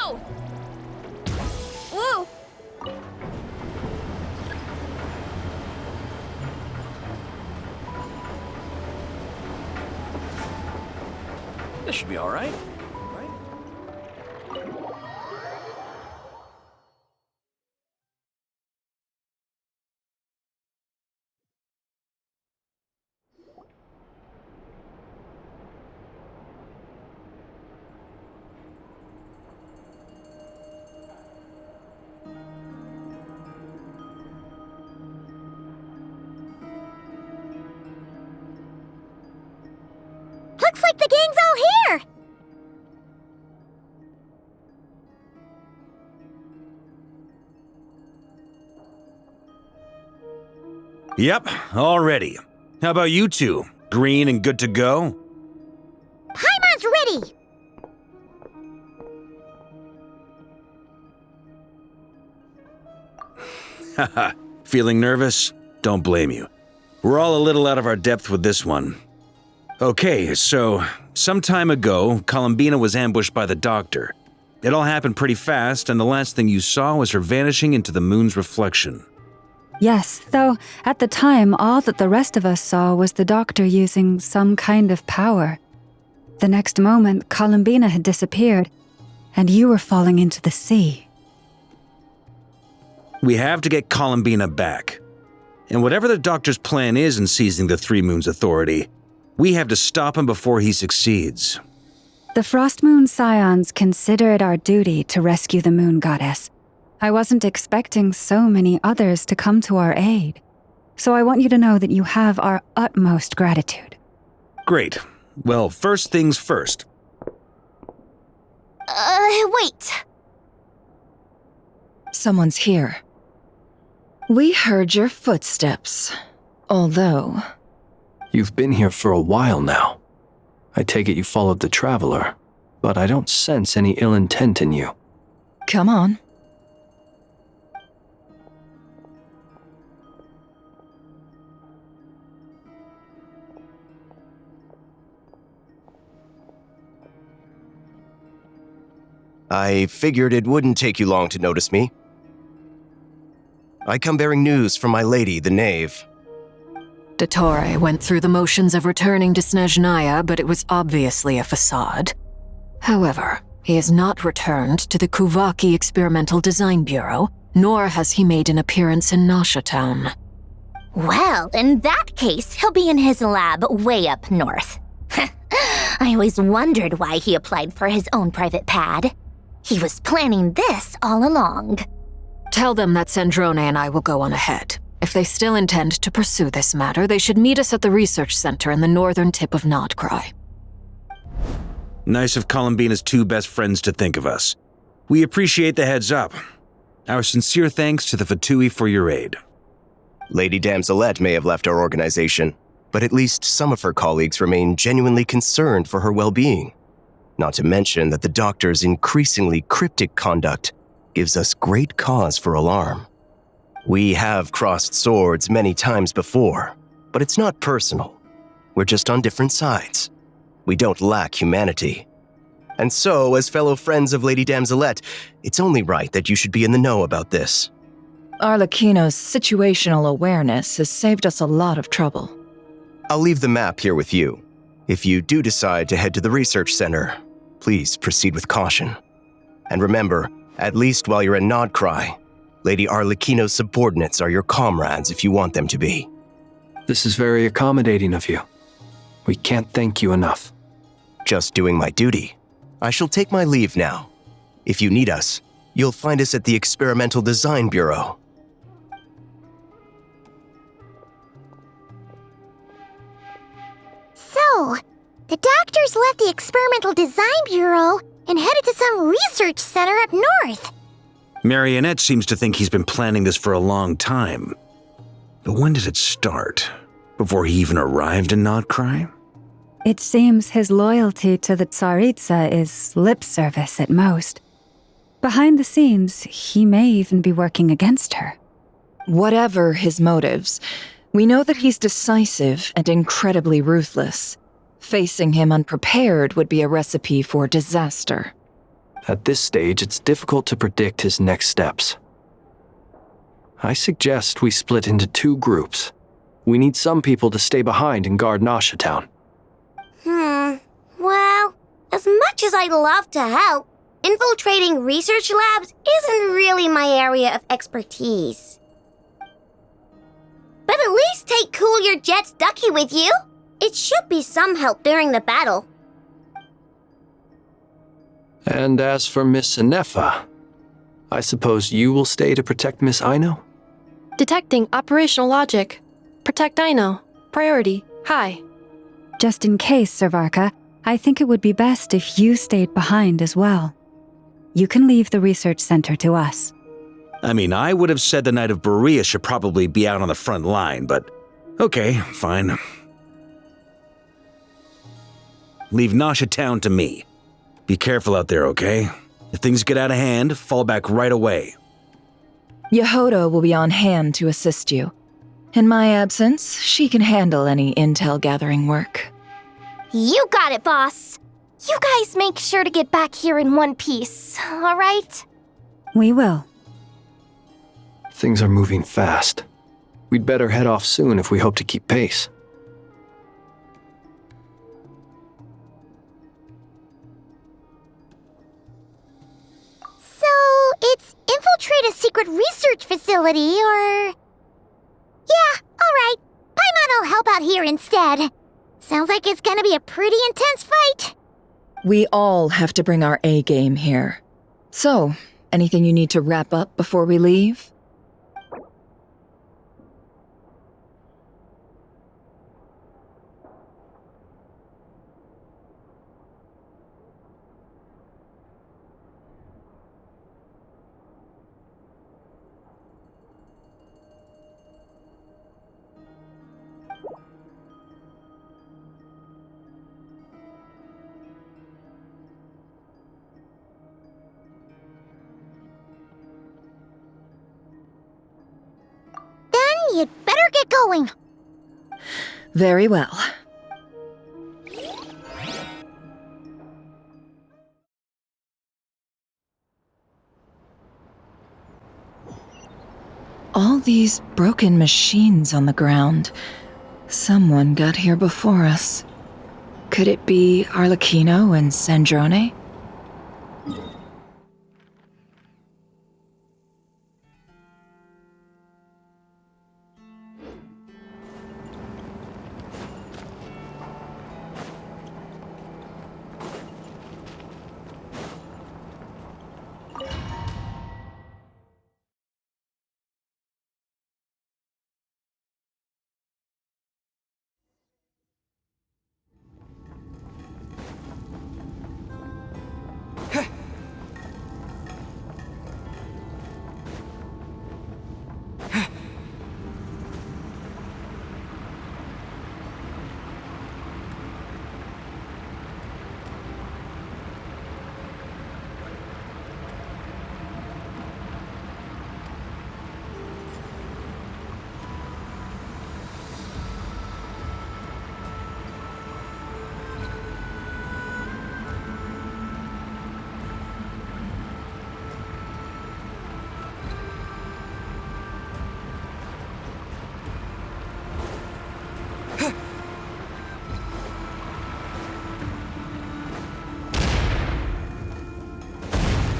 Whoa! Whoa! This should be all right. Looks like the gang's all here! Yep, all ready. How about you two? Green and good to go? Paimon's ready! Haha, feeling nervous? Don't blame you. We're all a little out of our depth with this one. Okay, so, some time ago, Columbina was ambushed by the Doctor. It all happened pretty fast, and the last thing you saw was her vanishing into the moon's reflection. Yes, though at the time, all that the rest of us saw was the Doctor using some kind of power. The next moment, Columbina had disappeared, and you were falling into the sea. We have to get Columbina back. And whatever the Doctor's plan is in seizing the Three Moons Authority, we have to stop him before he succeeds. The Frost Moon Scions consider it our duty to rescue the Moon Goddess. I wasn't expecting so many others to come to our aid. So I want you to know that you have our utmost gratitude. Great. Well, first things first. Wait. Someone's here. We heard your footsteps, although... You've been here for a while now. I take it you followed the Traveler, but I don't sense any ill intent in you. Come on. I figured it wouldn't take you long to notice me. I come bearing news from my lady, the Knave. Dottore went through the motions of returning to Snezhnaya, but it was obviously a facade. However, he has not returned to the Kuvaki Experimental Design Bureau, nor has he made an appearance in Nasha Town. Well, in that case, he'll be in his lab way up north. I always wondered why he applied for his own private pad. He was planning this all along. Tell them that Sandrone and I will go on ahead. If they still intend to pursue this matter, they should meet us at the research center in the northern tip of Nodcry. Nice of Columbina's two best friends to think of us. We appreciate the heads up. Our sincere thanks to the Fatui for your aid. Lady Damselette may have left our organization, but at least some of her colleagues remain genuinely concerned for her well-being. Not to mention that the Doctor's increasingly cryptic conduct gives us great cause for alarm. We have crossed swords many times before, but it's not personal. We're just on different sides. We don't lack humanity. And so, as fellow friends of Lady Damselette, it's only right that you should be in the know about this. Arlecchino's situational awareness has saved us a lot of trouble. I'll leave the map here with you. If you do decide to head to the research center, please proceed with caution. And remember, at least while you're in Nodcry, Lady Arlecchino's subordinates are your comrades if you want them to be. This is very accommodating of you. We can't thank you enough. Just doing my duty. I shall take my leave now. If you need us, you'll find us at the Experimental Design Bureau. So, the Doctor's left the Experimental Design Bureau and headed to some research center up north. Marionette seems to think he's been planning this for a long time. But when did it start? Before he even arrived in Nodcry? It seems his loyalty to the Tsaritsa is lip service at most. Behind the scenes, he may even be working against her. Whatever his motives, we know that he's decisive and incredibly ruthless. Facing him unprepared would be a recipe for disaster. At this stage, it's difficult to predict his next steps. I suggest we split into 2 groups. We need some people to stay behind and guard Nasha Town. Well, as much as I'd love to help, infiltrating research labs isn't really my area of expertise. But at least take Cool Your Jet's Ducky with you. It should be some help during the battle. And as for Miss Inefa, I suppose you will stay to protect Miss Aino? Detecting operational logic. Protect Aino. Priority. High. Just in case, Servarka, I think it would be best if you stayed behind as well. You can leave the research center to us. I mean, I would have said the Knight of Berea should probably be out on the front line, but okay, fine. Leave Nasha Town to me. Be careful out there, okay? If things get out of hand, fall back right away. Yehodo will be on hand to assist you. In my absence, she can handle any intel gathering work. You got it, boss. You guys make sure to get back here in one piece, all right? We will. Things are moving fast. We'd better head off soon if we hope to keep pace. So, it's infiltrate a secret research facility, or... Yeah, alright. Paimon will help out here instead. Sounds like it's gonna be a pretty intense fight. We all have to bring our A game here. So, anything you need to wrap up before we leave? You'd better get going. Very well. All these broken machines on the ground. Someone got here before us. Could it be Arlecchino and Sandrone?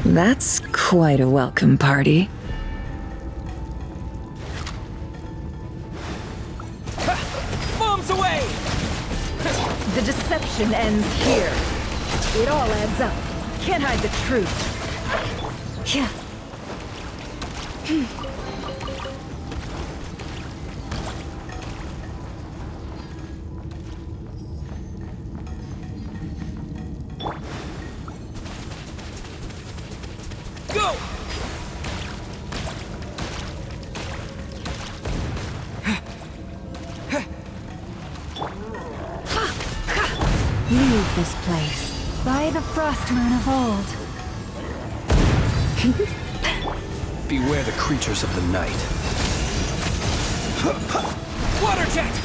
That's quite a welcome party. Bombs away! The deception ends here. It all adds up. Can't hide the truth. Yeah. Go! Leave this place. By the frost moon of old. Beware the creatures of the night. Water jet!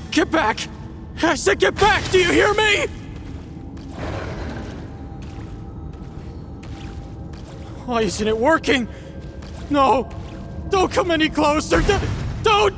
Get back! I said get back! Do you hear me? Why isn't it working? No! Don't come any closer! Don't!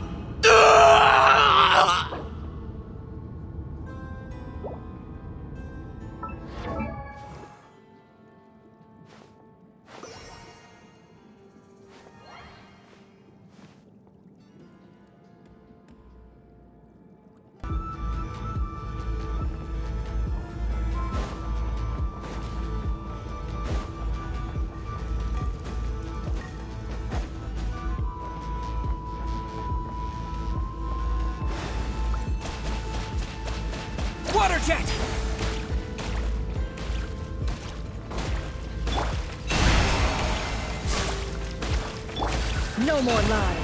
Water jet! No more lies.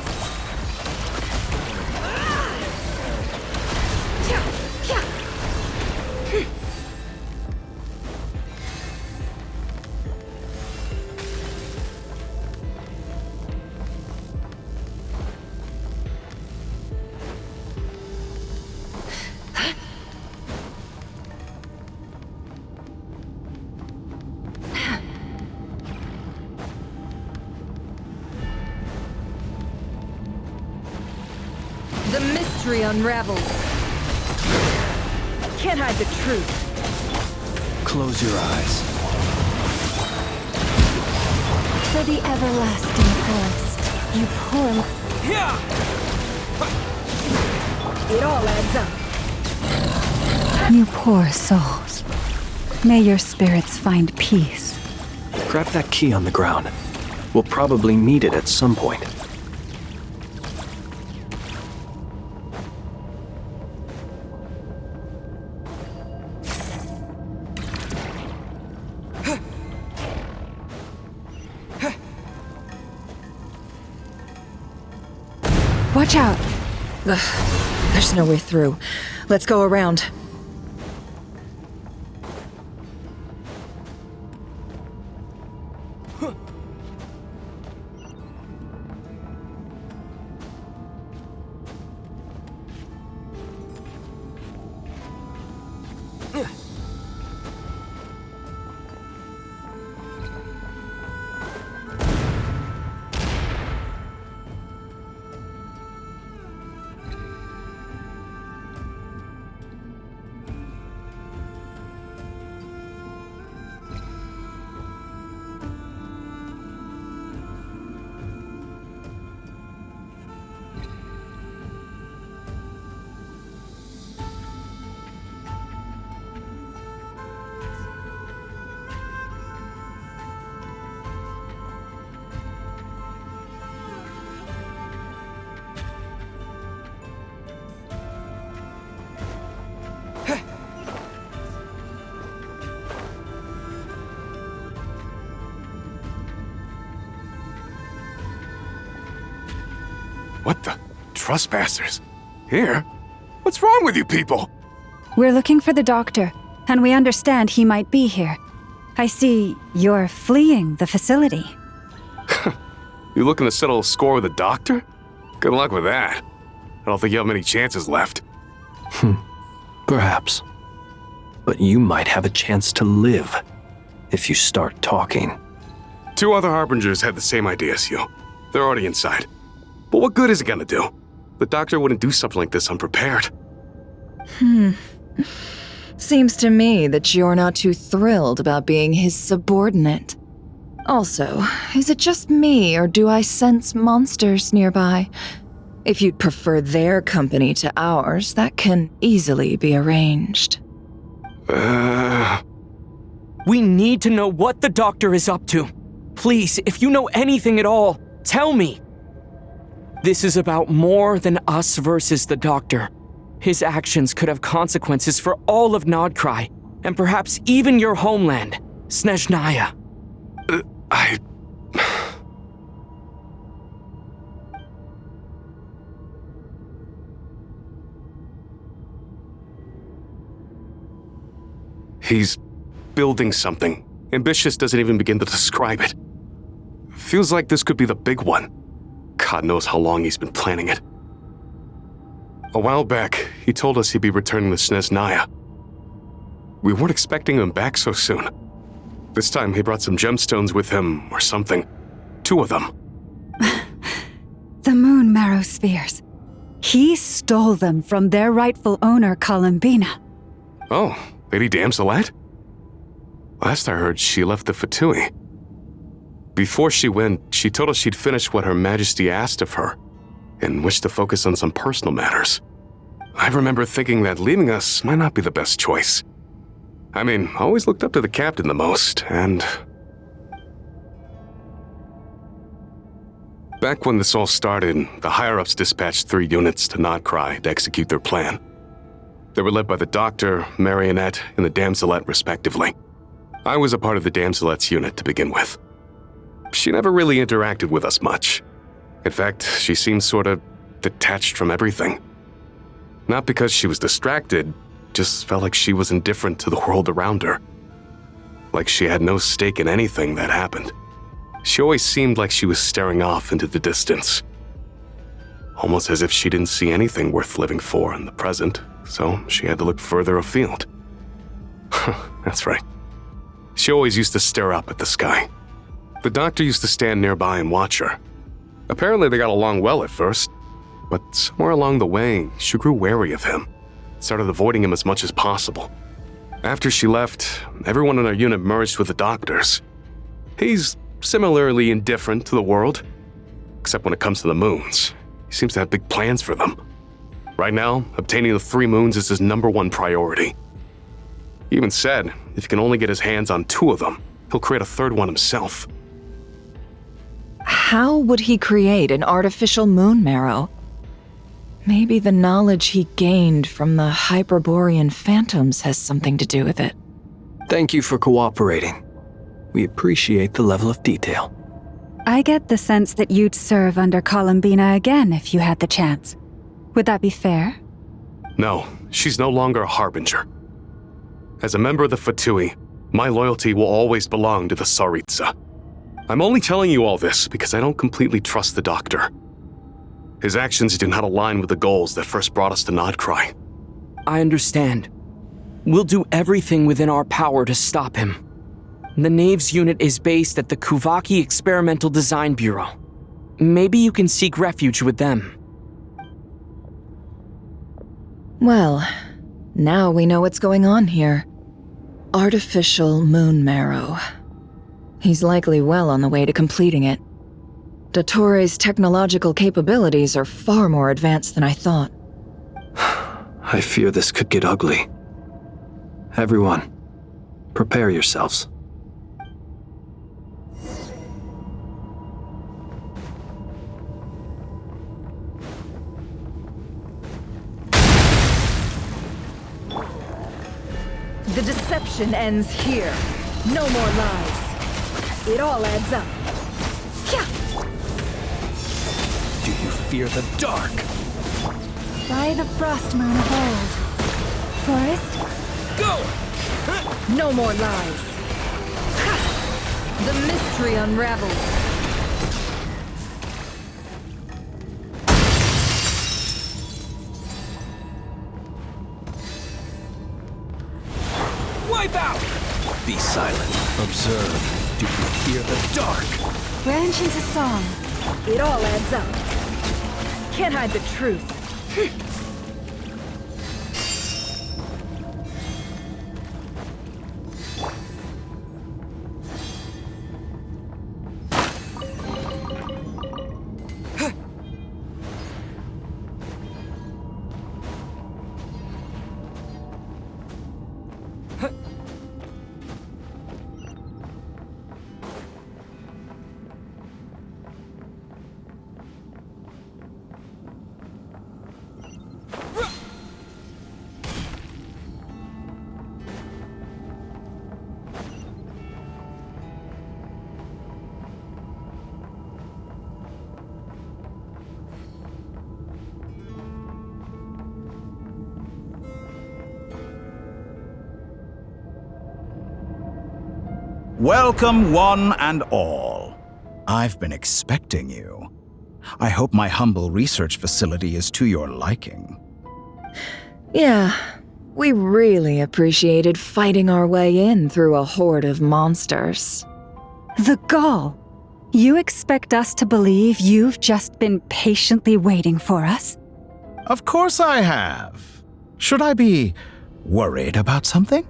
The mystery unravels. Can't hide the truth. Close your eyes. For the everlasting forest, you poor... Yeah! It all adds up. You poor souls. May your spirits find peace. Grab that key on the ground. We'll probably need it at some point. Watch out! Ugh, there's no way through. Let's go around. What the? Trespassers? Here? What's wrong with you people? We're looking for the doctor, and we understand he might be here. I see you're fleeing the facility. You looking to settle a score with the doctor? Good luck with that. I don't think you have many chances left. Perhaps. But you might have a chance to live if you start talking. 2 other Harbingers had the same idea as you. They're already inside. But what good is it gonna do? The doctor wouldn't do something like this unprepared. Seems to me that you're not too thrilled about being his subordinate. Also, is it just me, or do I sense monsters nearby? If you'd prefer their company to ours, that can easily be arranged. We need to know what the doctor is up to. Please, if you know anything at all, tell me. This is about more than us versus the doctor. His actions could have consequences for all of Nodcry, and perhaps even your homeland, Snezhnaya. He's building something. Ambitious doesn't even begin to describe it. Feels like this could be the big one. God knows how long he's been planning it. A while back, he told us he'd be returning to Snezhnaya. We weren't expecting him back so soon. This time he brought some gemstones with him, or something. 2 of them. The moon marrow spheres. He stole them from their rightful owner, Columbina. Oh, Lady Damselette? Last I heard, she left the Fatui. Before she went, she told us she'd finished what Her Majesty asked of her, and wished to focus on some personal matters. I remember thinking that leaving us might not be the best choice. I mean, I always looked up to the captain the most, and... Back when this all started, the higher-ups dispatched 3 units to Nodcry to execute their plan. They were led by the Doctor, Marionette, and the Damselette, respectively. I was a part of the Damselette's unit to begin with. She never really interacted with us much. In fact, she seemed sort of detached from everything. Not because she was distracted, just felt like she was indifferent to the world around her. Like she had no stake in anything that happened. She always seemed like she was staring off into the distance. Almost as if she didn't see anything worth living for in the present, so she had to look further afield. That's right. She always used to stare up at the sky. The Doctor used to stand nearby and watch her. Apparently they got along well at first, but somewhere along the way, she grew wary of him, started avoiding him as much as possible. After she left, everyone in our unit merged with the Doctor's. He's similarly indifferent to the world, except when it comes to the moons. He seems to have big plans for them. Right now, obtaining the 3 moons is his #1 priority. He even said if he can only get his hands on 2 of them, he'll create a 3rd one himself. How would he create an artificial moon marrow? Maybe the knowledge he gained from the Hyperborean phantoms has something to do with it. Thank you for cooperating. We appreciate the level of detail. I get the sense that you'd serve under Columbina again if you had the chance. Would that be fair? No, she's no longer a Harbinger. As a member of the Fatui, my loyalty will always belong to the Tsaritsa. I'm only telling you all this because I don't completely trust the Doctor. His actions do not align with the goals that first brought us to Nodcry. I understand. We'll do everything within our power to stop him. The Knaves unit is based at the Kuvaki Experimental Design Bureau. Maybe you can seek refuge with them. Well, now we know what's going on here. Artificial moon marrow. He's likely well on the way to completing it. Dottore's technological capabilities are far more advanced than I thought. I fear this could get ugly. Everyone, prepare yourselves. The deception ends here. No more lies. It all adds up. Do you fear the dark? By the frost moon of old. Forest? Go! No more lies. The mystery unravels. Wipe out! Be silent. Observe. Do you fear the dark? Branch into song. It all adds up. Can't hide the truth. Welcome, one and all. I've been expecting you. I hope my humble research facility is to your liking. Yeah, We really appreciated fighting our way in through a horde of monsters. The gall! You expect us to believe you've just been patiently waiting for us? Of course I have. Should I be worried about something?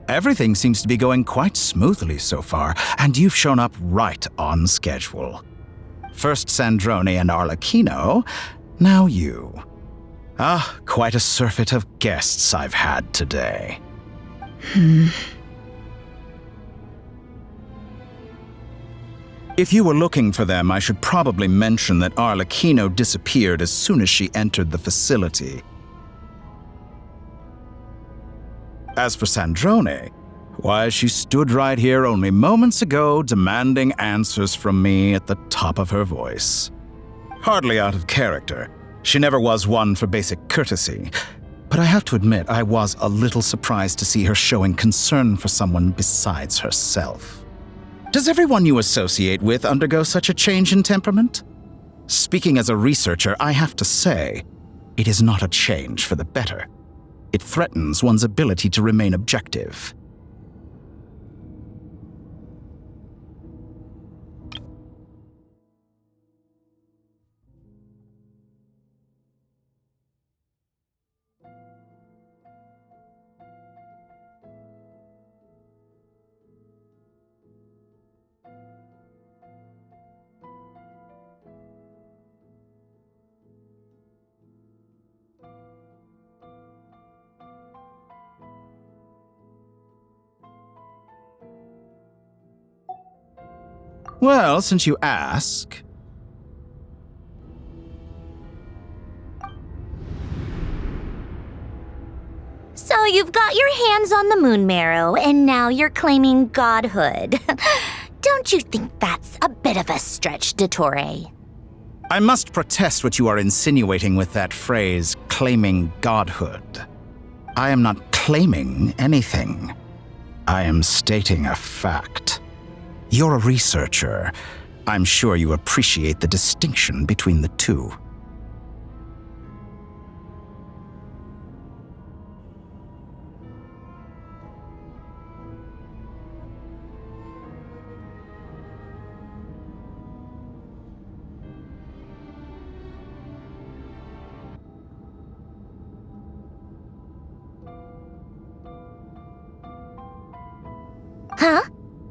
Everything seems to be going quite smoothly so far, and you've shown up right on schedule. First Sandrone and Arlecchino, now you. Ah, quite a surfeit of guests I've had today. If you were looking for them, I should probably mention that Arlecchino disappeared as soon as she entered the facility. As for Sandrone, why, she stood right here only moments ago demanding answers from me at the top of her voice. Hardly out of character. She never was one for basic courtesy. But I have to admit, I was a little surprised to see her showing concern for someone besides herself. Does everyone you associate with undergo such a change in temperament? Speaking as a researcher, I have to say, it is not a change for the better. It threatens one's ability to remain objective. Well, since you ask... So you've got your hands on the moon marrow, and now you're claiming godhood. Don't you think that's a bit of a stretch, Dottore? I must protest what you are insinuating with that phrase, claiming godhood. I am not claiming anything. I am stating a fact. You're a researcher. I'm sure you appreciate the distinction between the two. Huh?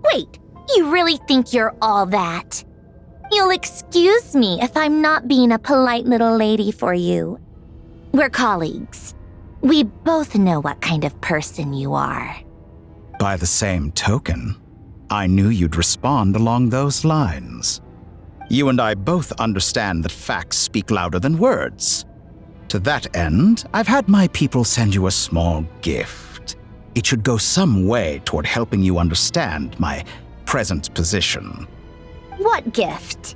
Wait. You really think you're all that? You'll excuse me if I'm not being a polite little lady for you. We're colleagues. We both know what kind of person you are. By the same token, I knew you'd respond along those lines. You and I both understand that facts speak louder than words. To that end, I've had my people send you a small gift. It should go some way toward helping you understand my present position. What gift?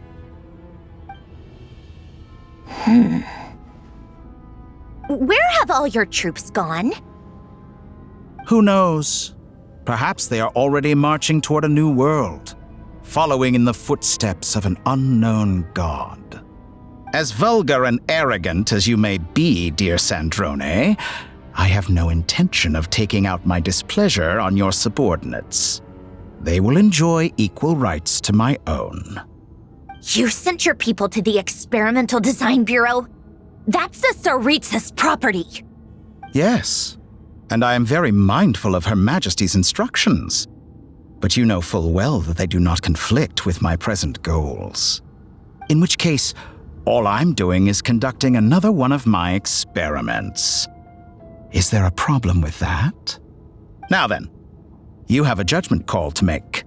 Where have all your troops gone? Who knows? Perhaps they are already marching toward a new world, following in the footsteps of an unknown god. As vulgar and arrogant as you may be, dear Sandrone, I have no intention of taking out my displeasure on your subordinates. They will enjoy equal rights to my own. You sent your people to the Experimental Design Bureau? That's a Tsaritsa's property! Yes, and I am very mindful of Her Majesty's instructions. But you know full well that they do not conflict with my present goals. In which case, all I'm doing is conducting another one of my experiments. Is there a problem with that? Now then, you have a judgment call to make.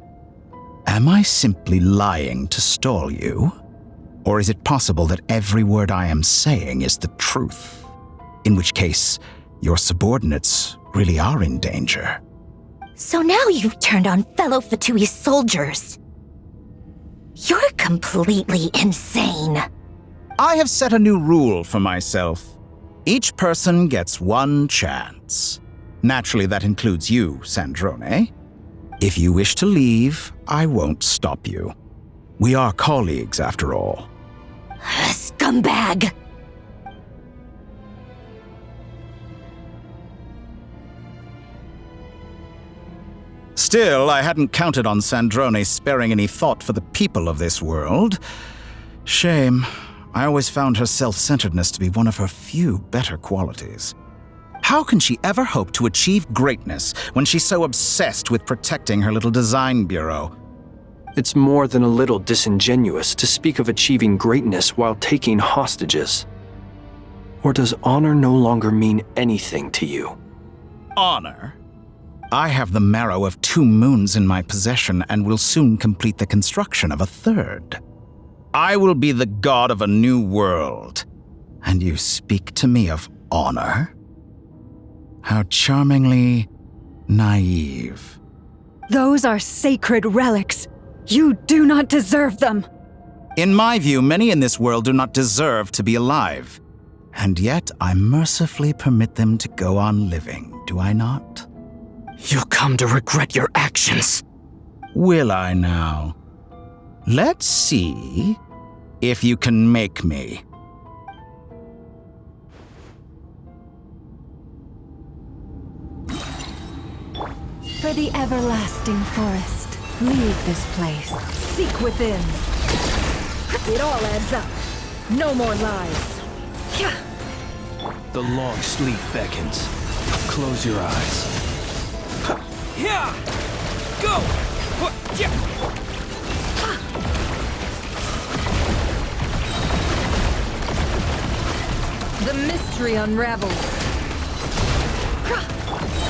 Am I simply lying to stall you? Or is it possible that every word I am saying is the truth? In which case, your subordinates really are in danger. So now you've turned on fellow Fatui soldiers. You're completely insane. I have set a new rule for myself. Each person gets one chance. Naturally, that includes you, Sandrone. If you wish to leave, I won't stop you. We are colleagues, after all. Scumbag! Still, I hadn't counted on Sandrone sparing any thought for the people of this world. Shame. I always found her self-centeredness to be one of her few better qualities. How can she ever hope to achieve greatness when she's so obsessed with protecting her little design bureau? It's more than a little disingenuous to speak of achieving greatness while taking hostages. Or does honor no longer mean anything to you? Honor? I have the marrow of 2 moons in my possession and will soon complete the construction of a 3rd. I will be the god of a new world. And you speak to me of honor? How charmingly naive. Those are sacred relics. You do not deserve them. In my view, many in this world do not deserve to be alive. And yet I mercifully permit them to go on living, do I not? You'll come to regret your actions. Will I now? Let's see if you can make me. For the everlasting forest, leave this place. Seek within. It all adds up. No more lies. The long sleep beckons. Close your eyes. Yeah! Go! The mystery unravels.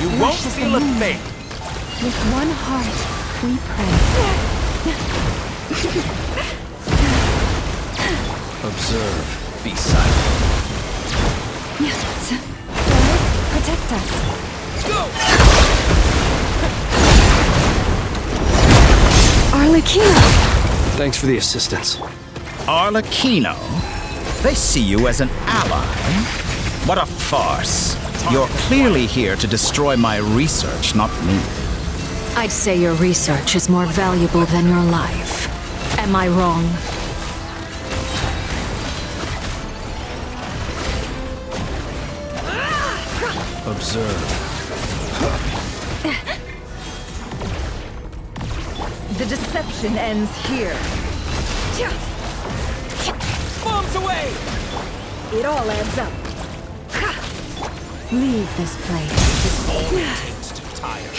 You won't feel a thing. With one heart, we pray. Observe. Be silent. Protect us. Go! Arlecchino! Thanks for the assistance. Arlecchino? They see you as an ally? What a farce. You're clearly here to destroy my research, not me. I'd say your research is more valuable than your life. Am I wrong? Observe. The deception ends here. Bombs away! It all adds up. Leave this place. All it takes to tire.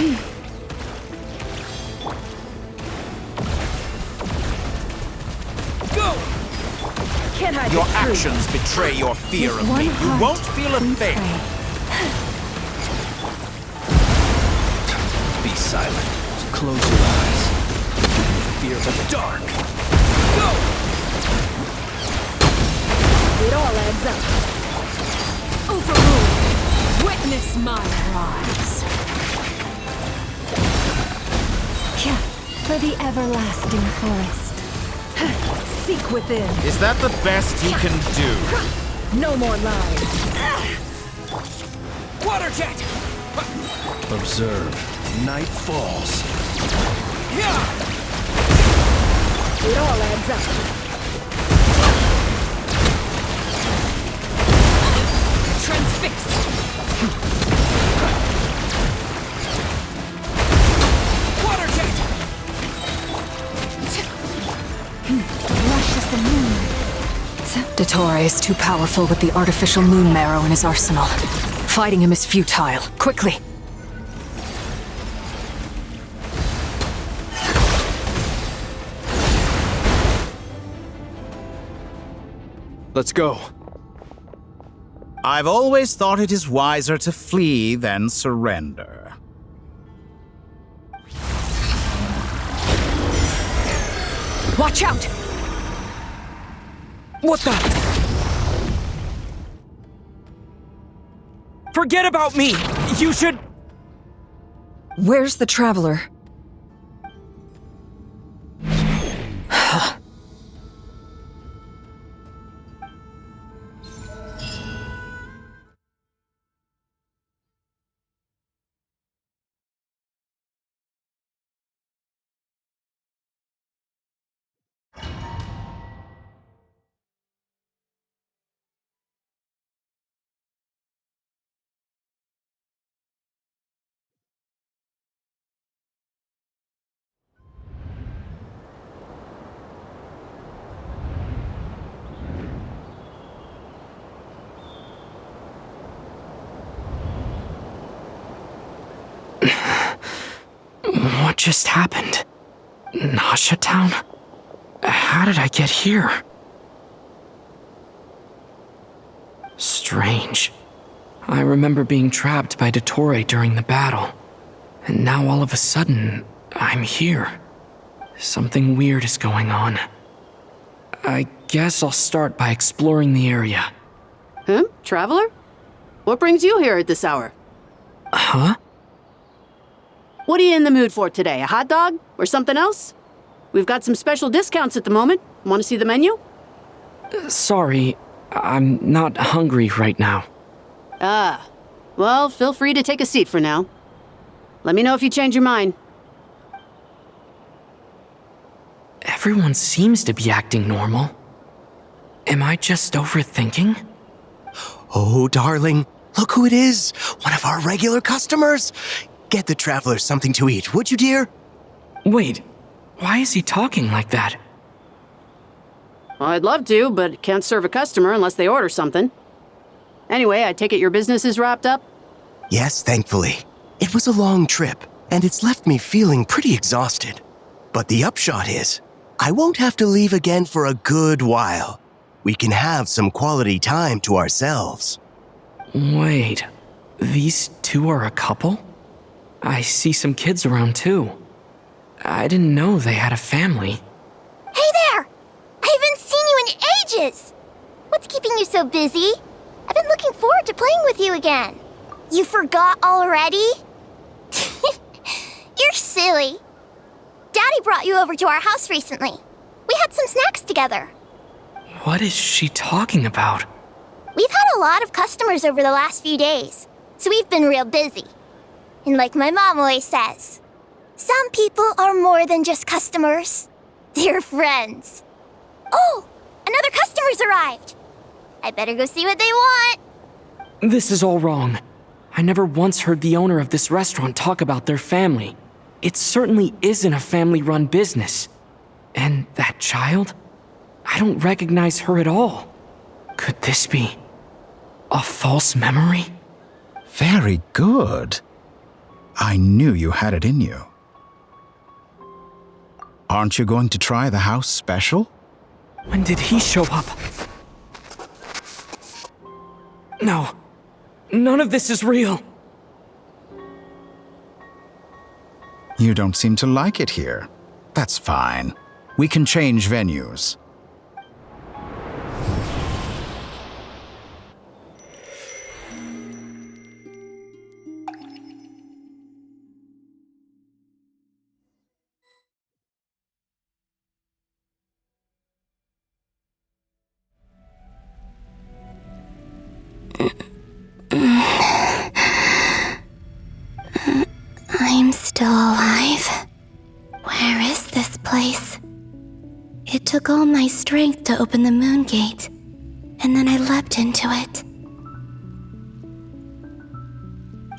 Go! Can't hide Your the truth. actions betray your fear With of one me. You heart, won't feel a we thing. pray. Be silent. Close your eyes. Fear the dark. Go! It all adds up. Overruled. Witness my rise. For the everlasting forest. Seek within. Is that the best you can do? No more lies. Water jet! Observe. Night falls. Yeah! It all adds up. Transfixed! Water jet! Rush as the moon. Dottore is too powerful with the artificial moon marrow in his arsenal. Fighting him is futile. Quickly! Let's go. I've always thought it is wiser to flee than surrender. Watch out! What the? Forget about me! You should... Where's the Traveler? What just happened? Nasha Town? How did I get here? Strange. I remember being trapped by Dottore during the battle. And now all of a sudden, I'm here. Something weird is going on. I guess I'll start by exploring the area. Huh? Traveler? What brings you here at this hour? Huh? What are you in the mood for today? A hot dog? Or something else? We've got some special discounts at the moment. Want to see the menu? Sorry, I'm not hungry right now. Ah. Well, feel free to take a seat for now. Let me know if you change your mind. Everyone seems to be acting normal. Am I just overthinking? Oh, darling, look who it is. One of our regular customers. Get the traveler something to eat, would you, dear? Wait, why is he talking like that? Well, I'd love to, but can't serve a customer unless they order something. Anyway, I take it your business is wrapped up? Yes, thankfully. It was a long trip, and it's left me feeling pretty exhausted. But the upshot is, I won't have to leave again for a good while. We can have some quality time to ourselves. Wait, these two are a couple? I see some kids around too. I didn't know they had a family. Hey there! I haven't seen you in ages! What's keeping you so busy? I've been looking forward to playing with you again. You forgot already? You're silly. Daddy brought you over to our house recently. We had some snacks together. What is she talking about? We've had a lot of customers over the last few days, so we've been real busy. And like my mom always says, some people are more than just customers. They're friends. Oh, another customer's arrived. I better go see what they want. This is all wrong. I never once heard the owner of this restaurant talk about their family. It certainly isn't a family-run business. And that child? I don't recognize her at all. Could this be a false memory? Very good. I knew you had it in you. Aren't you going to try the house special? When did he show up? No. None of this is real. You don't seem to like it here. That's fine. We can change venues. I'm still alive. Where is this place? It took all my strength to open the moon gate, and then I leapt into it.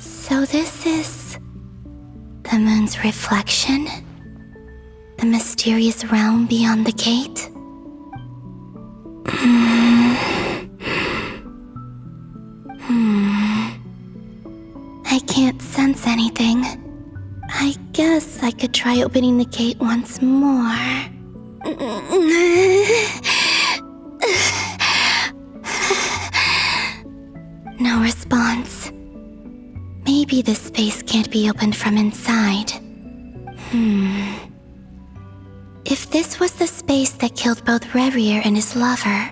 So this is the moon's reflection? The mysterious realm beyond the gate? I can't sense anything. I guess I could try opening the gate once more. No response. Maybe this space can't be opened from inside. If this was the space that killed both Revier and his lover,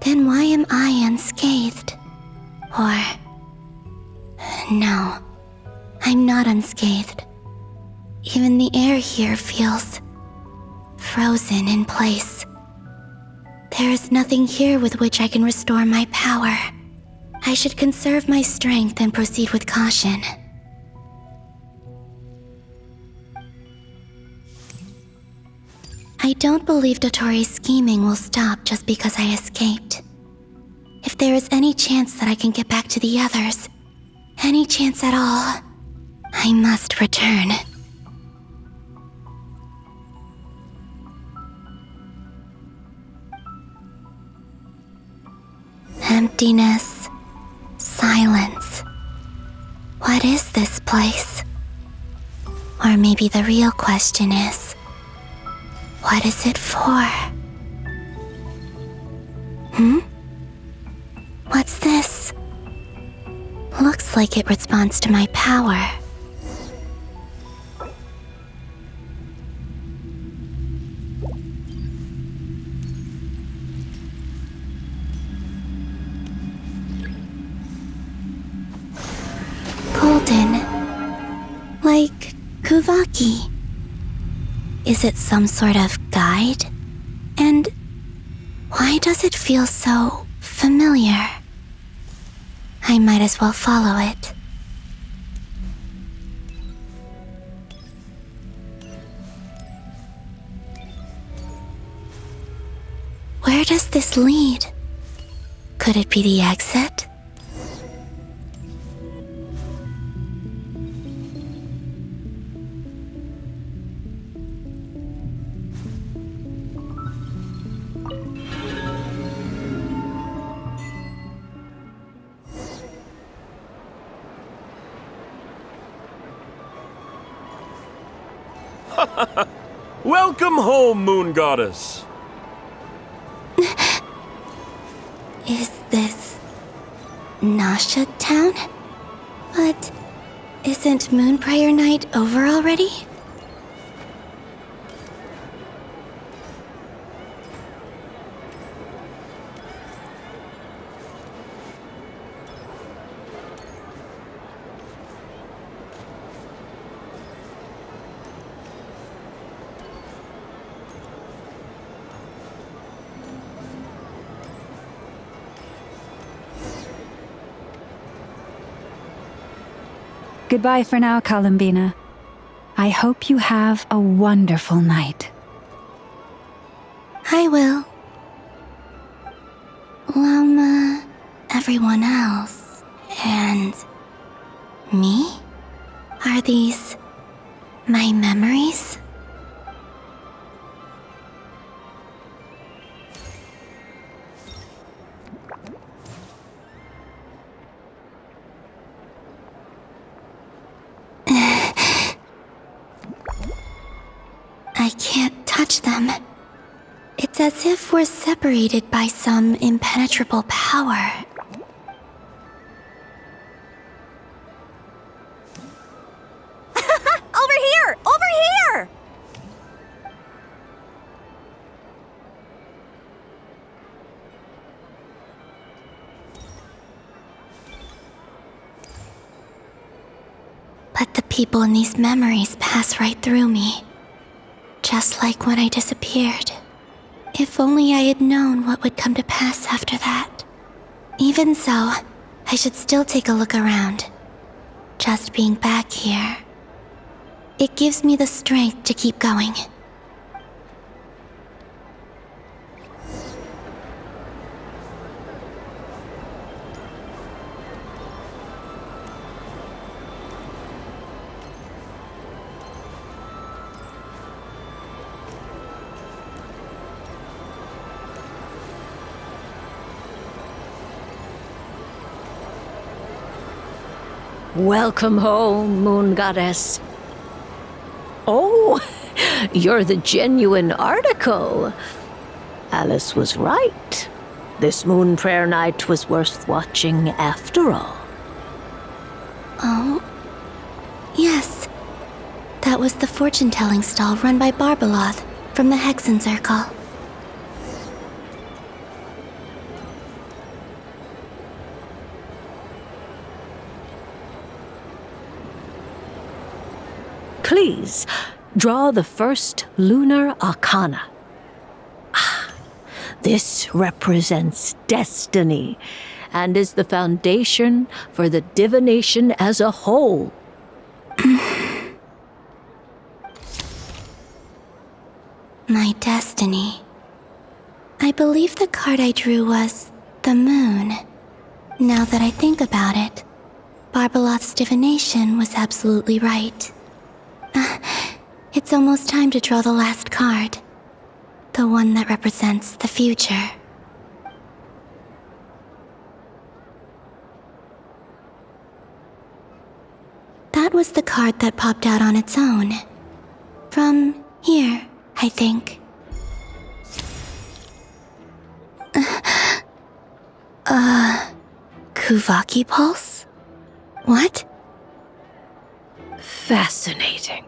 then why am I unscathed? Or... no, I'm not unscathed. Even the air here feels frozen in place. There is nothing here with which I can restore my power. I should conserve my strength and proceed with caution. I don't believe Dottori's scheming will stop just because I escaped. If there is any chance that I can get back to the others, any chance at all, I must return. Emptiness, silence. What is this place? Or maybe the real question is, what is it for? What's this? Looks like it responds to my power. Golden. Like Kuvaki. Is it some sort of guide? And why does it feel so familiar? I might as well follow it. Where does this lead? Could it be the exit? Welcome home, Moon Goddess! Is this Nasha Town? But isn't Moon Prayer Night over already? Goodbye for now, Columbina. I hope you have a wonderful night. I will. Lama, everyone else, and me? Are these my memories? I can't touch them. It's as if we're separated by some impenetrable power. Over here! Over here! But the people in these memories pass right through me. Just like when I disappeared. If only I had known what would come to pass after that. Even so, I should still take a look around. Just being back here. It gives me the strength to keep going. Welcome home, Moon Goddess. Oh, you're the genuine article. Alice was right. This Moon Prayer Night was worth watching after all. Oh, yes. That was the fortune-telling stall run by Barbeloth from the Hexen Circle. Please, draw the first lunar arcana. This represents destiny and is the foundation for the divination as a whole. My destiny. I believe the card I drew was the moon. Now that I think about it, Barbeloth's divination was absolutely right. It's almost time to draw the last card. The one that represents the future. That That was the card that popped out on its own. From here, I think. Kuvaki Pulse? What? Fascinating.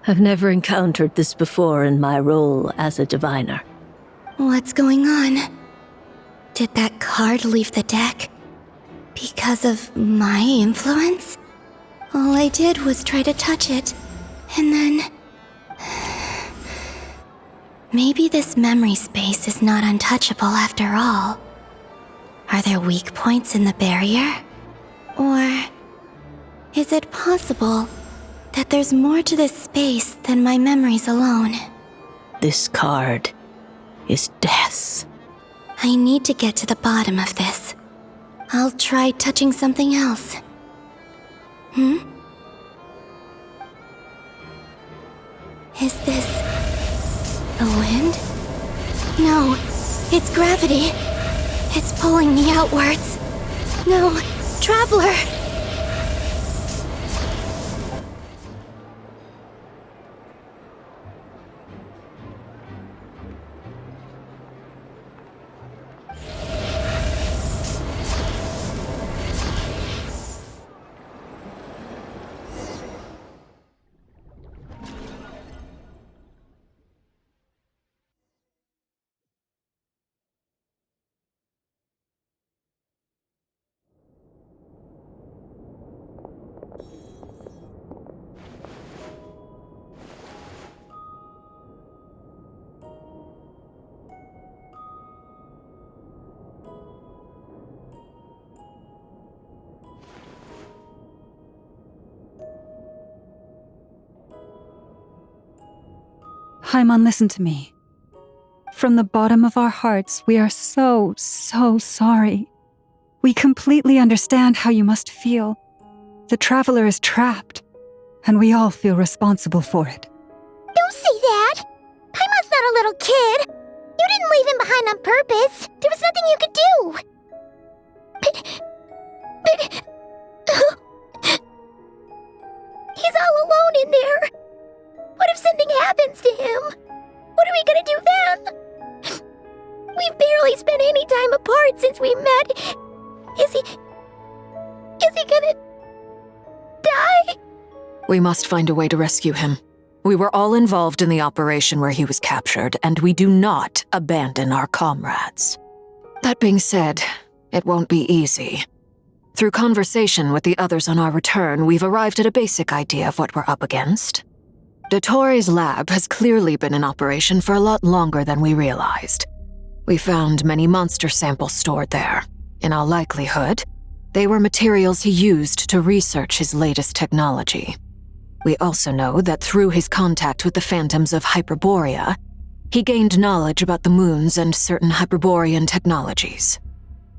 I've never encountered this before in my role as a diviner. What's going on? Did that card leave the deck? Because of my influence? All I did was try to touch it, and then... Maybe this memory space is not untouchable after all. Are there weak points in the barrier? Or is it possible that there's more to this space than my memories alone? This card is death. I need to get to the bottom of this. I'll try touching something else. Is this the wind? No, it's gravity. It's pulling me outwards. No, Traveler! Haimon, listen to me. From the bottom of our hearts, we are so sorry. We completely understand how you must feel. The Traveler is trapped, and we all feel responsible for it. Don't say that! Paimon's not a little kid! You didn't leave him behind on purpose! There was nothing you could do! But... He's all alone in there! What if something happens to him? What are we gonna do then? We've barely spent any time apart since we met. Is he gonna... die? We must find a way to rescue him. We were all involved in the operation where he was captured, and we do not abandon our comrades. That being said, it won't be easy. Through conversation with the others on our return, we've arrived at a basic idea of what we're up against. Dottore's lab has clearly been in operation for a lot longer than we realized. We found many monster samples stored there. In all likelihood, they were materials he used to research his latest technology. We also know that through his contact with the phantoms of Hyperborea, he gained knowledge about the moons and certain Hyperborean technologies.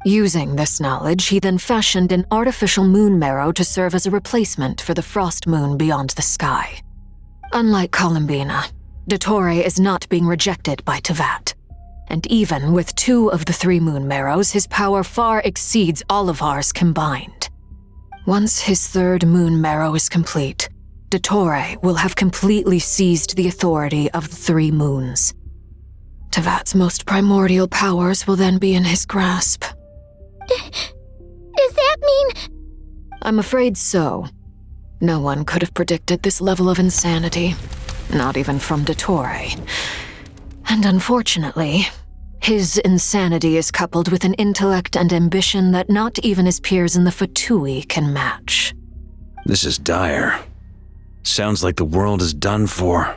Using this knowledge, he then fashioned an artificial moon marrow to serve as a replacement for the frost moon beyond the sky. Unlike Columbina, Dottore is not being rejected by Teyvat. And even with 2 of the 3 moon marrows, his power far exceeds all of ours combined. Once his 3rd moon marrow is complete, Dottore will have completely seized the authority of the 3 moons. Teyvat's most primordial powers will then be in his grasp. Does that mean... I'm afraid so. No one could have predicted this level of insanity, not even from Dottore. And unfortunately, his insanity is coupled with an intellect and ambition that not even his peers in the Fatui can match. This is dire. Sounds like the world is done for.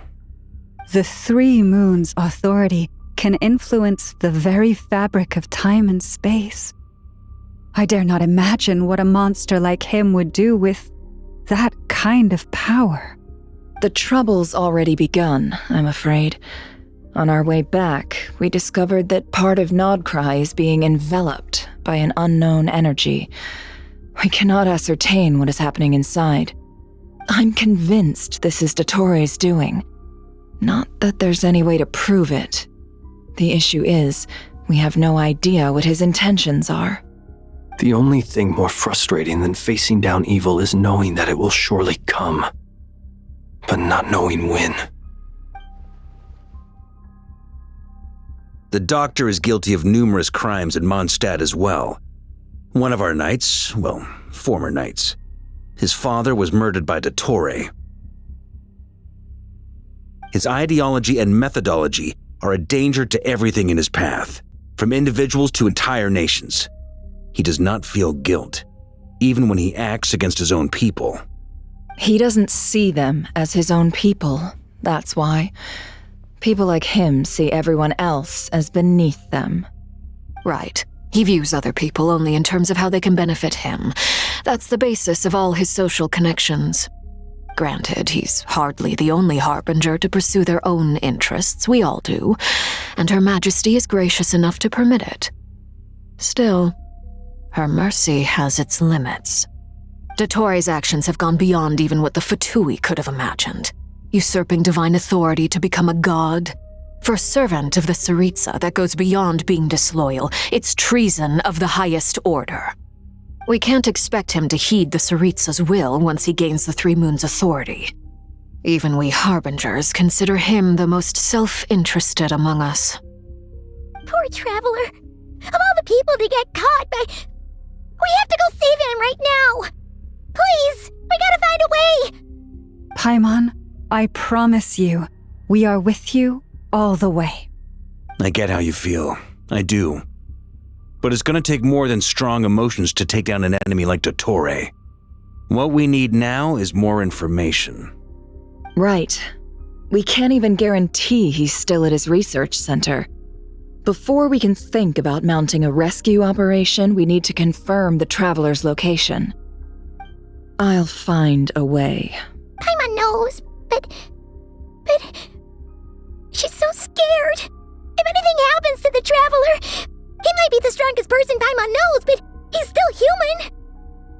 The 3 moons' authority can influence the very fabric of time and space. I dare not imagine what a monster like him would do with that kind of power. The trouble's already begun, I'm afraid. On our way back, we discovered that part of Nodcry is being enveloped by an unknown energy. We cannot ascertain what is happening inside. I'm convinced this is Dottore's doing. Not that there's any way to prove it. The issue is, we have no idea what his intentions are. The only thing more frustrating than facing down evil is knowing that it will surely come, but not knowing when. The doctor is guilty of numerous crimes in Mondstadt as well. One of our knights, well, former knights, his father was murdered by Dottore. His ideology and methodology are a danger to everything in his path, from individuals to entire nations. He does not feel guilt, even when he acts against his own people. He doesn't see them as his own people, that's why. People like him see everyone else as beneath them. Right. He views other people only in terms of how they can benefit him. That's the basis of all his social connections. Granted, he's hardly the only harbinger to pursue their own interests, we all do, and Her Majesty is gracious enough to permit it. Still, her mercy has its limits. Dottore's actions have gone beyond even what the Fatui could have imagined. Usurping divine authority to become a god. For a servant of the Tsaritsa, that goes beyond being disloyal. It's treason of the highest order. We can't expect him to heed the Tsaritsa's will once he gains the Three Moons' authority. Even we harbingers consider him the most self-interested among us. Poor Traveler. Of all the people to get caught by... We have to go save him right now! Please! We gotta find a way! Paimon, I promise you, we are with you all the way. I get how you feel. I do. But it's gonna take more than strong emotions to take down an enemy like Dottore. What we need now is more information. Right. We can't even guarantee he's still at his research center. Before we can think about mounting a rescue operation, we need to confirm the Traveler's location. I'll find a way. Paimon knows, but... She's so scared. If anything happens to the Traveler, he might be the strongest person Paimon knows, but he's still human.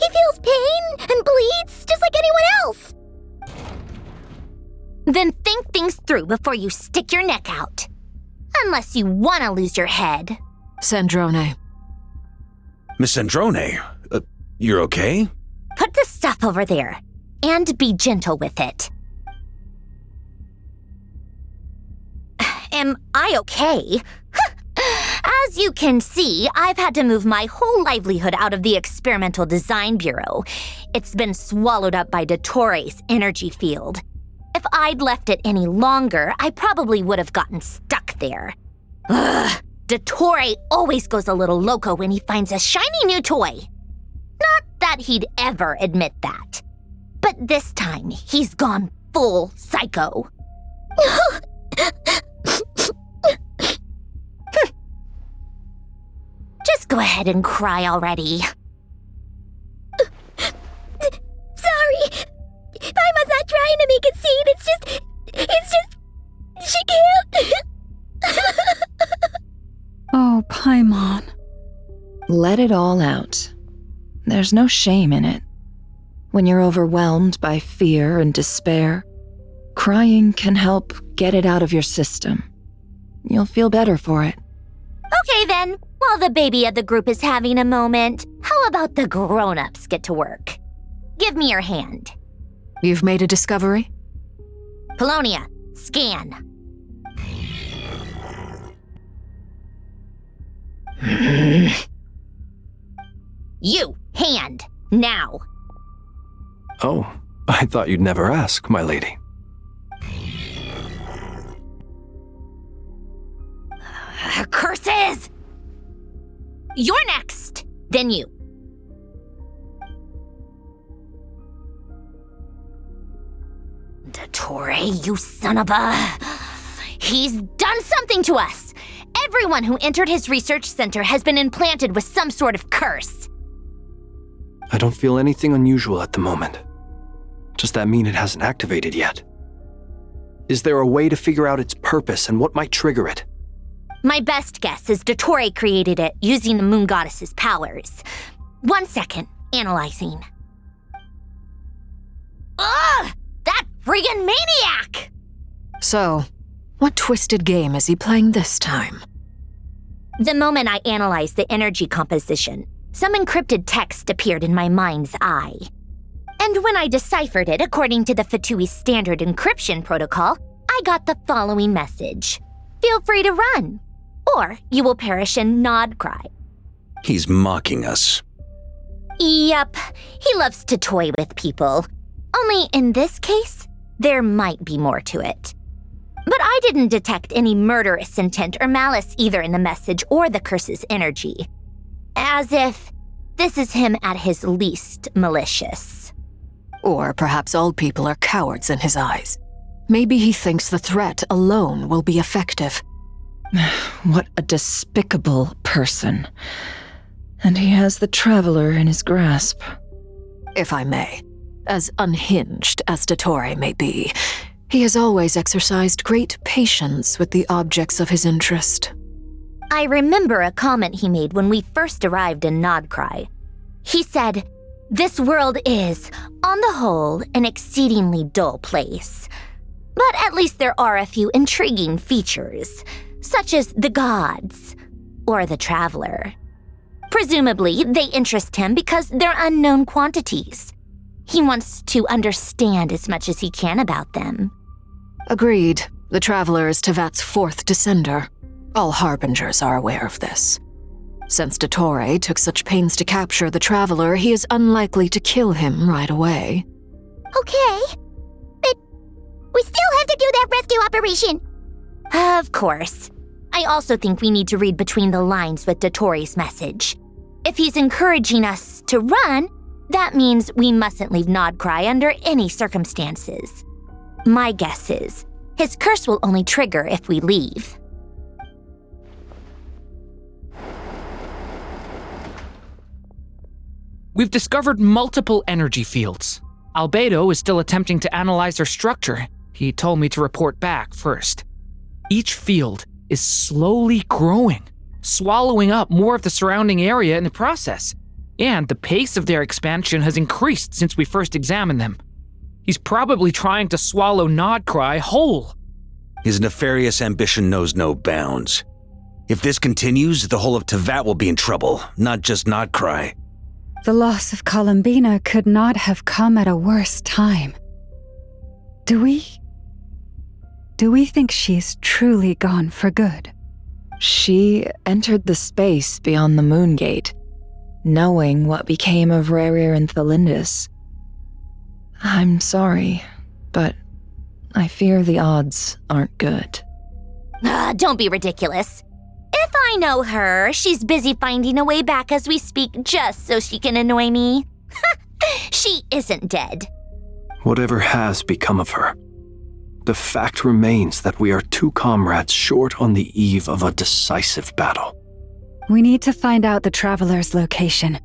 He feels pain and bleeds just like anyone else. Then think things through before you stick your neck out. Unless you want to lose your head. Sandrone. Miss Sandrone, you're okay? Put the stuff over there, and be gentle with it. Am I okay? As you can see, I've had to move my whole livelihood out of the Experimental Design Bureau. It's been swallowed up by Dottore's energy field. If I'd left it any longer, I probably would have gotten stuck there. Ugh, Dottore always goes a little loco when he finds a shiny new toy. Not that he'd ever admit that. But this time, he's gone full psycho. Just go ahead and cry already. Sorry. Paimon's not trying to make it scene. It's just... She can't. Oh, Paimon. Let it all out. There's no shame in it. When you're overwhelmed by fear and despair, crying can help get it out of your system. You'll feel better for it. Okay then, while the baby of the group is having a moment, how about the grown-ups get to work? Give me your hand. You've made a discovery? Polonia, scan. You, hand, now. Oh, I thought you'd never ask, my lady. Curses! You're next, then you. Dottore, you son of a... He's done something to us! Everyone who entered his research center has been implanted with some sort of curse. I don't feel anything unusual at the moment. Does that mean it hasn't activated yet? Is there a way to figure out its purpose and what might trigger it? My best guess is Dottore created it using the Moon Goddess's powers. 1 second, analyzing. Ugh! That friggin' maniac! So, what twisted game is he playing this time? The moment I analyzed the energy composition, Some encrypted text appeared in my mind's eye. And when I deciphered it according to the Fatui standard encryption protocol, I got the following message. Feel free to run, or you will perish in nod cry. He's mocking us. Yep, he loves to toy with people. Only in this case, there might be more to it. But I didn't detect any murderous intent or malice either in the message or the curse's energy. As if this is him at his least malicious. Or perhaps all people are cowards in his eyes. Maybe he thinks the threat alone will be effective. What a despicable person. And he has the Traveler in his grasp. If I may, as unhinged as Dottore may be, he has always exercised great patience with the objects of his interest. I remember a comment he made when we first arrived in Nodcry. He said, "This world is, on the whole, an exceedingly dull place. But at least there are a few intriguing features, such as the gods or the Traveler. Presumably, they interest him because they're unknown quantities. He wants to understand as much as he can about them." Agreed. The Traveler is Tevat's fourth descender. All Harbingers are aware of this. Since Dottore took such pains to capture the Traveler, he is unlikely to kill him right away. Okay, but we still have to do that rescue operation. Of course. I also think we need to read between the lines with Dottore's message. If he's encouraging us to run, that means we mustn't leave Nodcry under any circumstances. My guess is, his curse will only trigger if we leave. We've discovered multiple energy fields. Albedo is still attempting to analyze their structure. He told me to report back first. Each field is slowly growing, swallowing up more of the surrounding area in the process. And the pace of their expansion has increased since we first examined them. He's probably trying to swallow Nodcry whole. His nefarious ambition knows no bounds. If this continues, the whole of Tevat will be in trouble, not just Nodcry. The loss of Columbina could not have come at a worse time. Do we think she's truly gone for good? She entered the space beyond the Moon Gate, knowing what became of Rerir and Thalindus. I'm sorry, but I fear the odds aren't good. Don't be ridiculous. If I know her, she's busy finding a way back as we speak just so she can annoy me. She isn't dead. Whatever has become of her, the fact remains that we are two comrades short on the eve of a decisive battle. We need to find out the Traveler's location,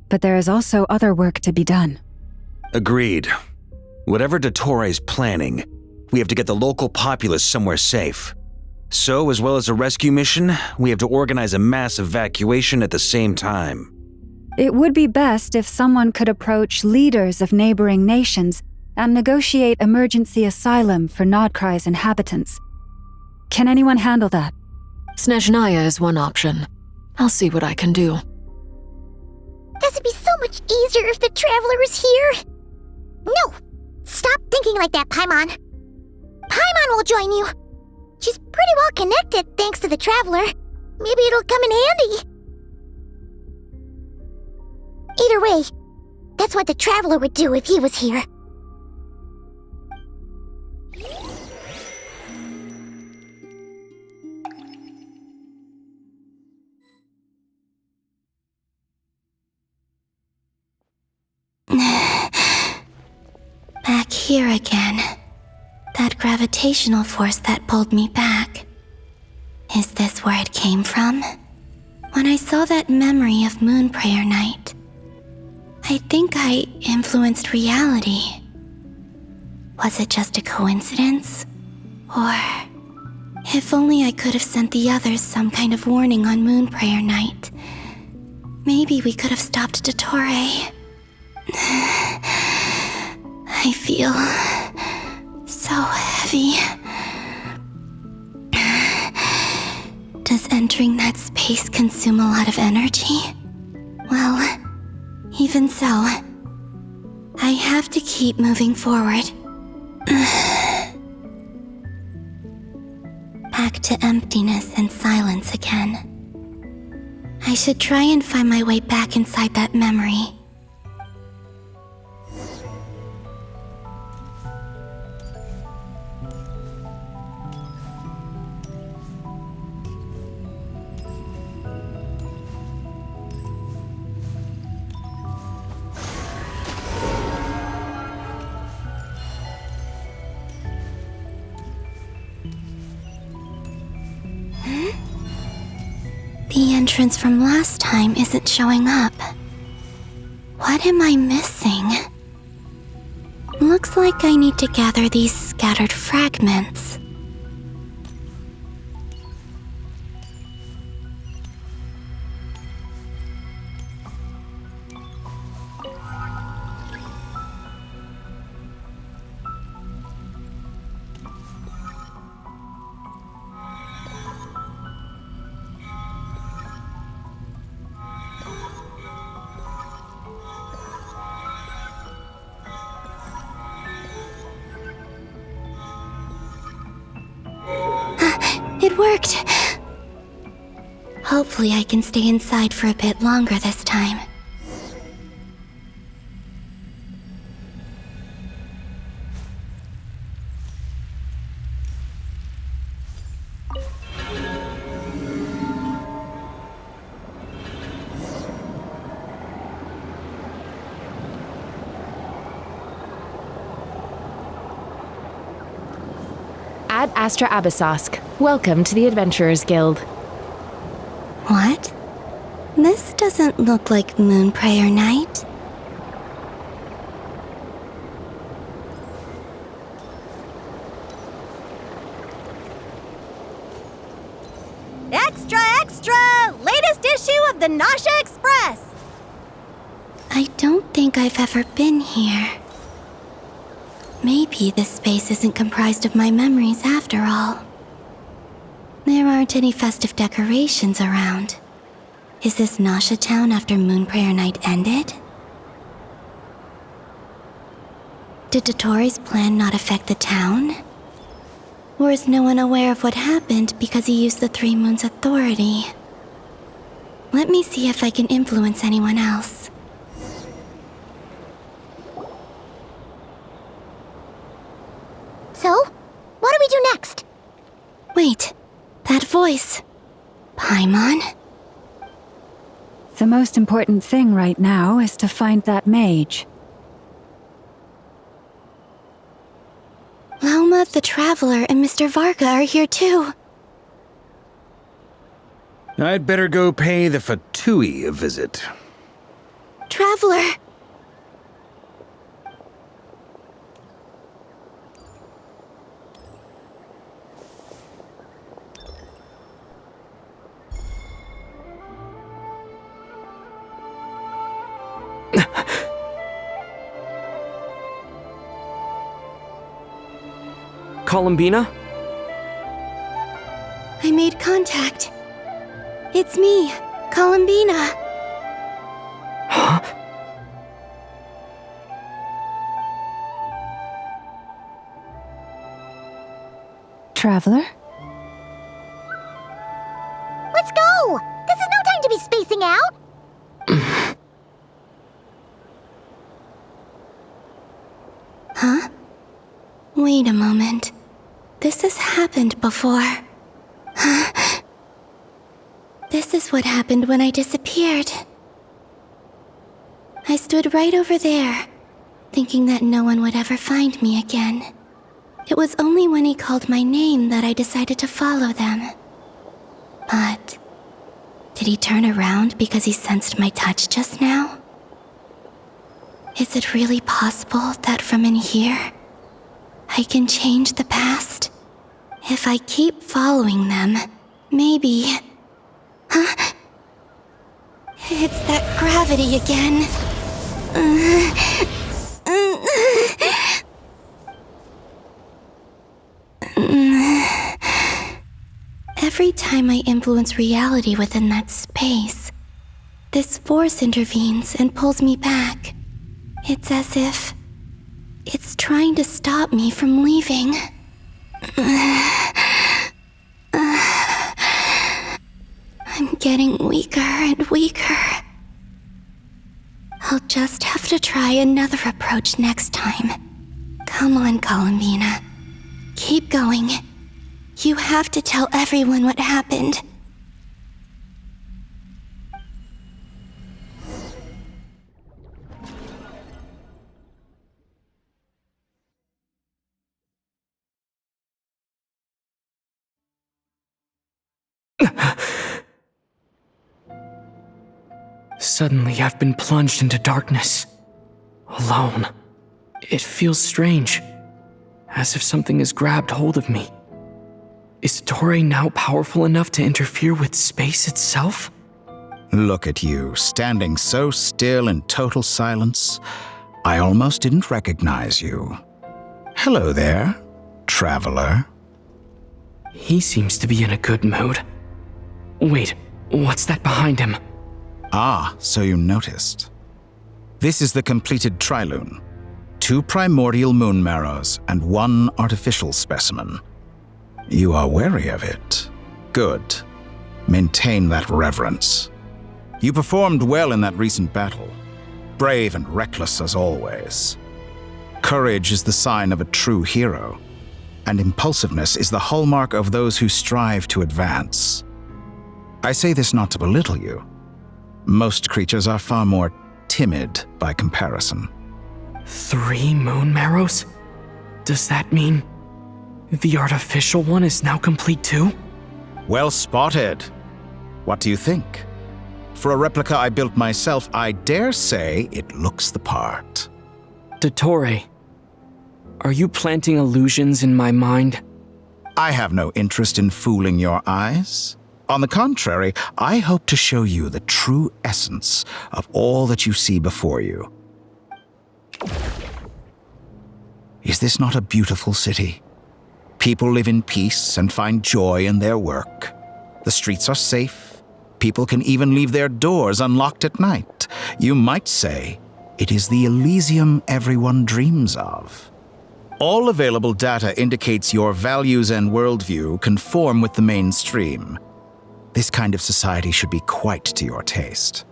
but there is also other work to be done. Agreed. Whatever Dottore is planning, we have to get the local populace somewhere safe. So, as well as a rescue mission, we have to organize a mass evacuation at the same time. It would be best if someone could approach leaders of neighboring nations and negotiate emergency asylum for Nodcry's inhabitants. Can anyone handle that? Snezhnaya is one option. I'll see what I can do. This would be so much easier if the Traveler was here. No! Stop thinking like that, Paimon. Paimon will join you. She's pretty well connected thanks to the Traveler. Maybe it'll come in handy. Either way, that's what the Traveler would do if he was here. Back here again. That gravitational force that pulled me back. Is this where it came from? When I saw that memory of Moon Prayer Night, I think I influenced reality. Was it just a coincidence? Or, if only I could have sent the others some kind of warning on Moon Prayer Night. Maybe we could have stopped Dottore. I feel so heavy. Does entering that space consume a lot of energy? Well, Even so, I have to keep moving forward. Back to emptiness and silence again. I should try and find my way back inside that memory. The entrance from last time isn't showing up. What am I missing? Looks like I need to gather these scattered fragments. It worked! Hopefully I can stay inside for a bit longer this time. Ad Astra Abyssosk. Welcome to the Adventurers Guild. What? This doesn't look like Moonprayer Night. Extra, extra! Latest issue of the Nasha Express! I don't think I've ever been here. Maybe this space isn't comprised of my memories after all. There aren't any festive decorations around. Is this Nasha Town after Moonprayer Night ended? Did Dottoro's plan not affect the town? Or is no one aware of what happened because he used the Three Moons' authority? Let me see if I can influence anyone else. So, what do we do next? Wait, that voice. Paimon? The most important thing right now is to find that mage. Lauma the Traveler and Mr. Varga are here too. I'd better go pay the Fatui a visit. Traveler! Columbina? I made contact. It's me, Columbina. Huh? Traveler? Let's go! This is no time to be spacing out! Huh? Wait a moment. This has happened before. Huh? This is what happened when I disappeared. I stood right over there, thinking that no one would ever find me again. It was only when he called my name that I decided to follow them. But did he turn around because he sensed my touch just now? Is it really possible that from in here, I can change the past? If I keep following them, maybe... Huh? It's that gravity again. Every time I influence reality within that space, This force intervenes and pulls me back. It's as if it's trying to stop me from leaving. I'm getting weaker and weaker. I'll just have to try another approach next time. Come on, Columbina. Keep going. You have to tell everyone what happened. Suddenly, I've been plunged into darkness. Alone. It feels strange. As if something has grabbed hold of me. Is Toray now powerful enough to interfere with space itself? Look at you, standing so still in total silence. I almost didn't recognize you. Hello there, traveler. He seems to be in a good mood. Wait, what's that behind him? Ah, so you noticed. This is the completed trilune. 2 primordial moon marrows and 1 artificial specimen. You are wary of it. Good. Maintain that reverence. You performed well in that recent battle. Brave and reckless as always. Courage is the sign of a true hero, and impulsiveness is the hallmark of those who strive to advance. I say this not to belittle you. Most creatures are far more timid by comparison. 3 moon marrows? Does that mean the artificial one is now complete too? Well spotted. What do you think? For a replica I built myself, I dare say it looks the part. Dottore, are you planting illusions in my mind? I have no interest in fooling your eyes. On the contrary, I hope to show you the true essence of all that you see before you. Is this not a beautiful city? People live in peace and find joy in their work. The streets are safe. People can even leave their doors unlocked at night. You might say it is the Elysium everyone dreams of. All available data indicates your values and worldview conform with the mainstream. This kind of society should be quite to your taste.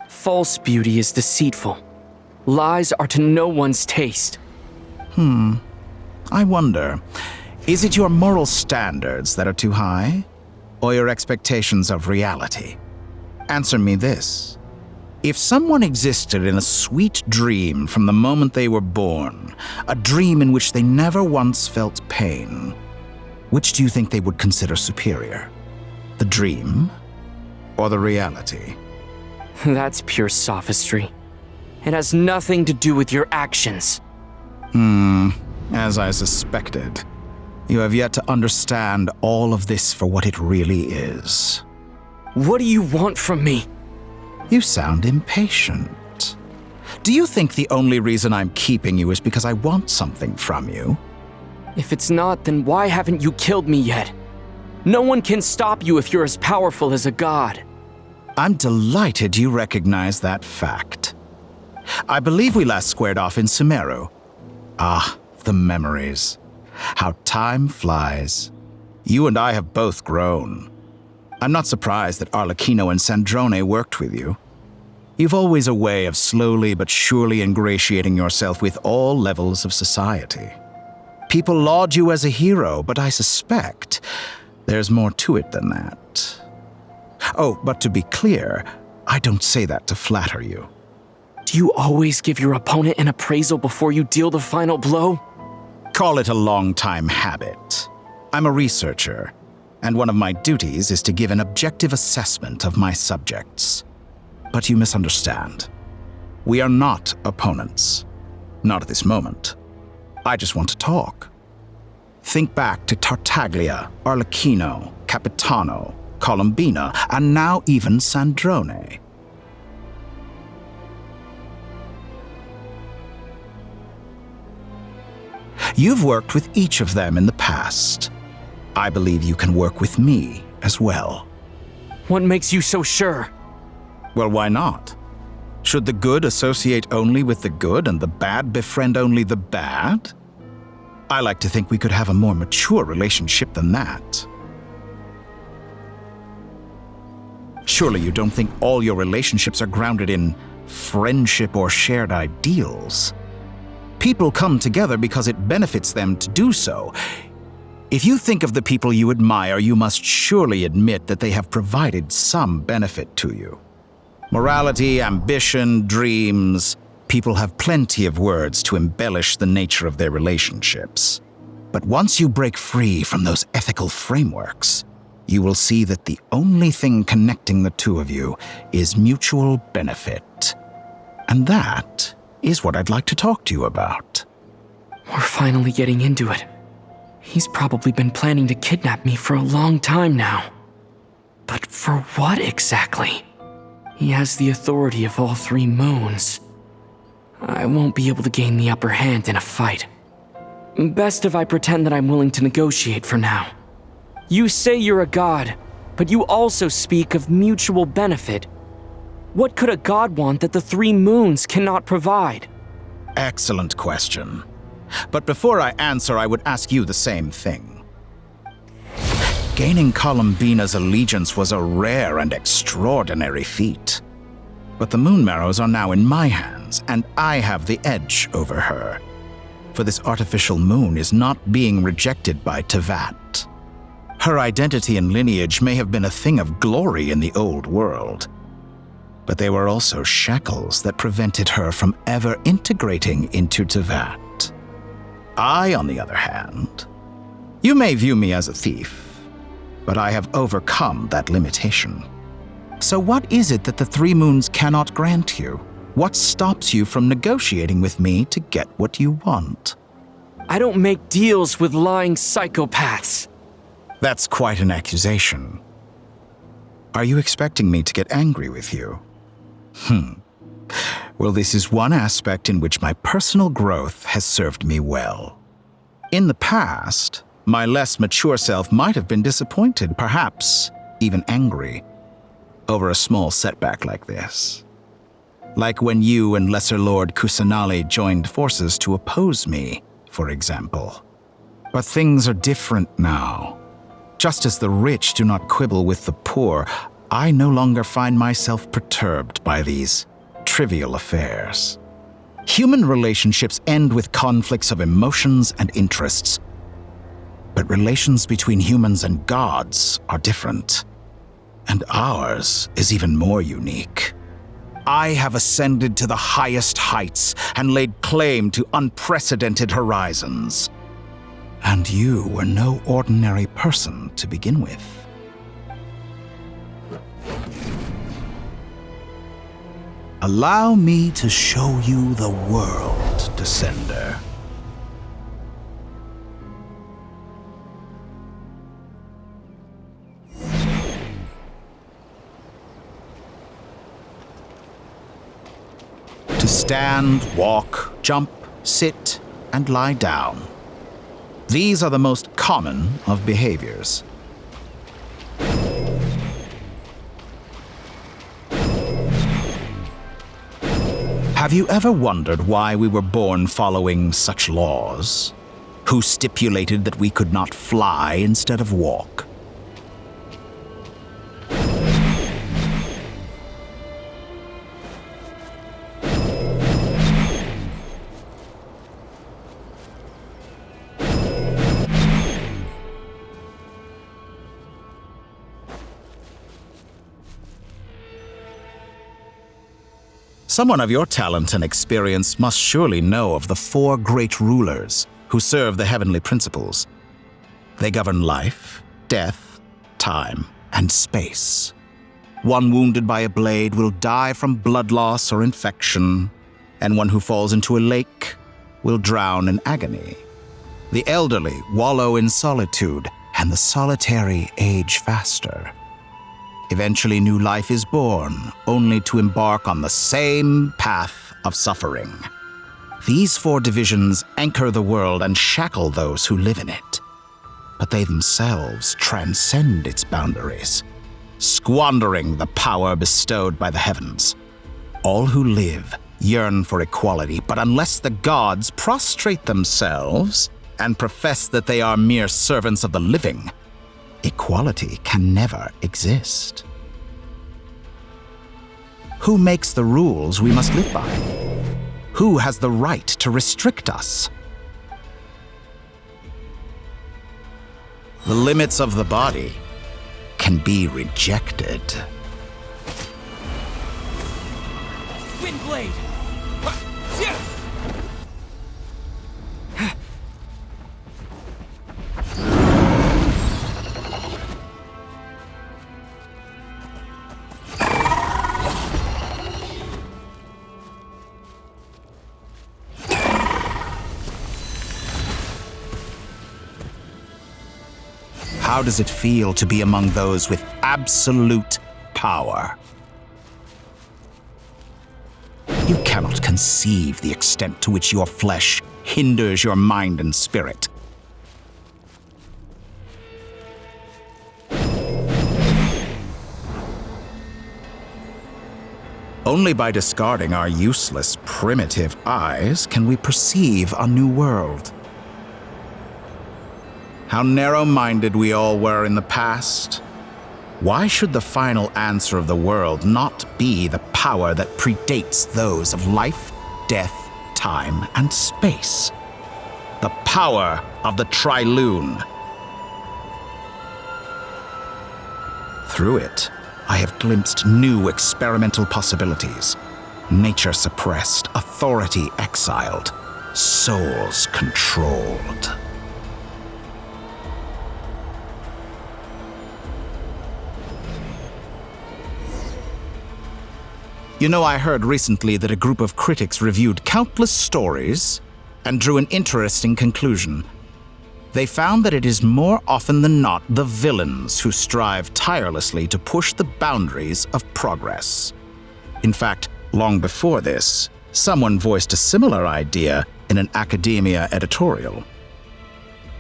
False beauty is deceitful. Lies are to no one's taste. I wonder, is it your moral standards that are too high, or your expectations of reality? Answer me this. If someone existed in a sweet dream from the moment they were born, a dream in which they never once felt pain, which do you think they would consider superior? The dream or the reality? That's pure sophistry. It has nothing to do with your actions. As I suspected. You have yet to understand all of this for what it really is. What do you want from me? You sound impatient. Do you think the only reason I'm keeping you is because I want something from you? If it's not, then why haven't you killed me yet? No one can stop you if you're as powerful as a god. I'm delighted you recognize that fact. I believe we last squared off in Sumeru. Ah, the memories. How time flies. You and I have both grown. I'm not surprised that Arlecchino and Sandrone worked with you. You've always a way of slowly but surely ingratiating yourself with all levels of society. People laud you as a hero, but I suspect there's more to it than that. Oh, but to be clear, I don't say that to flatter you. Do you always give your opponent an appraisal before you deal the final blow? Call it a long-time habit. I'm a researcher, and one of my duties is to give an objective assessment of my subjects. But you misunderstand. We are not opponents. Not at this moment. I just want to talk. Think back to Tartaglia, Arlecchino, Capitano, Columbina, and now even Sandrone. You've worked with each of them in the past. I believe you can work with me as well. What makes you so sure? Well, why not? Should the good associate only with the good and the bad befriend only the bad? I like to think we could have a more mature relationship than that. Surely you don't think all your relationships are grounded in friendship or shared ideals. People come together because it benefits them to do so. If you think of the people you admire, you must surely admit that they have provided some benefit to you. Morality, ambition, dreams. People have plenty of words to embellish the nature of their relationships. But once you break free from those ethical frameworks, you will see that the only thing connecting the two of you is mutual benefit. And that is what I'd like to talk to you about. We're finally getting into it. He's probably been planning to kidnap me for a long time now. But for what exactly? He has the authority of all 3 moons. I won't be able to gain the upper hand in a fight. Best if I pretend that I'm willing to negotiate for now. You say you're a god, but you also speak of mutual benefit. What could a god want that the 3 moons cannot provide? Excellent question. But before I answer, I would ask you the same thing. Gaining Columbina's allegiance was a rare and extraordinary feat. But the Moon Marrows are now in my hands, and I have the edge over her. For this artificial moon is not being rejected by Tevat. Her identity and lineage may have been a thing of glory in the old world, but they were also shackles that prevented her from ever integrating into Tevat. I, on the other hand, you may view me as a thief, but I have overcome that limitation. So what is it that the 3 moons cannot grant you? What stops you from negotiating with me to get what you want? I don't make deals with lying psychopaths. That's quite an accusation. Are you expecting me to get angry with you? Well, this is one aspect in which my personal growth has served me well. In the past, my less mature self might have been disappointed, perhaps even angry, over a small setback like this. Like when you and Lesser Lord Kusanali joined forces to oppose me, for example. But things are different now. Just as the rich do not quibble with the poor, I no longer find myself perturbed by these trivial affairs. Human relationships end with conflicts of emotions and interests. But relations between humans and gods are different. And ours is even more unique. I have ascended to the highest heights and laid claim to unprecedented horizons. And you were no ordinary person to begin with. Allow me to show you the world, Descender. To stand, walk, jump, sit, and lie down. These are the most common of behaviors. Have you ever wondered why we were born following such laws? Who stipulated that we could not fly instead of walk? Someone of your talent and experience must surely know of the 4 great rulers who serve the heavenly principles. They govern life, death, time, and space. One wounded by a blade will die from blood loss or infection, and one who falls into a lake will drown in agony. The elderly wallow in solitude, and the solitary age faster. Eventually, new life is born, only to embark on the same path of suffering. These 4 divisions anchor the world and shackle those who live in it. But they themselves transcend its boundaries, squandering the power bestowed by the heavens. All who live yearn for equality, but unless the gods prostrate themselves and profess that they are mere servants of the living, equality can never exist. Who makes the rules we must live by? Who has the right to restrict us? The limits of the body can be rejected. Windblade! How does it feel to be among those with absolute power? You cannot conceive the extent to which your flesh hinders your mind and spirit. Only by discarding our useless, primitive eyes can we perceive a new world. How narrow-minded we all were in the past. Why should the final answer of the world not be the power that predates those of life, death, time, and space? The power of the Trilune. Through it, I have glimpsed new experimental possibilities. Nature suppressed, authority exiled, souls controlled. You know, I heard recently that a group of critics reviewed countless stories and drew an interesting conclusion. They found that it is more often than not the villains who strive tirelessly to push the boundaries of progress. In fact, long before this, someone voiced a similar idea in an academia editorial.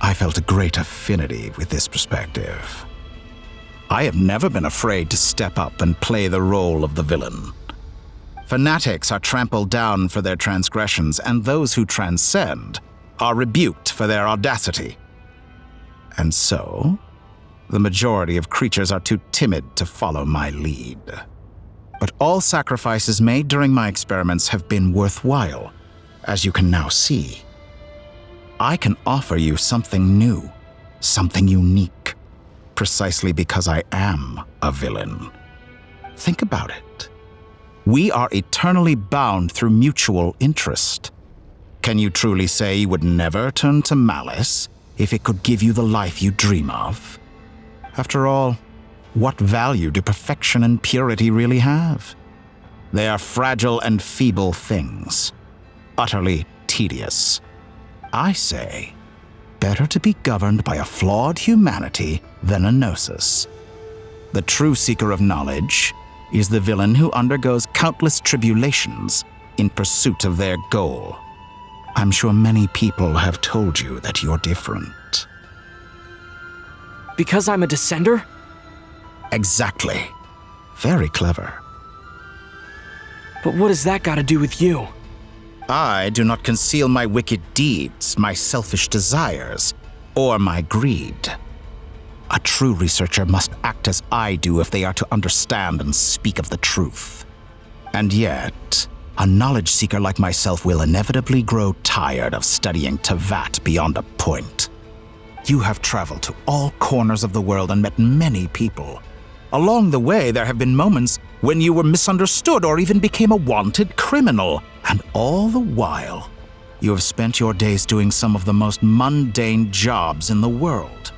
I felt a great affinity with this perspective. I have never been afraid to step up and play the role of the villain. Fanatics are trampled down for their transgressions, and those who transcend are rebuked for their audacity. And so, the majority of creatures are too timid to follow my lead. But all sacrifices made during my experiments have been worthwhile, as you can now see. I can offer you something new, something unique, precisely because I am a villain. Think about it. We are eternally bound through mutual interest. Can you truly say you would never turn to malice if it could give you the life you dream of? After all, what value do perfection and purity really have? They are fragile and feeble things, utterly tedious. I say, better to be governed by a flawed humanity than a gnosis. The true seeker of knowledge is the villain who undergoes countless tribulations in pursuit of their goal. I'm sure many people have told you that you're different. Because I'm a descender? Exactly. Very clever. But what has that got to do with you? I do not conceal my wicked deeds, my selfish desires, or my greed. A true researcher must act as I do if they are to understand and speak of the truth. And yet, a knowledge seeker like myself will inevitably grow tired of studying Tevat beyond a point. You have traveled to all corners of the world and met many people. Along the way, there have been moments when you were misunderstood or even became a wanted criminal. And all the while, you have spent your days doing some of the most mundane jobs in the world.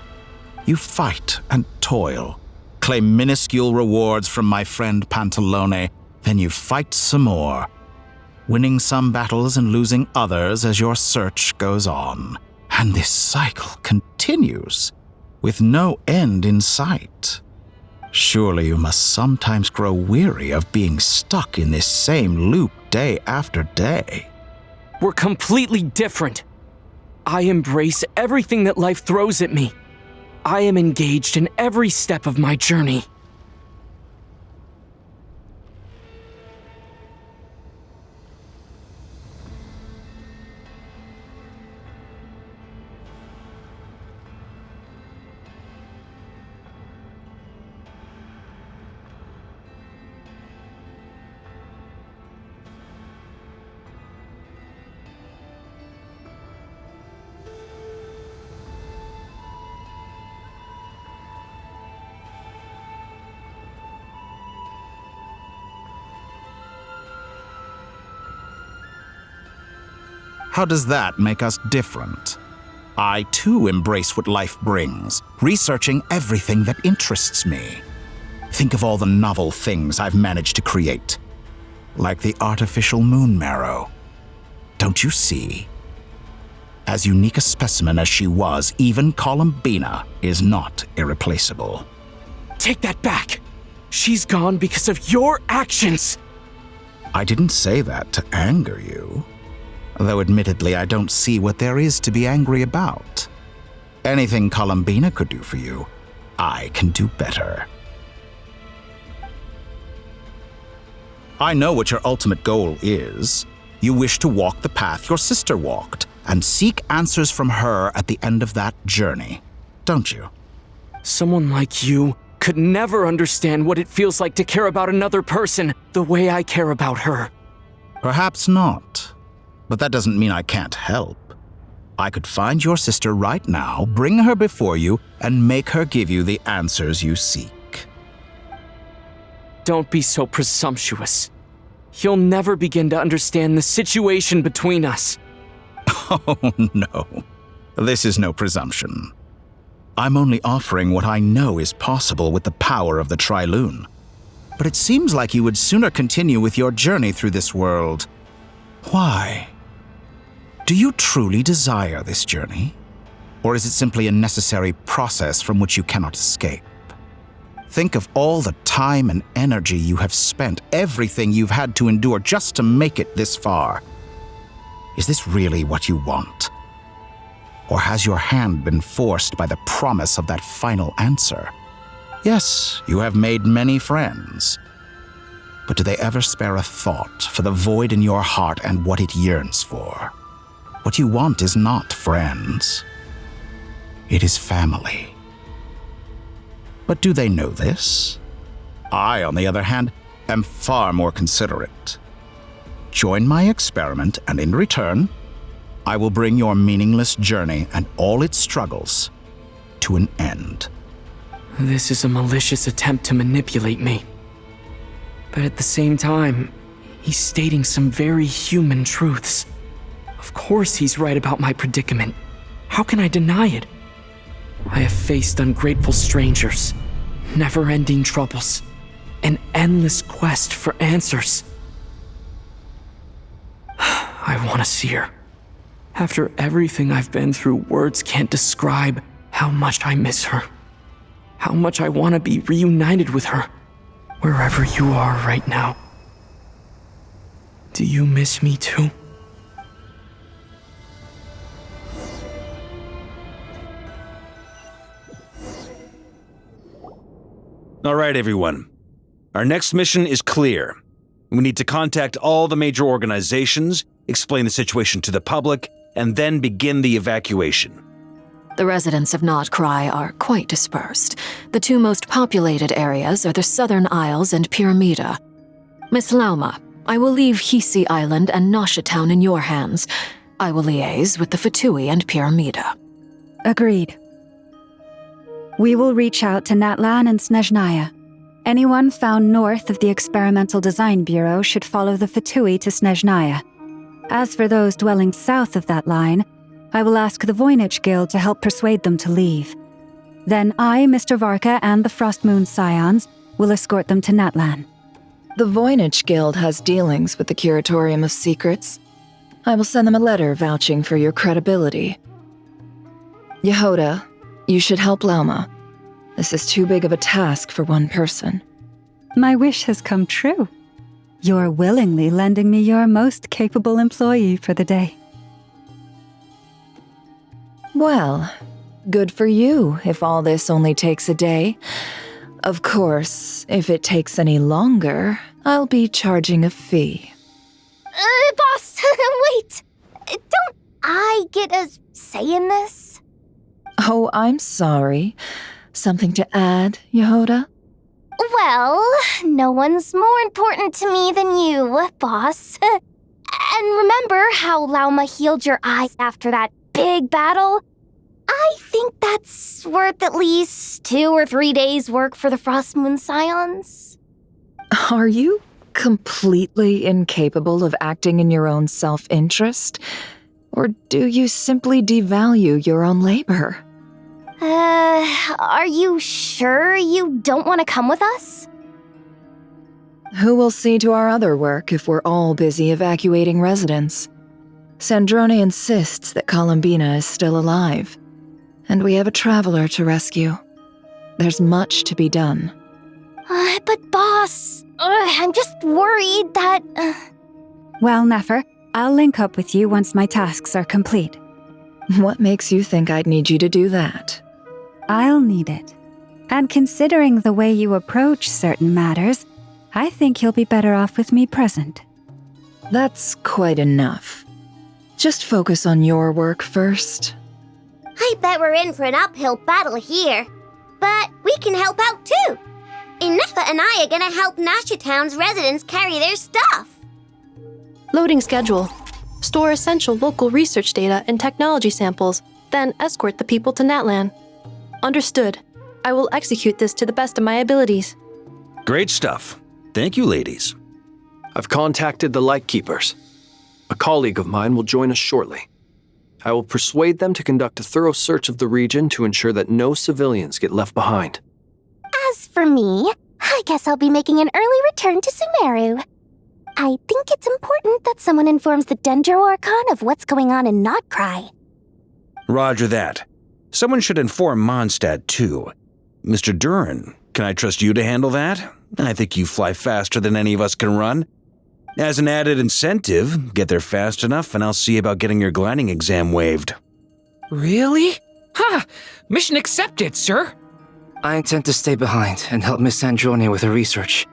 You fight and toil, claim minuscule rewards from my friend Pantalone, then you fight some more, winning some battles and losing others as your search goes on. And this cycle continues, with no end in sight. Surely you must sometimes grow weary of being stuck in this same loop day after day. We're completely different. I embrace everything that life throws at me. I am engaged in every step of my journey. How does that make us different? I too embrace what life brings, researching everything that interests me. Think of all the novel things I've managed to create, like the artificial moon marrow. Don't you see? As unique a specimen as she was, even Columbina is not irreplaceable. Take that back! She's gone because of your actions! I didn't say that to anger you. Though admittedly, I don't see what there is to be angry about. Anything Columbina could do for you, I can do better. I know what your ultimate goal is. You wish to walk the path your sister walked, and seek answers from her at the end of that journey, don't you? Someone like you could never understand what it feels like to care about another person the way I care about her. Perhaps not. But that doesn't mean I can't help. I could find your sister right now, bring her before you, and make her give you the answers you seek. Don't be so presumptuous. You'll never begin to understand the situation between us. Oh, no. This is no presumption. I'm only offering what I know is possible with the power of the Trilune. But it seems like you would sooner continue with your journey through this world. Why? Do you truly desire this journey? Or is it simply a necessary process from which you cannot escape? Think of all the time and energy you have spent, everything you've had to endure just to make it this far. Is this really what you want? Or has your hand been forced by the promise of that final answer? Yes, you have made many friends. But do they ever spare a thought for the void in your heart and what it yearns for? What you want is not friends. It is family. But do they know this? I, on the other hand, am far more considerate. Join my experiment, and in return, I will bring your meaningless journey and all its struggles to an end. This is a malicious attempt to manipulate me. But at the same time, he's stating some very human truths. Of course he's right about my predicament. How can I deny it? I have faced ungrateful strangers, never-ending troubles, an endless quest for answers. I want to see her. After everything I've been through, words can't describe how much I miss her. How much I want to be reunited with her, wherever you are right now. Do you miss me too? All right, everyone. Our next mission is clear. We need to contact all the major organizations, explain the situation to the public, and then begin the evacuation. The residents of Not Cry are quite dispersed. The two most populated areas are the Southern Isles and Pyramida. Miss Lauma, I will leave Hisi Island and Nasha Town in your hands. I will liaise with the Fatui and Pyramida. Agreed. We will reach out to Natlan and Snezhnaya. Anyone found north of the Experimental Design Bureau should follow the Fatui to Snezhnaya. As for those dwelling south of that line, I will ask the Voynich Guild to help persuade them to leave. Then I, Mr. Varka, and the Frostmoon Scions will escort them to Natlan. The Voynich Guild has dealings with the Curatorium of Secrets. I will send them a letter vouching for your credibility. Yehoda, you should help Lauma. This is too big of a task for one person. My wish has come true. You're willingly lending me your most capable employee for the day. Well, good for you if all this only takes a day. Of course, if it takes any longer, I'll be charging a fee. Boss, wait! Don't I get a say in this? Oh, I'm sorry. Something to add, Yehoda? Well, no one's more important to me than you, boss. And remember how Lauma healed your eyes after that big battle? I think that's worth at least 2 or 3 days' work for the Frostmoon Scions. Are you completely incapable of acting in your own self-interest? Or do you simply devalue your own labor? Are you sure you don't want to come with us? Who will see to our other work if we're all busy evacuating residents? Sandrone insists that Columbina is still alive, and we have a traveler to rescue. There's much to be done. But boss, I'm just worried that... Well, Nefer, I'll link up with you once my tasks are complete. What makes you think I'd need you to do that? I'll need it. And considering the way you approach certain matters, I think you'll be better off with me present. That's quite enough. Just focus on your work first. I bet we're in for an uphill battle here. But we can help out too. Inefa and I are gonna help Nasha Town's residents carry their stuff. Loading schedule. Store essential local research data and technology samples, then escort the people to Natlan. Understood. I will execute this to the best of my abilities. Great stuff. Thank you, ladies. I've contacted the Lightkeepers. A colleague of mine will join us shortly. I will persuade them to conduct a thorough search of the region to ensure that no civilians get left behind. As for me, I guess I'll be making an early return to Sumeru. I think it's important that someone informs the Dendro Archon of what's going on in Notcry. Roger that. Someone should inform Mondstadt, too. Mr. Duran, can I trust you to handle that? I think you fly faster than any of us can run. As an added incentive, get there fast enough and I'll see about getting your gliding exam waived. Really? Ha! Mission accepted, sir. I intend to stay behind and help Miss Sandrone with her research.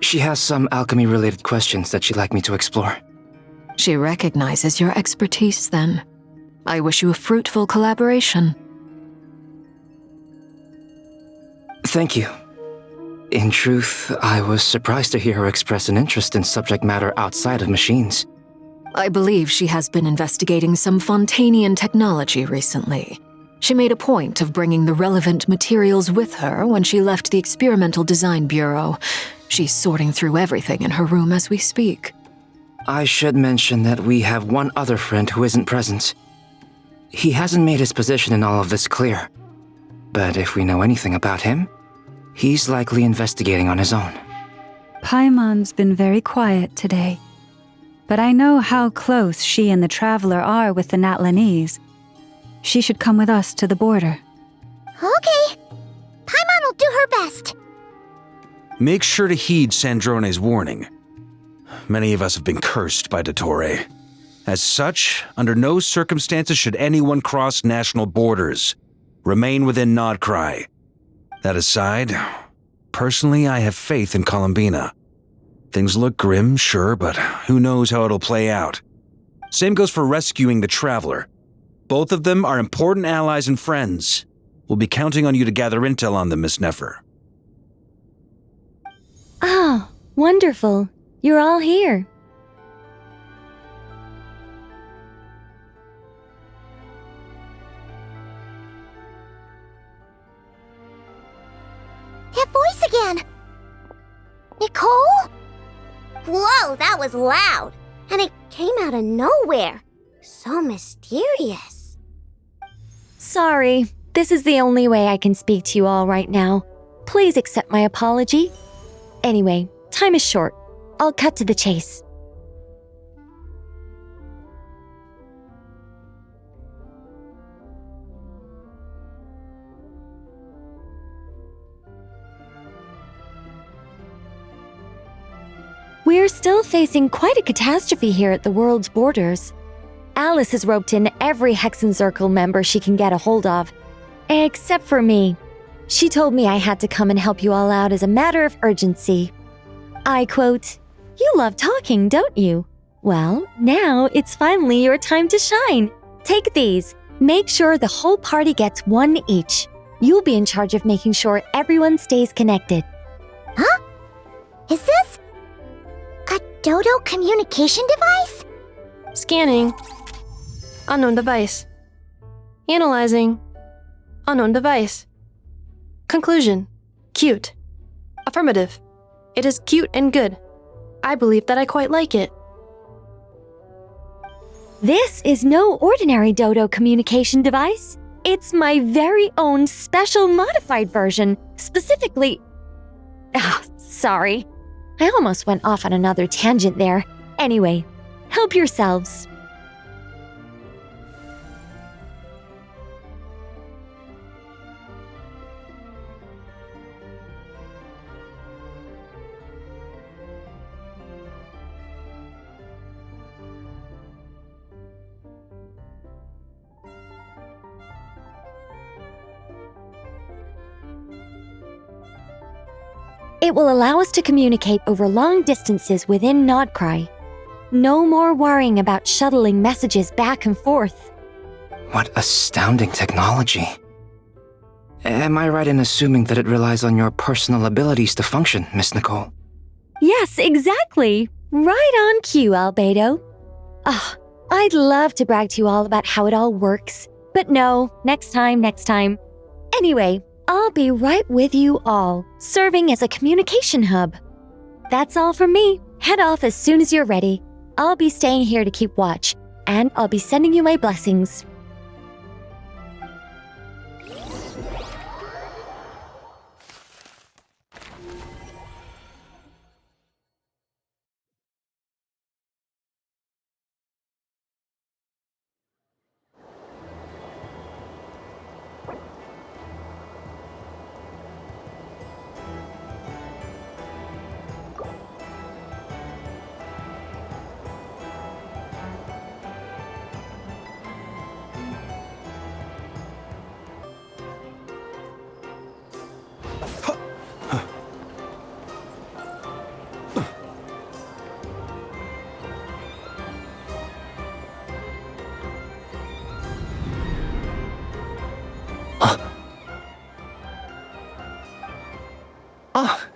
She has some alchemy-related questions that she'd like me to explore. She recognizes your expertise, then. I wish you a fruitful collaboration. Thank you. In truth, I was surprised to hear her express an interest in subject matter outside of machines. I believe she has been investigating some Fontanian technology recently. She made a point of bringing the relevant materials with her when she left the Experimental Design Bureau. She's sorting through everything in her room as we speak. I should mention that we have one other friend who isn't present. He hasn't made his position in all of this clear. But if we know anything about him, he's likely investigating on his own. Paimon's been very quiet today. But I know how close she and the Traveler are with the Natlanese. She should come with us to the border. Okay. Paimon will do her best. Make sure to heed Sandrone's warning. Many of us have been cursed by Dottore. As such, under no circumstances should anyone cross national borders. Remain within Notcry. That aside, personally I have faith in Columbina. Things look grim, sure, but who knows how it'll play out. Same goes for rescuing the Traveler. Both of them are important allies and friends. We'll be counting on you to gather intel on them, Miss Nefer. Ah, wonderful. You're all here. That voice again! Nicole? Whoa, that was loud! And it came out of nowhere. So mysterious. Sorry, this is the only way I can speak to you all right now. Please accept my apology. Anyway, time is short. I'll cut to the chase. We're still facing quite a catastrophe here at the world's borders. Alice has roped in every Hexenzirkel member she can get a hold of, except for me. She told me I had to come and help you all out as a matter of urgency. I quote, "You love talking, don't you? Well, now it's finally your time to shine. Take these. Make sure the whole party gets one each. You'll be in charge of making sure everyone stays connected." Huh? Is this a Dodo communication device? Scanning. Unknown device. Analyzing. Unknown device. Conclusion. Cute. Affirmative. It is cute and good. I believe that I quite like it. This is no ordinary Dodo communication device. It's my very own special modified version, specifically... sorry. I almost went off on another tangent there. Anyway, help yourselves. It will allow us to communicate over long distances within Nodcry. No more worrying about shuttling messages back and forth. What astounding technology. Am I right in assuming that it relies on your personal abilities to function, Miss Nicole? Yes, exactly. Right on cue, Albedo. I'd love to brag to you all about how it all works. But no, next time. Anyway, I'll be right with you all, serving as a communication hub. That's all from me. Head off as soon as you're ready. I'll be staying here to keep watch, and I'll be sending you my blessings.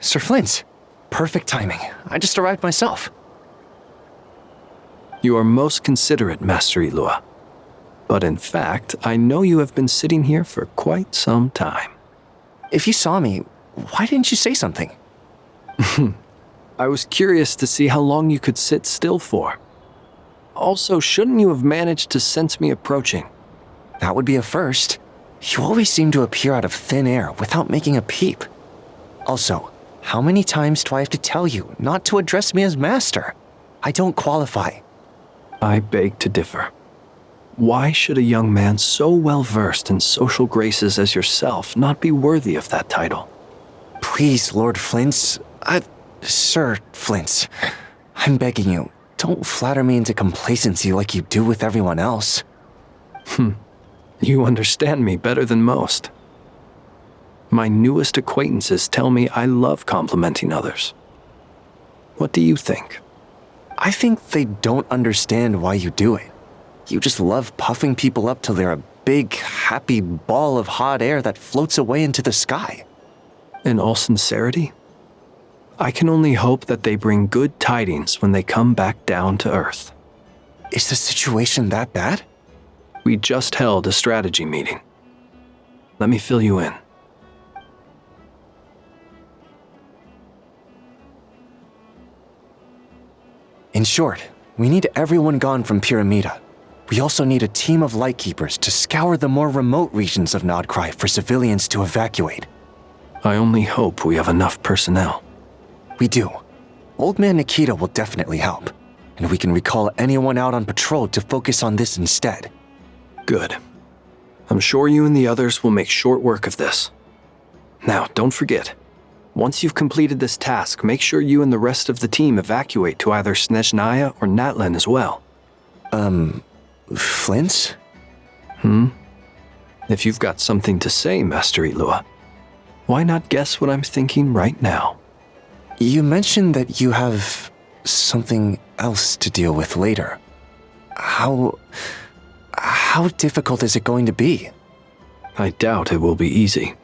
Sir Flint. Perfect timing. I just arrived myself. You are most considerate, Master Ilua. But in fact, I know you have been sitting here for quite some time. If you saw me, why didn't you say something? I was curious to see how long you could sit still for. Also, shouldn't you have managed to sense me approaching? That would be a first. You always seem to appear out of thin air without making a peep. Also, how many times do I have to tell you not to address me as master? I don't qualify. I beg to differ. Why should a young man so well versed in social graces as yourself not be worthy of that title? Please, Lord Flint's... Sir Flint's. I'm begging you, don't flatter me into complacency like you do with everyone else. You understand me better than most. My newest acquaintances tell me I love complimenting others. What do you think? I think they don't understand why you do it. You just love puffing people up till they're a big, happy ball of hot air that floats away into the sky. In all sincerity, I can only hope that they bring good tidings when they come back down to Earth. Is the situation that bad? We just held a strategy meeting. Let me fill you in. In short, we need everyone gone from Pyramida. We also need a team of Lightkeepers to scour the more remote regions of Nodcry for civilians to evacuate. I only hope we have enough personnel. We do. Old Man Nikita will definitely help, and we can recall anyone out on patrol to focus on this instead. Good. I'm sure you and the others will make short work of this. Now, don't forget, once you've completed this task, make sure you and the rest of the team evacuate to either Snezhnaya or Natlan as well. Flint? If you've got something to say, Master Ilua, why not guess what I'm thinking right now? You mentioned that you have something else to deal with later. How difficult is it going to be? I doubt it will be easy.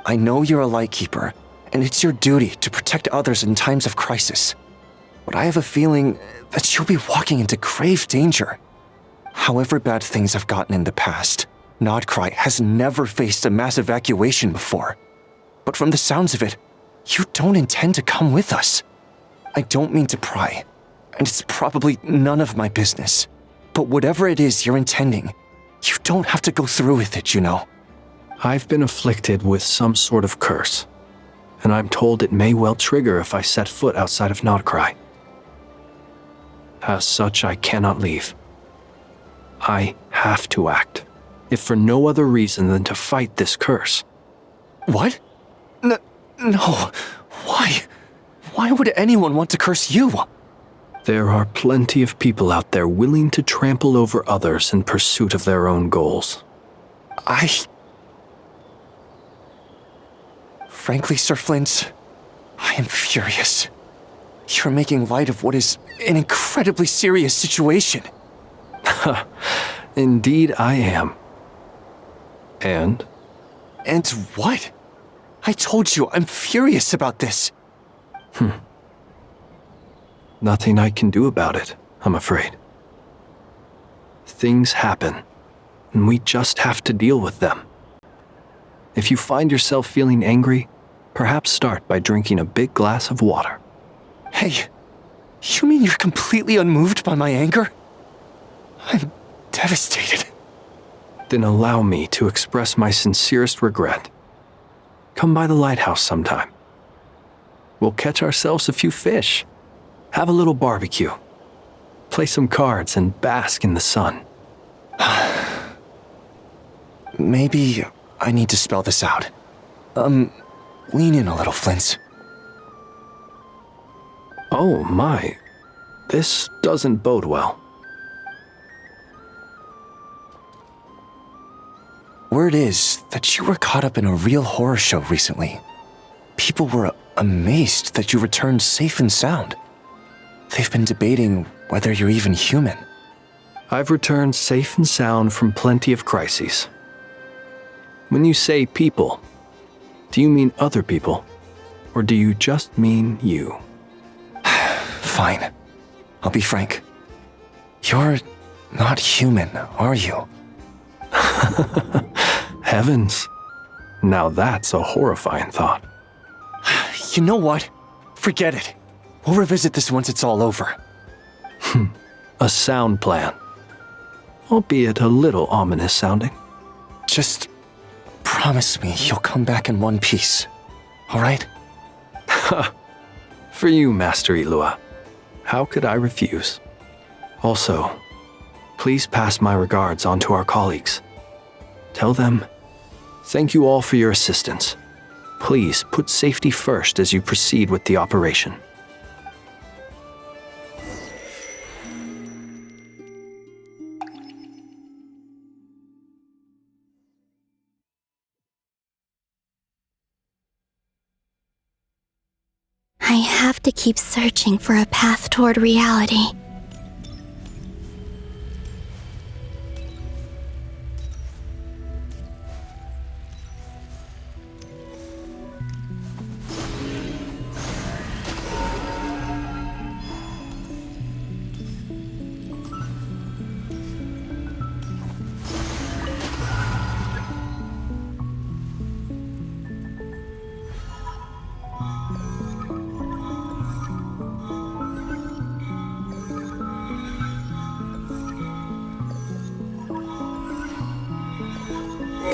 I know you're a Lightkeeper, and it's your duty to protect others in times of crisis. But I have a feeling that you'll be walking into grave danger. However bad things have gotten in the past, Nodcry has never faced a mass evacuation before. But from the sounds of it, you don't intend to come with us. I don't mean to pry, and it's probably none of my business. But whatever it is you're intending, you don't have to go through with it, you know. I've been afflicted with some sort of curse, and I'm told it may well trigger if I set foot outside of Notcry. As such, I cannot leave. I have to act, if for no other reason than to fight this curse. What? No. Why? Why would anyone want to curse you? There are plenty of people out there willing to trample over others in pursuit of their own goals. Frankly, Sir Flint, I am furious. You're making light of what is an incredibly serious situation. Indeed I am. And? And what? I told you, I'm furious about this. Nothing I can do about it, I'm afraid. Things happen, and we just have to deal with them. If you find yourself feeling angry, perhaps start by drinking a big glass of water. Hey, you mean you're completely unmoved by my anger? I'm devastated. Then allow me to express my sincerest regret. Come by the lighthouse sometime. We'll catch ourselves a few fish, have a little barbecue, play some cards, and bask in the sun. Maybe I need to spell this out. Lean in a little, Flint. Oh my, this doesn't bode well. Word is that you were caught up in a real horror show recently. People were amazed that you returned safe and sound. They've been debating whether you're even human. I've returned safe and sound from plenty of crises. When you say people, do you mean other people, or do you just mean you? Fine. I'll be frank. You're not human, are you? Heavens. Now that's a horrifying thought. You know what? Forget it. We'll revisit this once it's all over. A sound plan. Albeit a little ominous sounding. Just promise me you'll come back in one piece, all right? For you, Master Ilua. How could I refuse? Also, please pass my regards on to our colleagues. Tell them, thank you all for your assistance. Please put safety first as you proceed with the operation. I have to keep searching for a path toward reality.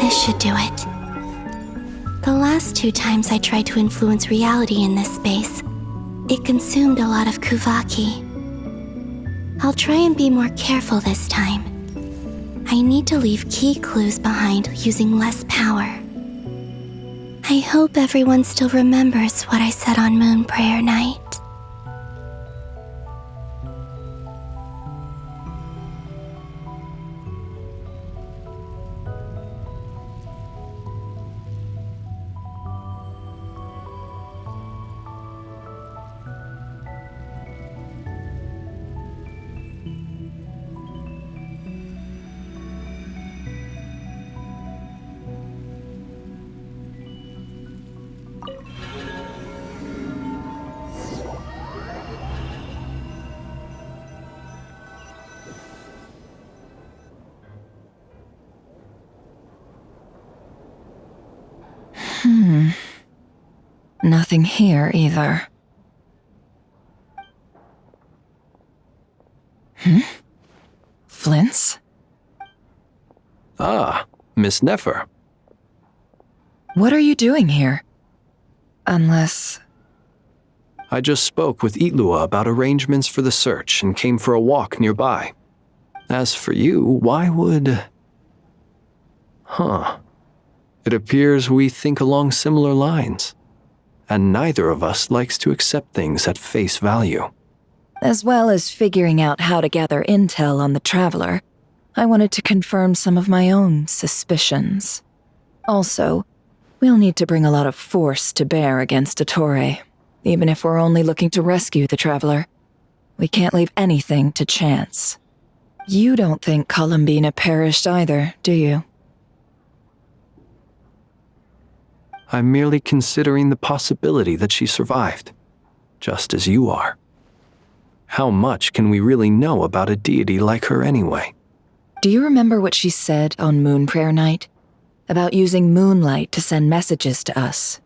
This should do it. The last 2 times I tried to influence reality in this space, it consumed a lot of Kuvaki. I'll try and be more careful this time. I need to leave key clues behind using less power. I hope everyone still remembers what I said on Moon Prayer Night. Nothing here either. Flint? Prince? Ah, Miss Nefer. What are you doing here? Unless... I just spoke with Itlua about arrangements for the search and came for a walk nearby. As for you, why would... Huh. It appears we think along similar lines, and neither of us likes to accept things at face value. As well as figuring out how to gather intel on the Traveler, I wanted to confirm some of my own suspicions. Also, we'll need to bring a lot of force to bear against Dottore, even if we're only looking to rescue the Traveler. We can't leave anything to chance. You don't think Columbina perished either, do you? I'm merely considering the possibility that she survived, just as you are. How much can we really know about a deity like her anyway? Do you remember what she said on Moon Prayer Night? About using moonlight to send messages to us?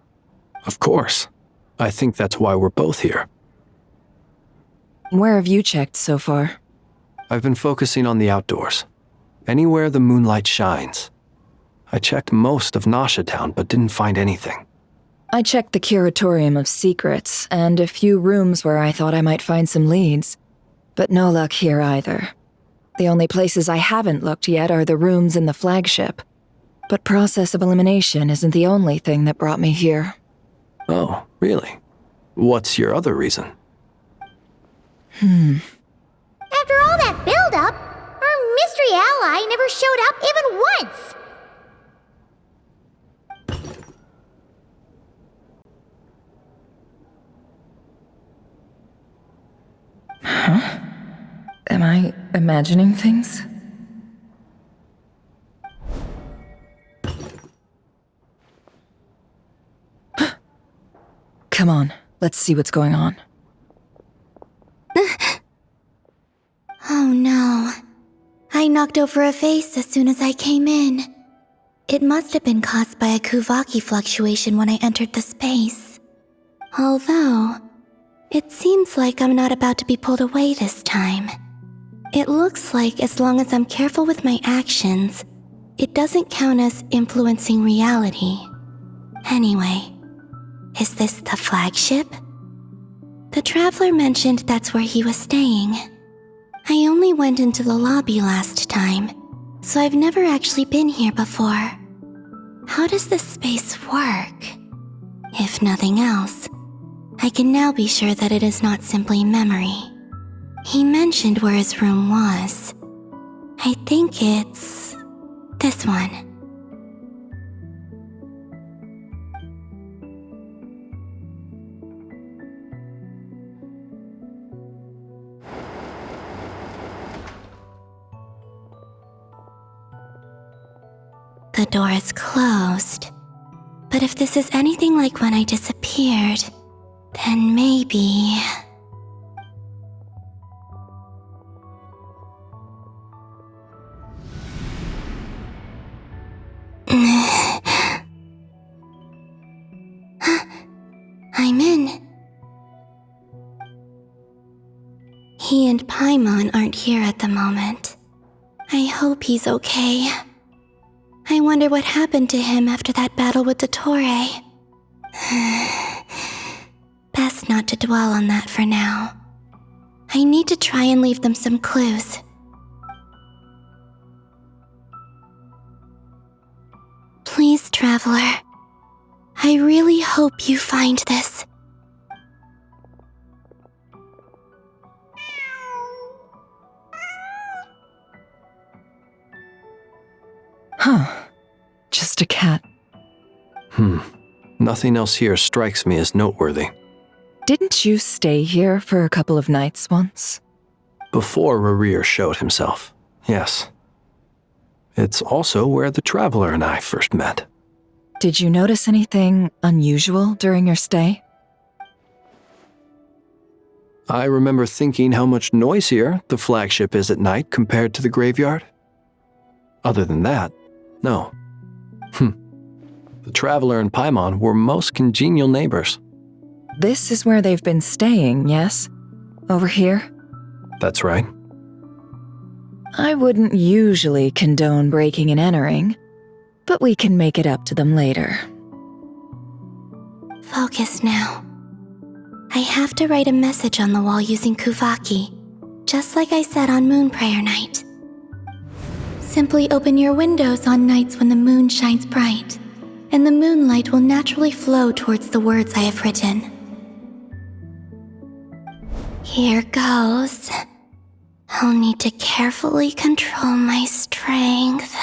Of course. I think that's why we're both here. Where have you checked so far? I've been focusing on the outdoors. Anywhere the moonlight shines. I checked most of Nasha Town, but didn't find anything. I checked the Curatorium of Secrets, and a few rooms where I thought I might find some leads. But no luck here either. The only places I haven't looked yet are the rooms in the flagship. But process of elimination isn't the only thing that brought me here. Oh, really? What's your other reason? After all that build-up, our mystery ally never showed up even once! Huh? Am I imagining things? Come on, let's see what's going on. Oh no. I knocked over a vase as soon as I came in. It must have been caused by a Kuvaki fluctuation when I entered the space. Although, it seems like I'm not about to be pulled away this time. It looks like as long as I'm careful with my actions, it doesn't count as influencing reality. Anyway, is this the flagship? The Traveler mentioned that's where he was staying. I only went into the lobby last time, so I've never actually been here before. How does this space work? If nothing else, I can now be sure that it is not simply memory. He mentioned where his room was. I think it's this one. The door is closed. But if this is anything like when I disappeared, then maybe... I'm in. He and Paimon aren't here at the moment. I hope he's okay. I wonder what happened to him after that battle with Dottore. Best not to dwell on that for now. I need to try and leave them some clues. Please, Traveler. I really hope you find this. Huh. Just a cat. Nothing else here strikes me as noteworthy. Didn't you stay here for a couple of nights once? Before Rarir showed himself, yes. It's also where the Traveler and I first met. Did you notice anything unusual during your stay? I remember thinking how much noisier the flagship is at night compared to the graveyard. Other than that, no. The Traveler and Paimon were most congenial neighbors. This is where they've been staying, yes? Over here? That's right. I wouldn't usually condone breaking and entering, but we can make it up to them later. Focus now. I have to write a message on the wall using Kuvaki, just like I said on Moon Prayer Night. Simply open your windows on nights when the moon shines bright, and the moonlight will naturally flow towards the words I have written. Here goes. I'll need to carefully control my strength.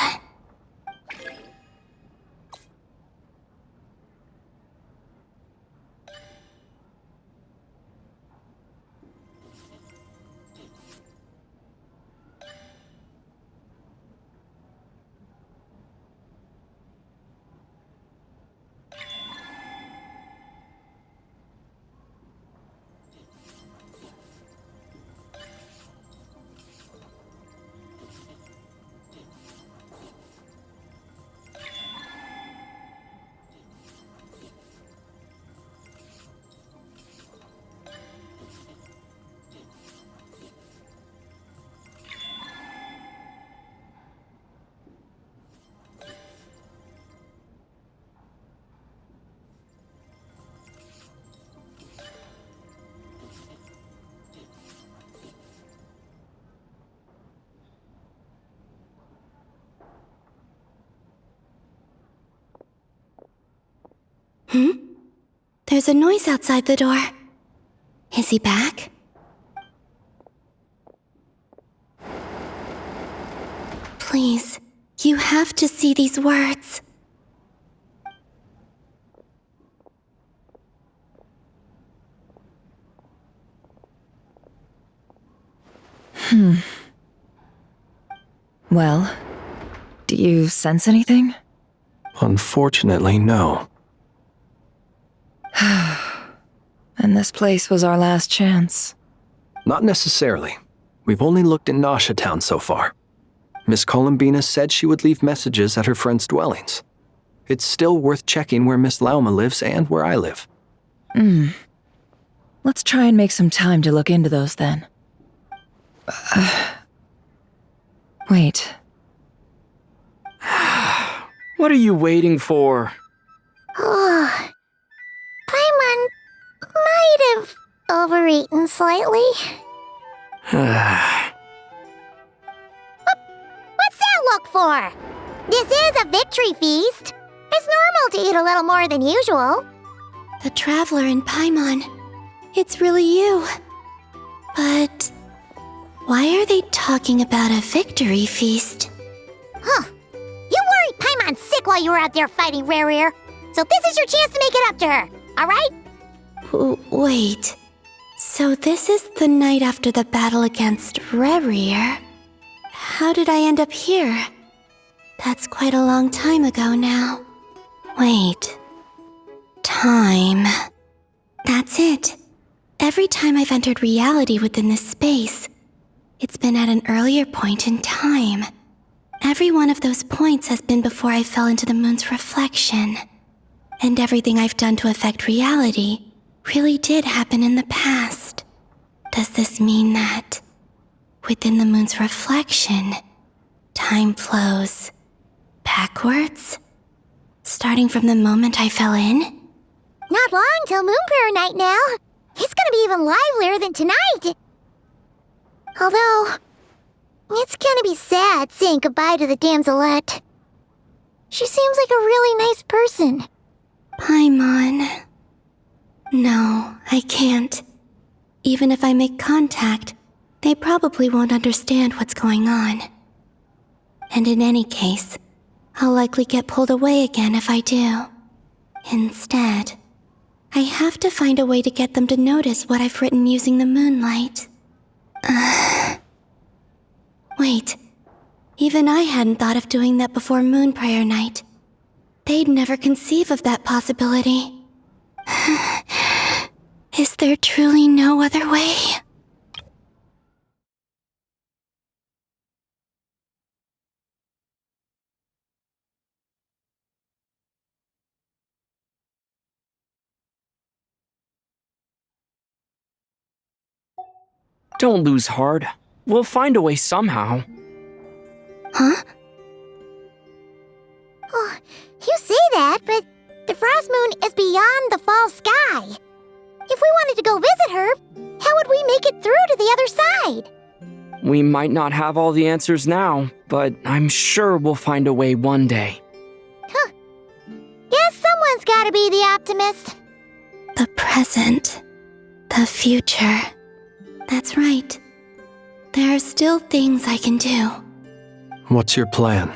There's a noise outside the door. Is he back? Please, you have to see these words. Well, do you sense anything? Unfortunately, no. And this place was our last chance. Not necessarily. We've only looked in Nasha Town so far. Miss Columbina said she would leave messages at her friends' dwellings. It's still worth checking where Miss Lauma lives and where I live. Let's try and make some time to look into those then. Wait. What are you waiting for? Oh, Paimon might have overeaten slightly. What's that look for? This is a victory feast. It's normal to eat a little more than usual. The Traveler in Paimon. It's really you. But why are they talking about a victory feast? Huh. You worried Paimon sick while you were out there fighting Rerir. So this is your chance to make it up to her, alright? Wait. So this is the night after the battle against Rerir. How did I end up here? That's quite a long time ago now. Wait. Time. That's it. Every time I've entered reality within this space, it's been at an earlier point in time. Every one of those points has been before I fell into the moon's reflection. And everything I've done to affect reality really did happen in the past. Does this mean that, within the moon's reflection, time flows backwards? Starting from the moment I fell in? Not long till Moon Prayer Night now. It's gonna be even livelier than tonight. Although, it's gonna be sad saying goodbye to the damselette. She seems like a really nice person. Paimon. No, I can't. Even if I make contact, they probably won't understand what's going on. And in any case, I'll likely get pulled away again if I do. Instead, I have to find a way to get them to notice what I've written using the moonlight. Wait, even I hadn't thought of doing that before Moon Prayer Night. They'd never conceive of that possibility. Is there truly no other way? Don't lose heart. We'll find a way somehow. Huh? Oh, you say that, but the frost moon is beyond the fall sky. If we wanted to go visit her, how would we make it through to the other side? We might not have all the answers now, but I'm sure we'll find a way one day. Huh. Guess someone's gotta be the optimist. The present. The future. That's right. There are still things I can do. What's your plan?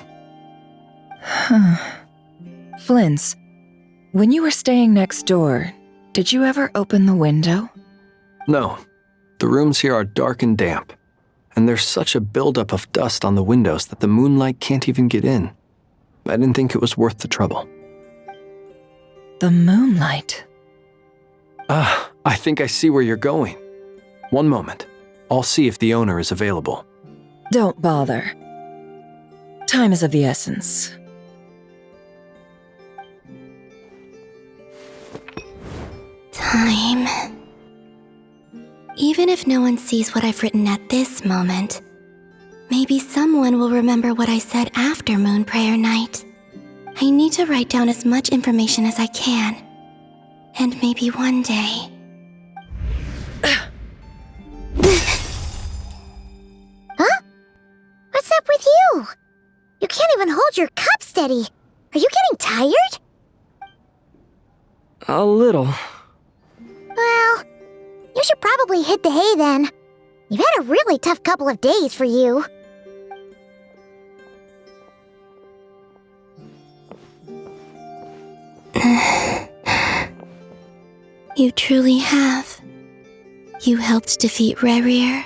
Flint's, when you were staying next door, did you ever open the window? No. The rooms here are dark and damp, and there's such a buildup of dust on the windows that the moonlight can't even get in. I didn't think it was worth the trouble. The moonlight? I think I see where you're going. One moment. I'll see if the owner is available. Don't bother. Time is of the essence. Time. Even if no one sees what I've written at this moment, maybe someone will remember what I said after Moon Prayer Night. I need to write down as much information as I can. And maybe one day... Huh? What's up with you? You can't even hold your cup steady. Are you getting tired? A little. Well, you should probably hit the hay then. You've had a really tough couple of days for you. You truly have. You helped defeat Rerir,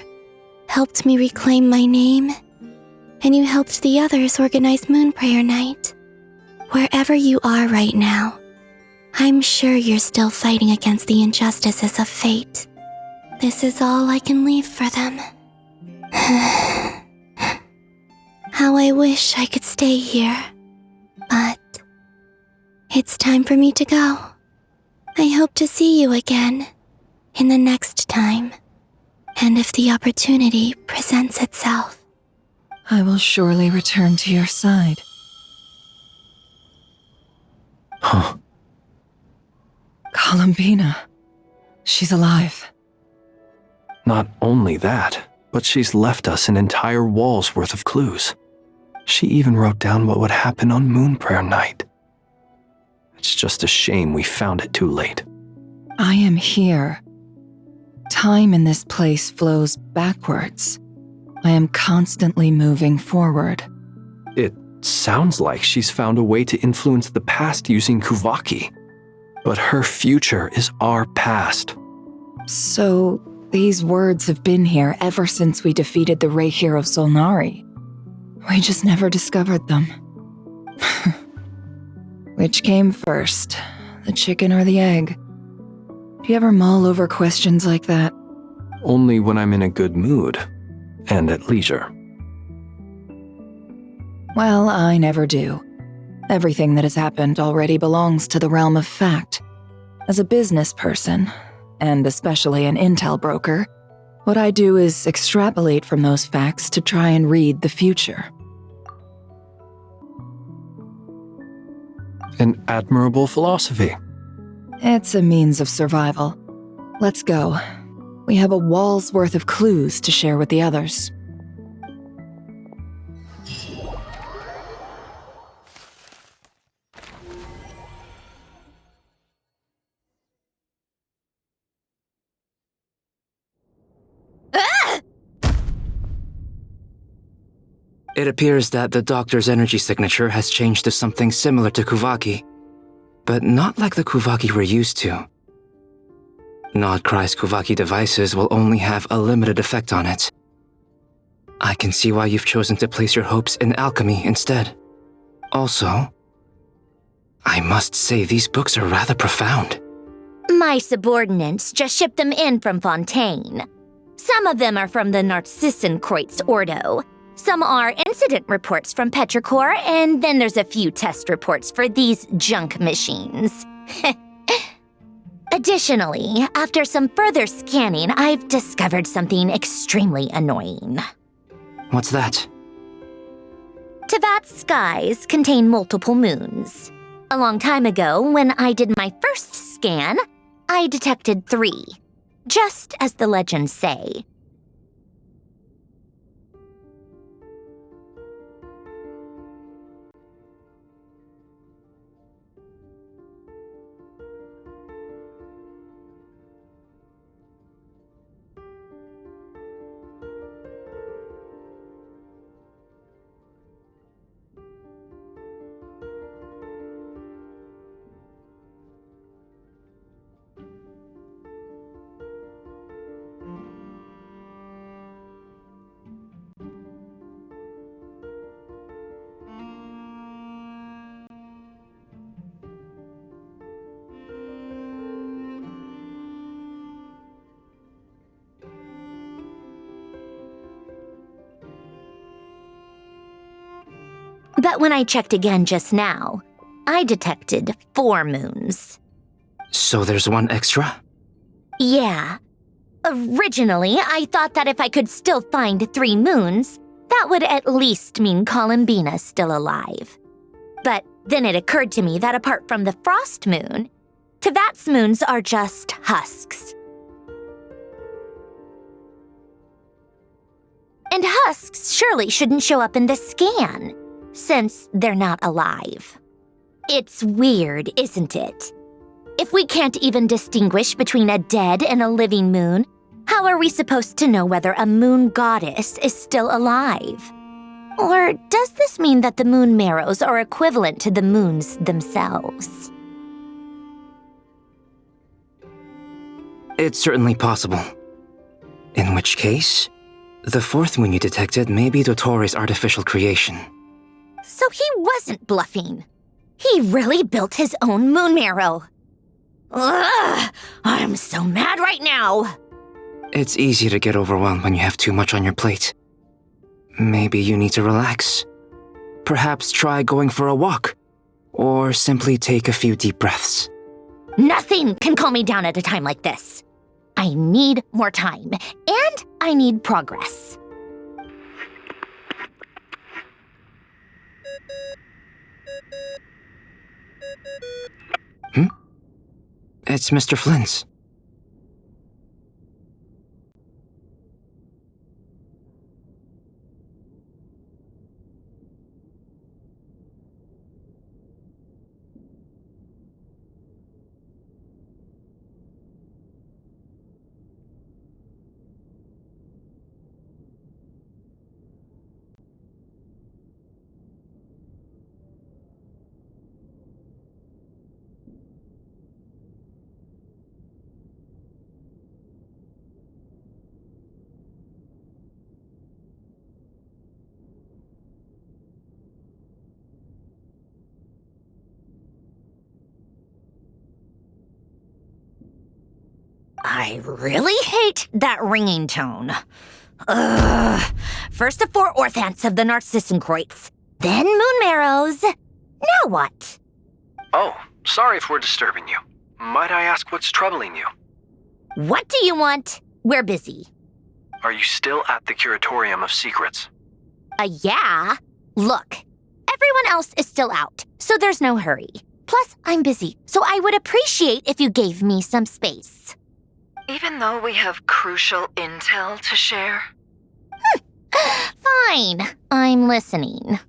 helped me reclaim my name, and you helped the others organize Moon Prayer Night. Wherever you are right now, I'm sure you're still fighting against the injustices of fate. This is all I can leave for them. How I wish I could stay here. But it's time for me to go. I hope to see you again in the next time, and if the opportunity presents itself. I will surely return to your side. Huh. Columbina. She's alive. Not only that, but she's left us an entire wall's worth of clues. She even wrote down what would happen on Moon Prayer Night. It's just a shame we found it too late. I am here. Time in this place flows backwards. I am constantly moving forward. It sounds like she's found a way to influence the past using Kuvaki. But her future is our past. So, these words have been here ever since we defeated the Reihir of Solnari. We just never discovered them. Which came first, the chicken or the egg? Do you ever mull over questions like that? Only when I'm in a good mood, and at leisure. Well, I never do. Everything that has happened already belongs to the realm of fact. As a business person, and especially an intel broker, what I do is extrapolate from those facts to try and read the future. An admirable philosophy. It's a means of survival. Let's go. We have a wall's worth of clues to share with the others. It appears that the doctor's energy signature has changed to something similar to Kuvaki, but not like the Kuvaki we're used to. Nodcry's Kuvaki devices will only have a limited effect on it. I can see why you've chosen to place your hopes in alchemy instead. Also, I must say these books are rather profound. My subordinates just shipped them in from Fontaine. Some of them are from the Narcissenkreuz Ordo. Some are incident reports from Petrichor, and then there's a few test reports for these junk machines. Additionally, after some further scanning, I've discovered something extremely annoying. What's that? Tevat's skies contain multiple moons. A long time ago, when I did my first scan, I detected 3, just as the legends say. But when I checked again just now, I detected 4 moons. So there's 1 extra? Yeah. Originally, I thought that if I could still find 3 moons, that would at least mean Columbina's still alive. But then it occurred to me that apart from the frost moon, Tevat's moons are just husks. And husks surely shouldn't show up in the scan, since they're not alive. It's weird, isn't it? If we can't even distinguish between a dead and a living moon, how are we supposed to know whether a moon goddess is still alive? Or does this mean that the moon marrows are equivalent to the moons themselves? It's certainly possible. In which case, the 4th moon you detected may be Dottore artificial creation. So he wasn't bluffing. He really built his own moon marrow. Ugh! I'm so mad right now! It's easy to get overwhelmed when you have too much on your plate. Maybe you need to relax. Perhaps try going for a walk. Or simply take a few deep breaths. Nothing can calm me down at a time like this. I need more time, and I need progress. It's Mr. Flynn's. I really hate that ringing tone. Ugh. First the 4 orthants of the Narcissenkreuz, then moon marrows. Now what? Oh, sorry if we're disturbing you. Might I ask what's troubling you? What do you want? We're busy. Are you still at the Curatorium of Secrets? Yeah. Look, everyone else is still out, so there's no hurry. Plus, I'm busy, so I would appreciate if you gave me some space. Even though we have crucial intel to share? Fine, I'm listening.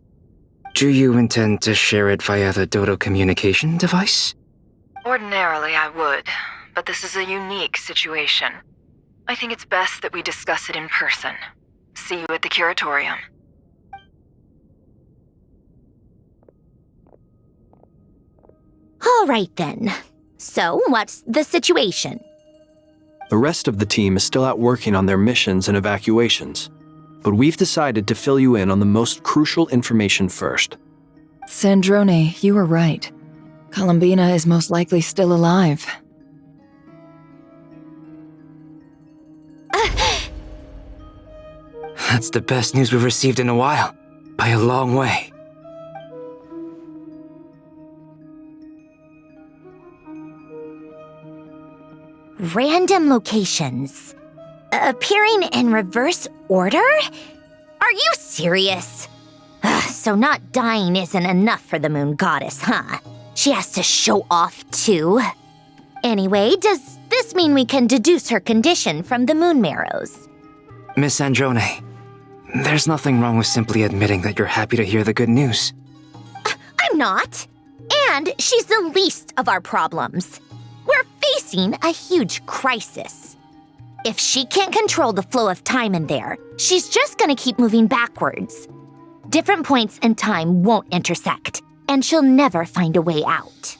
Do you intend to share it via the Dodo communication device? Ordinarily I would, but this is a unique situation. I think it's best that we discuss it in person. See you at the Curatorium. All right then. So, what's the situation? The rest of the team is still out working on their missions and evacuations, but we've decided to fill you in on the most crucial information first. Sandrone, you were right. Columbina is most likely still alive. That's the best news we've received in a while, by a long way. Random locations. Appearing in reverse order? Are you serious? So not dying isn't enough for the moon goddess, huh? She has to show off too. Anyway, does this mean we can deduce her condition from the moon marrows? Miss Androne, there's nothing wrong with simply admitting that you're happy to hear the good news. I'm not. And she's the least of our problems. We're facing a huge crisis. If she can't control the flow of time in there, she's just gonna keep moving backwards. Different points in time won't intersect, and she'll never find a way out.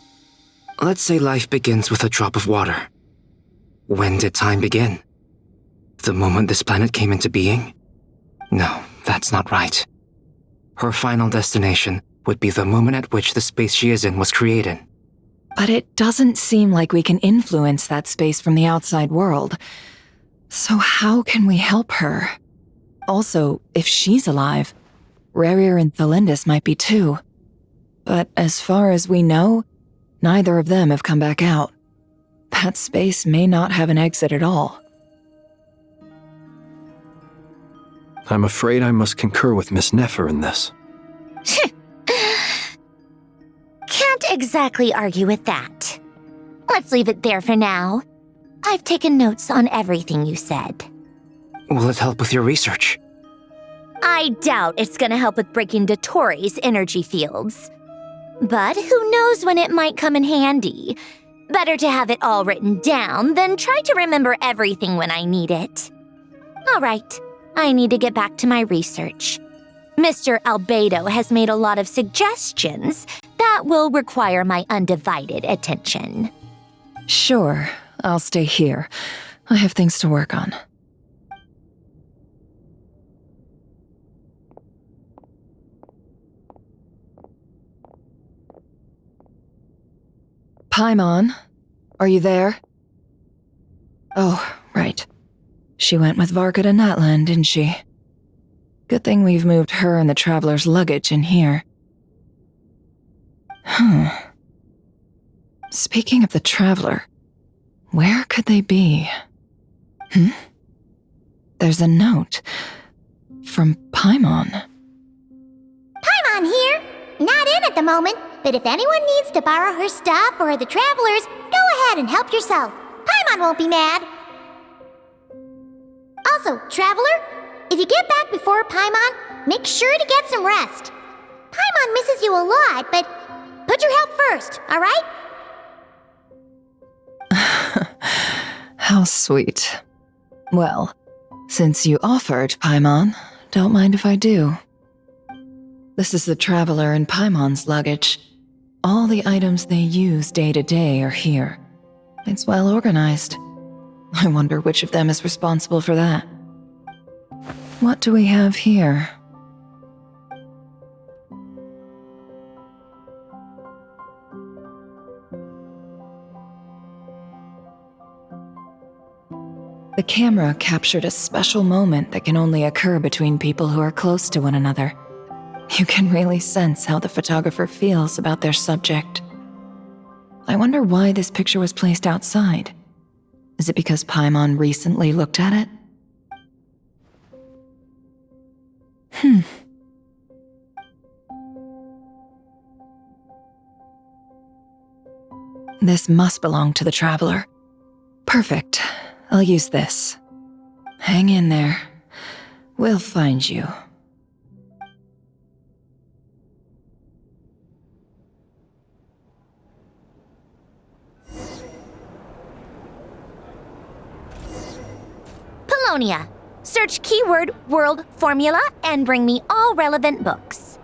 Let's say life begins with a drop of water. When did time begin? The moment this planet came into being? No, that's not right. Her final destination would be the moment at which the space she is in was created. But it doesn't seem like we can influence that space from the outside world. So how can we help her? Also, if she's alive, Rerir and Thalindis might be too. But as far as we know, neither of them have come back out. That space may not have an exit at all. I'm afraid I must concur with Miss Nefer in this. Can't exactly argue with that. Let's leave it there for now. I've taken notes on everything you said. Will it help with your research? I doubt it's gonna help with breaking Dottoro's energy fields. But who knows when it might come in handy. Better to have it all written down than try to remember everything when I need it. All right, I need to get back to my research. Mr. Albedo has made a lot of suggestions that will require my undivided attention. Sure, I'll stay here. I have things to work on. Paimon, are you there? Oh, right. She went with Varka to Natlan, didn't she? Good thing we've moved her and the Traveler's luggage in here. Speaking of the Traveler, where could they be? There's a note from Paimon. Paimon here. Not in at the moment, but if anyone needs to borrow her stuff or the Travelers, go ahead and help yourself. Paimon won't be mad. Also, Traveler, if you get back before Paimon, make sure to get some rest. Paimon misses you a lot, but put your health first, alright? How sweet. Well, since you offered, Paimon, don't mind if I do. This is the Traveler and Paimon's luggage. All the items they use day to day are here. It's well organized. I wonder which of them is responsible for that. What do we have here? The camera captured a special moment that can only occur between people who are close to one another. You can really sense how the photographer feels about their subject. I wonder why this picture was placed outside. Is it because Paimon recently looked at it? This must belong to the Traveler. Perfect. I'll use this. Hang in there. We'll find you. Polonia. Search keyword world formula and bring me all relevant books.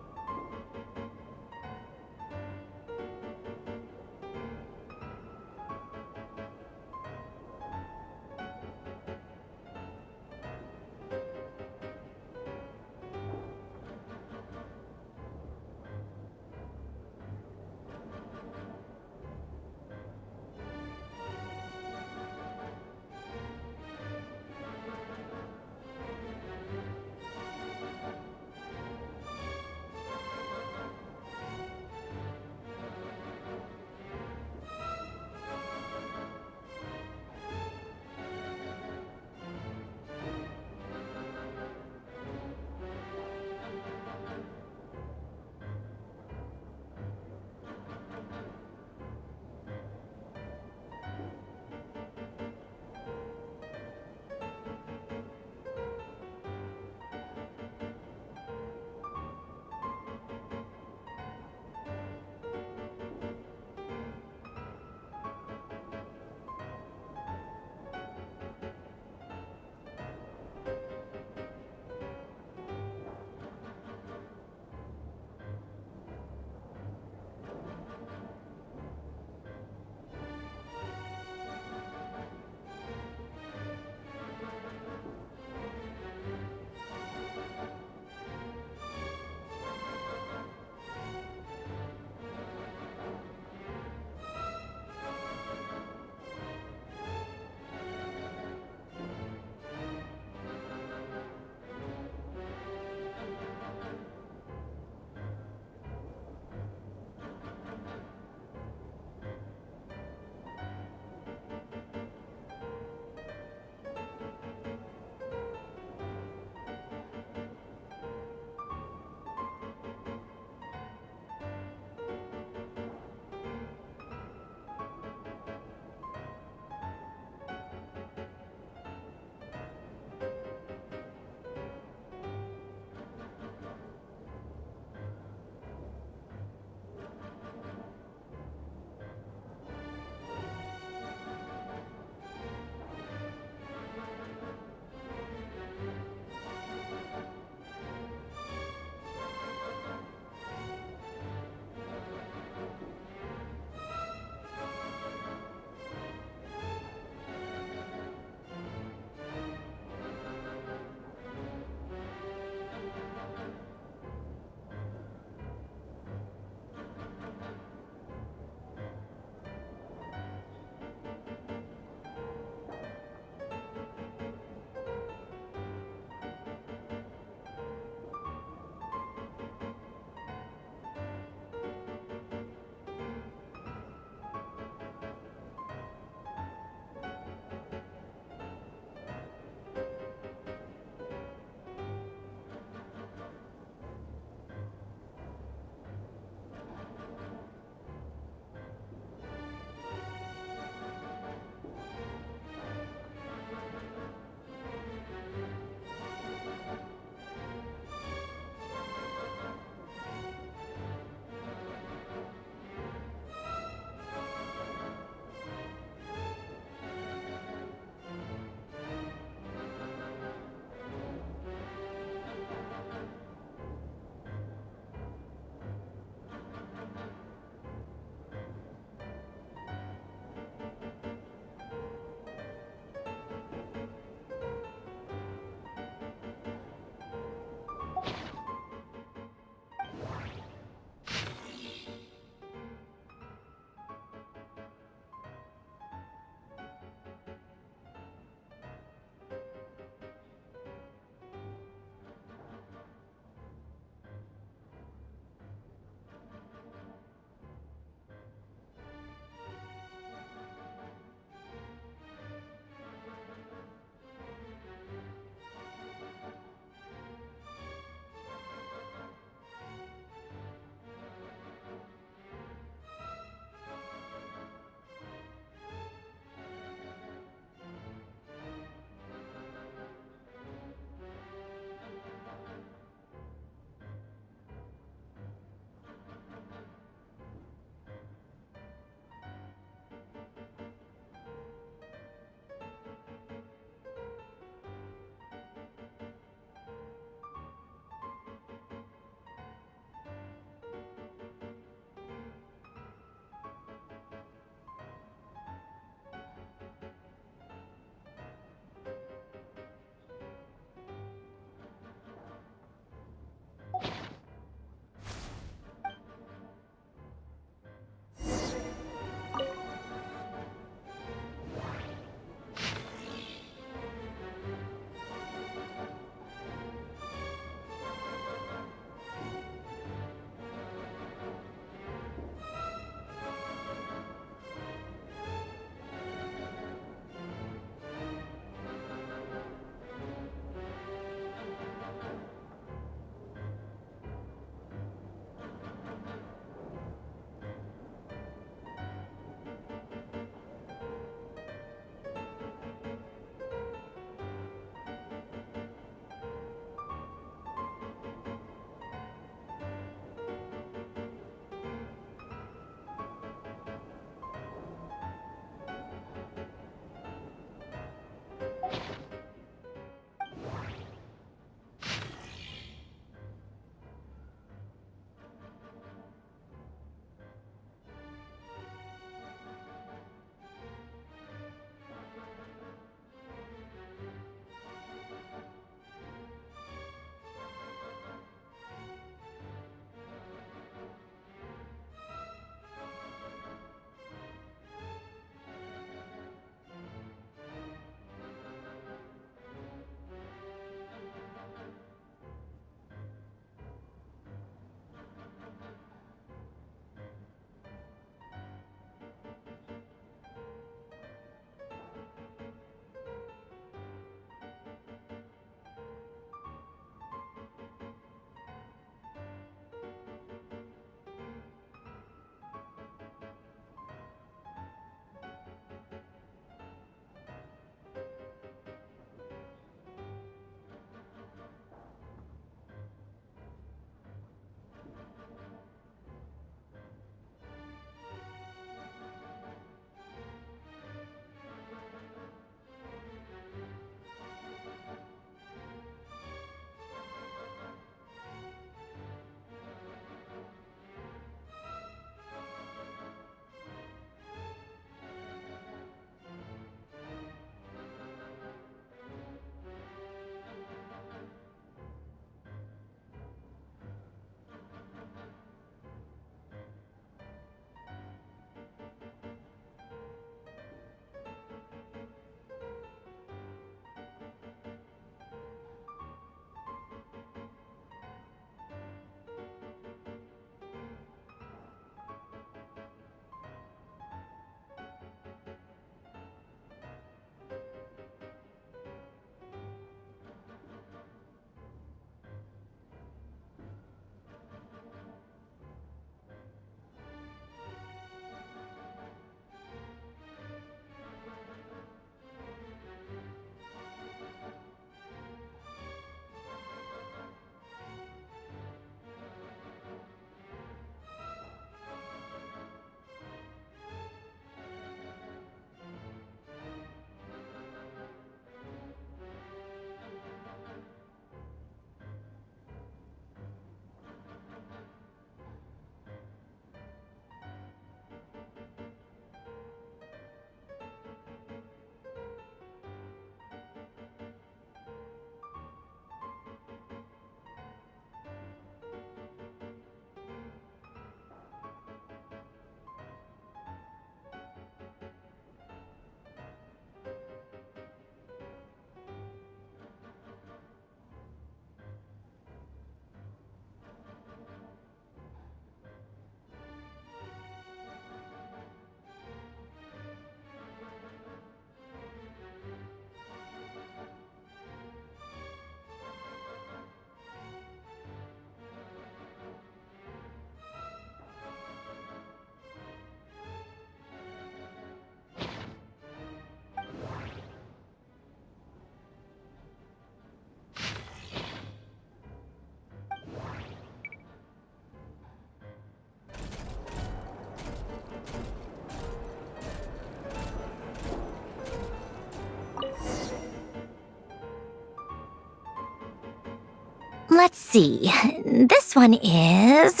Let's see. This one is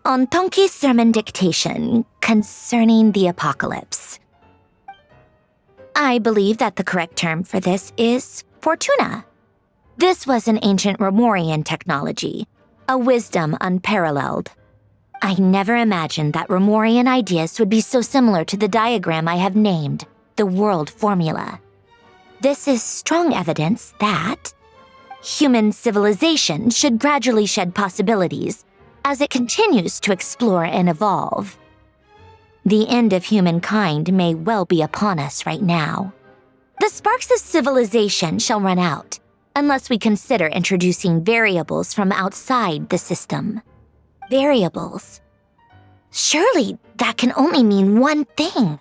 Ontonki Sermon Dictation concerning the apocalypse. I believe that the correct term for this is Fortuna. This was an ancient Romorian technology, a wisdom unparalleled. I never imagined that Romorian ideas would be so similar to the diagram I have named, the World Formula. This is strong evidence that human civilization should gradually shed possibilities as it continues to explore and evolve. The end of humankind may well be upon us right now. The sparks of civilization shall run out, unless we consider introducing variables from outside the system. Variables. Surely that can only mean one thing.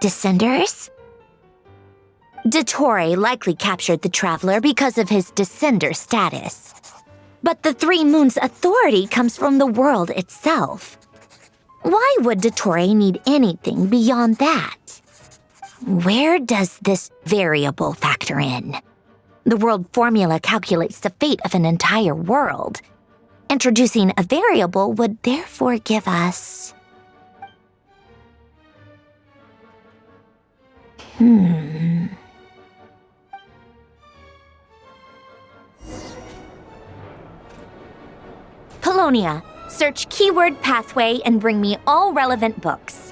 Descenders? Dottore likely captured the Traveler because of his descender status. But the Three Moons' authority comes from the world itself. Why would Dottore need anything beyond that? Where does this variable factor in? The world formula calculates the fate of an entire world. Introducing a variable would therefore give us... Polonia, search keyword pathway and bring me all relevant books.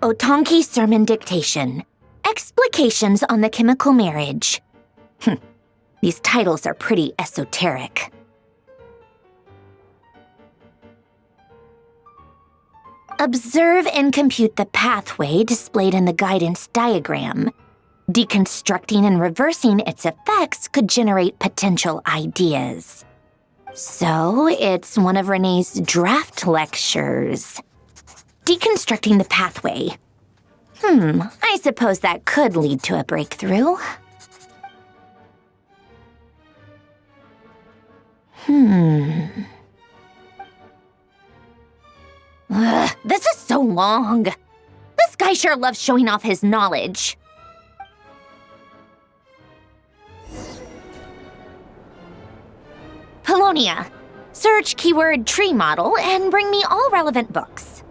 Otonki Sermon Dictation. Explications on the Chemical Marriage. These titles are pretty esoteric. Observe and compute the pathway displayed in the guidance diagram. Deconstructing and reversing its effects could generate potential ideas. So, it's one of Renee's draft lectures. Deconstructing the pathway. I suppose that could lead to a breakthrough. This is so long. This guy sure loves showing off his knowledge. Polonia. Search keyword tree model and bring me all relevant books.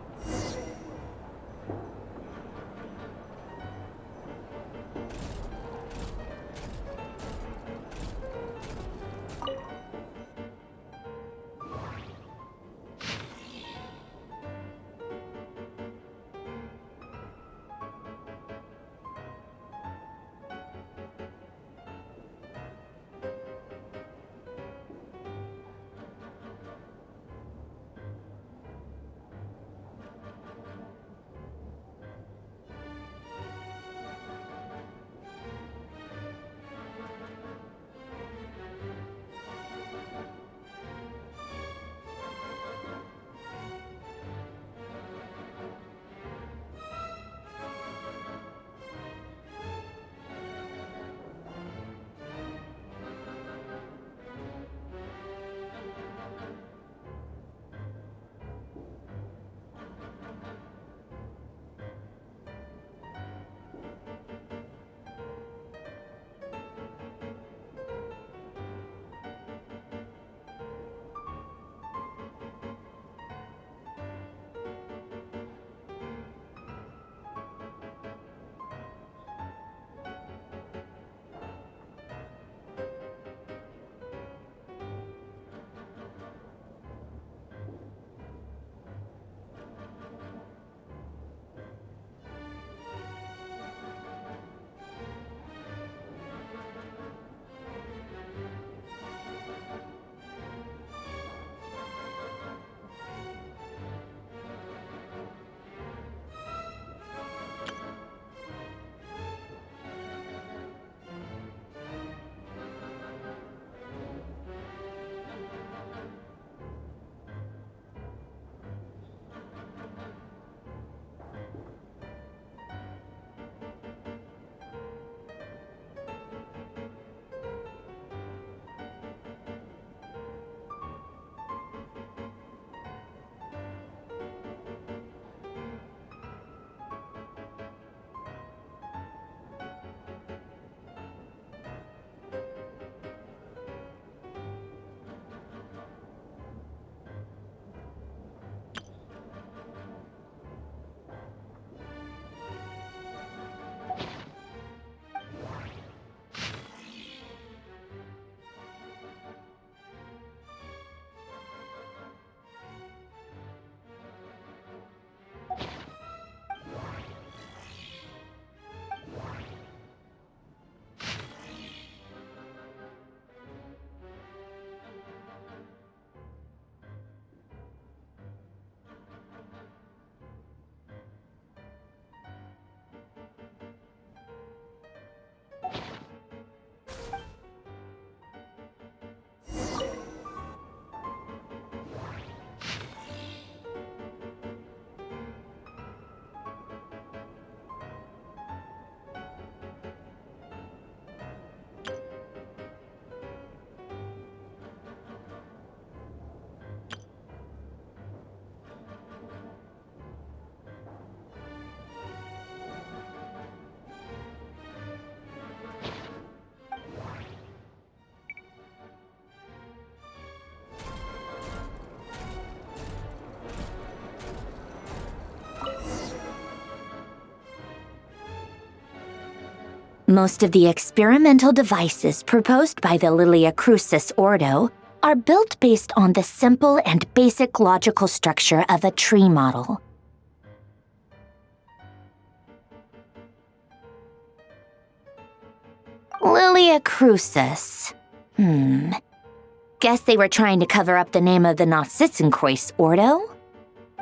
Most of the experimental devices proposed by the Lilia Crucis Ordo are built based on the simple and basic logical structure of a tree model. Lilia Crucis. Guess they were trying to cover up the name of the Narsissenkreuz Ordo?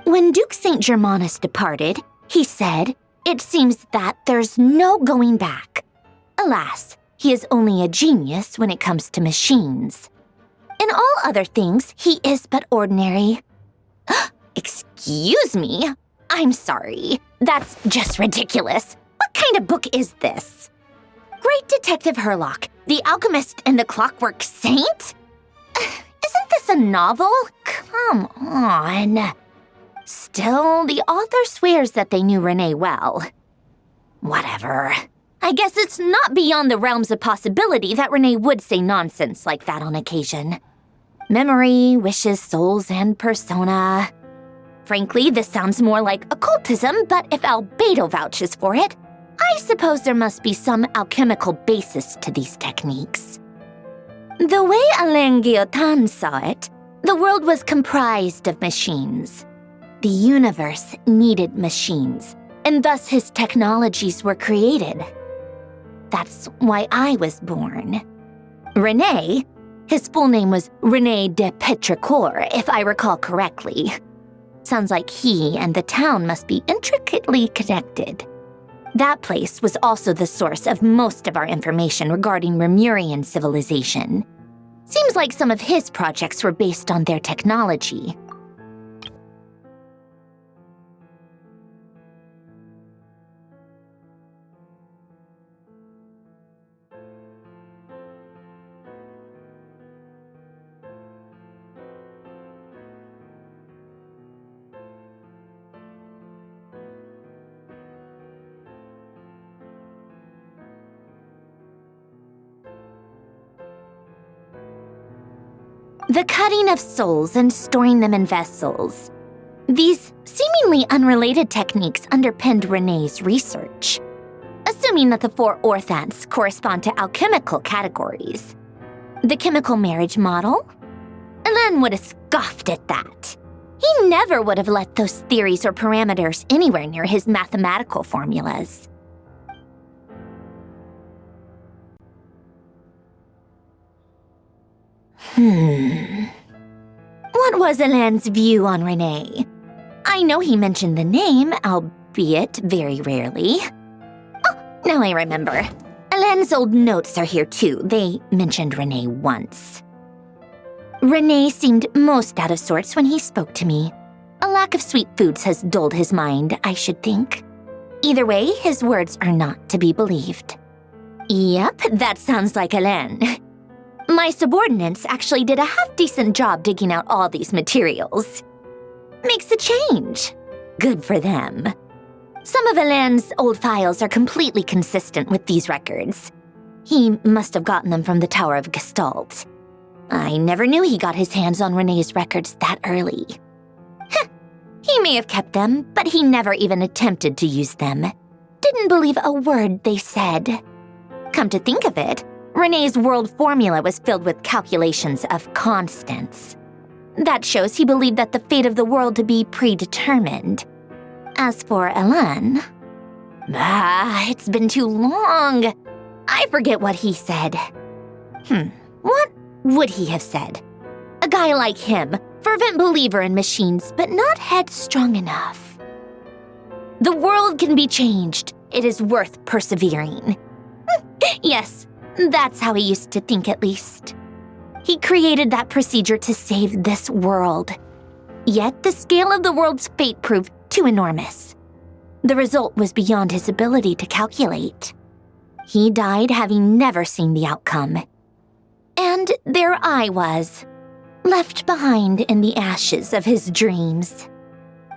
When Duke St. Germanus departed, he said, "It seems that there's no going back." Alas, he is only a genius when it comes to machines. In all other things, he is but ordinary. Excuse me? I'm sorry. That's just ridiculous. What kind of book is this? Great Detective Herlock, The Alchemist and the Clockwork Saint? Isn't this a novel? Come on. Still, the author swears that they knew Renee well. Whatever. I guess it's not beyond the realms of possibility that Renee would say nonsense like that on occasion. Memory, wishes, souls, and persona. Frankly, this sounds more like occultism, but if Albedo vouches for it, I suppose there must be some alchemical basis to these techniques. The way Alain Guillotin saw it, the world was comprised of machines. The universe needed machines, and thus his technologies were created. That's why I was born. Renee, his full name was Renee de Petrichor, if I recall correctly. Sounds like he and the town must be intricately connected. That place was also the source of most of our information regarding Remurian civilization. Seems like some of his projects were based on their technology. The cutting of souls and storing them in vessels. These seemingly unrelated techniques underpinned Renee's research. Assuming that the 4 orthants correspond to alchemical categories. The chemical marriage model? Alain would have scoffed at that. He never would have let those theories or parameters anywhere near his mathematical formulas. What was Alain's view on Renee? I know he mentioned the name, albeit very rarely. Oh, now I remember. Alain's old notes are here too. They mentioned Renee once. Renee seemed most out of sorts when he spoke to me. A lack of sweet foods has dulled his mind, I should think. Either way, his words are not to be believed. Yep, that sounds like Alain. My subordinates actually did a half-decent job digging out all these materials. Makes a change. Good for them. Some of Alain's old files are completely consistent with these records. He must have gotten them from the Tower of Gestalt. I never knew he got his hands on Renee's records that early. He may have kept them, but he never even attempted to use them. Didn't believe a word they said. Come to think of it, Renee's world formula was filled with calculations of constants. That shows he believed that the fate of the world to be predetermined. As for Alain, it's been too long. I forget what he said. What would he have said? A guy like him, fervent believer in machines, but not headstrong enough. The world can be changed. It is worth persevering. Yes. That's how he used to think, at least. He created that procedure to save this world. Yet the scale of the world's fate proved too enormous. The result was beyond his ability to calculate. He died having never seen the outcome. And there I was, left behind in the ashes of his dreams.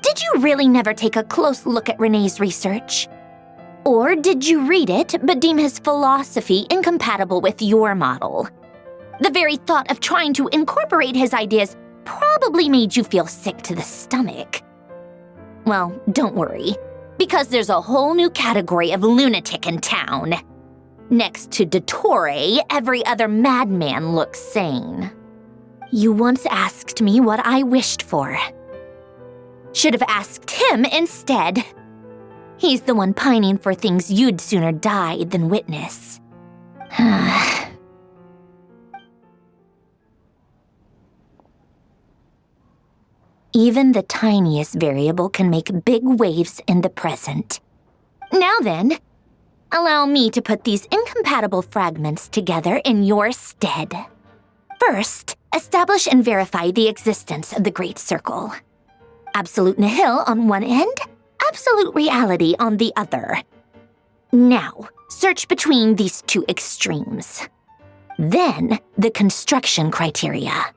Did you really never take a close look at Renee's research? Or did you read it but deem his philosophy incompatible with your model? The very thought of trying to incorporate his ideas probably made you feel sick to the stomach. Well, don't worry, because there's a whole new category of lunatic in town. Next to Dottore, every other madman looks sane. You once asked me what I wished for. Should have asked him instead. He's the one pining for things you'd sooner die than witness. Even the tiniest variable can make big waves in the present. Now then, allow me to put these incompatible fragments together in your stead. First, establish and verify the existence of the Great Circle. Absolute nihil on one end, absolute reality on the other. Now, search between these two extremes. Then, the construction criteria.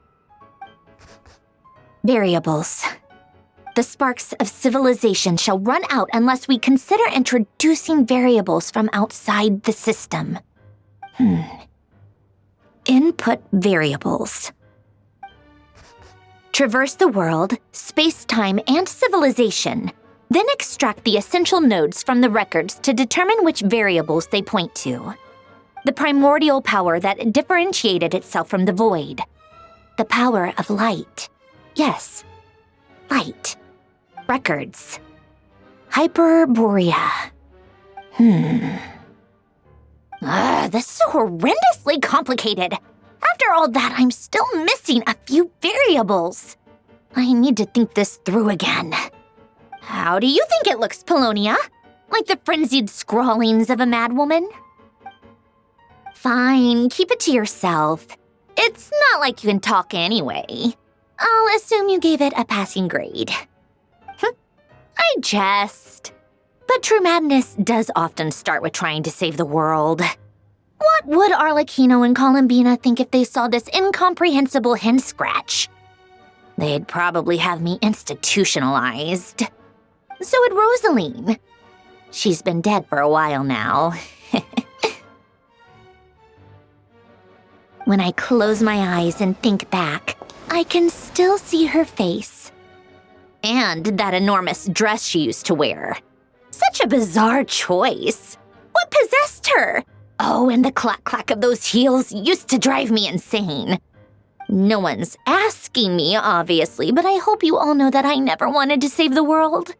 Variables. The sparks of civilization shall run out unless we consider introducing variables from outside the system. Input variables. Traverse the world, space-time, and civilization. Then extract the essential nodes from the records to determine which variables they point to. The primordial power that differentiated itself from the void. The power of light. Yes, light. Records. Hyperborea. This is horrendously complicated. After all that, I'm still missing a few variables. I need to think this through again. How do you think it looks, Polonia? Like the frenzied scrawlings of a madwoman? Fine, keep it to yourself. It's not like you can talk anyway. I'll assume you gave it a passing grade. I jest. But true madness does often start with trying to save the world. What would Arlecchino and Columbina think if they saw this incomprehensible hen scratch? They'd probably have me institutionalized. So would Rosaline. She's been dead for a while now. When I close my eyes and think back, I can still see her face. And that enormous dress she used to wear. Such a bizarre choice. What possessed her? Oh, and the clack-clack of those heels used to drive me insane. No one's asking me, obviously, but I hope you all know that I never wanted to save the world.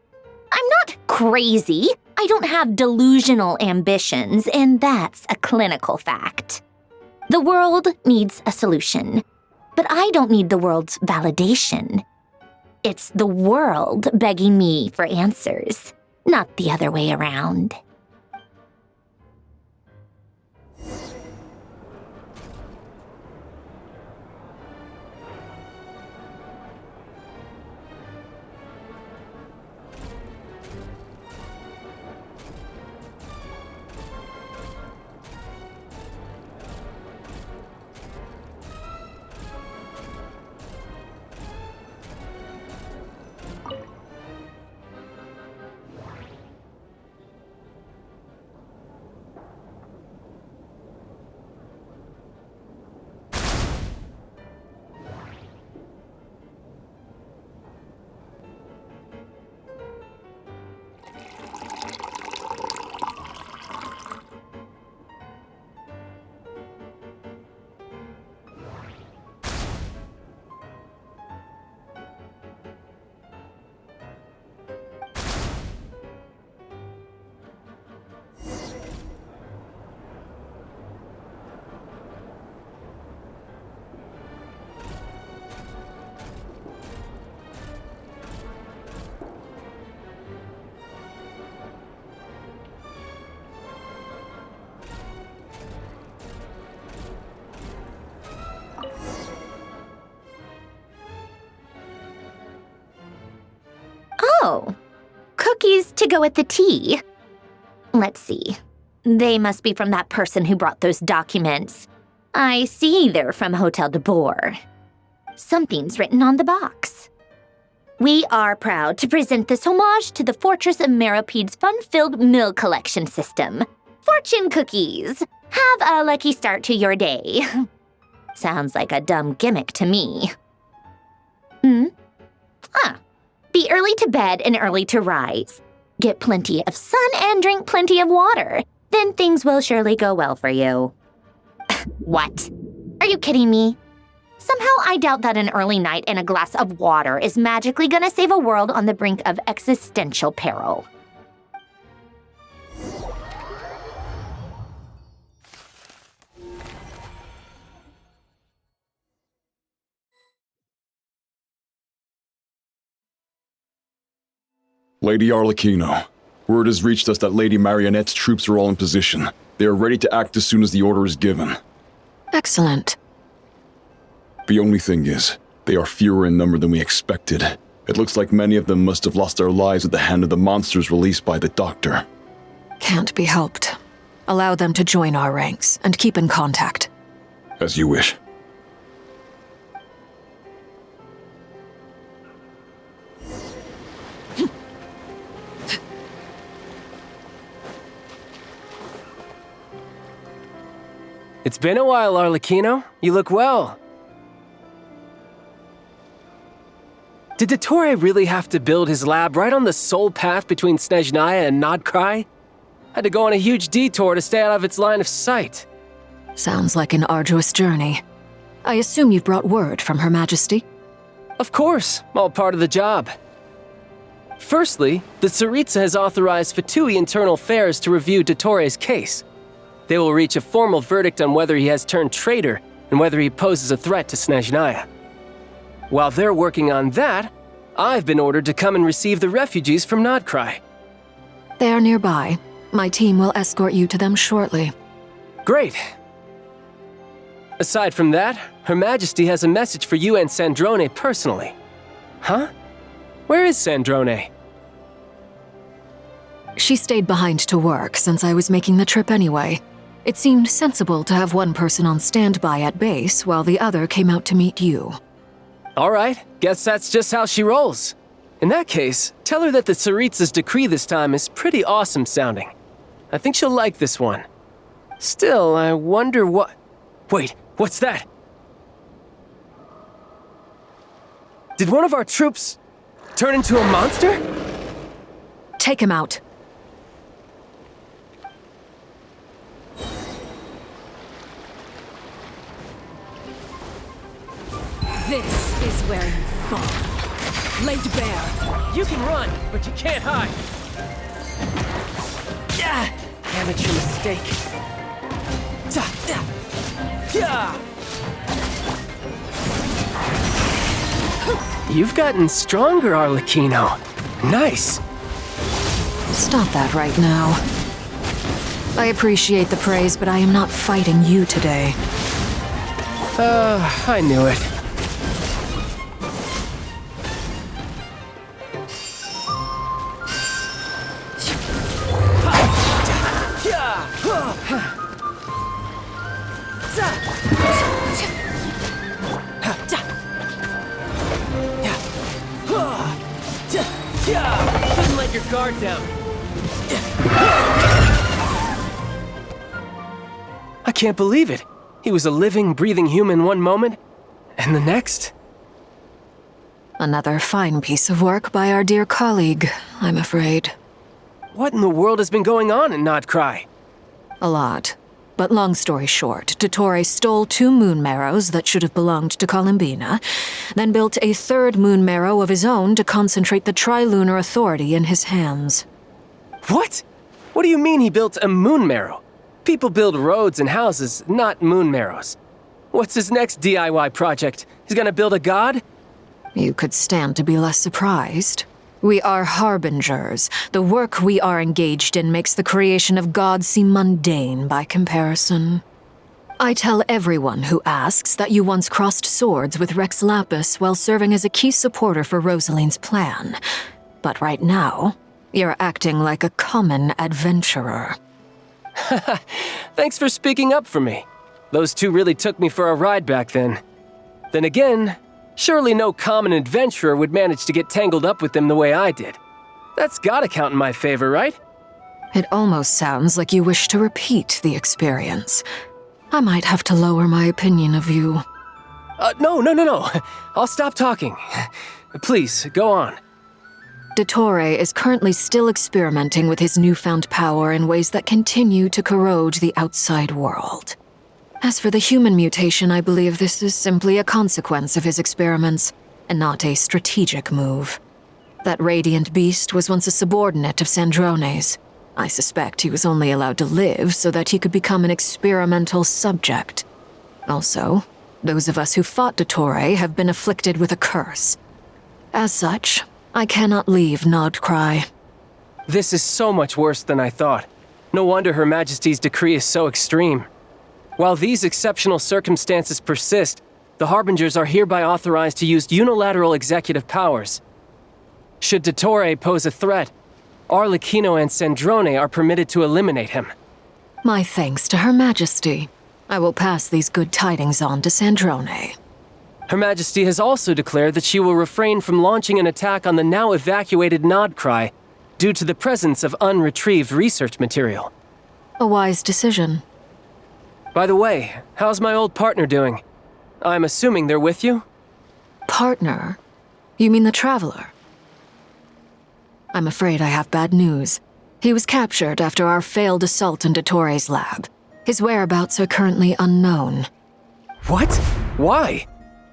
I'm not crazy. I don't have delusional ambitions, and that's a clinical fact. The world needs a solution, but I don't need the world's validation. It's the world begging me for answers, not the other way around. Oh, cookies to go with the tea. Let's see. They must be from that person who brought those documents. I see they're from Hotel de Boer. Something's written on the box. We are proud to present this homage to the Fortress of Meropede's fun-filled mill collection system. Fortune cookies. Have a lucky start to your day. Sounds like a dumb gimmick to me. Be early to bed and early to rise. Get plenty of sun and drink plenty of water. Then things will surely go well for you. What? Are you kidding me? Somehow I doubt that an early night and a glass of water is magically gonna save a world on the brink of existential peril. Lady Arlecchino, word has reached us that Lady Marionette's troops are all in position. They are ready to act as soon as the order is given. Excellent. The only thing is, they are fewer in number than we expected. It looks like many of them must have lost their lives at the hand of the monsters released by the Doctor. Can't be helped. Allow them to join our ranks and keep in contact. As you wish. It's been a while, Arlecchino. You look well. Did Dottore really have to build his lab right on the sole path between Snezhnaya and Nodcry? Had to go on a huge detour to stay out of its line of sight. Sounds like an arduous journey. I assume you've brought word from Her Majesty? Of course, all part of the job. Firstly, the Tsaritsa has authorized Fatui Internal Affairs to review Dottore's case. They will reach a formal verdict on whether he has turned traitor and whether he poses a threat to Snezhnaya. While they're working on that, I've been ordered to come and receive the refugees from Nodcry. They are nearby. My team will escort you to them shortly. Great. Aside from that, Her Majesty has a message for you and Sandrone personally. Huh? Where is Sandrone? She stayed behind to work since I was making the trip anyway. It seemed sensible to have one person on standby at base while the other came out to meet you. All right, guess that's just how she rolls. In that case, tell her that the Tsaritsa's decree this time is pretty awesome sounding. I think she'll like this one. Still, I wonder what... Wait, what's that? Did one of our troops turn into a monster? Take him out. This is where you fall. Laid bare. You can run, but you can't hide. Yeah, amateur mistake. You've gotten stronger, Arlecchino. Nice. Stop that right now. I appreciate the praise, but I am not fighting you today. I knew it. Couldn't let your guard down. I can't believe it. He was a living, breathing human one moment, and the next... Another fine piece of work by our dear colleague, I'm afraid. What in the world has been going on in Nodcry? A lot. But long story short, Dottore stole 2 moon marrows that should have belonged to Columbina, then built a 3rd moon marrow of his own to concentrate the Trilunar Authority in his hands. What? What do you mean he built a moon marrow? People build roads and houses, not moon marrows. What's his next DIY project? He's gonna build a god? You could stand to be less surprised. We are harbingers. The work we are engaged in makes the creation of gods seem mundane by comparison. I tell everyone who asks that you once crossed swords with Rex Lapis while serving as a key supporter for Rosaline's plan. But right now, you're acting like a common adventurer. Thanks for speaking up for me. Those 2 really took me for a ride back then. Then again, surely no common adventurer would manage to get tangled up with them the way I did. That's gotta count in my favor, right? It almost sounds like you wish to repeat the experience. I might have to lower my opinion of you. No. I'll stop talking. Please, go on. Dottore is currently still experimenting with his newfound power in ways that continue to corrode the outside world. As for the human mutation, I believe this is simply a consequence of his experiments, and not a strategic move. That radiant beast was once a subordinate of Sandrone's. I suspect he was only allowed to live so that he could become an experimental subject. Also, those of us who fought Dottore have been afflicted with a curse. As such, I cannot leave Nodcry. This is so much worse than I thought. No wonder Her Majesty's decree is so extreme. While these exceptional circumstances persist, the Harbingers are hereby authorized to use unilateral executive powers. Should Dottore pose a threat, Arlecchino and Sandrone are permitted to eliminate him. My thanks to Her Majesty. I will pass these good tidings on to Sandrone. Her Majesty has also declared that she will refrain from launching an attack on the now evacuated Nodcry due to the presence of unretrieved research material. A wise decision. By the way, how's my old partner doing? I'm assuming they're with you? Partner? You mean the Traveler? I'm afraid I have bad news. He was captured after our failed assault in Dottore's lab. His whereabouts are currently unknown. What? Why?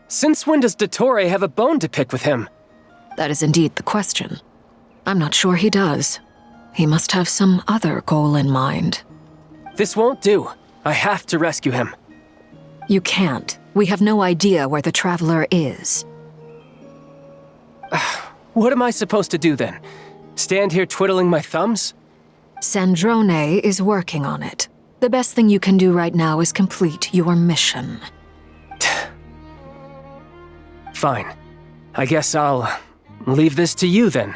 Since when does Dottore have a bone to pick with him? That is indeed the question. I'm not sure he does. He must have some other goal in mind. This won't do. I have to rescue him. You can't. We have no idea where the Traveler is. What am I supposed to do then? Stand here twiddling my thumbs? Sandrone is working on it. The best thing you can do right now is complete your mission. Fine. I guess I'll leave this to you then.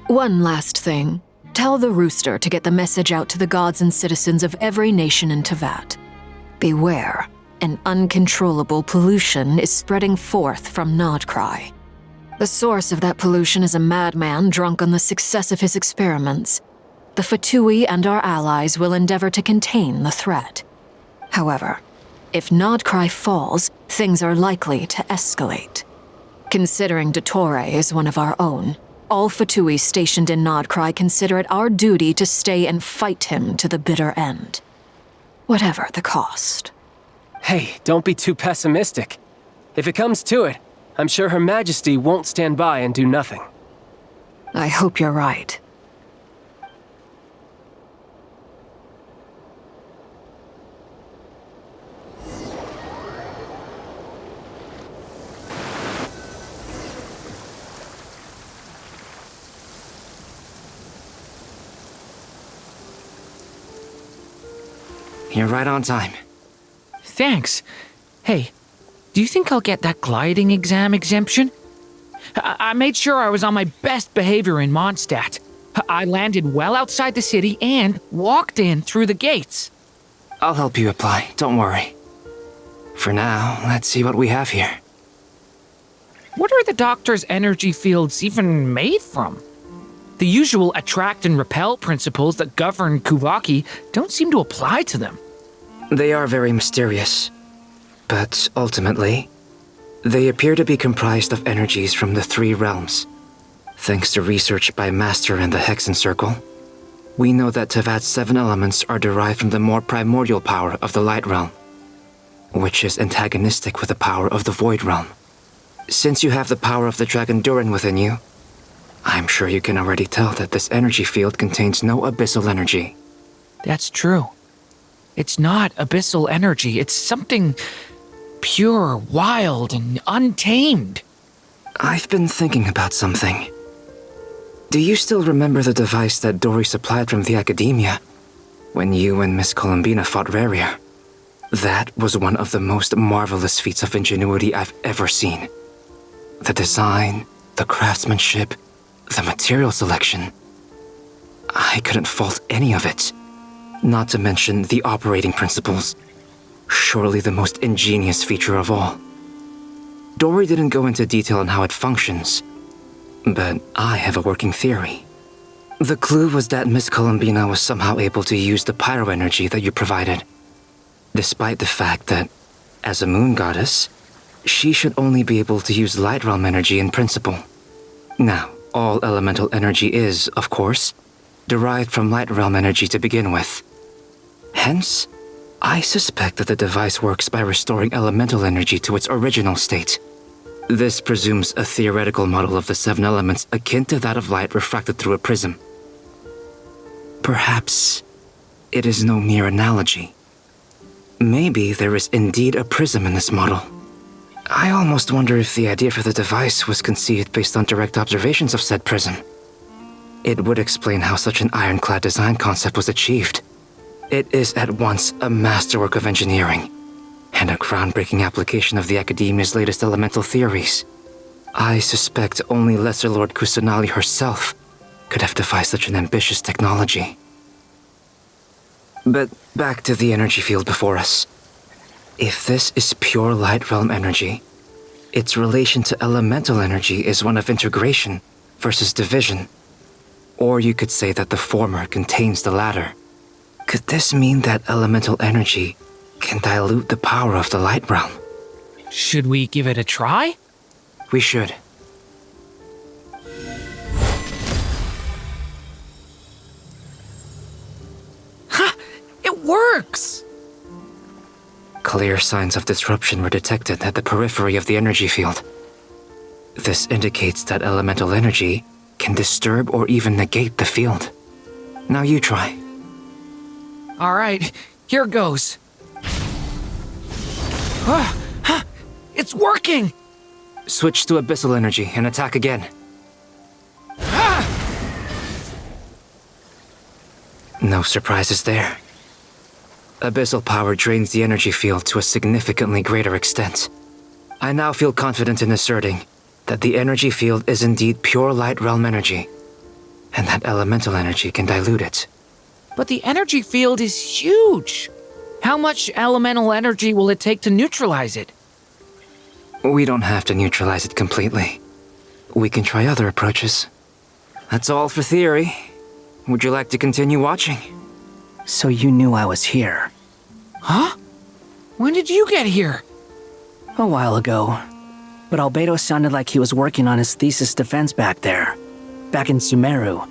One last thing. Tell the Rooster to get the message out to the gods and citizens of every nation in Teyvat. Beware. An uncontrollable pollution is spreading forth from Nodcry. The source of that pollution is a madman drunk on the success of his experiments. The Fatui and our allies will endeavor to contain the threat. However, if Nodcry falls, things are likely to escalate. Considering Dottore is one of our own, all Fatui stationed in Nodcry consider it our duty to stay and fight him to the bitter end. Whatever the cost. Hey, don't be too pessimistic. If it comes to it, I'm sure Her Majesty won't stand by and do nothing. I hope you're right. You're right on time. Thanks. Hey, do you think I'll get that gliding exam exemption? I made sure I was on my best behavior in Mondstadt. I landed well outside the city and walked in through the gates. I'll help you apply, don't worry. For now, let's see what we have here. What are the doctor's energy fields even made from? The usual attract and repel principles that govern Kuvaki don't seem to apply to them. They are very mysterious, but ultimately, they appear to be comprised of energies from the three realms. Thanks to research by Master in the Hexen Circle, we know that Teyvat's 7 elements are derived from the more primordial power of the Light Realm, which is antagonistic with the power of the Void Realm. Since you have the power of the Dragon Durin within you, I'm sure you can already tell that this energy field contains no abyssal energy. That's true. It's not abyssal energy. It's something pure, wild, and untamed. I've been thinking about something. Do you still remember the device that Dory supplied from the Academia when you and Miss Columbina fought Rarier? That was one of the most marvelous feats of ingenuity I've ever seen. The design, the craftsmanship, the material selection. I couldn't fault any of it. Not to mention the operating principles. Surely the most ingenious feature of all. Dory didn't go into detail on how it functions, but I have a working theory. The clue was that Miss Columbina was somehow able to use the pyro energy that you provided, despite the fact that, as a moon goddess, she should only be able to use light realm energy in principle. Now, all elemental energy is, of course, derived from light realm energy to begin with. Hence, I suspect that the device works by restoring elemental energy to its original state. This presumes a theoretical model of the 7 elements akin to that of light refracted through a prism. Perhaps it is no mere analogy. Maybe there is indeed a prism in this model. I almost wonder if the idea for the device was conceived based on direct observations of said prism. It would explain how such an ironclad design concept was achieved. It is at once a masterwork of engineering and a groundbreaking application of the Academia's latest elemental theories. I suspect only Lesser Lord Kusanali herself could have devised such an ambitious technology. But back to the energy field before us. If this is pure light realm energy, its relation to elemental energy is one of integration versus division. Or you could say that the former contains the latter. Could this mean that elemental energy can dilute the power of the light realm? Should we give it a try? We should. Ha! It works! Clear signs of disruption were detected at the periphery of the energy field. This indicates that elemental energy can disturb or even negate the field. Now you try. Alright, here goes. It's working! Switch to abyssal energy and attack again. No surprises there. Abyssal power drains the energy field to a significantly greater extent. I now feel confident in asserting that the energy field is indeed pure light realm energy, and that elemental energy can dilute it. But the energy field is huge! How much elemental energy will it take to neutralize it? We don't have to neutralize it completely. We can try other approaches. That's all for theory. Would you like to continue watching? So you knew I was here. Huh? When did you get here? A while ago. But Albedo sounded like he was working on his thesis defense back there. Back in Sumeru.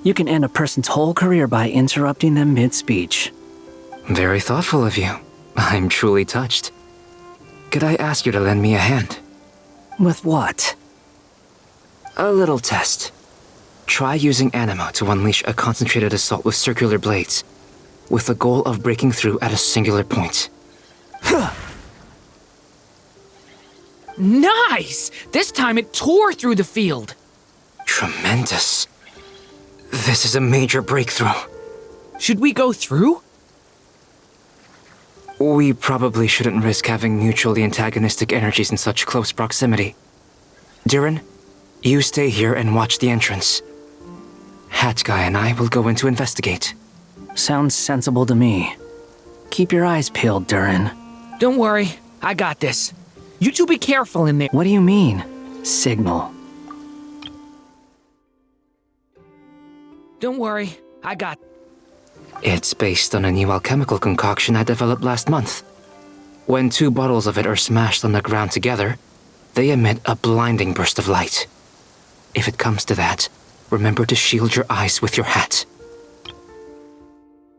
You can end a person's whole career by interrupting them mid-speech. Very thoughtful of you. I'm truly touched. Could I ask you to lend me a hand? With what? A little test. Try using Animo to unleash a concentrated assault with circular blades, with the goal of breaking through at a singular point. Nice! This time it tore through the field. Tremendous. This is a major breakthrough. Should we go through? We probably shouldn't risk having mutually antagonistic energies in such close proximity. Durin, you stay here and watch the entrance. Hat Guy and I will go in to investigate. Sounds sensible to me. Keep your eyes peeled, Durin. Don't worry, I got this. You two be careful in there. What do you mean? Signal. Don't worry, I got... It's based on a new alchemical concoction I developed last month. When 2 bottles of it are smashed on the ground together, they emit a blinding burst of light. If it comes to that, remember to shield your eyes with your hat.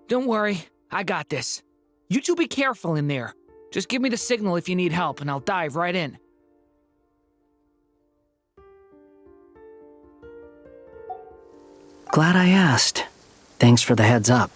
Don't worry, I got this. You two be careful in there. Just give me the signal if you need help and I'll dive right in. Glad I asked. Thanks for the heads up.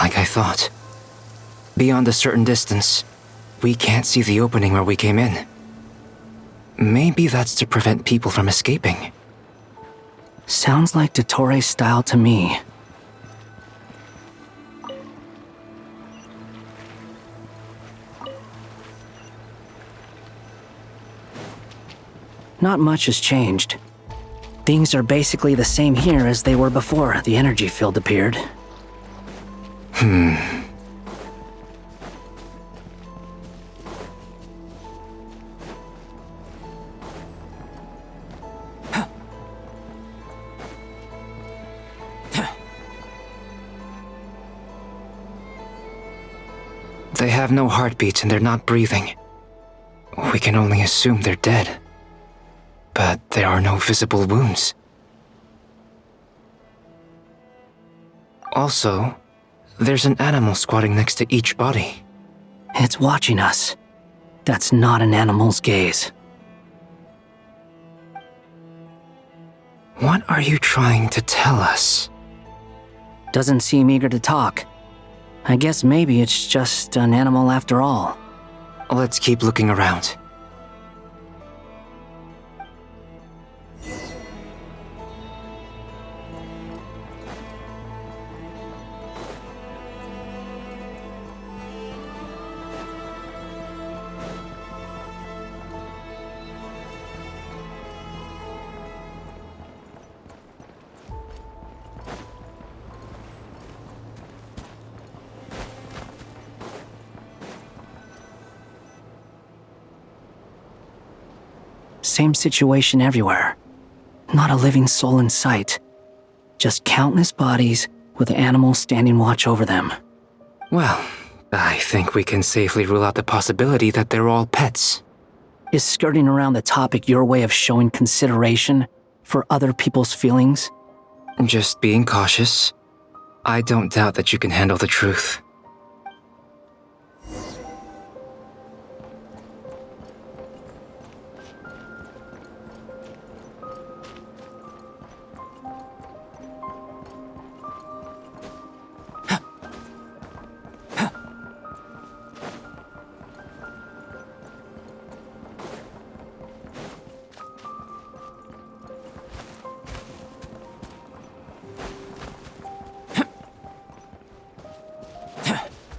Like I thought. Beyond a certain distance, we can't see the opening where we came in. Maybe that's to prevent people from escaping. Sounds like Dottore's style to me. Not much has changed. Things are basically the same here as they were before the energy field appeared. They have no heartbeats and they're not breathing. We can only assume they're dead. But there are no visible wounds. Also, there's an animal squatting next to each body. It's watching us. That's not an animal's gaze. What are you trying to tell us? Doesn't seem eager to talk. I guess maybe it's just an animal after all. Let's keep looking around. Same situation everywhere. Not a living soul in sight. Just countless bodies with animals standing watch over them. Well, I think we can safely rule out the possibility that they're all pets. Is skirting around the topic your way of showing consideration for other people's feelings? Just being cautious. I don't doubt that you can handle the truth.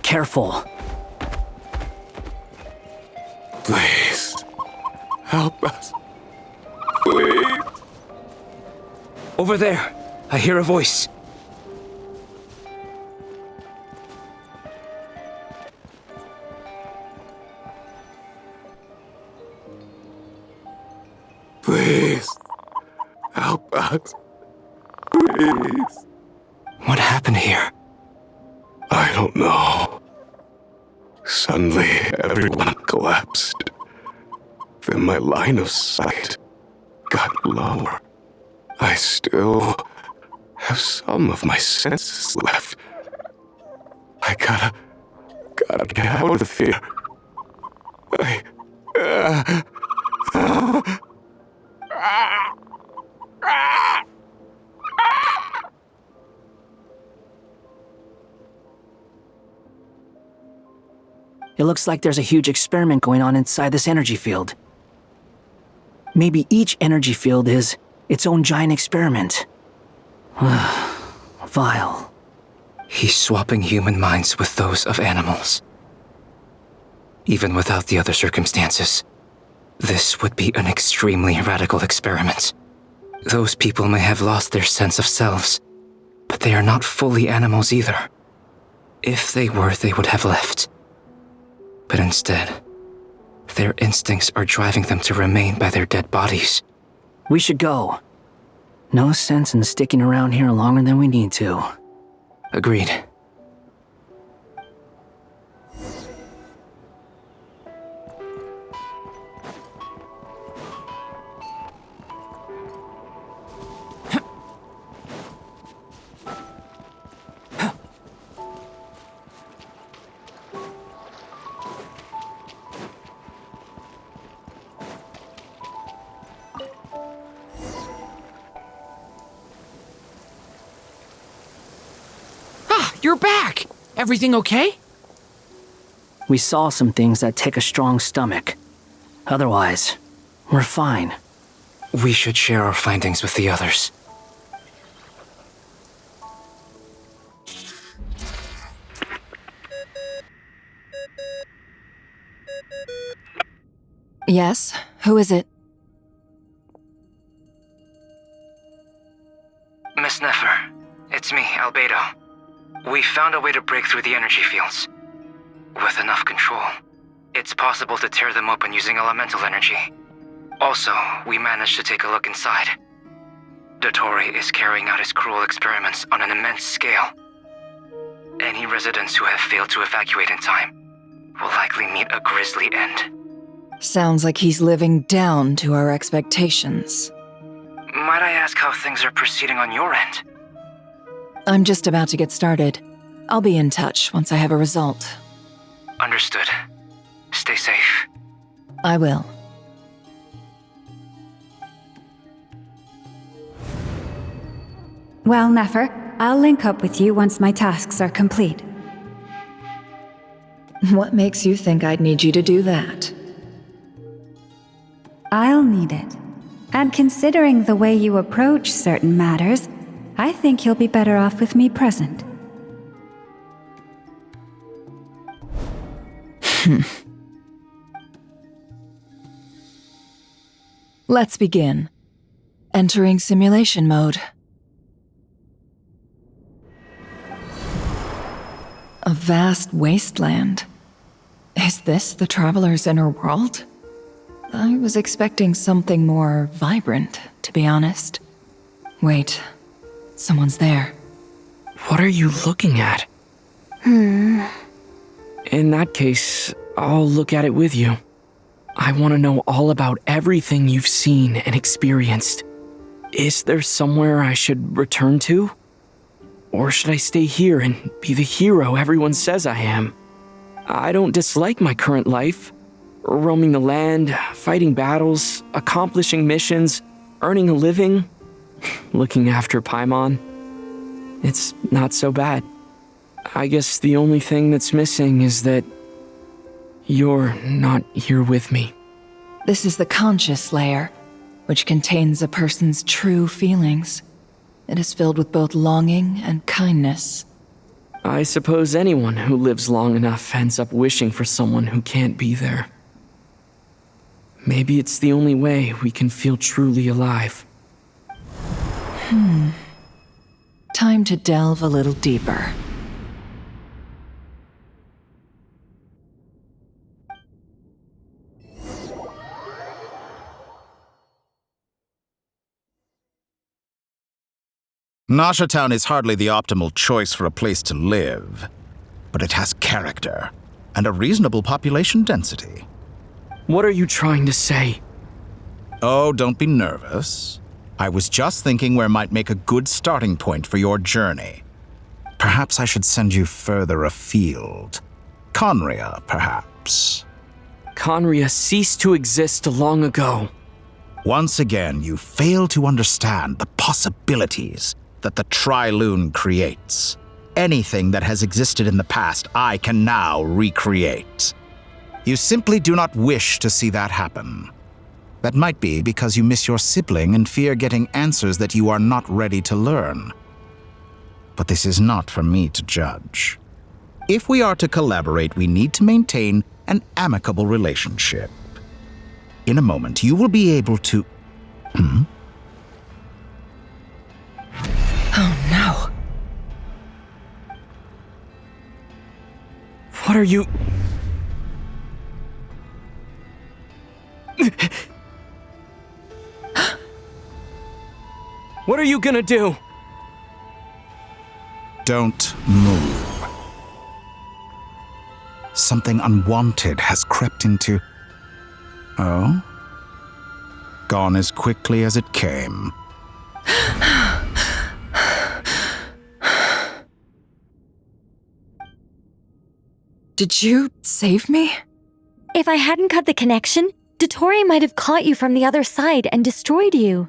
Careful. Please, help us. Please. Over there, I hear a voice. Please, help us. Please. What happened here? I don't know. Suddenly, everyone collapsed. Then my line of sight got lower. I still have some of my senses left. I gotta get out of here. It looks like there's a huge experiment going on inside this energy field. Maybe each energy field is its own giant experiment. Vile. He's swapping human minds with those of animals. Even without the other circumstances, this would be an extremely radical experiment. Those people may have lost their sense of selves, but they are not fully animals either. If they were, they would have left. But instead, Their instincts are driving them to remain by their dead bodies. We should go. No sense in sticking around here longer than we need to. Agreed. You're back! Everything okay? We saw some things that take a strong stomach. Otherwise, we're fine. We should share our findings with the others. Yes? Who is it? Miss Nefer, it's me, Albedo. We found a way to break through the energy fields. With enough control, it's possible to tear them open using elemental energy. Also, we managed to take a look inside. Dottore is carrying out his cruel experiments on an immense scale. Any residents who have failed to evacuate in time will likely meet a grisly end. Sounds like he's living down to our expectations. Might I ask how things are proceeding on your end? I'm just about to get started. I'll be in touch once I have a result. Understood. Stay safe. I will. Well, Nefer, I'll link up with you once my tasks are complete. What makes you think I'd need you to do that? I'll need it. And considering the way you approach certain matters, I think you'll be better off with me present. Let's begin. Entering simulation mode. A vast wasteland. Is this the Traveler's inner world? I was expecting something more vibrant, to be honest. Wait, someone's there. What are you looking at? In that case, I'll look at it with you. I want to know all about everything you've seen and experienced. Is there somewhere I should return to? Or should I stay here and be the hero everyone says I am? I don't dislike my current life. Roaming the land, fighting battles, accomplishing missions, earning a living, looking after Paimon. It's not so bad. I guess the only thing that's missing is that you're not here with me. This is the conscious layer, which contains a person's true feelings. It is filled with both longing and kindness. I suppose anyone who lives long enough ends up wishing for someone who can't be there. Maybe it's the only way we can feel truly alive. Time to delve a little deeper. Nasha Town is hardly the optimal choice for a place to live, but it has character and a reasonable population density. What are you trying to say? Oh, don't be nervous. I was just thinking where might make a good starting point for your journey. Perhaps I should send you further afield. Conria, perhaps. Conria ceased to exist long ago. Once again, you fail to understand the possibilities that the Tri-Lune creates. Anything that has existed in the past, I can now recreate. You simply do not wish to see that happen. That might be because you miss your sibling and fear getting answers that you are not ready to learn. But this is not for me to judge. If we are to collaborate, we need to maintain an amicable relationship. In a moment, you will be able to... Oh no. What are you... What are you gonna do? Don't move. Something unwanted has crept into... Oh? Gone as quickly as it came. Did you save me? If I hadn't cut the connection, Dottore might have caught you from the other side and destroyed you.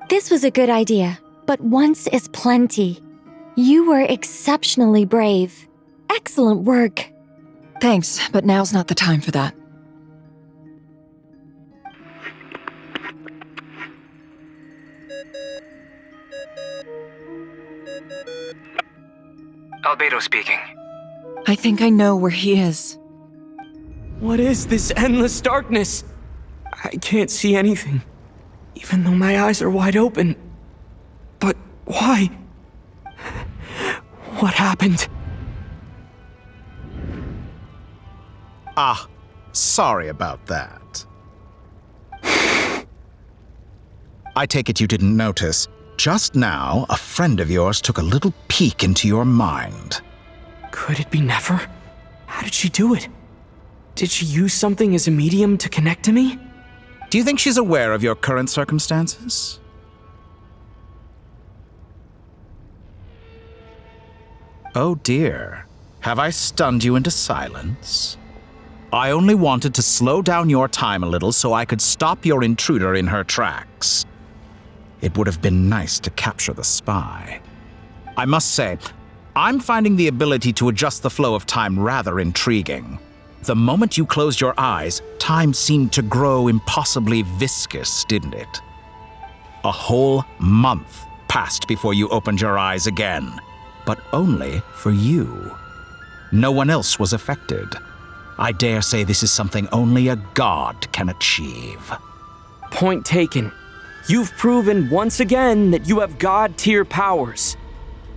This was a good idea, but once is plenty. You were exceptionally brave. Excellent work. Thanks, but now's not the time for that. Albedo speaking. I think I know where he is. What is this endless darkness? I can't see anything, even though my eyes are wide open. But why? What happened? Ah, sorry about that. I take it you didn't notice. Just now, a friend of yours took a little peek into your mind. Could it be Nefer? How did she do it? Did she use something as a medium to connect to me? Do you think she's aware of your current circumstances? Oh dear. Have I stunned you into silence? I only wanted to slow down your time a little so I could stop your intruder in her tracks. It would have been nice to capture the spy. I must say, I'm finding the ability to adjust the flow of time rather intriguing. The moment you closed your eyes, time seemed to grow impossibly viscous, didn't it? A whole month passed before you opened your eyes again, but only for you. No one else was affected. I dare say this is something only a god can achieve. Point taken. You've proven once again that you have god-tier powers.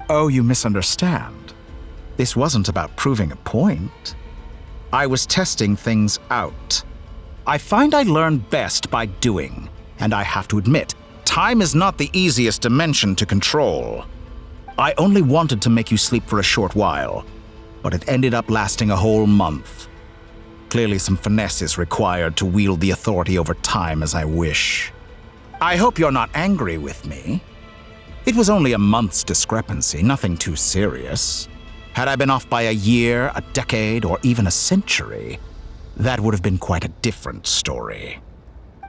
Oh, you misunderstand. This wasn't about proving a point. I was testing things out. I find I learn best by doing, and I have to admit, time is not the easiest dimension to control. I only wanted to make you sleep for a short while, but it ended up lasting a whole month. Clearly some finesse is required to wield the authority over time as I wish. I hope you're not angry with me. It was only a month's discrepancy, nothing too serious. Had I been off by a year, a decade, or even a century, that would have been quite a different story.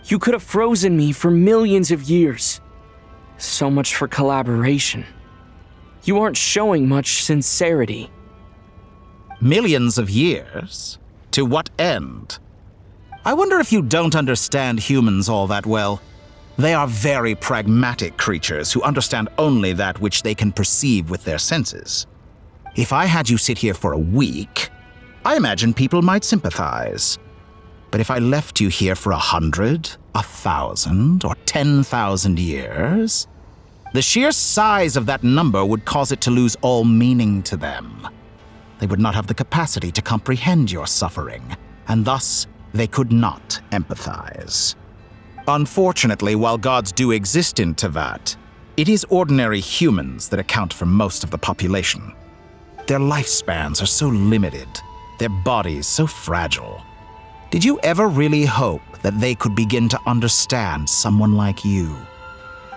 You could have frozen me for millions of years. So much for collaboration. You aren't showing much sincerity. Millions of years? To what end? I wonder if you don't understand humans all that well. They are very pragmatic creatures who understand only that which they can perceive with their senses. If I had you sit here for a week, I imagine people might sympathize. But if I left you here for 100, 1,000, or 10,000 years, the sheer size of that number would cause it to lose all meaning to them. They would not have the capacity to comprehend your suffering, and thus they could not empathize. Unfortunately, while gods do exist in Tevat, it is ordinary humans that account for most of the population. Their lifespans are so limited, their bodies so fragile. Did you ever really hope that they could begin to understand someone like you?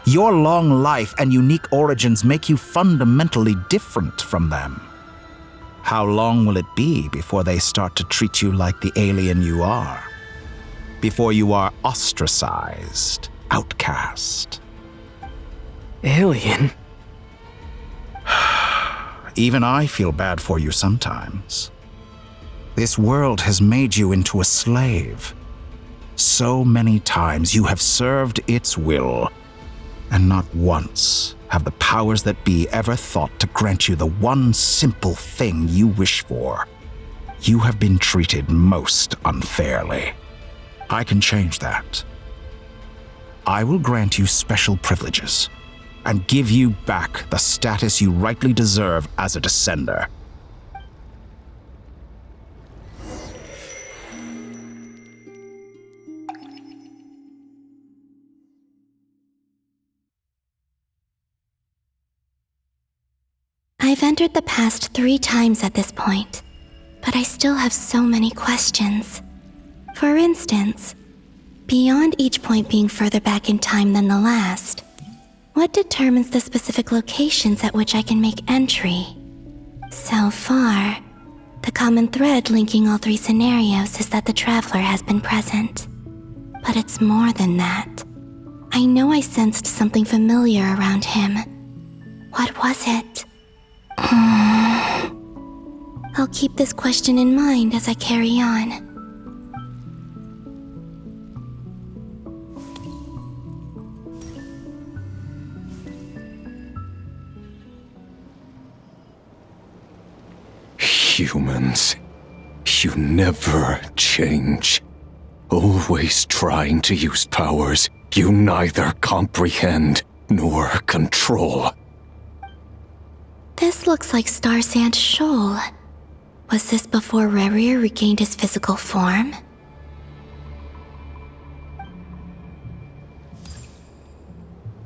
Your long life and unique origins make you fundamentally different from them. How long will it be before they start to treat you like the alien you are? Before you are ostracized, outcast? Alien? Even I feel bad for you sometimes. This world has made you into a slave. So many times you have served its will, and not once have the powers that be ever thought to grant you the one simple thing you wish for. You have been treated most unfairly. I can change that. I will grant you special privileges and give you back the status you rightly deserve as a descender. I've entered the past 3 times at this point, but I still have so many questions. For instance, beyond each point being further back in time than the last, what determines the specific locations at which I can make entry? So far, the common thread linking all 3 scenarios is that the traveler has been present. But it's more than that. I know I sensed something familiar around him. What was it? I'll keep this question in mind as I carry on. Humans, you never change. Always trying to use powers you neither comprehend nor control. This looks like Star Sand Shoal. Was this before Rerir regained his physical form?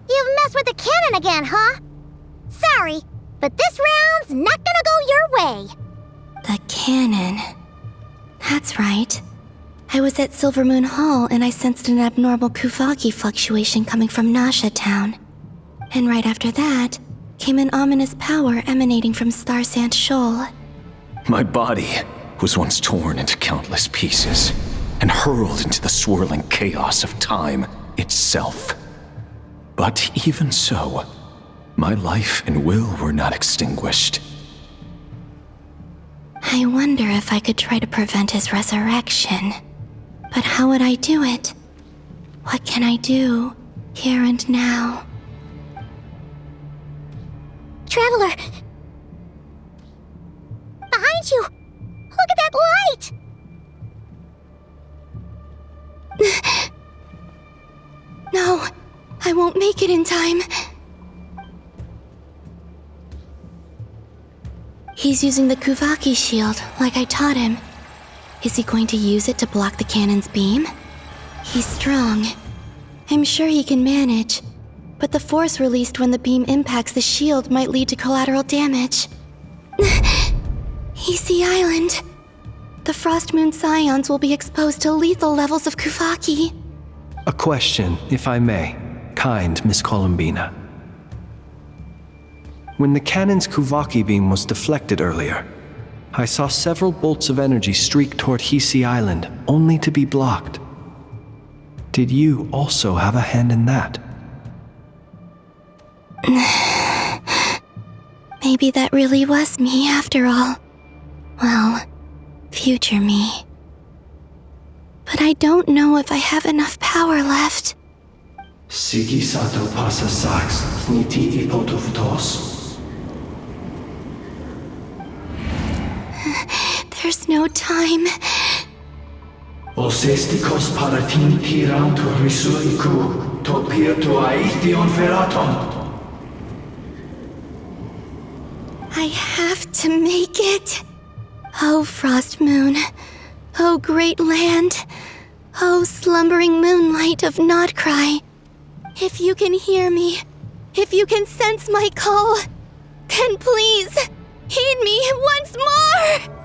You've messed with the cannon again, huh? Sorry, but this round's not gonna go your way. The cannon. That's right. I was at Silver Moon Hall and I sensed an abnormal Kuvaki fluctuation coming from Nasha Town. And right after that, came an ominous power emanating from Star Sand Shoal. My body was once torn into countless pieces and hurled into the swirling chaos of time itself. But even so, my life and will were not extinguished. I wonder if I could try to prevent his resurrection. But how would I do it? What can I do, here and now? Traveler! Behind you! Look at that light! No, I won't make it in time. He's using the Kuvaki shield, like I taught him. Is he going to use it to block the cannon's beam? He's strong. I'm sure he can manage. But the force released when the beam impacts the shield might lead to collateral damage. Easy Island. The Frost Moon Scions will be exposed to lethal levels of Kuvaki. A question, if I may, kind Miss Columbina. When the cannon's Kuvaki beam was deflected earlier, I saw several bolts of energy streak toward Hisi Island, only to be blocked. Did you also have a hand in that? Maybe that really was me after all. Well, future me. But I don't know if I have enough power left. Sigi sato pasa sax, niti ipotuftos. There's no time. Osestikos paratin tiranto risuiku, to pirto aithion feraton. I have to make it. Oh, Frost Moon. Oh, great land. Oh, slumbering moonlight of Notcry. If you can hear me, if you can sense my call, then please, heed me once more!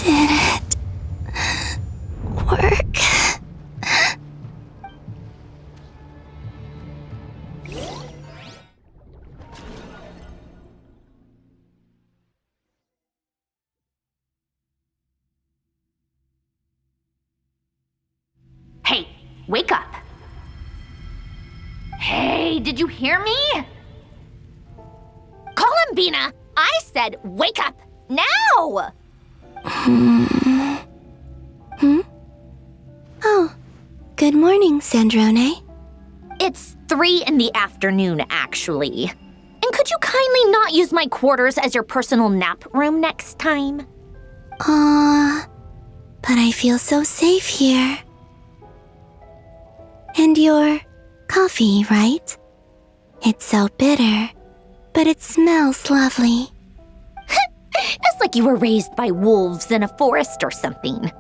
Did it work? Hey, wake up. Hey, did you hear me? Columbina, I said wake up now! Oh, good morning, Sandrone. It's 3 in the afternoon, actually. And could you kindly not use my quarters as your personal nap room next time? But I feel so safe here. And your coffee, right? It's so bitter, but it smells lovely. like you were raised by wolves in a forest or something.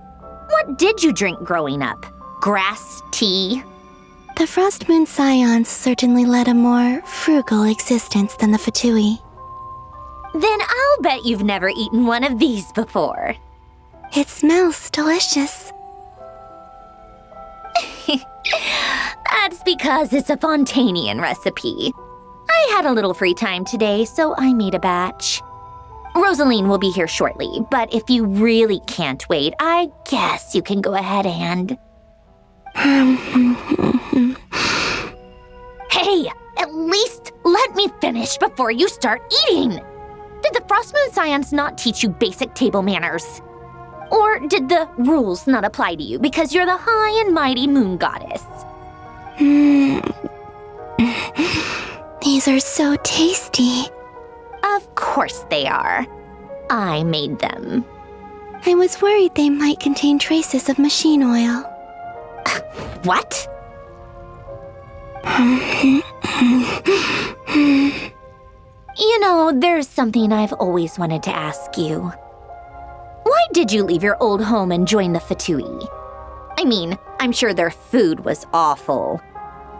What did you drink growing up? Grass tea? The Frost Moon Scions certainly led a more frugal existence than the Fatui. Then I'll bet you've never eaten one of these before. It smells delicious. That's because it's a Fontanian recipe. I had a little free time today, so I made a batch. Rosaline will be here shortly, but if you really can't wait, I guess you can go ahead and... Hey, at least let me finish before you start eating! Did the Frost Moon Scions not teach you basic table manners? Or did the rules not apply to you because you're the high and mighty moon goddess? These are so tasty. Of course they are. I made them. I was worried they might contain traces of machine oil. What? You know, there's something I've always wanted to ask you. Why did you leave your old home and join the Fatui? I mean, I'm sure their food was awful.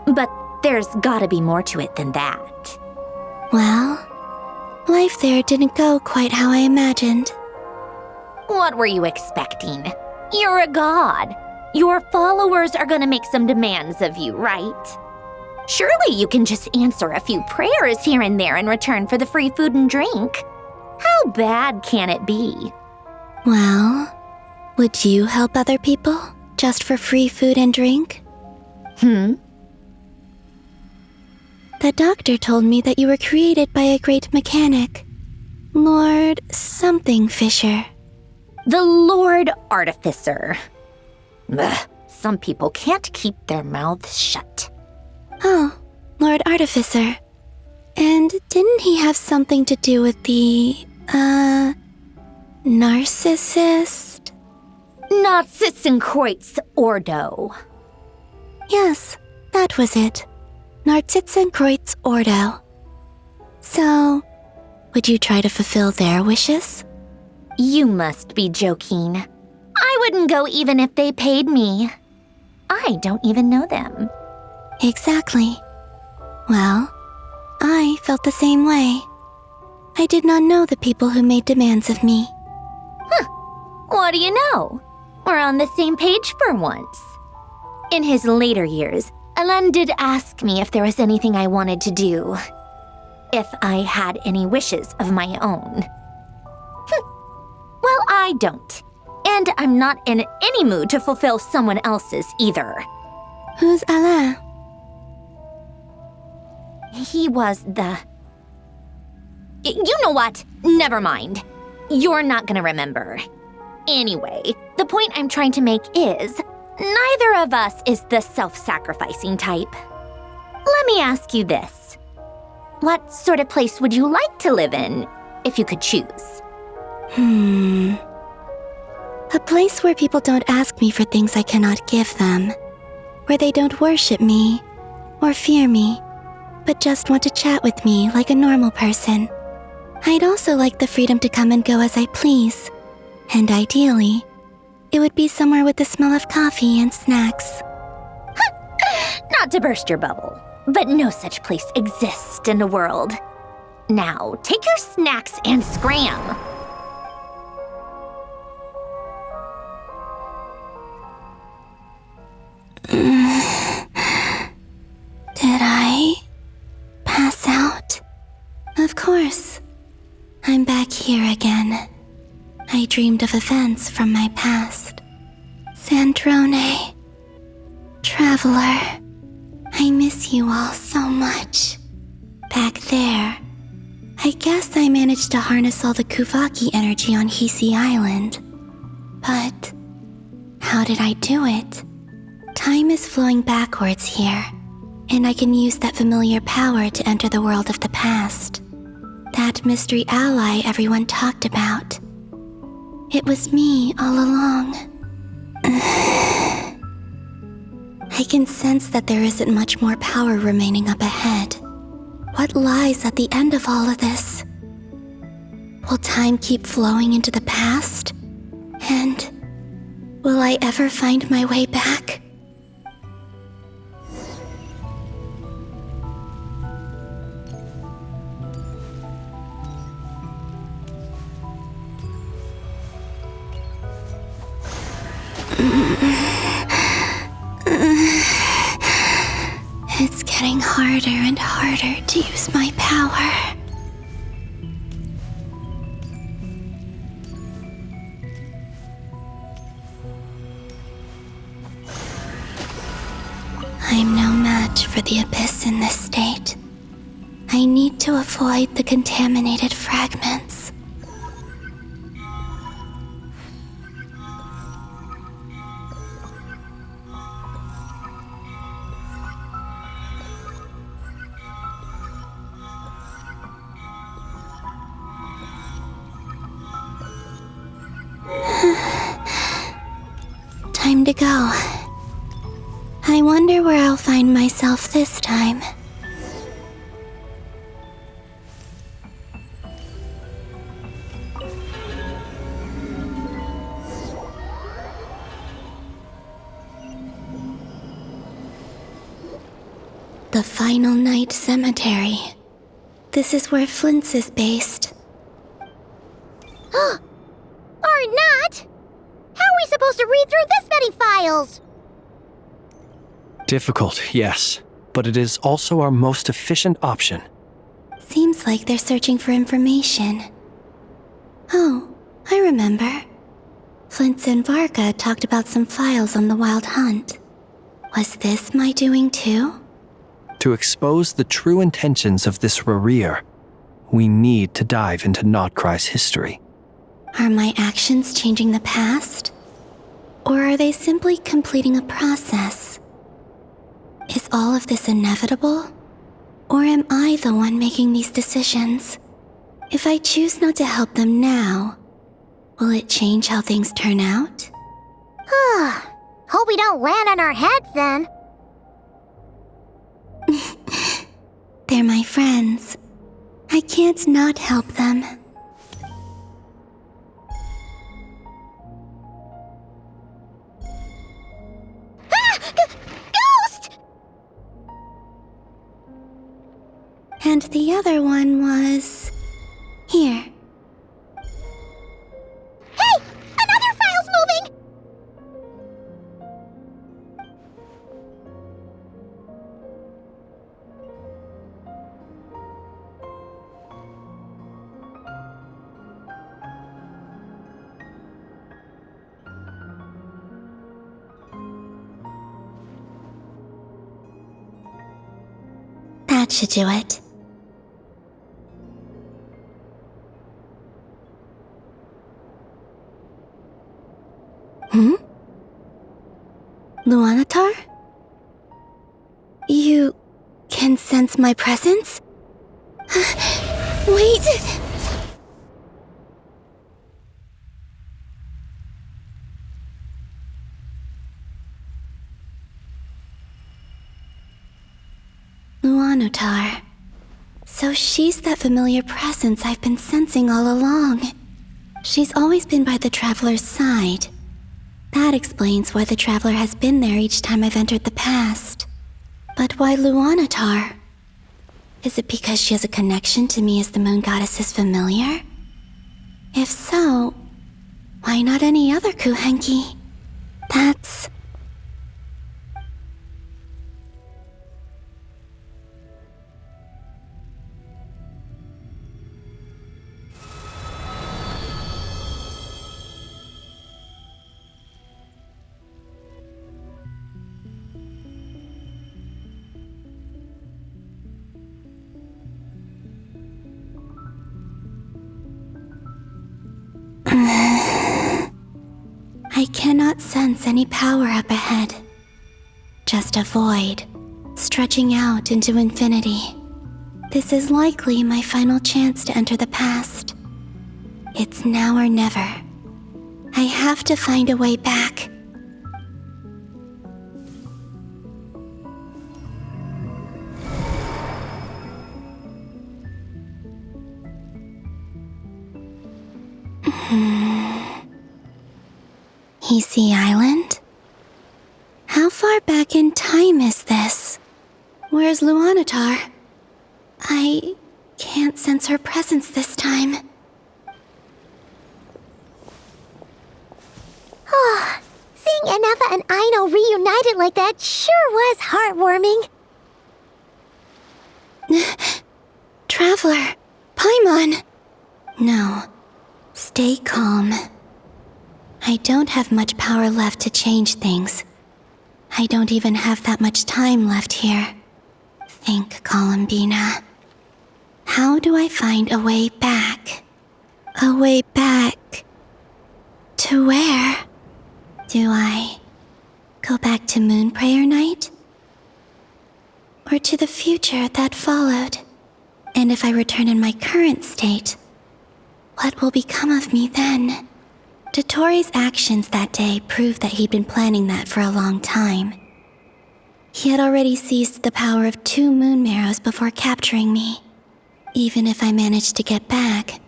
But there's gotta be more to it than that. Well, life there didn't go quite how I imagined. What were you expecting? You're a god. Your followers are gonna make some demands of you, right? Surely you can just answer a few prayers here and there in return for the free food and drink. How bad can it be? Well, would you help other people just for free food and drink? The doctor told me that you were created by a great mechanic, Lord something Fisher. The Lord Artificer. Ugh, some people can't keep their mouths shut. Oh, Lord Artificer. And didn't he have something to do with the, narcissist? Narcissenkreuz Ordo. Yes, that was it. Narcissenkreuz Ordo. So, would you try to fulfill their wishes? You must be joking. I wouldn't go even if they paid me. I don't even know them. Exactly. Well, I felt the same way. I did not know the people who made demands of me. What do you know? We're on the same page for once. In his later years, Elen did ask me if there was anything I wanted to do. If I had any wishes of my own. Well, I don't. And I'm not in any mood to fulfill someone else's either. Who's Alain? He was the... You know what? Never mind. You're not gonna remember. Anyway, the point I'm trying to make is, neither of us is the self-sacrificing type. Let me ask you this. What sort of place would you like to live in, if you could choose? A place where people don't ask me for things I cannot give them. Where they don't worship me, or fear me, but just want to chat with me like a normal person. I'd also like the freedom to come and go as I please. And ideally, it would be somewhere with the smell of coffee and snacks. Not to burst your bubble, but no such place exists in the world. Now, take your snacks and scram. Did I pass out? Of course. I'm back here again. I dreamed of events from my past. Sandrone. Traveler. I miss you all so much. Back there. I guess I managed to harness all the Kuvaki energy on Hisi Island. But how did I do it? Time is flowing backwards here, and I can use that familiar power to enter the world of the past. That mystery ally everyone talked about. It was me all along. I can sense that there isn't much more power remaining up ahead. What lies at the end of all of this? Will time keep flowing into the past? And will I ever find my way back? It's getting harder and harder to use my power. I'm no match for the Abyss in this state. I need to avoid the contaminated fragments. Time to go. I wonder where I'll find myself this time. The Final Night Cemetery. This is where Flint's is based. Or not! How are we supposed to read through this many files? Difficult, yes, but it is also our most efficient option. Seems like they're searching for information. Oh, I remember. Flint's and Varga talked about some files on the Wild Hunt. Was this my doing too? To expose the true intentions of this Rarir, we need to dive into Notcry's history. Are my actions changing the past? Or are they simply completing a process? Is all of this inevitable? Or am I the one making these decisions? If I choose not to help them now, will it change how things turn out? Hope we don't land on our heads then. They're my friends. I can't not help them. Ghost! And the other one was... here. Hey! Another file's moving! That should do it. Luanatar? You can sense my presence? Wait! Luanatar. So she's that familiar presence I've been sensing all along. She's always been by the Traveler's side. That explains why the Traveler has been there each time I've entered the past. But why Luanatar? Is it because she has a connection to me as the Moon Goddess's familiar? If so, why not any other Kuhenki? That's... I cannot sense any power up ahead. Just a void, stretching out into infinity. This is likely my final chance to enter the past. It's now or never. I have to find a way back. Easy Island? How far back in time is this? Where's Luanatar? I can't sense her presence this time. Oh, seeing Anafa and Aino reunited like that sure was heartwarming. Traveler, Paimon. No, stay calm. I don't have much power left to change things. I don't even have that much time left here. Think, Columbina. How do I find a way back? A way back? To where? Do I go back to Moon Prayer Night? Or to the future that followed? And if I return in my current state, what will become of me then? Dottoro's actions that day proved that he'd been planning that for a long time. He had already seized the power of 2 moon marrows before capturing me. Even if I managed to get back,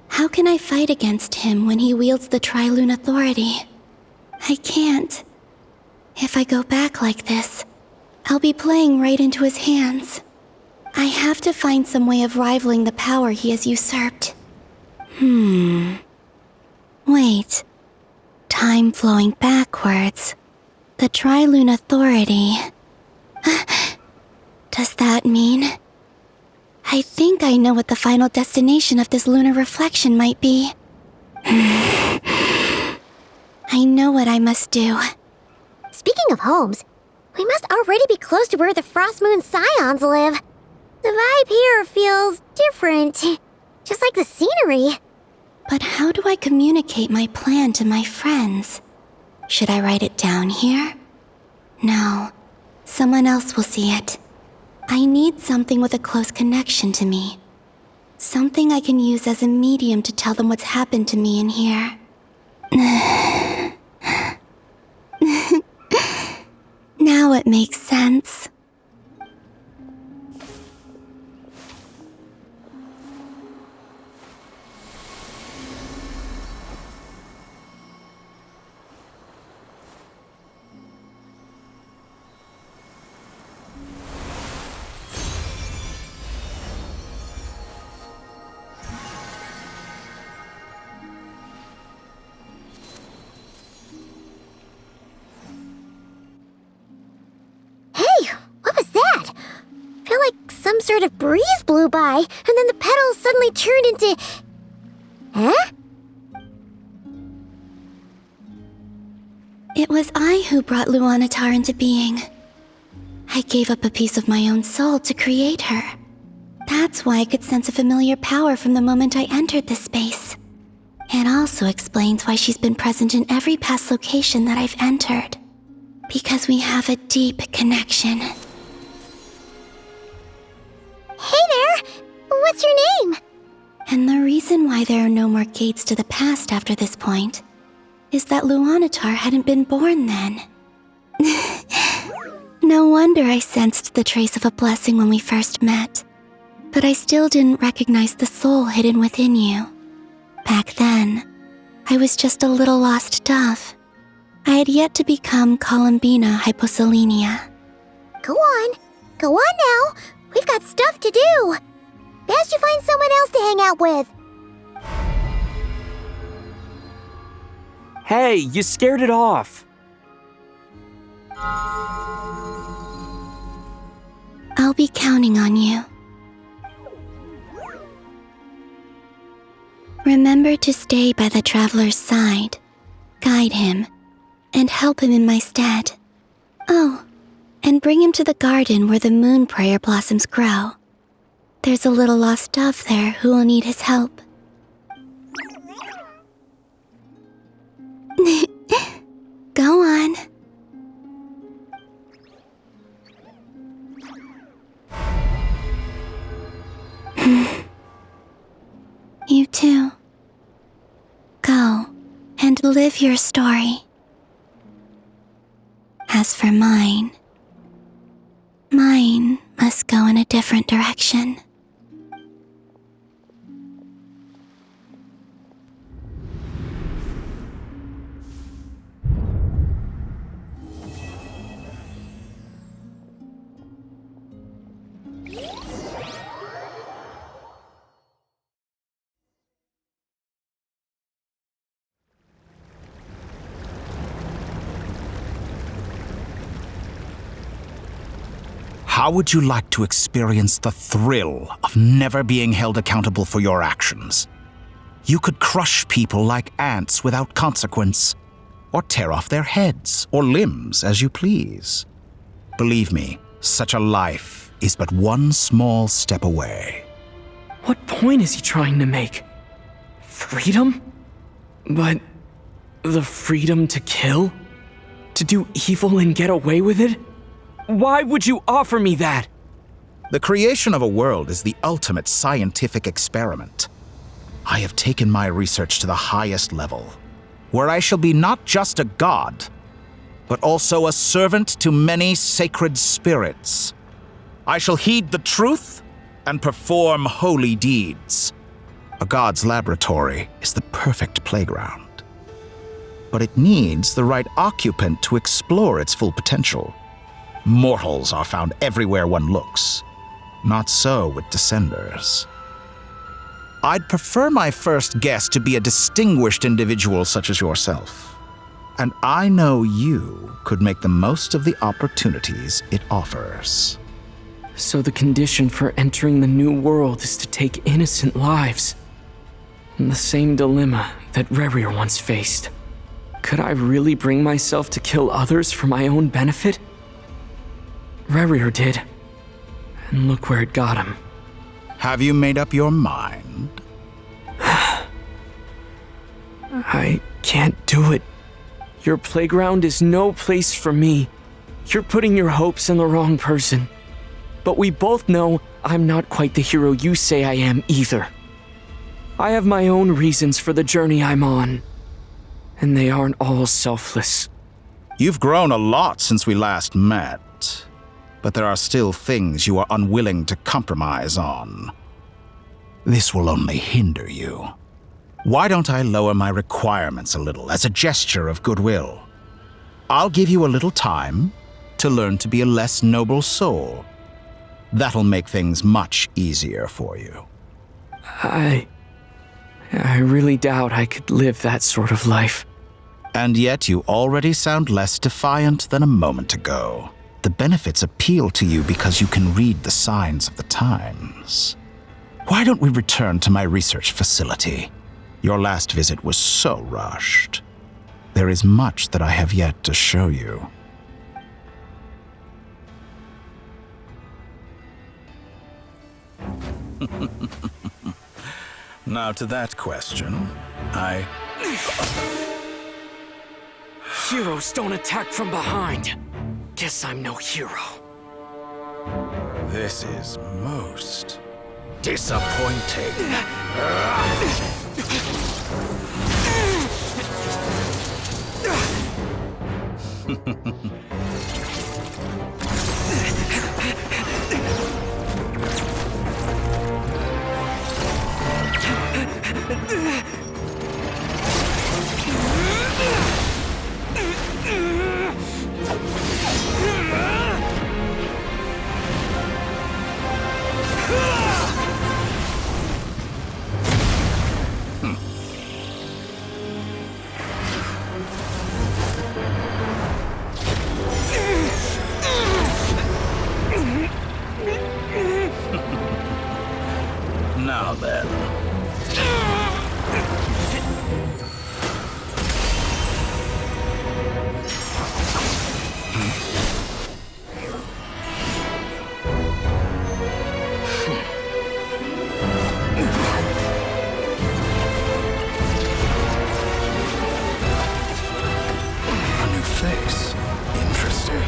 how can I fight against him when he wields the Tri-Lune Authority? I can't. If I go back like this, I'll be playing right into his hands. I have to find some way of rivaling the power he has usurped. Wait. Time flowing backwards. The Tri-Lune Authority. Does that mean? I think I know what the final destination of this lunar reflection might be. I know what I must do. Speaking of homes, we must already be close to where the Frost Moon Scions live. The vibe here feels different, just like the scenery. But how do I communicate my plan to my friends? Should I write it down here? No, someone else will see it. I need something with a close connection to me. Something I can use as a medium to tell them what's happened to me in here. Now it makes sense. Some sort of breeze blew by, and then the petals suddenly turned into... Huh? It was I who brought Luanatar into being. I gave up a piece of my own soul to create her. That's why I could sense a familiar power from the moment I entered this space. It also explains why she's been present in every past location that I've entered. Because we have a deep connection. Hey there! What's your name? And the reason why there are no more gates to the past after this point is that Luanatar hadn't been born then. No wonder I sensed the trace of a blessing when we first met. But I still didn't recognize the soul hidden within you. Back then, I was just a little lost dove. I had yet to become Columbina Hyposelenia. Go on now. We've got stuff to do. Best you find someone else to hang out with. Hey, you scared it off. I'll be counting on you. Remember to stay by the traveler's side, guide him, and help him in my stead. Oh, and bring him to the garden where the moon prayer blossoms grow. There's a little lost dove there who will need his help. Go on. You too. Go and live your story. As for mine must go in a different direction. How would you like to experience the thrill of never being held accountable for your actions? You could crush people like ants without consequence, or tear off their heads or limbs as you please. Believe me, such a life is but one small step away. What point is he trying to make? Freedom? But the freedom to kill? To do evil and get away with it? Why would you offer me that? The creation of a world is the ultimate scientific experiment. I have taken my research to the highest level, where I shall be not just a god, but also a servant to many sacred spirits. I shall heed the truth and perform holy deeds. A god's laboratory is the perfect playground, but it needs the right occupant to explore its full potential. Mortals are found everywhere one looks. Not so with Descenders. I'd prefer my first guest to be a distinguished individual such as yourself. And I know you could make the most of the opportunities it offers. So the condition for entering the new world is to take innocent lives. The same dilemma that Rerir once faced. Could I really bring myself to kill others for my own benefit? Rerir did. And look where it got him. Have you made up your mind? I can't do it. Your playground is no place for me. You're putting your hopes in the wrong person. But we both know I'm not quite the hero you say I am either. I have my own reasons for the journey I'm on. And they aren't all selfless. You've grown a lot since we last met. But there are still things you are unwilling to compromise on. This will only hinder you. Why don't I lower my requirements a little as a gesture of goodwill? I'll give you a little time to learn to be a less noble soul. That'll make things much easier for you. I really doubt I could live that sort of life. And yet you already sound less defiant than a moment ago. The benefits appeal to you because you can read the signs of the times. Why don't we return to my research facility? Your last visit was so rushed. There is much that I have yet to show you. Now to that question, Heroes don't attack from behind. Guess I'm no hero. This is most disappointing. Now then. A new face. Interesting.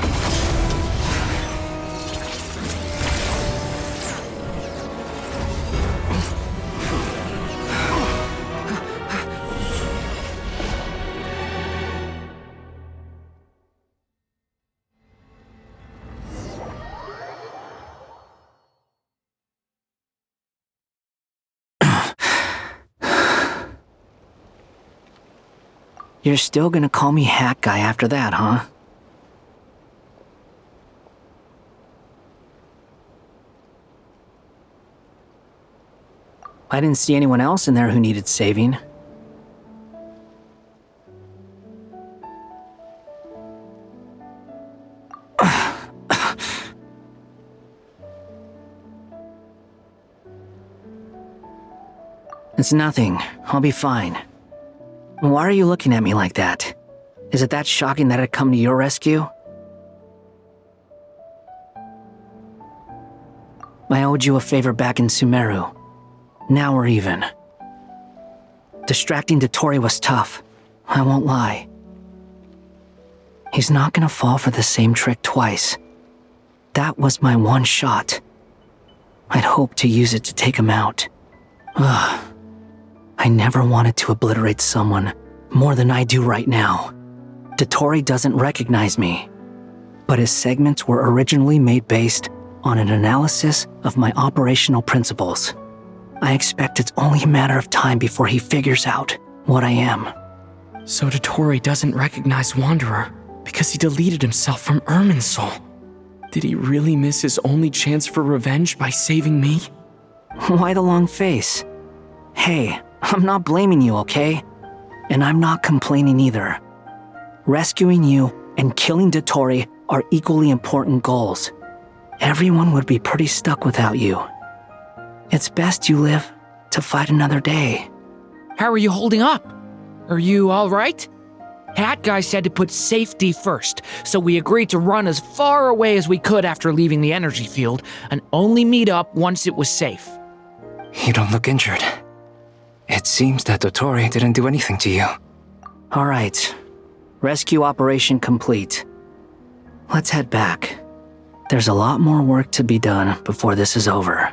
You're still gonna call me Hack Guy after that, huh? I didn't see anyone else in there who needed saving. It's nothing. I'll be fine. Why are you looking at me like that? Is it that shocking that I'd come to your rescue? I owed you a favor back in Sumeru. Now we're even. Distracting Dottore was tough. I won't lie. He's not gonna fall for the same trick twice. That was my one shot. I'd hoped to use it to take him out. Ugh. I never wanted to obliterate someone more than I do right now. Dottore doesn't recognize me, but his segments were originally made based on an analysis of my operational principles. I expect it's only a matter of time before he figures out what I am. So Dottore doesn't recognize Wanderer because he deleted himself from Irminsul. Did he really miss his only chance for revenge by saving me? Why the long face? Hey, I'm not blaming you, okay? And I'm not complaining either. Rescuing you and killing Dottore are equally important goals. Everyone would be pretty stuck without you. It's best you live to fight another day. How are you holding up? Are you all right? Hat Guy said to put safety first, so we agreed to run as far away as we could after leaving the energy field and only meet up once it was safe. You don't look injured. It seems that Dottore didn't do anything to you. All right. Rescue operation complete. Let's head back. There's a lot more work to be done before this is over.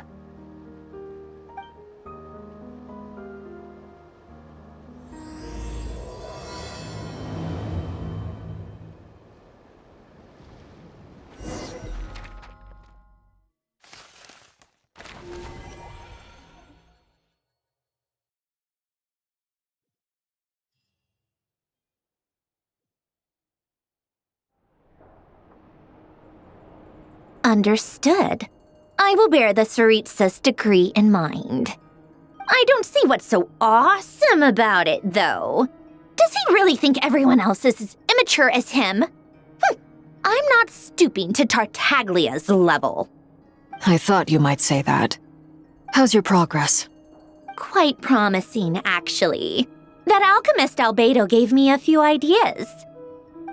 Understood. I will bear the Tsaritsa's decree in mind. I don't see what's so awesome about it, though. Does he really think everyone else is as immature as him? I'm not stooping to Tartaglia's level. I thought you might say that. How's your progress? Quite promising, actually. That alchemist Albedo gave me a few ideas.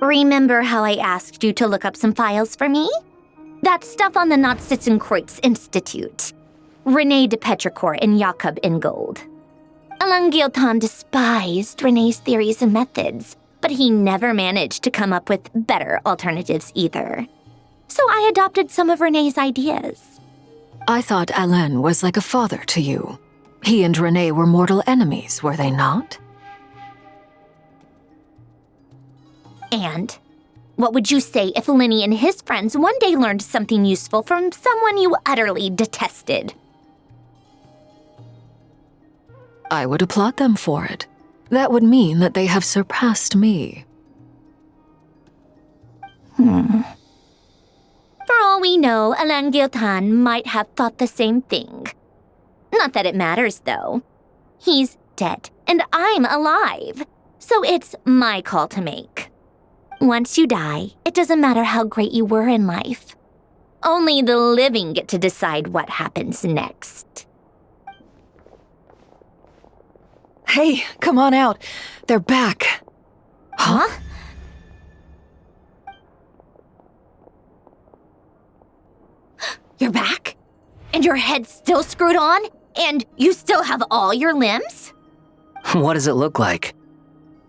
Remember how I asked you to look up some files for me? That stuff on the Nazi-Kreuz Institute. René de Petrichor and Jakob Ingold. Alain Guillotin despised René's theories and methods, but he never managed to come up with better alternatives either. So I adopted some of René's ideas. I thought Alain was like a father to you. He and René were mortal enemies, were they not? And what would you say if Lenny and his friends one day learned something useful from someone you utterly detested? I would applaud them for it. That would mean that they have surpassed me. For all we know, Alain Guillotin might have thought the same thing. Not that it matters, though. He's dead, and I'm alive. So it's my call to make. Once you die, it doesn't matter how great you were in life. Only the living get to decide what happens next. Hey, come on out. They're back. Huh? You're back? And your head's still screwed on? And you still have all your limbs? What does it look like?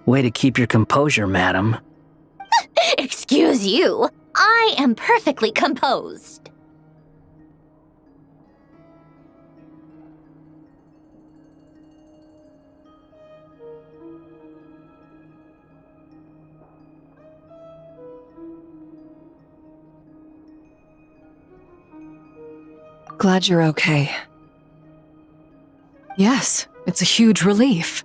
Way to keep your composure, madam. Excuse you. I am perfectly composed. Glad you're okay. Yes, it's a huge relief.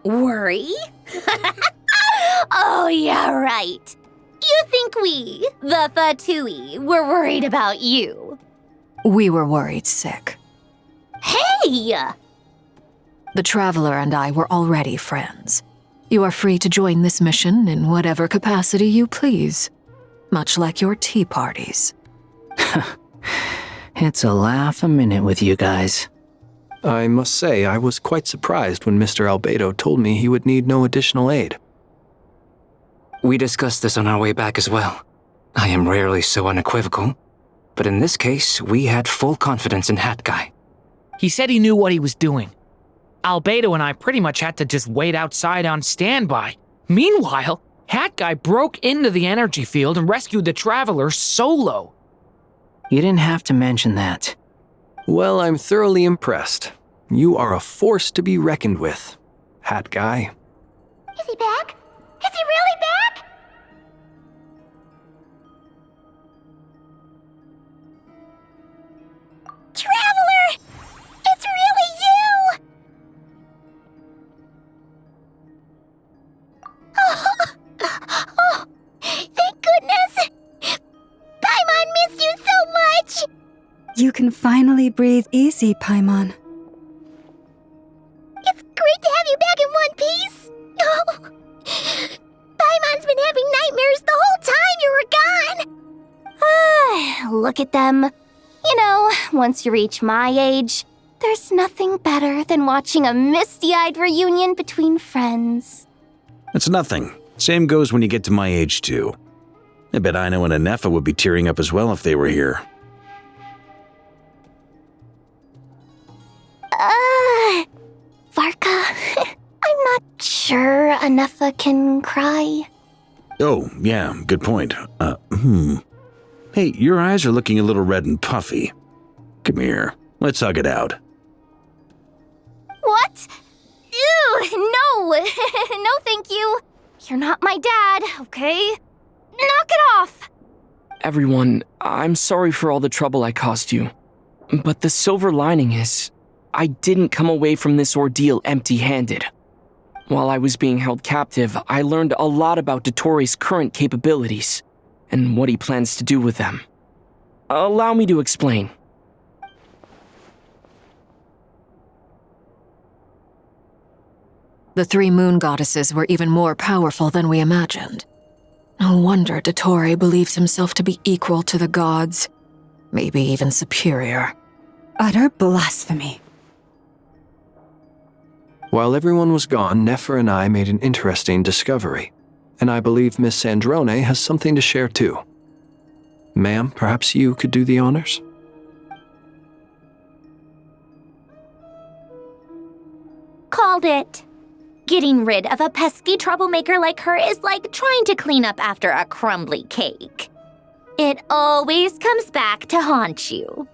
Worry? Oh, yeah, right. You think we, the Fatui, were worried about you? We were worried sick. Hey! The Traveler and I were already friends. You are free to join this mission in whatever capacity you please, much like your tea parties. It's a laugh a minute with you guys. I must say, I was quite surprised when Mr. Albedo told me he would need no additional aid. We discussed this on our way back as well. I am rarely so unequivocal, but in this case, we had full confidence in Hat Guy. He said he knew what he was doing. Albedo and I pretty much had to just wait outside on standby. Meanwhile, Hat Guy broke into the energy field and rescued the Traveler solo. You didn't have to mention that. Well, I'm thoroughly impressed. You are a force to be reckoned with, Hat Guy. Is he back? Is he really back? Traveler! It's really you! Oh, thank goodness! Paimon missed you so much! You can finally breathe easy, Paimon. It's great to have you back in one piece! Oh. Paimon's been having nightmares the whole time you were gone! Look at them. You know, once you reach my age, there's nothing better than watching a misty-eyed reunion between friends. That's nothing. Same goes when you get to my age, too. I bet Ino and Anefa would be tearing up as well if they were here. Varka, I'm not sure Anefa can cry. Oh, yeah, good point. Hey, your eyes are looking a little red and puffy. Come here, let's hug it out. What? Ew, no! No, thank you. You're not my dad, okay? Knock it off! Everyone, I'm sorry for all the trouble I caused you. But the silver lining is, I didn't come away from this ordeal empty-handed. While I was being held captive, I learned a lot about Dottoro's current capabilities, and what he plans to do with them. Allow me to explain. The three moon goddesses were even more powerful than we imagined. No wonder Dottore believes himself to be equal to the gods, maybe even superior. Utter blasphemy. While everyone was gone, Nefer and I made an interesting discovery, and I believe Miss Sandrone has something to share too. Ma'am, perhaps you could do the honors? Called it. Getting rid of a pesky troublemaker like her is like trying to clean up after a crumbly cake. It always comes back to haunt you.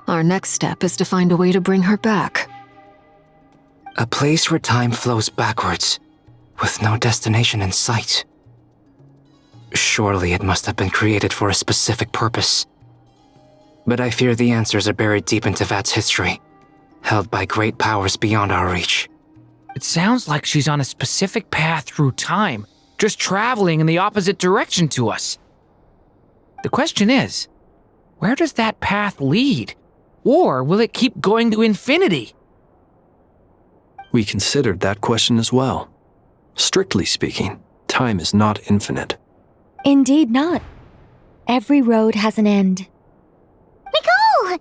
Our next step is to find a way to bring her back. A place where time flows backwards, with no destination in sight. Surely it must have been created for a specific purpose. But I fear the answers are buried deep into Vat's history, held by great powers beyond our reach. It sounds like she's on a specific path through time, just traveling in the opposite direction to us. The question is, where does that path lead? Or will it keep going to infinity? We considered that question as well. Strictly speaking, time is not infinite. Indeed not. Every road has an end. Nicole!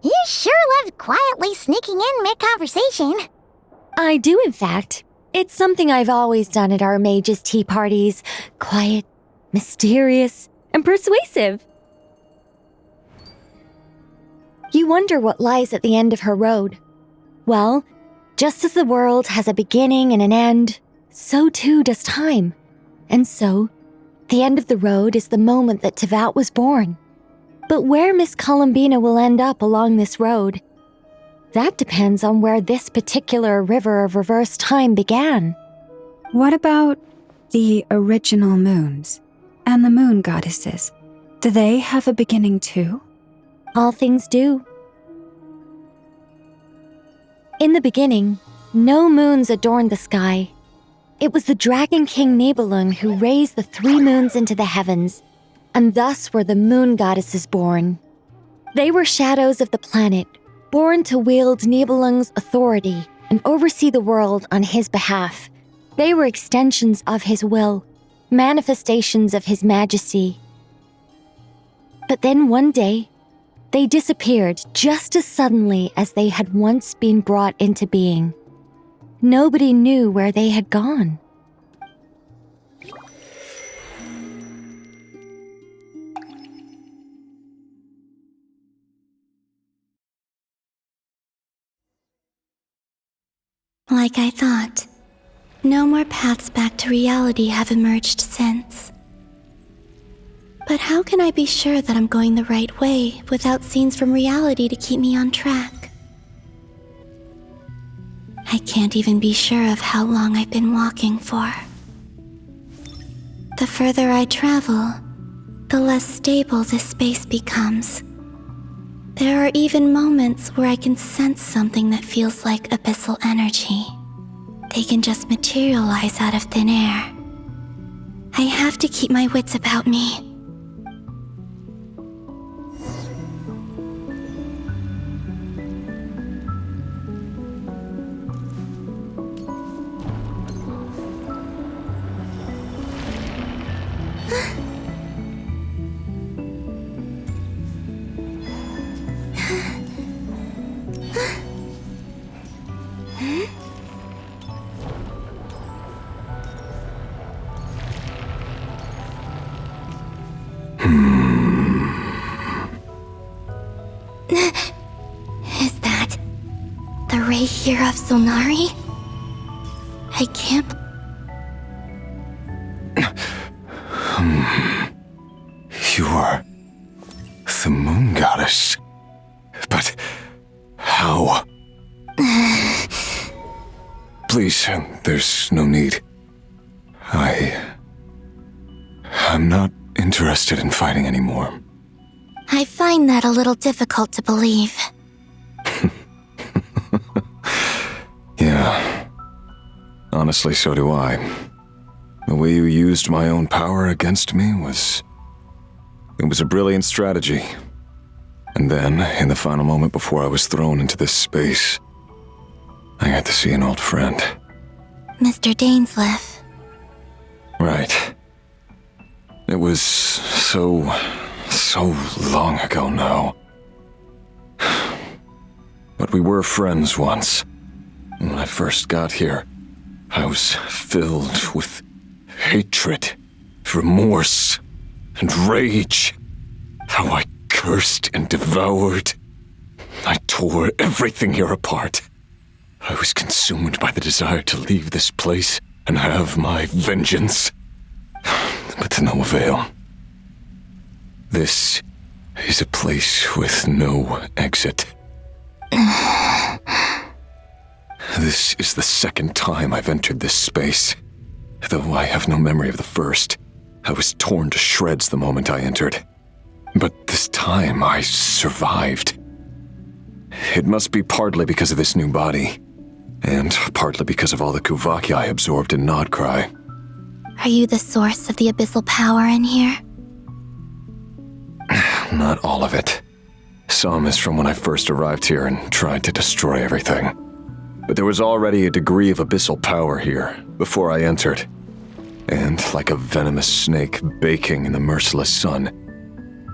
You sure loved quietly sneaking in mid-conversation. I do, in fact. It's something I've always done at our mages' tea parties. Quiet, mysterious, and persuasive. You wonder what lies at the end of her road. Well, just as the world has a beginning and an end, so too does time. And so, the end of the road is the moment that Tevat was born. But where Miss Columbina will end up along this road, that depends on where this particular river of reverse time began. What about the original moons and the moon goddesses? Do they have a beginning too? All things do. In the beginning, no moons adorned the sky. It was the Dragon King Nibelung who raised the 3 moons into the heavens, and thus were the moon goddesses born. They were shadows of the planet, born to wield Nibelung's authority and oversee the world on his behalf. They were extensions of his will, manifestations of his majesty. But then one day, they disappeared just as suddenly as they had once been brought into being. Nobody knew where they had gone. Like I thought, no more paths back to reality have emerged since. But how can I be sure that I'm going the right way without scenes from reality to keep me on track? I can't even be sure of how long I've been walking for. The further I travel, the less stable this space becomes. There are even moments where I can sense something that feels like abyssal energy. They can just materialize out of thin air. I have to keep my wits about me. Is that the ray here of Solnari? I can't. You are the moon goddess. But how? Please, there's no need. I'm not interested in fighting anymore. I find that a little difficult to believe. Yeah. Honestly, so do I. The way you used my own power against me was a brilliant strategy. And then, in the final moment before I was thrown into this space, I got to see an old friend. Mr. Dainsleif. Right. It was so long ago now. But we were friends once. When I first got here, I was filled with hatred, remorse, and rage. How I cursed and devoured. I tore everything here apart. I was consumed by the desire to leave this place and have my vengeance. But to no avail. This is a place with no exit. This is the second time I've entered this space. Though I have no memory of the first. I was torn to shreds the moment I entered. But this time I survived. It must be partly because of this new body, and partly because of all the Kuvaki I absorbed in Nodcry. Are you the source of the abyssal power in here? Not all of it. Some is from when I first arrived here and tried to destroy everything. But there was already a degree of abyssal power here before I entered. And like a venomous snake baking in the merciless sun,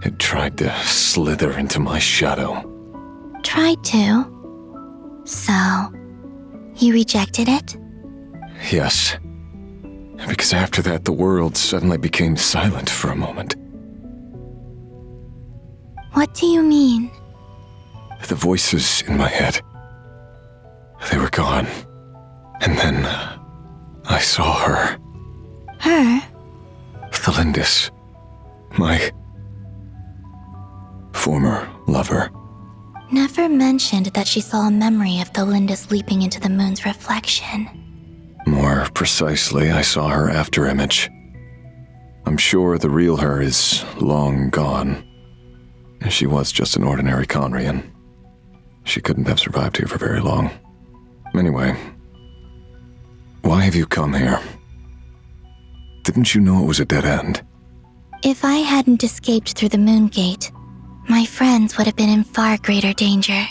it tried to slither into my shadow. Tried to? So, you rejected it? Yes. Because after that, the world suddenly became silent for a moment. What do you mean? The voices in my head, they were gone. And then I saw her. Her? Thelindis. My former lover. Never mentioned that she saw a memory of Thelindis leaping into the moon's reflection. More precisely, I saw her afterimage. I'm sure the real her is long gone. She was just an ordinary Conrian. She couldn't have survived here for very long. Anyway, Why have you come here? Didn't you know it was a dead end? If I hadn't escaped through the moon gate, my friends would have been in far greater danger.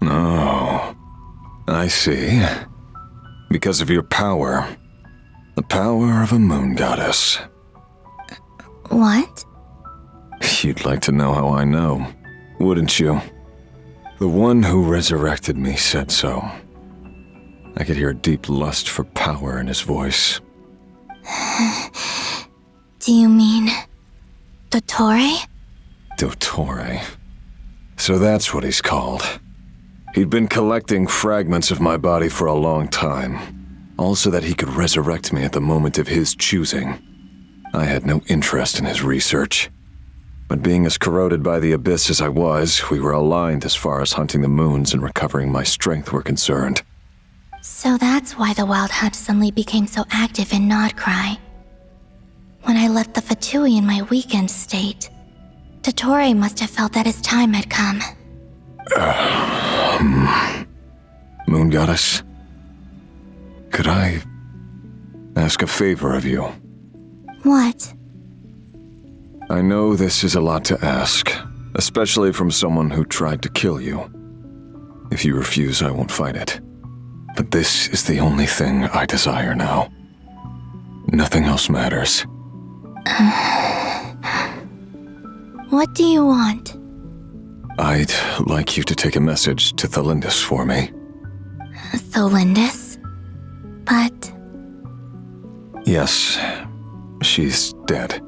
Oh, I see. Because of your power. The power of a moon goddess. What? You'd like to know how I know, wouldn't you? The one who resurrected me said so. I could hear a deep lust for power in his voice. Do you mean... Dottore? Dottore. So that's what he's called. He'd been collecting fragments of my body for a long time, all so that he could resurrect me at the moment of his choosing. I had no interest in his research. But being as corroded by the abyss as I was, we were aligned as far as hunting the moons and recovering my strength were concerned. So that's why the Wild Hunt suddenly became so active in Nodcry. When I left the Fatui in my weakened state, Dottore must have felt that his time had come. Moon Goddess, could I ask a favor of you? What? I know this is a lot to ask, especially from someone who tried to kill you. If you refuse, I won't fight it. But this is the only thing I desire now. Nothing else matters. What do you want? I'd like you to take a message to Thelindis for me. Thelindis? But... Yes, she's dead.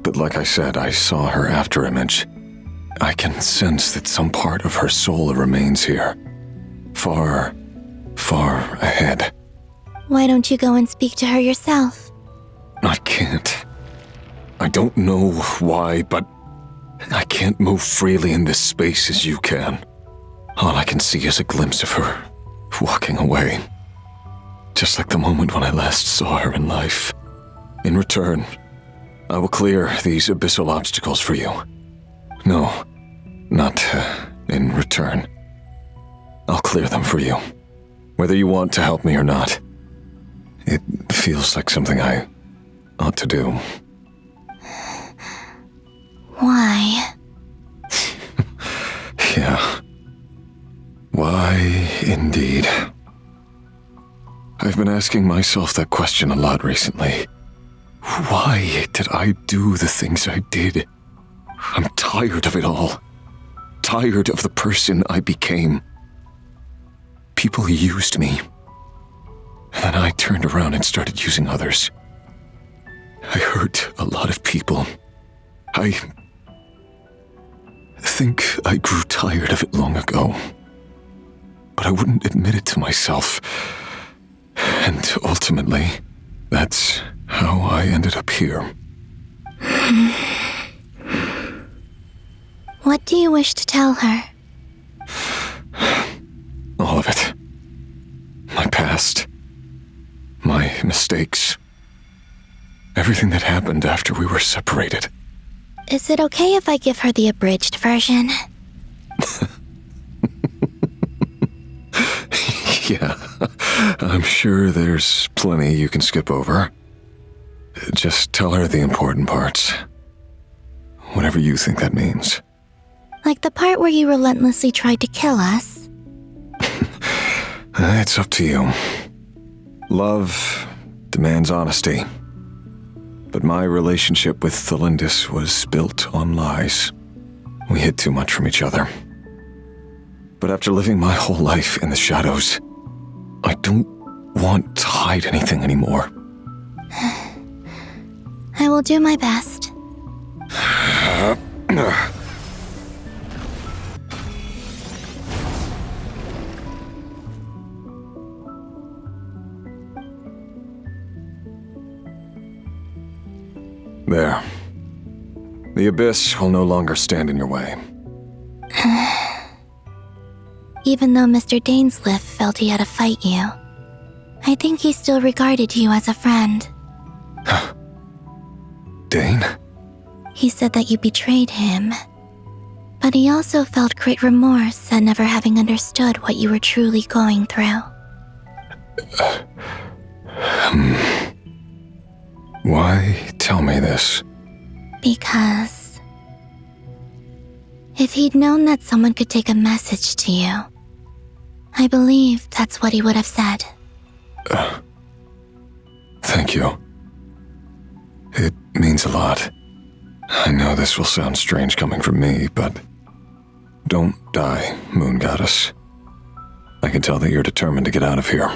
But like I said, I saw her afterimage. I can sense that some part of her soul remains here. Far, far ahead. Why don't you go and speak to her yourself? I can't. I don't know why, but I can't move freely in this space as you can. All I can see is a glimpse of her, walking away. Just like the moment when I last saw her in life. In return, I will clear these abyssal obstacles for you. No, not in return. I'll clear them for you, whether you want to help me or not. It feels like something I ought to do. Why? Yeah. Why, indeed. I've been asking myself that question a lot recently. Why did I do the things I did? I'm tired of it all. Tired of the person I became. People used me. And then I turned around and started using others. I hurt a lot of people. I think I grew tired of it long ago. But I wouldn't admit it to myself. And ultimately, that's how I ended up here. What do you wish to tell her? All of it. My past. My mistakes. Everything that happened after we were separated. Is it okay if I give her the abridged version? Yeah, I'm sure there's plenty you can skip over. Just tell her the important parts. Whatever you think that means. Like the part where you relentlessly tried to kill us? It's up to you. Love demands honesty. But my relationship with Thelindis was built on lies. We hid too much from each other. But after living my whole life in the shadows, I don't want to hide anything anymore. I will do my best. There. The abyss will no longer stand in your way. Even though Mr. Dainsliff felt he had to fight you, I think he still regarded you as a friend. Dane? He said that you betrayed him. But he also felt great remorse at never having understood what you were truly going through. Why tell me this? Because if he'd known that someone could take a message to you, I believe that's what he would have said. Thank you. It means a lot. I know this will sound strange coming from me, but don't die, Moon Goddess. I can tell that you're determined to get out of here.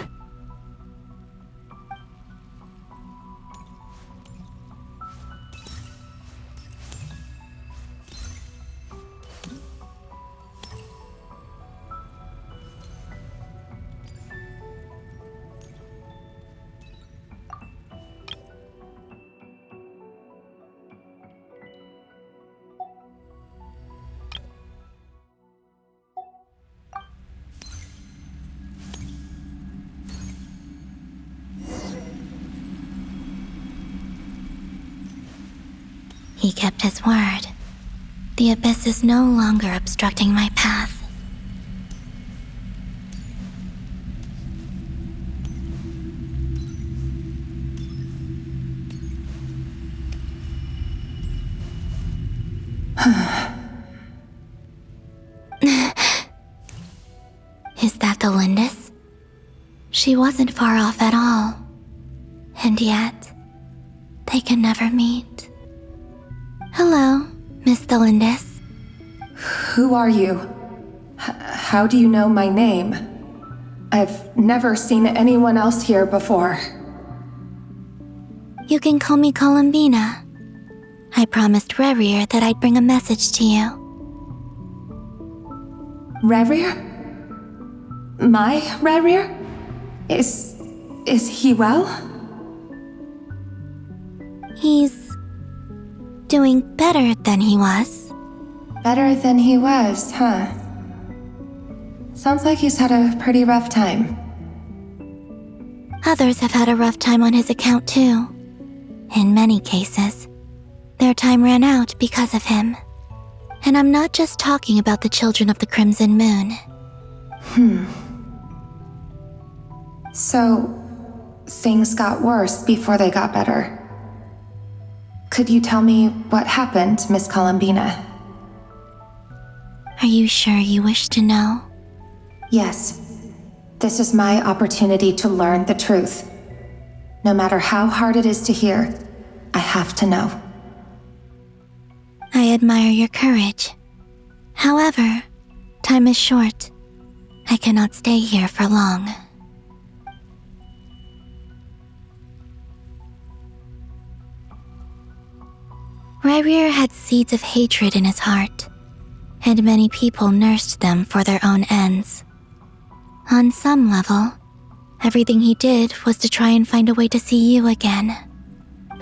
He kept his word. The abyss is no longer obstructing my path. Is that the Lindis? She wasn't far off at all. And yet, they can never meet. Hello, Miss Lindis. Who are you? How do you know my name? I've never seen anyone else here before. You can call me Columbina. I promised Rerir that I'd bring a message to you. Rerir? My Rerir? Is he well? He's doing better than he was. Better than he was, huh? Sounds like he's had a pretty rough time. Others have had a rough time on his account too. In many cases, their time ran out because of him. And I'm not just talking about the children of the Crimson Moon. So, things got worse before they got better. Could you tell me what happened, Miss Columbina? Are you sure you wish to know? Yes. This is my opportunity to learn the truth. No matter how hard it is to hear, I have to know. I admire your courage. However, time is short. I cannot stay here for long. Rerir had seeds of hatred in his heart, and many people nursed them for their own ends. On some level, everything he did was to try and find a way to see you again.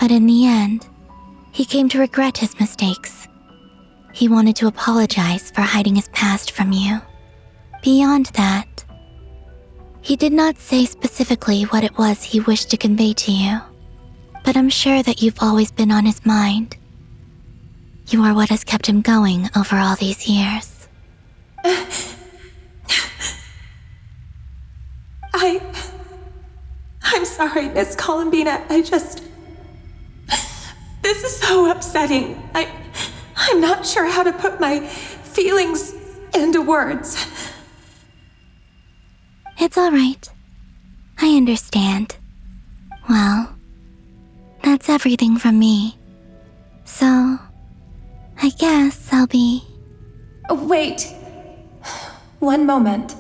But in the end, he came to regret his mistakes. He wanted to apologize for hiding his past from you. Beyond that, he did not say specifically what it was he wished to convey to you, but I'm sure that you've always been on his mind. You are what has kept him going over all these years. I'm sorry, Miss Columbina. This is so upsetting. I'm not sure how to put my feelings into words. It's all right. I understand. Well, that's everything from me. So, I guess I'll be... Wait. One moment.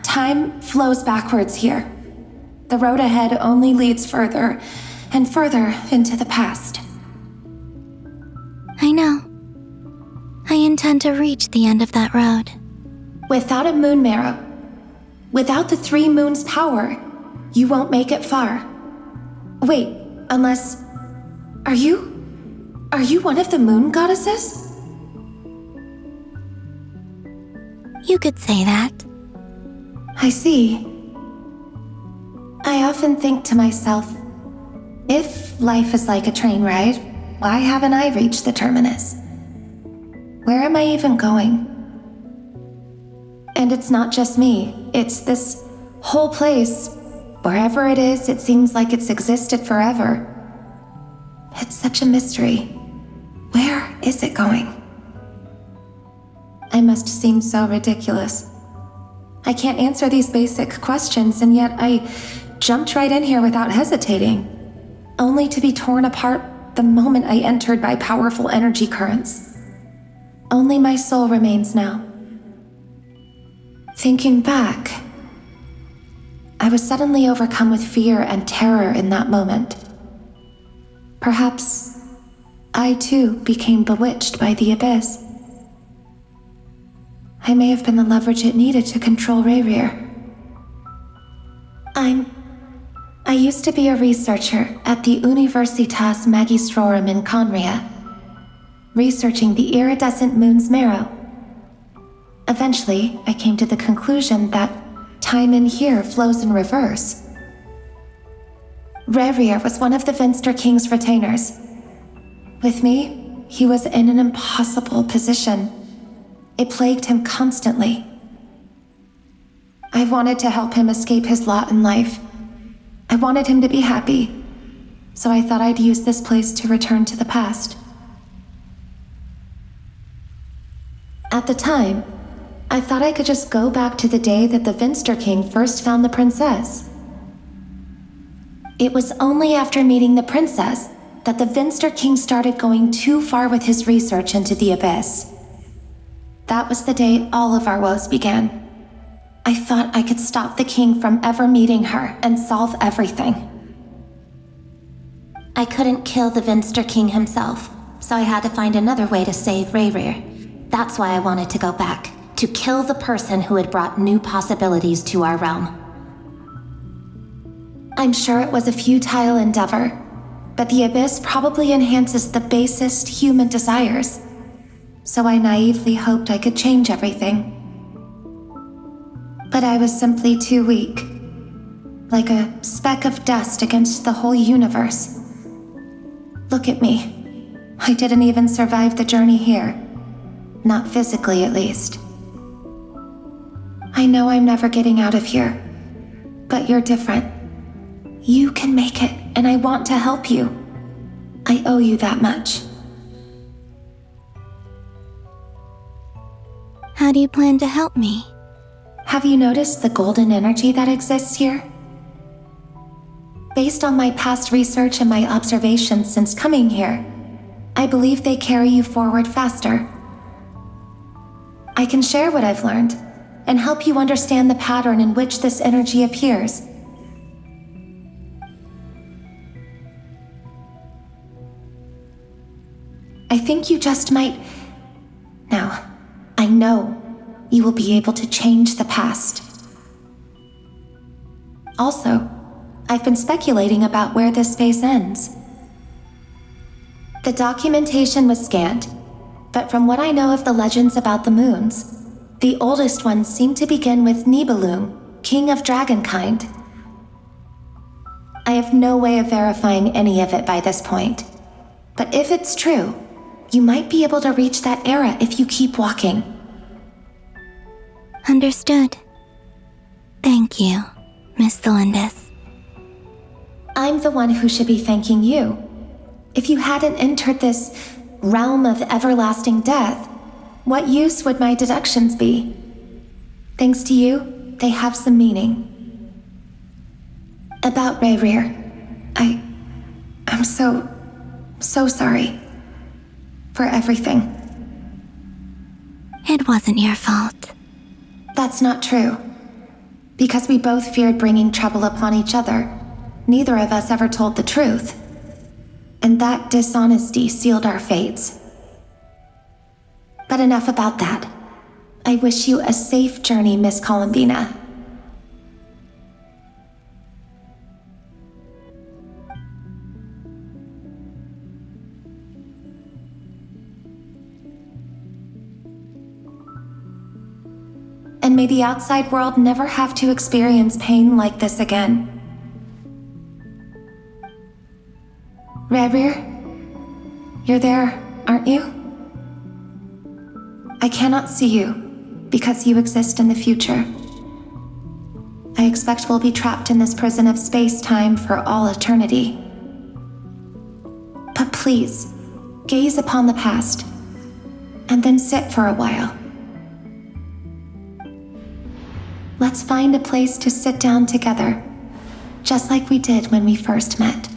Time flows backwards here. The road ahead only leads further and further into the past. I know. I intend to reach the end of that road. Without a moon marrow, without the 3 moons' power, you won't make it far. Wait, unless... Are you one of the moon goddesses? You could say that. I see. I often think to myself, if life is like a train ride, why haven't I reached the terminus? Where am I even going? And it's not just me, it's this whole place. Wherever it is, it seems like it's existed forever. It's such a mystery. Where is it going? I must seem so ridiculous. I can't answer these basic questions, and yet I jumped right in here without hesitating, only to be torn apart the moment I entered by powerful energy currents. Only my soul remains now. Thinking back, I was suddenly overcome with fear and terror in that moment. Perhaps I too became bewitched by the abyss. I may have been the leverage it needed to control Rayrir. I used to be a researcher at the Universitas Magistrorum in Conria, researching the iridescent moon's marrow. Eventually, I came to the conclusion that time in here flows in reverse. Rayrir was one of the Vinster King's retainers. With me, he was in an impossible position. It plagued him constantly. I wanted to help him escape his lot in life. I wanted him to be happy, so I thought I'd use this place to return to the past. At the time, I thought I could just go back to the day that the Vinster King first found the princess. It was only after meeting the princess that the Vinster King started going too far with his research into the abyss. That was the day all of our woes began. I thought I could stop the king from ever meeting her and solve everything. I couldn't kill the Vinster King himself, so I had to find another way to save Rayrir. That's why I wanted to go back, to kill the person who had brought new possibilities to our realm. I'm sure it was a futile endeavor, but the abyss probably enhances the basest human desires. So I naively hoped I could change everything. But I was simply too weak, like a speck of dust against the whole universe. Look at me. I didn't even survive the journey here. Not physically, at least. I know I'm never getting out of here, but you're different. You can make it, and I want to help you. I owe you that much. How do you plan to help me? Have you noticed the golden energy that exists here? Based on my past research and my observations since coming here, I believe they carry you forward faster. I can share what I've learned and help you understand the pattern in which this energy appears. I think you just might... Now, I know you will be able to change the past. Also, I've been speculating about where this space ends. The documentation was scanned, but from what I know of the legends about the moons, the oldest ones seem to begin with Nibelung, king of dragonkind. I have no way of verifying any of it by this point, but if it's true, you might be able to reach that era if you keep walking. Understood. Thank you, Miss Thelindis. I'm the one who should be thanking you. If you hadn't entered this realm of everlasting death, what use would my deductions be? Thanks to you, they have some meaning. About Rayrir, I'm so sorry. For everything. It wasn't your fault. That's not true. Because we both feared bringing trouble upon each other, neither of us ever told the truth. And that dishonesty sealed our fates. But enough about that. I wish you a safe journey, Miss Columbina. And may the outside world never have to experience pain like this again. Rayrir, You're there, aren't you? I cannot see you because you exist in the future. I expect we'll be trapped in this prison of space-time for all eternity. But please, gaze upon the past, and then sit for a while. Let's find a place to sit down together, just like we did when we first met.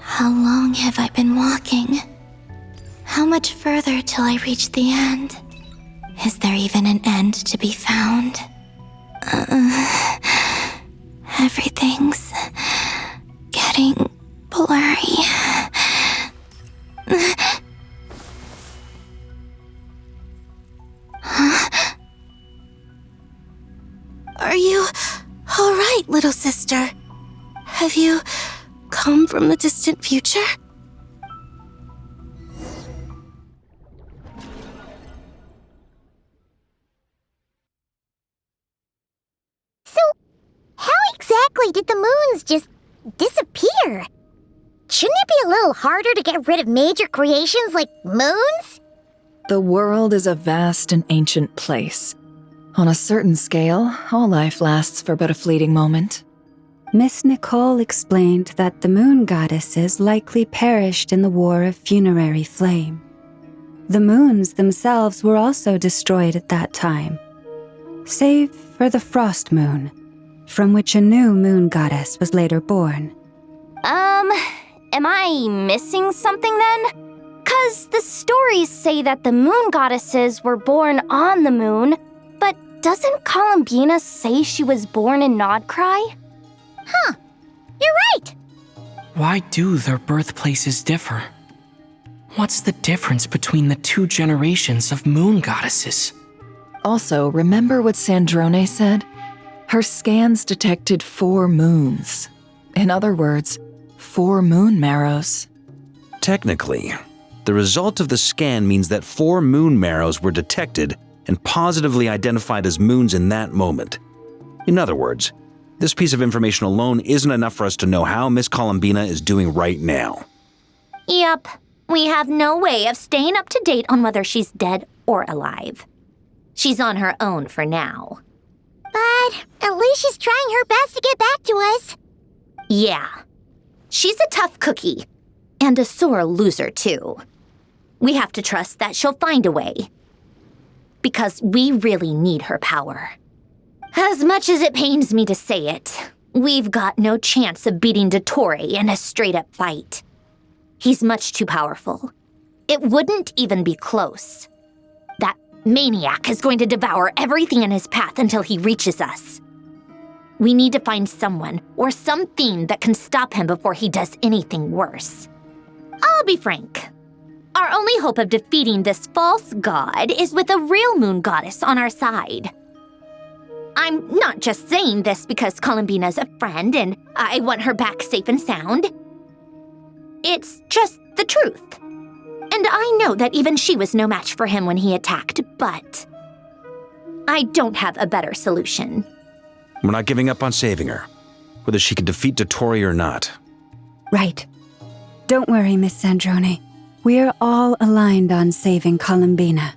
How long have I been walking? How much further till I reach the end? Is there even an end to be found? Everything's getting blurry. Huh? Are you all right, little sister? Have you come from the distant future? So, how exactly did the moons just disappear? Shouldn't it be a little harder to get rid of major creations like moons? The world is a vast and ancient place. On a certain scale, all life lasts for but a fleeting moment. Miss Nicole explained that the moon goddesses likely perished in the War of Funerary Flame. The moons themselves were also destroyed at that time, save for the Frost Moon, from which a new moon goddess was later born. Am I missing something then? 'Cause the stories say that the moon goddesses were born on the moon, but doesn't Columbina say she was born in Nodcry? Huh, you're right! Why do their birthplaces differ? What's the difference between the two generations of moon goddesses? Also, remember what Sandrone said? Her scans detected 4 moons. In other words, 4 moon marrows. Technically, the result of the scan means that 4 moon marrows were detected and positively identified as moons in that moment. In other words, this piece of information alone isn't enough for us to know how Miss Columbina is doing right now. Yep, we have no way of staying up to date on whether she's dead or alive. She's on her own for now. But at least she's trying her best to get back to us. Yeah. She's a tough cookie. And a sore loser, too. We have to trust that she'll find a way. Because we really need her power. As much as it pains me to say it, we've got no chance of beating Dottore in a straight-up fight. He's much too powerful. It wouldn't even be close. That maniac is going to devour everything in his path until he reaches us. We need to find someone or something that can stop him before he does anything worse. I'll be frank. Our only hope of defeating this false god is with a real moon goddess on our side. I'm not just saying this because Columbina's a friend and I want her back safe and sound. It's just the truth. And I know that even she was no match for him when he attacked, but I don't have a better solution. We're not giving up on saving her, whether she can defeat Dottore or not. Right. Don't worry, Miss Sandrone. We're all aligned on saving Columbina.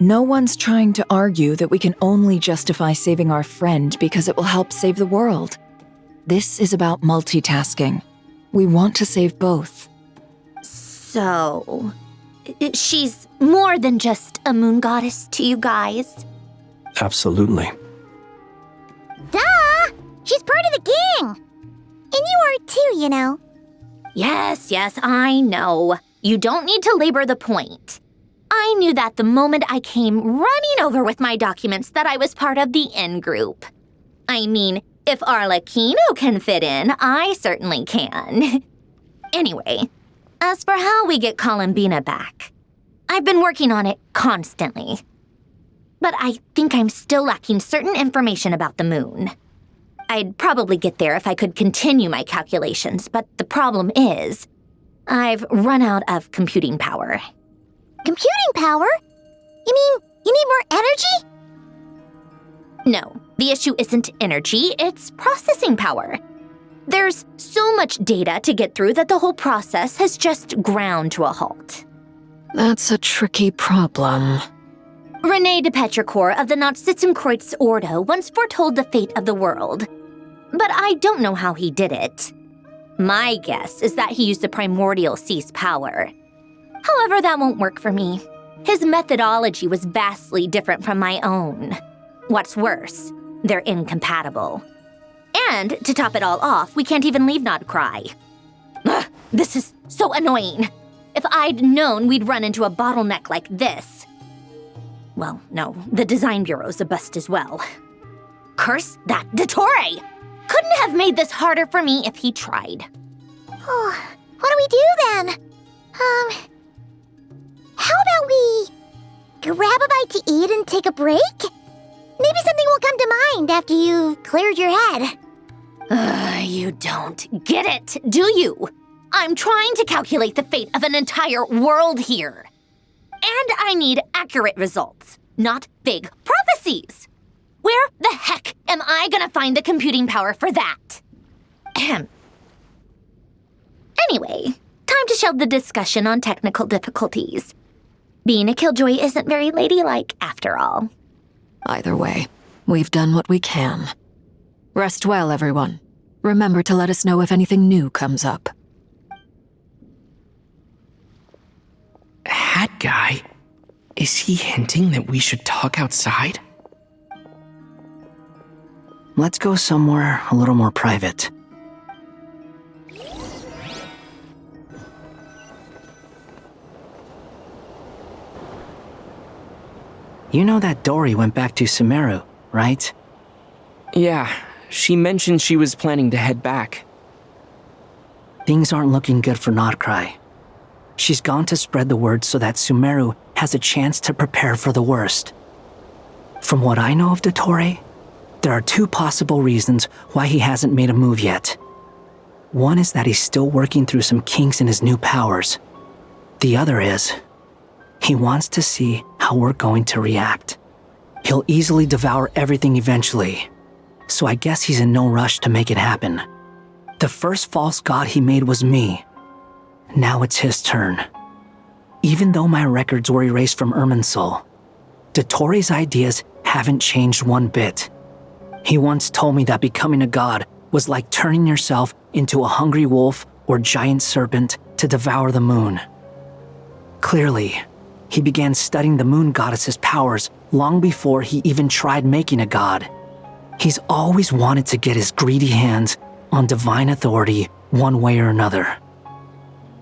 No one's trying to argue that we can only justify saving our friend because it will help save the world. This is about multitasking. We want to save both. So, she's more than just a moon goddess to you guys? Absolutely. Duh! She's part of the gang! And you are too, you know. Yes, I know. You don't need to labor the point. I knew that the moment I came running over with my documents that I was part of the in-group. I mean, if Arlecchino can fit in, I certainly can. Anyway, as for how we get Columbina back, I've been working on it constantly. But I think I'm still lacking certain information about the moon. I'd probably get there if I could continue my calculations, but the problem is, I've run out of computing power. Computing power? You mean you need more energy? No, the issue isn't energy, it's processing power. There's so much data to get through that the whole process has just ground to a halt. That's a tricky problem. René de Petrichor of the Nazissenkreuz Ordo once foretold the fate of the world. But I don't know how he did it. My guess is that he used the primordial cease power. However, that won't work for me. His methodology was vastly different from my own. What's worse, they're incompatible. And to top it all off, we can't even leave Nodcry. Ugh, this is so annoying. If I'd known we'd run into a bottleneck like this. Well, no, the design bureau's a bust as well. Curse that Dottore! Couldn't have made this harder for me if he tried. Oh, what do we do then? How about we grab a bite to eat and take a break? Maybe something will come to mind after you've cleared your head. You don't get it, do you? I'm trying to calculate the fate of an entire world here. And I need accurate results, not vague prophecies. Where the heck am I gonna find the computing power for that? Anyway, time to shelve the discussion on technical difficulties. Being a killjoy isn't very ladylike, after all. Either way, we've done what we can. Rest well, everyone. Remember to let us know if anything new comes up. Hat guy? Is he hinting that we should talk outside? Let's go somewhere a little more private. You know that Dory went back to Sumeru, right? Yeah, she mentioned she was planning to head back. Things aren't looking good for Nodcry. She's gone to spread the word so that Sumeru has a chance to prepare for the worst. From what I know of Dottore, there are two possible reasons why he hasn't made a move yet. One is that he's still working through some kinks in his new powers. The other is, he wants to see how we're going to react. He'll easily devour everything eventually, so I guess he's in no rush to make it happen. The first false god he made was me. Now it's his turn. Even though my records were erased from Irminsul, Dottore's ideas haven't changed one bit. He once told me that becoming a god was like turning yourself into a hungry wolf or giant serpent to devour the moon. Clearly, he began studying the moon goddess's powers long before he even tried making a god. He's always wanted to get his greedy hands on divine authority one way or another.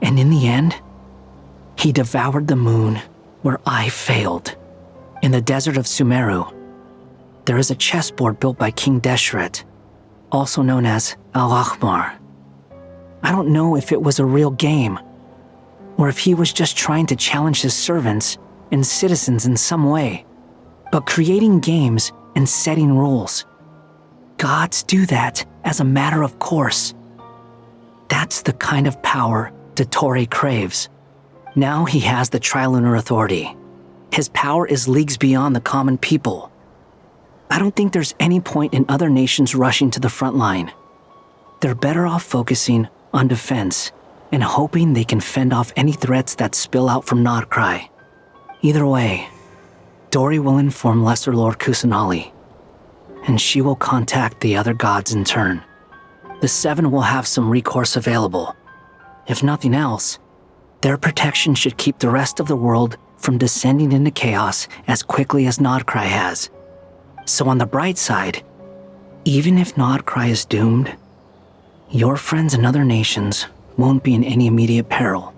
And in the end, he devoured the moon where I failed. In the desert of Sumeru, there is a chessboard built by King Deshret, also known as Al-Ahmar. I don't know if it was a real game, or if he was just trying to challenge his servants and citizens in some way. But creating games and setting rules, gods do that as a matter of course. That's the kind of power Dottore craves. Now he has the Trilunar Authority. His power is leagues beyond the common people. I don't think there's any point in other nations rushing to the front line. They're better off focusing on defense and hoping they can fend off any threats that spill out from Nodcry. Either way, Dory will inform Lesser Lord Kusanali, and she will contact the other gods in turn. The Seven will have some recourse available. If nothing else, their protection should keep the rest of the world from descending into chaos as quickly as Nodcry has. So on the bright side, even if Nodcry is doomed, your friends in other nations won't be in any immediate peril.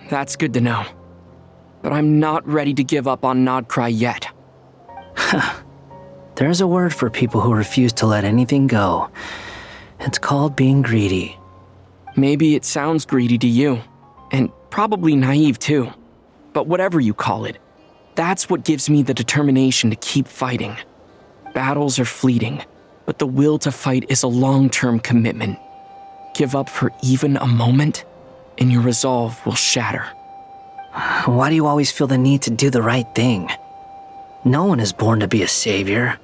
That's good to know. But I'm not ready to give up on Nodcry yet. There's a word for people who refuse to let anything go. It's called being greedy. Maybe it sounds greedy to you, and probably naive too. But whatever you call it, that's what gives me the determination to keep fighting. Battles are fleeting, but the will to fight is a long-term commitment. Give up for even a moment, and your resolve will shatter. Why do you always feel the need to do the right thing? No one is born to be a savior.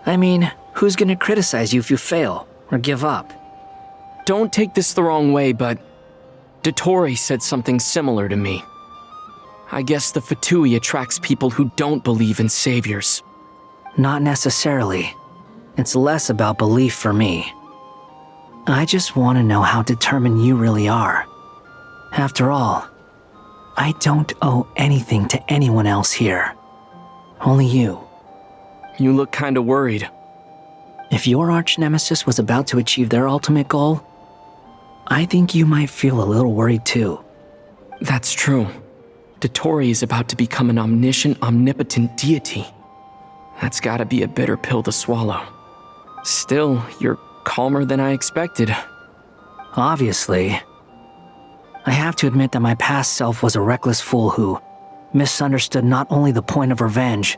I mean, who's gonna criticize you if you fail or give up? Don't take this the wrong way, but Dottore said something similar to me. I guess the Fatui attracts people who don't believe in saviors. Not necessarily. It's less about belief for me. I just want to know how determined you really are. After all, I don't owe anything to anyone else here. Only you. You look kinda worried. If your arch-nemesis was about to achieve their ultimate goal, I think you might feel a little worried too. That's true. Dottore is about to become an omniscient, omnipotent deity. That's gotta be a bitter pill to swallow. Still, you're calmer than I expected. Obviously. I have to admit that my past self was a reckless fool who misunderstood not only the point of revenge,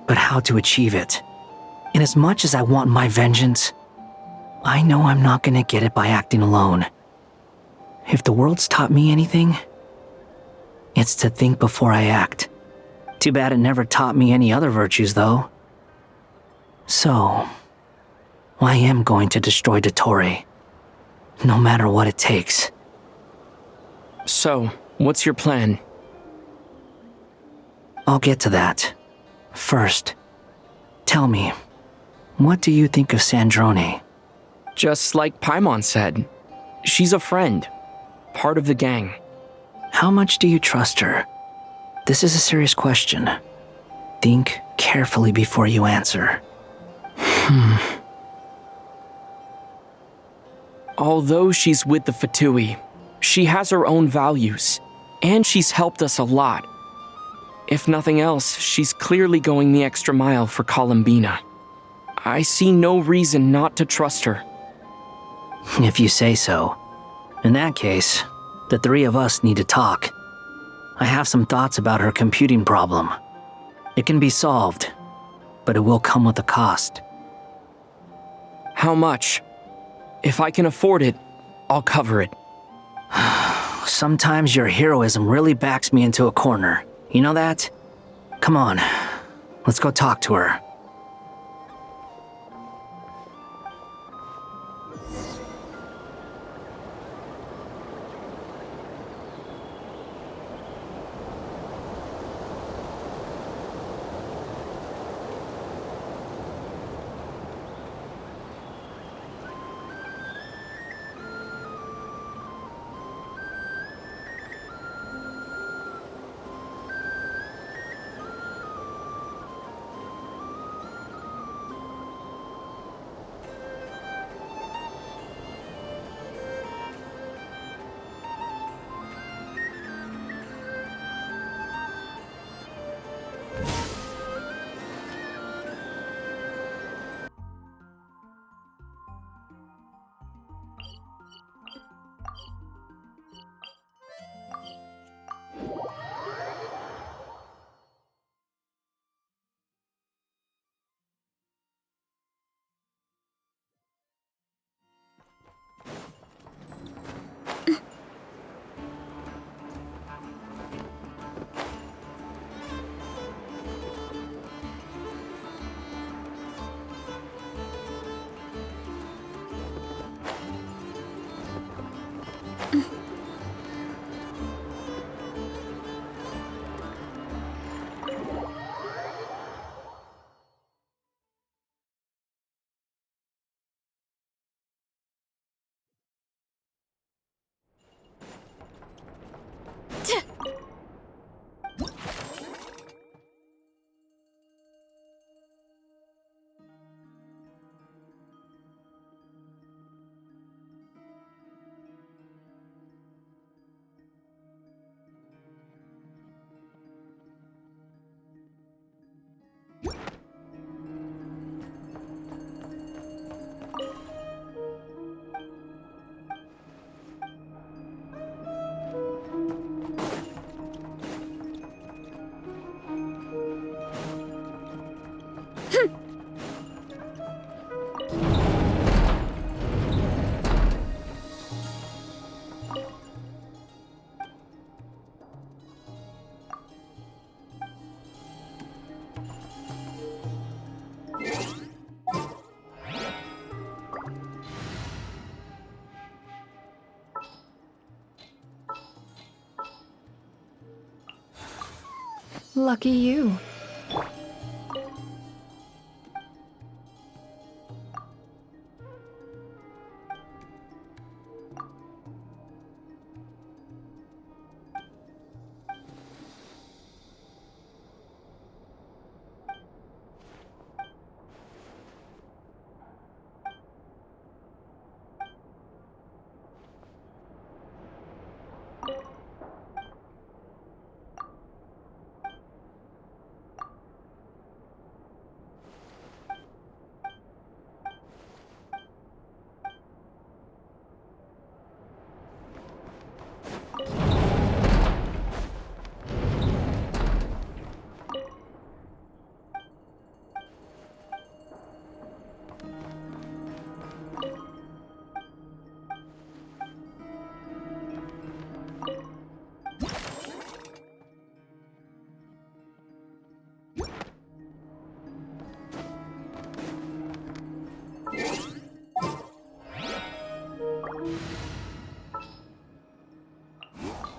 but how to achieve it. And as much as I want my vengeance, I know I'm not gonna get it by acting alone. If the world's taught me anything, it's to think before I act. Too bad it never taught me any other virtues, though. So, I am going to destroy Dottore, no matter what it takes. So, what's your plan? I'll get to that. First, tell me, what do you think of Sandrone? Just like Paimon said, she's a friend, part of the gang. How much do you trust her? This is a serious question. Think carefully before you answer. Although she's with the Fatui, she has her own values, and she's helped us a lot. If nothing else, she's clearly going the extra mile for Columbina. I see no reason not to trust her. If you say so. In that case, the three of us need to talk. I have some thoughts about her computing problem. It can be solved, but it will come with a cost. How much? If I can afford it, I'll cover it. Sometimes your heroism really backs me into a corner. You know that? Come on, let's go talk to her. Lucky you.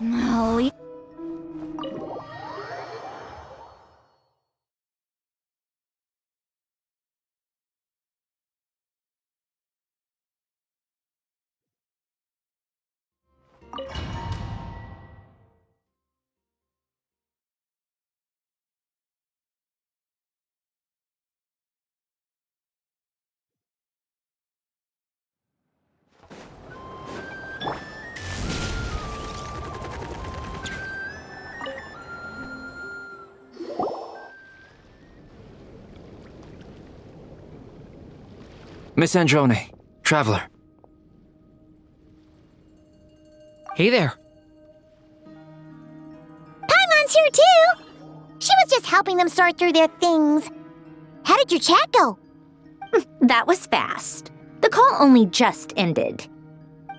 No. Miss Androne, Traveler. Hey there. Paimon's here too! She was just helping them sort through their things. How did your chat go? That was fast. The call only just ended.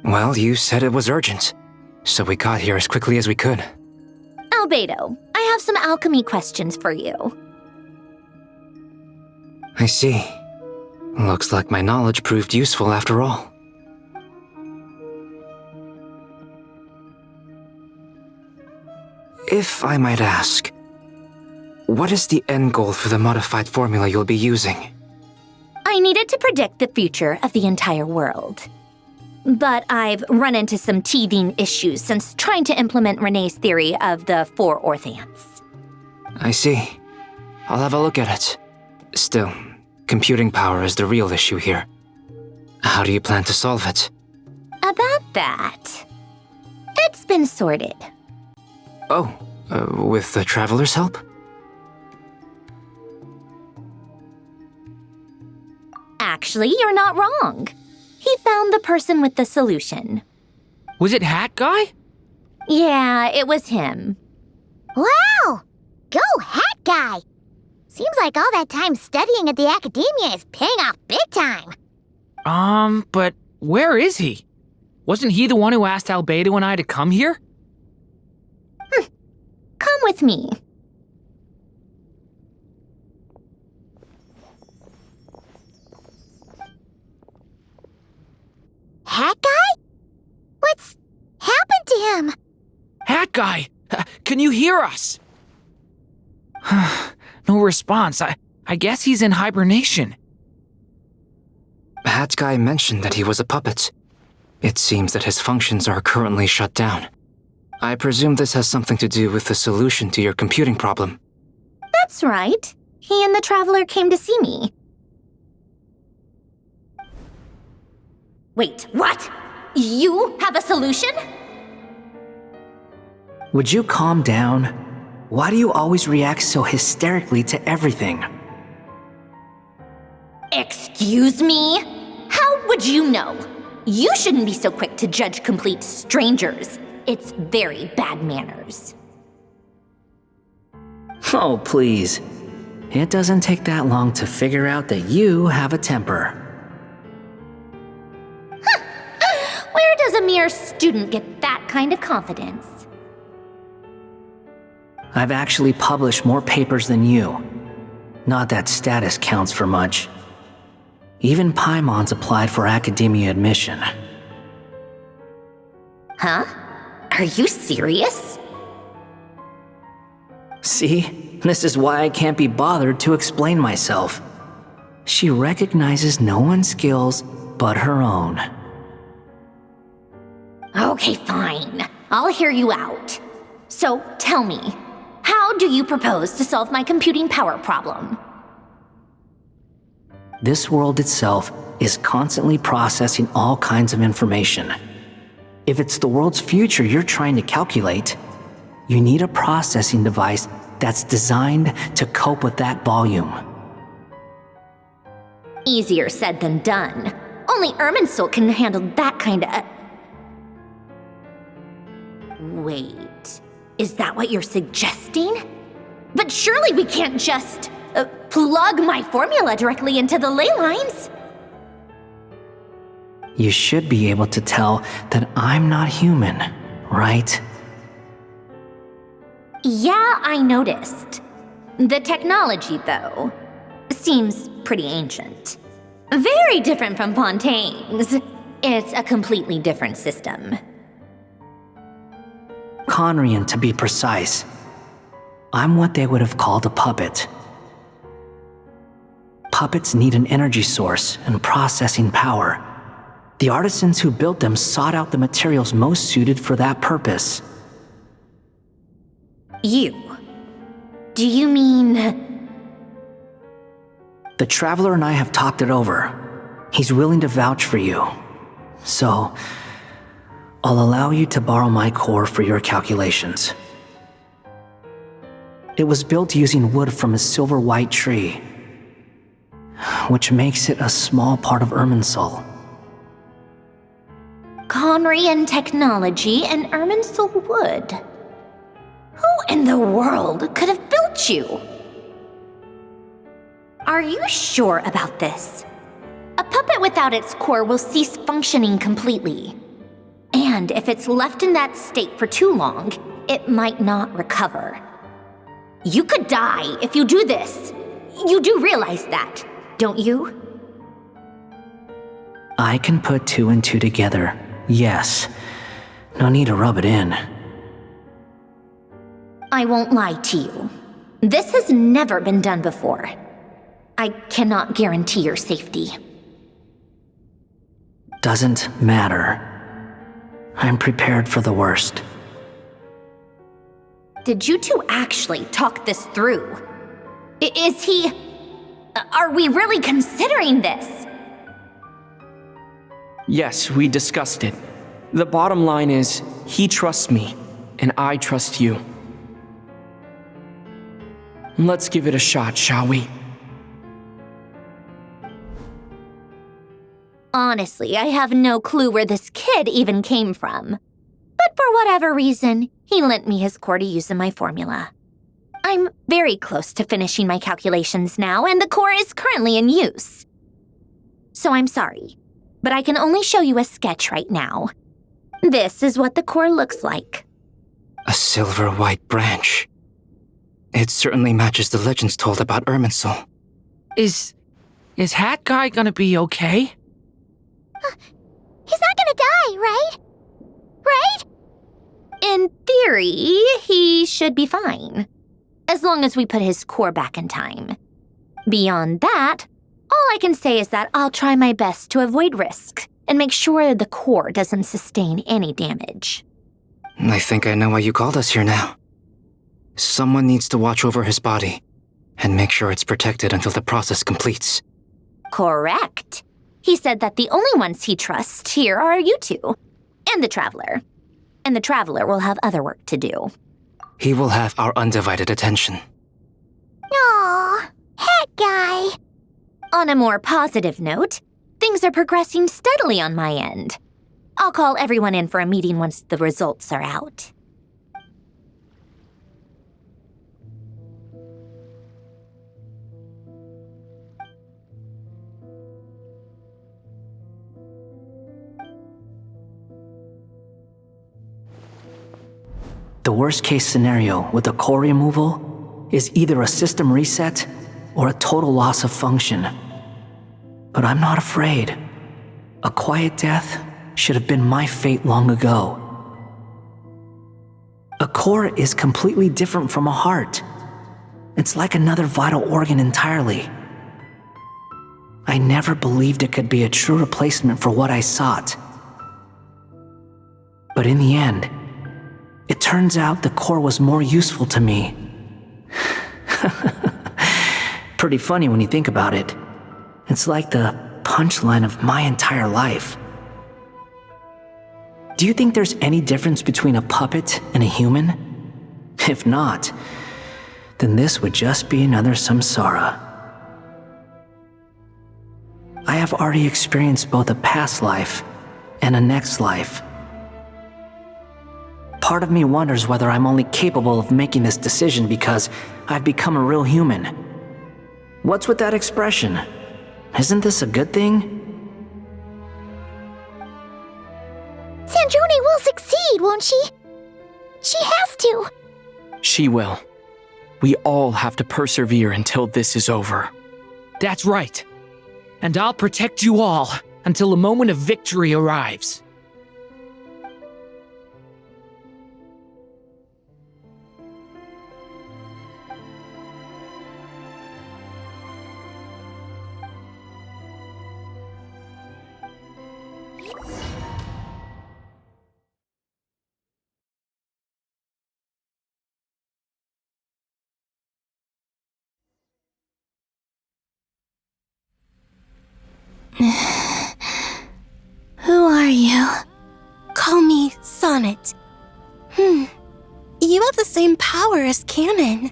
Well, you said it was urgent, so we got here as quickly as we could. Albedo, I have some alchemy questions for you. I see. Looks like my knowledge proved useful after all. If I might ask, what is the end goal for the modified formula you'll be using? I needed to predict the future of the entire world. But I've run into some teething issues since trying to implement Renee's theory of the 4 orthants. I see. I'll have a look at it. Still, computing power is the real issue here. How do you plan to solve it? About that, it's been sorted. Oh, with the Traveler's help? Actually, you're not wrong. He found the person with the solution. Was it Hat Guy? Yeah, it was him. Wow! Go Hat Guy! Seems like all that time studying at the academia is paying off big time. But where is he? Wasn't he the one who asked Albedo and I to come here? Come with me. Hat Guy? What's happened to him? Hat Guy! Can you hear us? No response. I guess he's in hibernation. Hat Guy mentioned that he was a puppet. It seems that his functions are currently shut down. I presume this has something to do with the solution to your computing problem. That's right. He and the Traveler came to see me. Wait, what? You have a solution? Would you calm down? Why do you always react so hysterically to everything? Excuse me? How would you know? You shouldn't be so quick to judge complete strangers. It's very bad manners. Oh, please. It doesn't take that long to figure out that you have a temper. Where does a mere student get that kind of confidence? I've actually published more papers than you. Not that status counts for much. Even Paimon's applied for academia admission. Huh? Are you serious? See? This is why I can't be bothered to explain myself. She recognizes no one's skills but her own. Okay, fine. I'll hear you out. So, tell me, how do you propose to solve my computing power problem? This world itself is constantly processing all kinds of information. If it's the world's future you're trying to calculate, you need a processing device that's designed to cope with that volume. Easier said than done. Only Irminsul can handle that kind of... Wait, is that what you're suggesting? But surely we can't just plug my formula directly into the ley lines. You should be able to tell that I'm not human, right? Yeah, I noticed. The technology, though, seems pretty ancient. Very different from Fontaine's. It's a completely different system. Conrian, to be precise. I'm what they would have called a puppet. Puppets need an energy source and processing power. The artisans who built them sought out the materials most suited for that purpose. You? Do you mean... The Traveler and I have talked it over. He's willing to vouch for you. So, I'll allow you to borrow my core for your calculations. It was built using wood from a silver white tree, which makes it a small part of Irminsul. Conrian technology and Irminsul wood. Who in the world could have built you? Are you sure about this? A puppet without its core will cease functioning completely. And if it's left in that state for too long, it might not recover. You could die if you do this. You do realize that, don't you? I can put 2 and 2 together, yes. No need to rub it in. I won't lie to you. This has never been done before. I cannot guarantee your safety. Doesn't matter. I'm prepared for the worst. Did you two actually talk this through? Is he... Are we really considering this? Yes, we discussed it. The bottom line is, he trusts me, and I trust you. Let's give it a shot, shall we? Honestly, I have no clue where this kid even came from. But for whatever reason, he lent me his core to use in my formula. I'm very close to finishing my calculations now, and the core is currently in use. So I'm sorry, but I can only show you a sketch right now. This is what the core looks like. A silver white branch. It certainly matches the legends told about Irminsul. Is Hat Guy gonna be okay? He's not gonna die, right? Right? In theory, he should be fine. As long as we put his core back in time. Beyond that, all I can say is that I'll try my best to avoid risk and make sure the core doesn't sustain any damage. I think I know why you called us here now. Someone needs to watch over his body and make sure it's protected until the process completes. Correct. He said that the only ones he trusts here are you two, and the Traveler. And the Traveler will have other work to do. He will have our undivided attention. Aww, Hat Guy. On a more positive note, things are progressing steadily on my end. I'll call everyone in for a meeting once the results are out. The worst-case scenario with the core removal is either a system reset or a total loss of function. But I'm not afraid. A quiet death should have been my fate long ago. A core is completely different from a heart. It's like another vital organ entirely. I never believed it could be a true replacement for what I sought. But in the end, it turns out the core was more useful to me. Pretty funny when you think about it. It's like the punchline of my entire life. Do you think there's any difference between a puppet and a human? If not, then this would just be another samsara. I have already experienced both a past life and a next life. Part of me wonders whether I'm only capable of making this decision because I've become a real human. What's with that expression? Isn't this a good thing? Sandrone will succeed, won't she? She has to. She will. We all have to persevere until this is over. That's right. And I'll protect you all until the moment of victory arrives. Who are you? Call me Sonnet. You have the same power as Canon.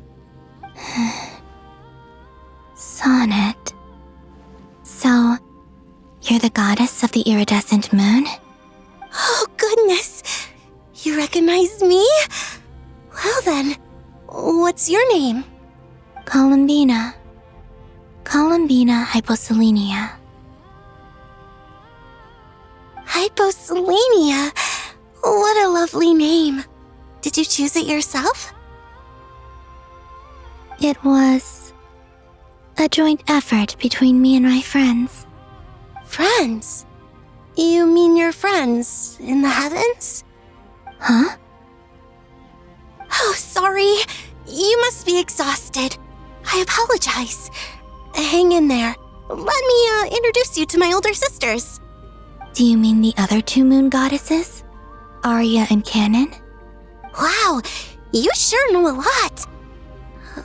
Sonnet. So, you're the goddess of the iridescent moon? Oh, goodness! You recognize me? Well then, what's your name? Columbina. Columbina Hyposelenia. Hyposelenia? What a lovely name. Did you choose it yourself? It was a joint effort between me and my friends. Friends? You mean your friends in the heavens? Huh? Oh, sorry. You must be exhausted. I apologize. Hang in there. Let me introduce you to my older sisters. Do you mean the other two moon goddesses? Arya and Canon? Wow, you sure know a lot.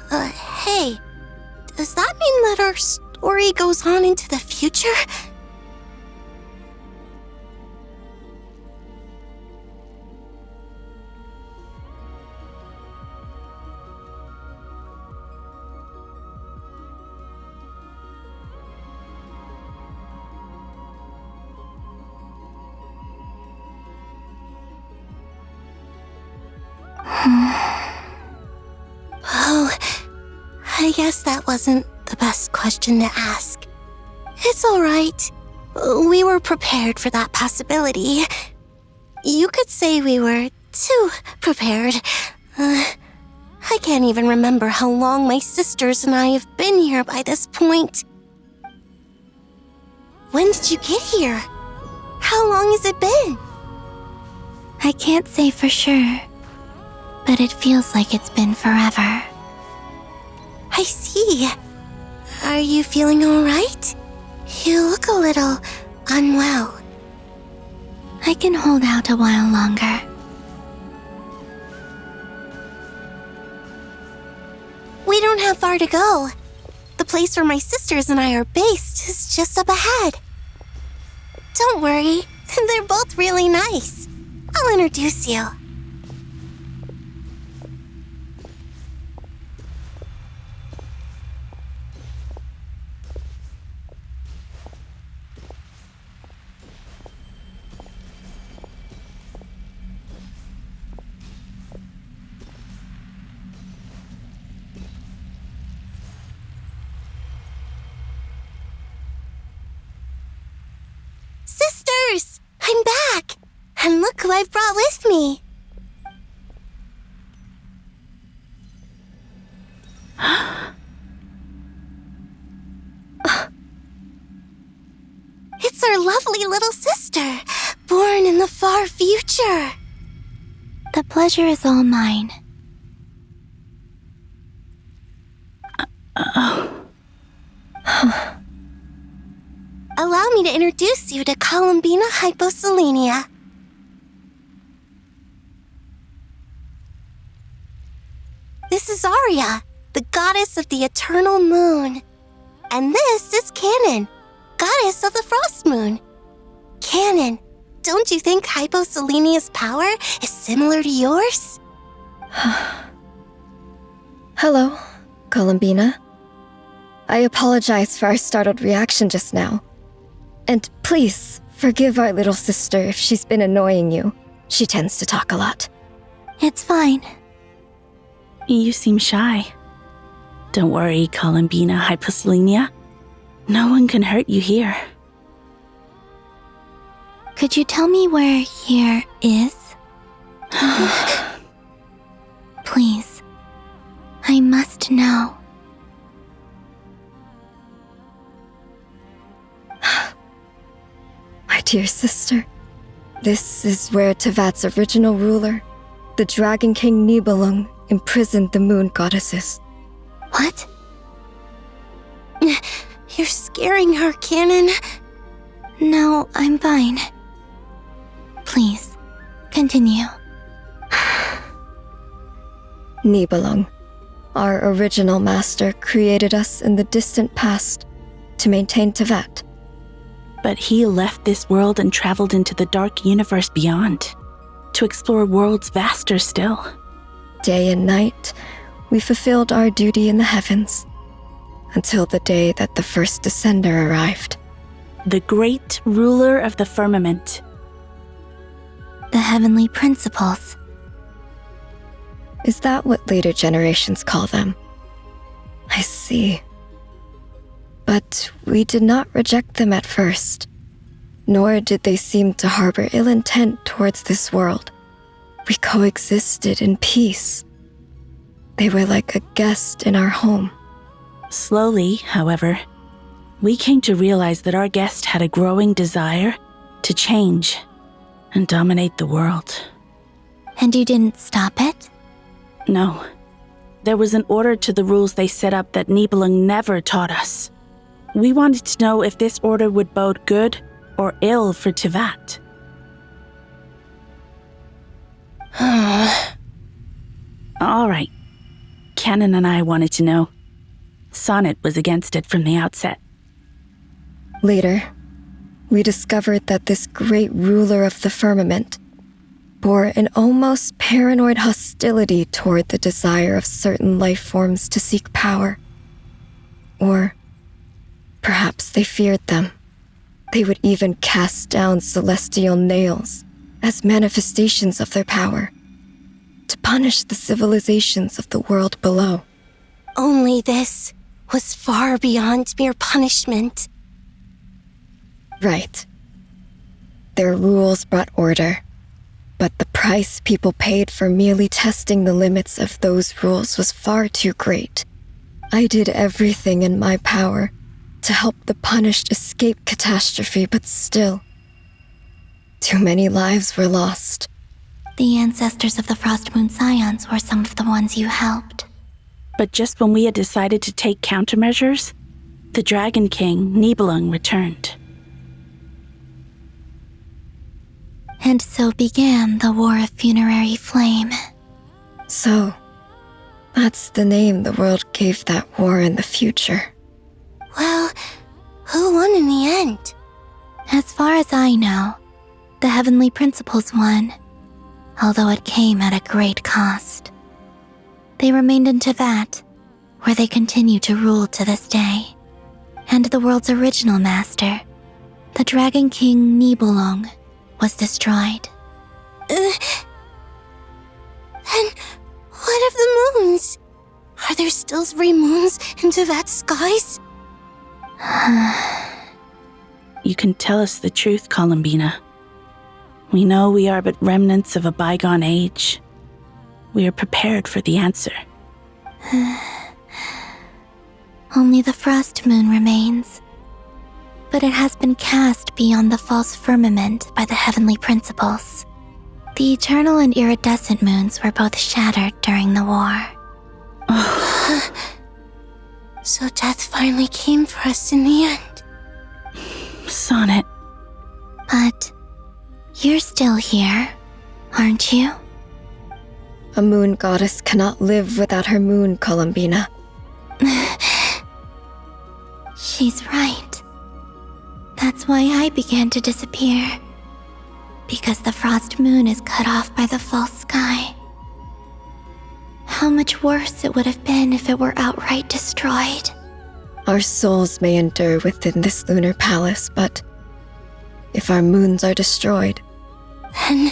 Hey, does that mean that our story goes on into the future? Oh, I guess that wasn't the best question to ask. It's all right. We were prepared for that possibility. You could say we were too prepared. I can't even remember how long my sisters and I have been here by this point. When did you get here? How long has it been? I can't say for sure, but it feels like it's been forever. I see. Are you feeling all right? You look a little unwell. I can hold out a while longer. We don't have far to go. The place where my sisters and I are based is just up ahead. Don't worry, they're both really nice. I'll introduce you. Sisters! I'm back! And look who I've brought with me! It's our lovely little sister, born in the far future. The pleasure is all mine. Allow me to introduce you to Columbina Hyposelenia. This is Arya, the goddess of the eternal moon. And this is Canon, goddess of the frost moon. Canon, don't you think Hyposelenia's power is similar to yours? Hello, Columbina. I apologize for our startled reaction just now. And please, forgive our little sister if she's been annoying you. She tends to talk a lot. It's fine. You seem shy. Don't worry, Columbina Hyposelenia. No one can hurt you here. Could you tell me where here is? Please. I must know. My dear sister, this is where Tevat's original ruler, the Dragon King Nibelung, imprisoned the moon goddesses. What? You're scaring her, Canon. No, I'm fine. Please, continue. Nibelung, our original master, created us in the distant past to maintain Tevat. But he left this world and traveled into the dark universe beyond, to explore worlds vaster still. Day and night, we fulfilled our duty in the heavens, until the day that the first descender arrived. The great ruler of the firmament. The heavenly principles. Is that what later generations call them? I see. But we did not reject them at first, nor did they seem to harbor ill intent towards this world. We coexisted in peace. They were like a guest in our home. Slowly, however, we came to realize that our guest had a growing desire to change and dominate the world. And you didn't stop it? No. There was an order to the rules they set up that Nibelung never taught us. We wanted to know if this order would bode good or ill for Tevat. All right. Canon and I wanted to know. Sonnet was against it from the outset. Later, we discovered that this great ruler of the firmament bore an almost paranoid hostility toward the desire of certain life forms to seek power. Or perhaps they feared them. They would even cast down celestial nails as manifestations of their power, to punish the civilizations of the world below. Only this was far beyond mere punishment. Right. Their rules brought order, but the price people paid for merely testing the limits of those rules was far too great. I did everything in my power to help the punished escape catastrophe, but still, too many lives were lost. The ancestors of the Frost Moon Scions were some of the ones you helped. But just when we had decided to take countermeasures, the Dragon King, Nibelung, returned. And so began the War of Funerary Flame. So, that's the name the world gave that war in the future. Well, who won in the end? As far as I know, the Heavenly Principles won, although it came at a great cost. They remained in Tevat, where they continue to rule to this day. And the world's original master, the Dragon King Nibelung, was destroyed. And what of the moons? Are there still 3 moons in Tevat's skies? You can tell us the truth, Columbina. We know we are but remnants of a bygone age. We are prepared for the answer. Only the Frost Moon remains. But it has been cast beyond the false firmament by the Heavenly Principles. The eternal and iridescent moons were both shattered during the war. So death finally came for us in the end. Sonnet. But you're still here, aren't you? A moon goddess cannot live without her moon, Columbina. She's right. That's why I began to disappear. Because the frost moon is cut off by the false sky. How much worse it would have been if it were outright destroyed. Our souls may endure within this lunar palace, but if our moons are destroyed, Then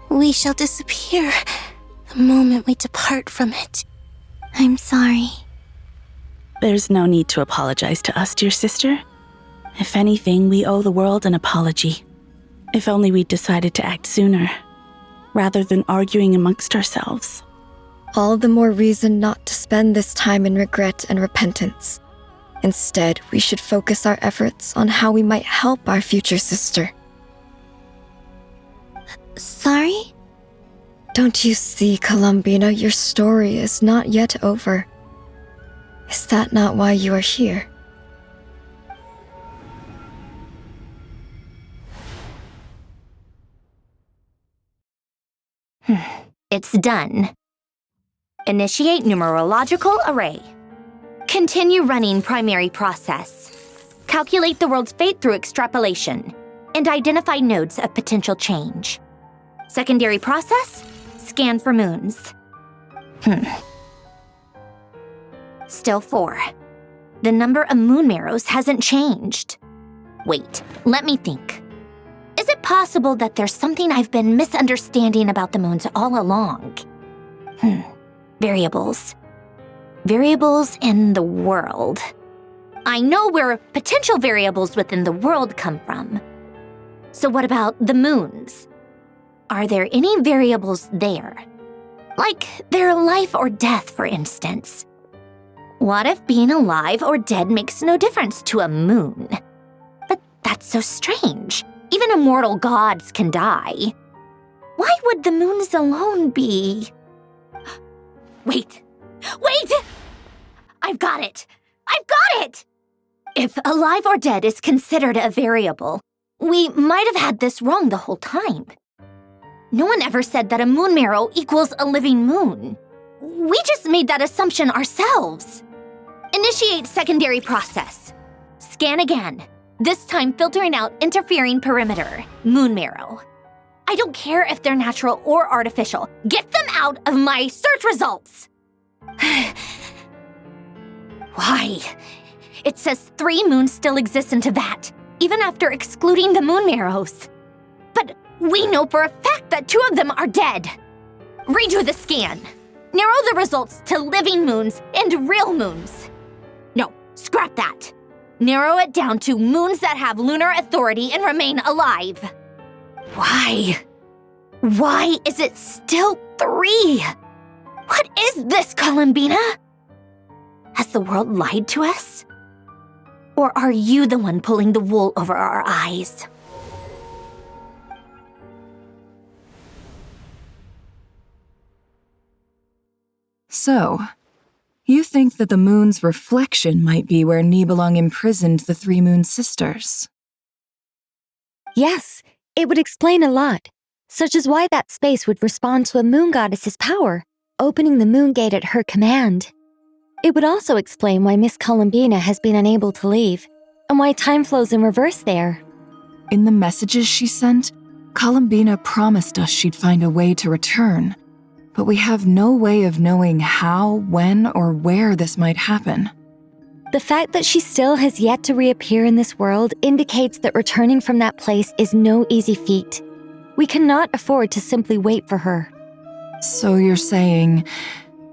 we shall disappear the moment we depart from it. I'm sorry. There's no need to apologize to us, dear sister. If anything, we owe the world an apology. If only we'd decided to act sooner, rather than arguing amongst ourselves. all the more reason not to spend this time in regret and repentance. Instead, we should focus our efforts on how we might help our future sister. Sorry? Don't you see, Columbina, your story is not yet over. Is that not why you are here? It's done. Initiate numerological array. Continue running primary process. Calculate the world's fate through extrapolation, and identify nodes of potential change. Secondary process, scan for moons. Still 4. The number of moon marrows hasn't changed. Wait, let me think. Is it possible that there's something I've been misunderstanding about the moons all along? Variables. Variables in the world. I know where potential variables within the world come from. So what about the moons? Are there any variables there? Like their life or death, for instance. What if being alive or dead makes no difference to a moon? But that's so strange. Even immortal gods can die. Why would the moons alone be? Wait! I've got it! If alive or dead is considered a variable, we might have had this wrong the whole time. No one ever said that a moon marrow equals a living moon. We just made that assumption ourselves. Initiate secondary process. Scan again. This time filtering out interfering perimeter, moon marrow. I don't care if they're natural or artificial. Get them out of my search results! Why? It says 3 moons still exist in Teyvat, even after excluding the moon marrows. But we know for a fact that 2 of them are dead. Redo the scan. Narrow the results to living moons and real moons. No, scrap that. Narrow it down to moons that have lunar authority and remain alive. Why? Why is it still 3? What is this, Columbina? Has the world lied to us? Or are you the one pulling the wool over our eyes? So, you think that the moon's reflection might be where Nibelung imprisoned the 3 moon sisters? Yes, it would explain a lot, such as why that space would respond to a moon goddess's power, opening the moon gate at her command. It would also explain why Miss Columbina has been unable to leave, and why time flows in reverse there. In the messages she sent, Columbina promised us she'd find a way to return, but we have no way of knowing how, when, or where this might happen. The fact that she still has yet to reappear in this world indicates that returning from that place is no easy feat. We cannot afford to simply wait for her. So you're saying,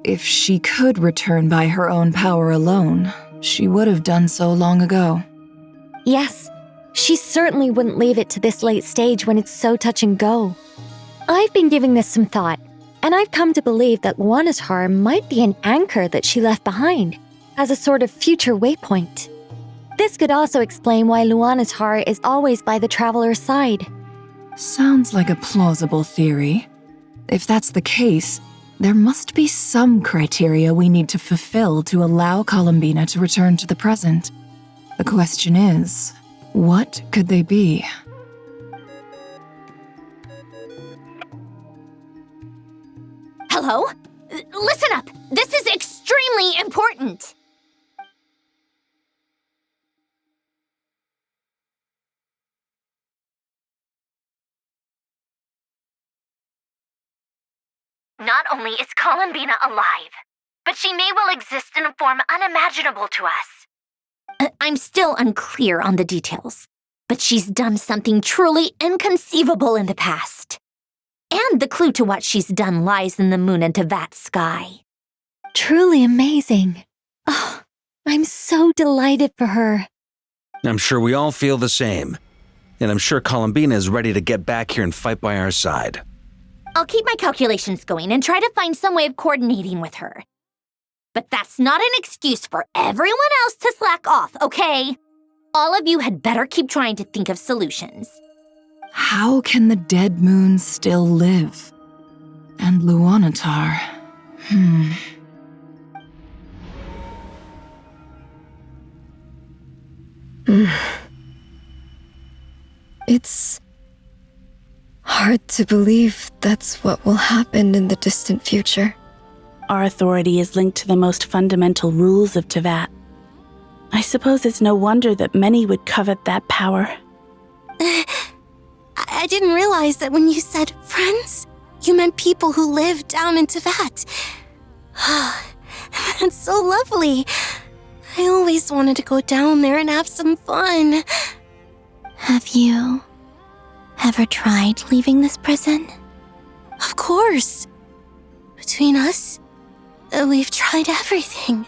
if she could return by her own power alone, she would have done so long ago? Yes, she certainly wouldn't leave it to this late stage when it's so touch and go. I've been giving this some thought, and I've come to believe that Luanatar might be an anchor that she left behind, as a sort of future waypoint. This could also explain why Luanatar is always by the traveler's side. Sounds like a plausible theory. If that's the case, There must be some criteria we need to fulfill to allow Columbina to return to the present. The question is, what could they be? Hello? Listen up! This is extremely important! Not only is Columbina alive, but she may well exist in a form unimaginable to us. I'm still unclear on the details, but she's done something truly inconceivable in the past. And the clue to what she's done lies in the moon and Tevat sky. Truly amazing. Oh, I'm so delighted for her. I'm sure we all feel the same. And I'm sure Columbina is ready to get back here and fight by our side. I'll keep my calculations going and try to find some way of coordinating with her. But that's not an excuse for everyone else to slack off, okay? All of you had better keep trying to think of solutions. How can the dead moon still live? And Luanatar? It's hard to believe that's what will happen in the distant future. Our authority is linked to the most fundamental rules of Tevat. I suppose it's no wonder that many would covet that power. I didn't realize that when you said friends, you meant people who live down in Tevat. That's so lovely. I always wanted to go down there and have some fun. Have you ever tried leaving this prison? Of course. Between us, we've tried everything.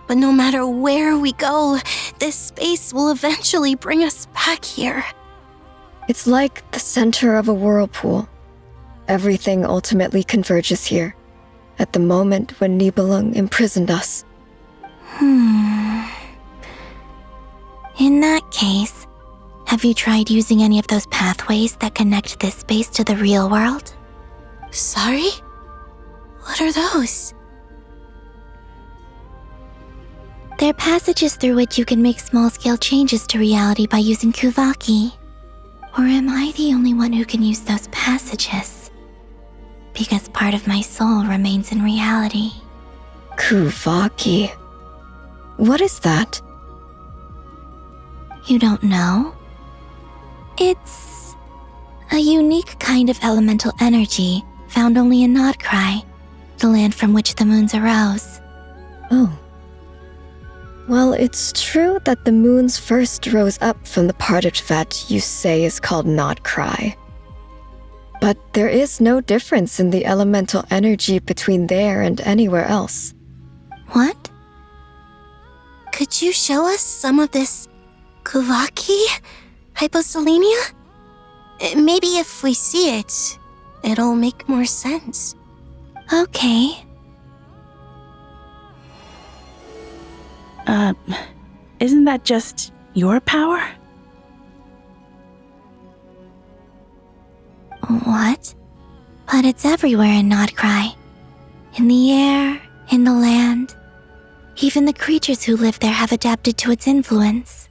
But no matter where we go, this space will eventually bring us back here. It's like the center of a whirlpool. Everything ultimately converges here, at the moment when Nibelung imprisoned us. In that case, have you tried using any of those pathways that connect this space to the real world? Sorry? What are those? They're passages through which you can make small-scale changes to reality by using Kuvaki. Or am I the only one who can use those passages? Because part of my soul remains in reality. Kuvaki. What is that? You don't know? It's a unique kind of elemental energy found only in Nodcry, the land from which the moons arose. Oh. Well, it's true that the moons first rose up from the part of Tevat you say is called Nodcry. But there is no difference in the elemental energy between there and anywhere else. What? Could you show us some of this Kuvaki hyposelenia? Maybe if we see it, it'll make more sense. Okay. Isn't that just your power? What? But it's everywhere in Nodcry. In the air, in the land. Even the creatures who live there have adapted to its influence.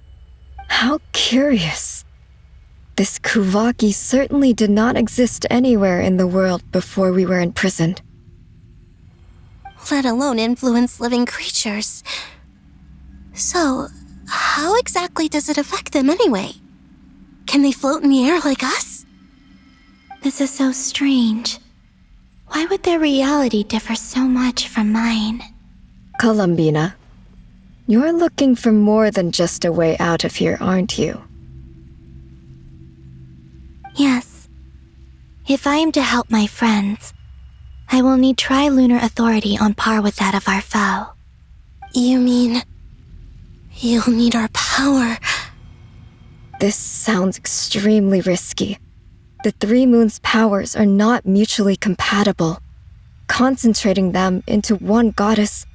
How curious. This Kuvaki certainly did not exist anywhere in the world before we were imprisoned. Let alone influence living creatures. So, how exactly does it affect them anyway? Can they float in the air like us? This is so strange. Why would their reality differ so much from mine? Columbina, you're looking for more than just a way out of here, aren't you? Yes. If I am to help my friends, I will need tri-lunar authority on par with that of our foe. You mean you'll need our power? This sounds extremely risky. The three moons' powers are not mutually compatible. Concentrating them into one goddess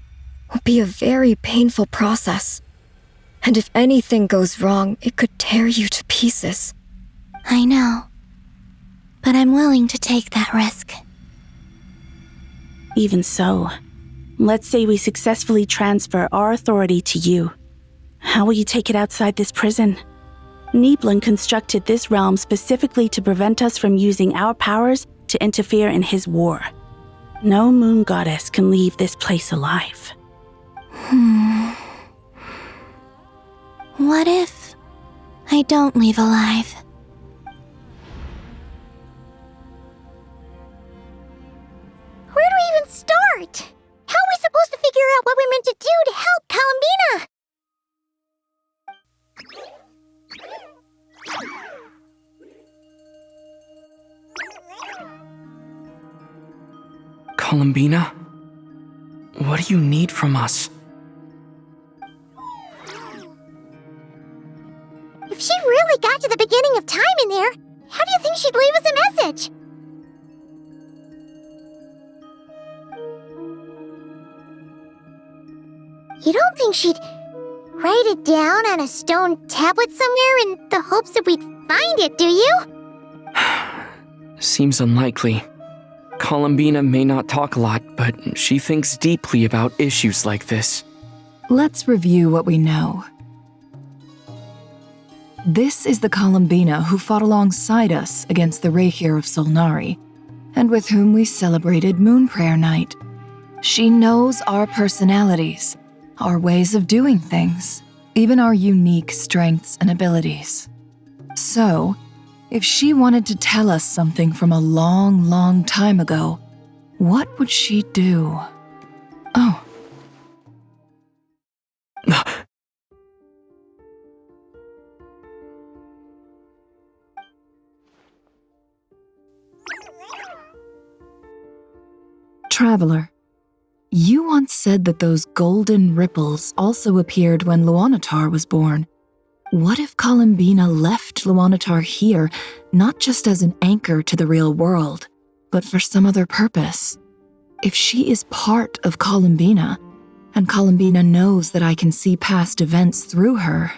will be a very painful process. And if anything goes wrong, it could tear you to pieces. I know. But I'm willing to take that risk. Even so, let's say we successfully transfer our authority to you. How will you take it outside this prison? Niblin constructed this realm specifically to prevent us from using our powers to interfere in his war. No moon goddess can leave this place alive. What if I don't leave alive? Where do we even start? How are we supposed to figure out what we're meant to do to help Columbina? Columbina? What do you need from us? If she really got to the beginning of time in there, how do you think she'd leave us a message? You don't think she'd write it down on a stone tablet somewhere in the hopes that we'd find it, do you? Seems unlikely. Columbina may not talk a lot, but she thinks deeply about issues like this. Let's review what we know. This is the Columbina who fought alongside us against the Rehir of Solnari, and with whom we celebrated Moon Prayer Night. She knows our personalities, our ways of doing things, even our unique strengths and abilities. So, if she wanted to tell us something from a long, long time ago, what would she do? Oh. Traveler, you once said that those golden ripples also appeared when Luanatar was born. What if Columbina left Luanatar here, not just as an anchor to the real world, but for some other purpose? If she is part of Columbina, and Columbina knows that I can see past events through her.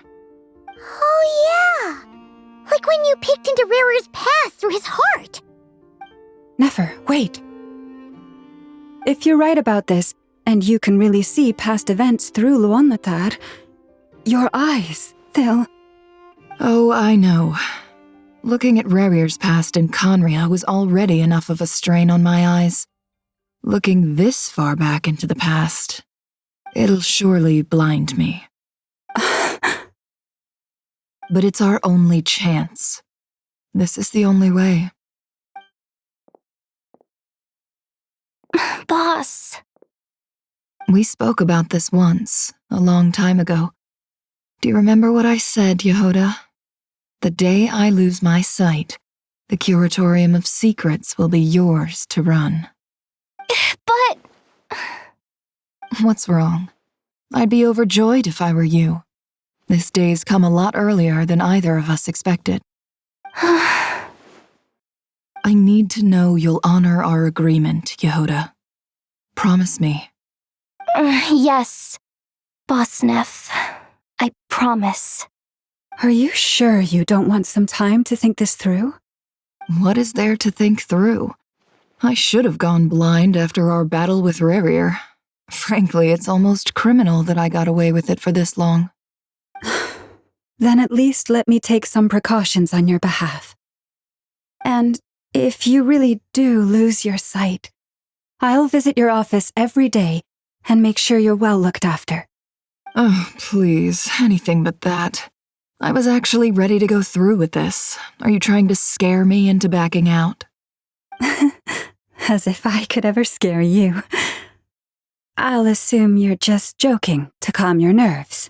Oh yeah! Like when you peeked into Rarer's past through his heart! Nefer, wait. If you're right about this, and you can really see past events through Luanatar, your eyes, they'll... Oh, I know. Looking at Rerir's past in Conria was already enough of a strain on my eyes. Looking this far back into the past, it'll surely blind me. But it's our only chance. This is the only way. Boss. We spoke about this once, a long time ago. Do you remember what I said, Yehoda? The day I lose my sight, the Curatorium of Secrets will be yours to run. But... What's wrong? I'd be overjoyed if I were you. This day's come a lot earlier than either of us expected. I need to know you'll honor our agreement, Yehoda. Promise me. Yes, Boss Neff. I promise. Are you sure you don't want some time to think this through? What is there to think through? I should have gone blind after our battle with Rerir. Frankly, it's almost criminal that I got away with it for this long. Then at least let me take some precautions on your behalf. And if you really do lose your sight, I'll visit your office every day and make sure you're well looked after. Oh, please, anything but that. I was actually ready to go through with this. Are you trying to scare me into backing out? As if I could ever scare you. I'll assume you're just joking to calm your nerves.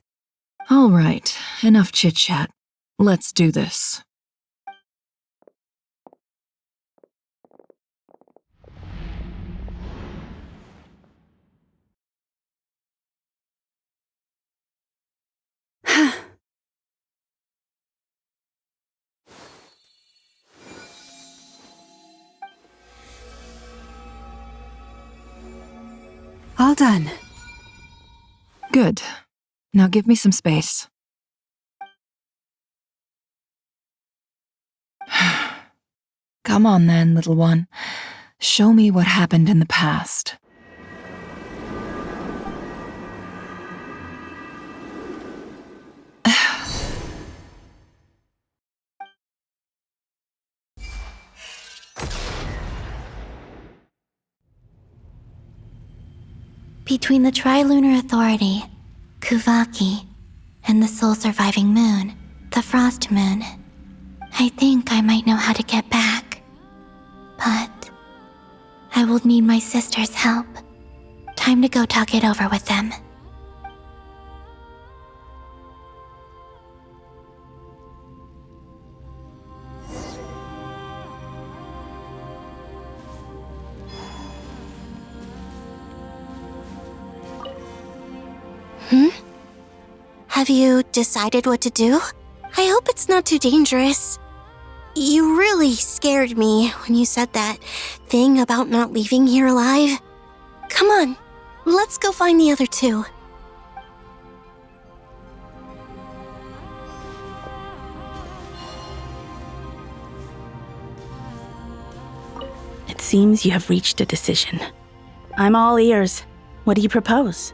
All right, enough chit-chat. Let's do this. All done. Good. Now give me some space. Come on then, little one. Show me what happened in the past. Between the Trilunar Authority, Kuvaki, and the soul-surviving moon, the Frost Moon, I think I might know how to get back. But I will need my sister's help. Time to go talk it over with them. Have you decided what to do? I hope it's not too dangerous. You really scared me when you said that thing about not leaving here alive. Come on, let's go find the other two. It seems you have reached a decision. I'm all ears. What do you propose?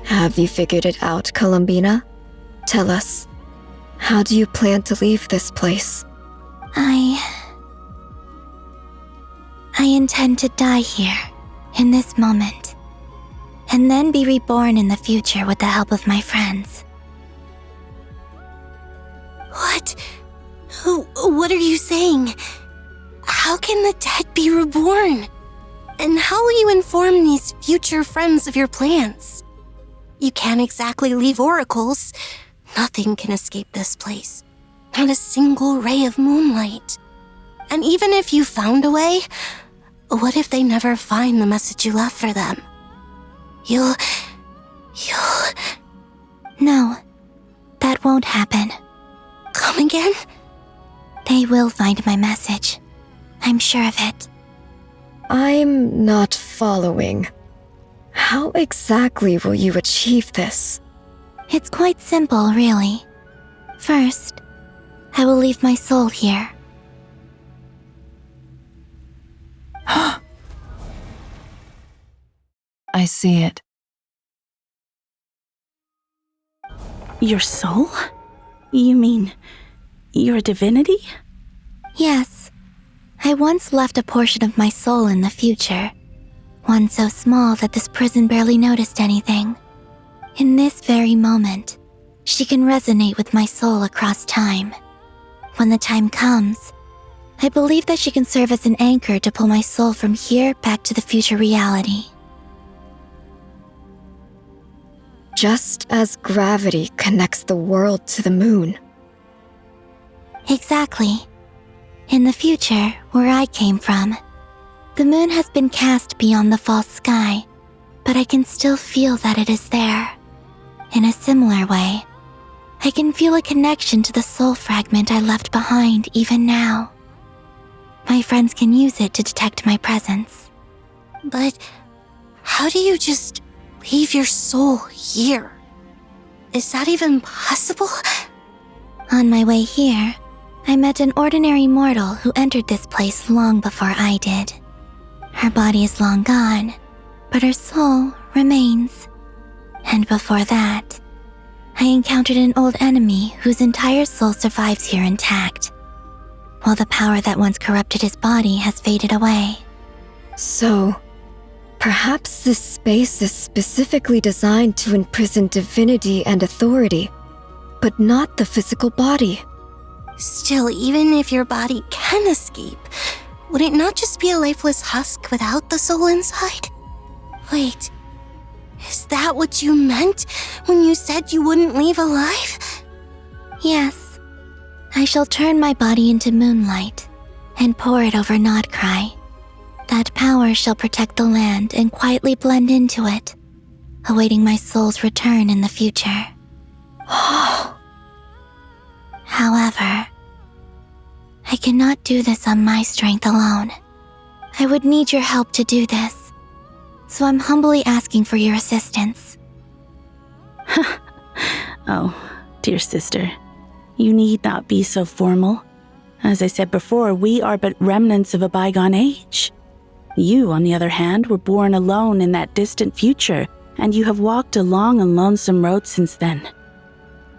Have you figured it out, Columbina? Tell us, how do you plan to leave this place? I intend to die here, in this moment, and then be reborn in the future with the help of my friends. What? What are you saying? How can the dead be reborn? And how will you inform these future friends of your plans? You can't exactly leave oracles. Nothing can escape this place. Not a single ray of moonlight. And even if you found a way, what if they never find the message you left for them? You'll... No, that won't happen. Come again? They will find my message. I'm sure of it. I'm not following. How exactly will you achieve this? It's quite simple, really. First, I will leave my soul here. I see it. Your soul? You mean, you're a divinity? Yes. I once left a portion of my soul in the future. One so small that this prison barely noticed anything. In this very moment, she can resonate with my soul across time. When the time comes, I believe that she can serve as an anchor to pull my soul from here back to the future reality. Just as gravity connects the world to the moon. Exactly. In the future, where I came from, the moon has been cast beyond the false sky, but I can still feel that it is there. In a similar way, I can feel a connection to the soul fragment I left behind even now. My friends can use it to detect my presence. But how do you just leave your soul here? Is that even possible? On my way here, I met an ordinary mortal who entered this place long before I did. Her body is long gone, but her soul remains. And before that, I encountered an old enemy whose entire soul survives here intact, while the power that once corrupted his body has faded away. So, perhaps this space is specifically designed to imprison divinity and authority, but not the physical body. Still, even if your body can escape, would it not just be a lifeless husk without the soul inside? Wait, is that what you meant when you said you wouldn't leave alive? Yes, I shall turn my body into moonlight and pour it over Nodcry. That power shall protect the land and quietly blend into it, awaiting my soul's return in the future. However, I cannot do this on my strength alone. I would need your help to do this, so I'm humbly asking for your assistance. Oh, dear sister, You need not be so formal. As I said before, we are but remnants of a bygone age. You, on the other hand, were born alone in that distant future, and you have walked a long and lonesome road since then.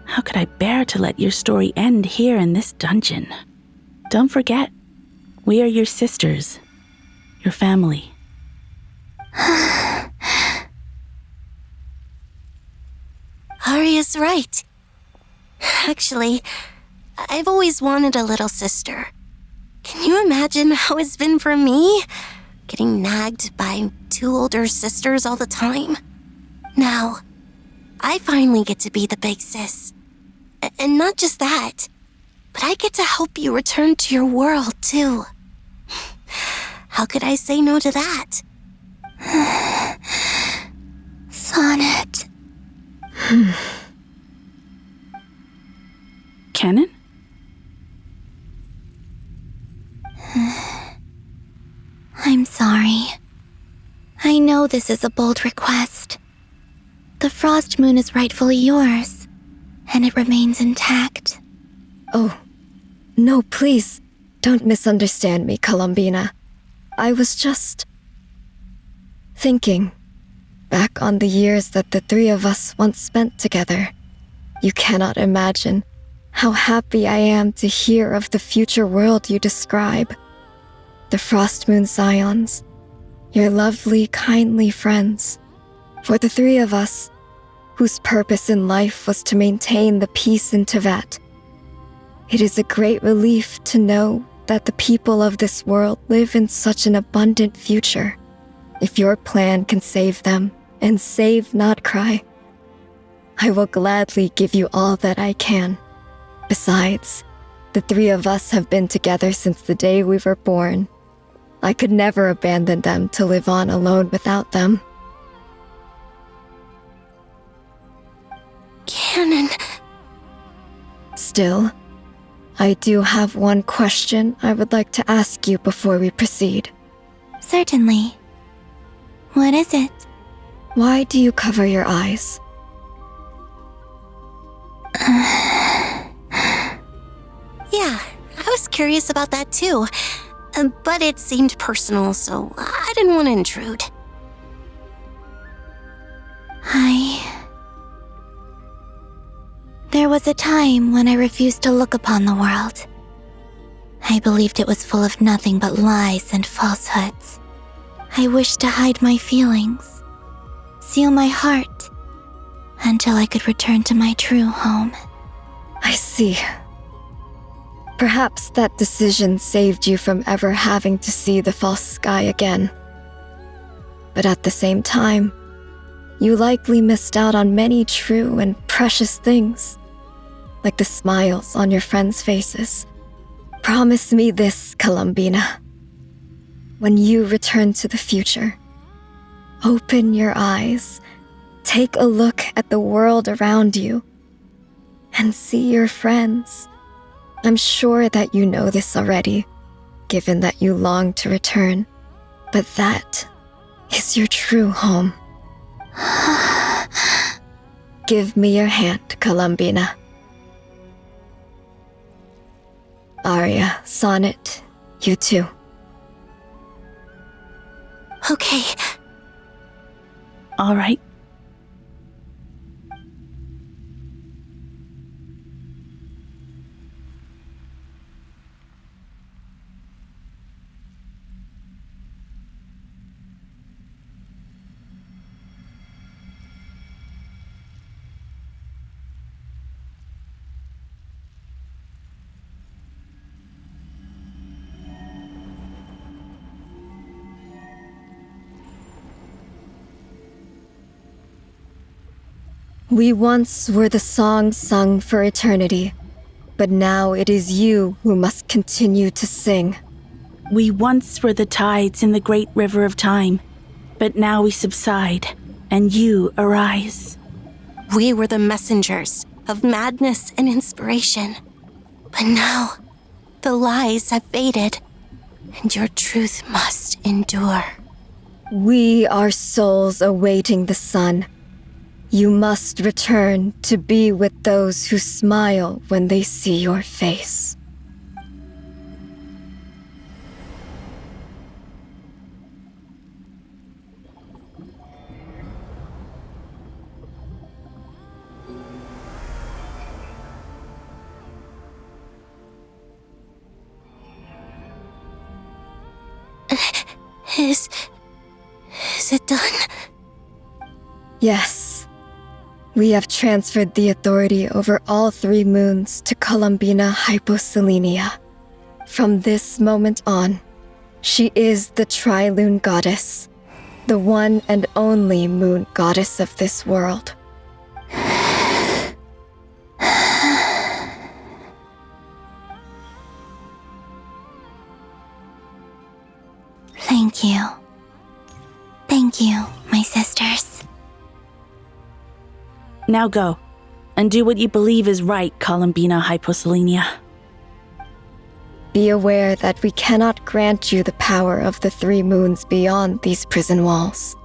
How could I bear to let your story end here in this dungeon? Don't forget, we are your sisters, your family. Arya's right. Actually, I've always wanted a little sister. Can you imagine how it's been for me? Getting nagged by 2 older sisters all the time. Now, I finally get to be the big sis. And not just that, but I get to help you return to your world, too. How could I say no to that? Sonnet. Kennen? I'm sorry. I know this is a bold request. The Frost Moon is rightfully yours, and it remains intact. Oh, no, please, don't misunderstand me, Columbina. I was just thinking back on the years that the 3 of us once spent together. You cannot imagine how happy I am to hear of the future world you describe. The Frost Moon Scions, your lovely, kindly friends. For the 3 of us, whose purpose in life was to maintain the peace in Teyvat. It is a great relief to know that the people of this world live in such an abundant future. If your plan can save them, and save Notcry, I will gladly give you all that I can. Besides, the 3 of us have been together since the day we were born. I could never abandon them to live on alone without them. Canon. Still, I do have one question I would like to ask you before we proceed. Certainly. What is it? Why do you cover your eyes? Yeah, I was curious about that too. But it seemed personal, so I didn't want to intrude. There was a time when I refused to look upon the world. I believed it was full of nothing but lies and falsehoods. I wished to hide my feelings, seal my heart, until I could return to my true home. I see. Perhaps that decision saved you from ever having to see the false sky again. But at the same time, you likely missed out on many true and precious things, like the smiles on your friends' faces. Promise me this, Columbina. When you return to the future, open your eyes, take a look at the world around you, and see your friends. I'm sure that you know this already, given that you long to return, but that is your true home. Give me your hand, Columbina. Arya, Sonnet, you too. Okay. All right. We once were the song sung for eternity, but now it is you who must continue to sing. We once were the tides in the great river of time, but now we subside, and you arise. We were the messengers of madness and inspiration, but now the lies have faded, and your truth must endure. We are souls awaiting the sun. You must return to be with those who smile when they see your face. Is it done? Yes. We have transferred the authority over all 3 moons to Columbina Hyposelenia. From this moment on, she is the Tri-Lune Goddess, the one and only moon goddess of this world. Thank you. Thank you, my sisters. Now go, and do what you believe is right, Columbina Hyposelenia. Be aware that we cannot grant you the power of the 3 moons beyond these prison walls.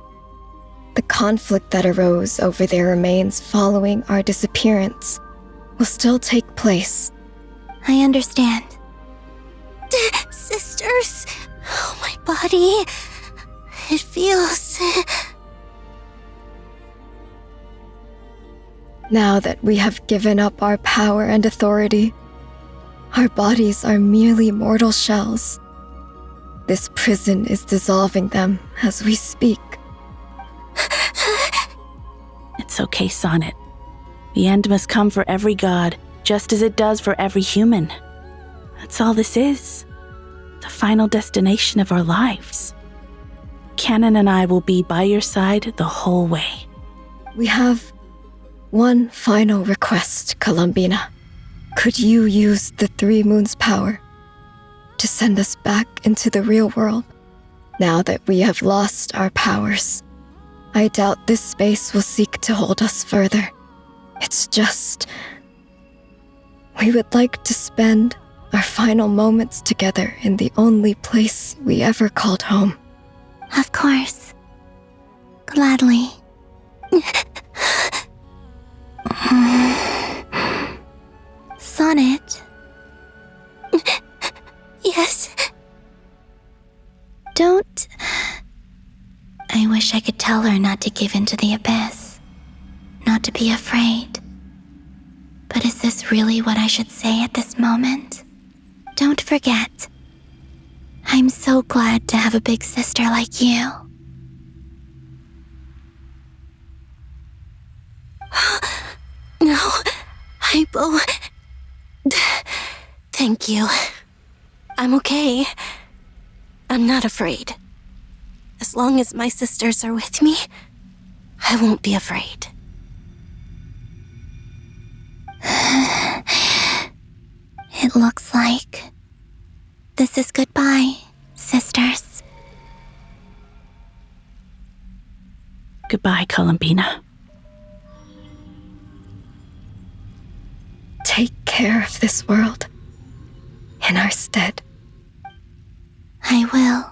The conflict that arose over their remains following our disappearance will still take place. I understand. Sisters, oh, my body. It feels... Now that we have given up our power and authority, our bodies are merely mortal shells. This prison is dissolving them as we speak. It's okay, Sonnet. The end must come for every god, just as it does for every human. That's all this is. The final destination of our lives. Canon and I will be by your side the whole way. We have one final request, Columbina. Could you use the 3 moons' power to send us back into the real world? Now that we have lost our powers, I doubt this space will seek to hold us further. It's just... we would like to spend our final moments together in the only place we ever called home. Of course. Gladly. Sonnet? Yes? Don't... I wish I could tell her not to give in to the abyss. Not to be afraid. But is this really what I should say at this moment? Don't forget. I'm so glad to have a big sister like you. No, Hypo. Thank you. I'm okay. I'm not afraid. As long as my sisters are with me, I won't be afraid. It looks like this is goodbye, sisters. Goodbye, Columbina. Take care of this world in our stead. I will.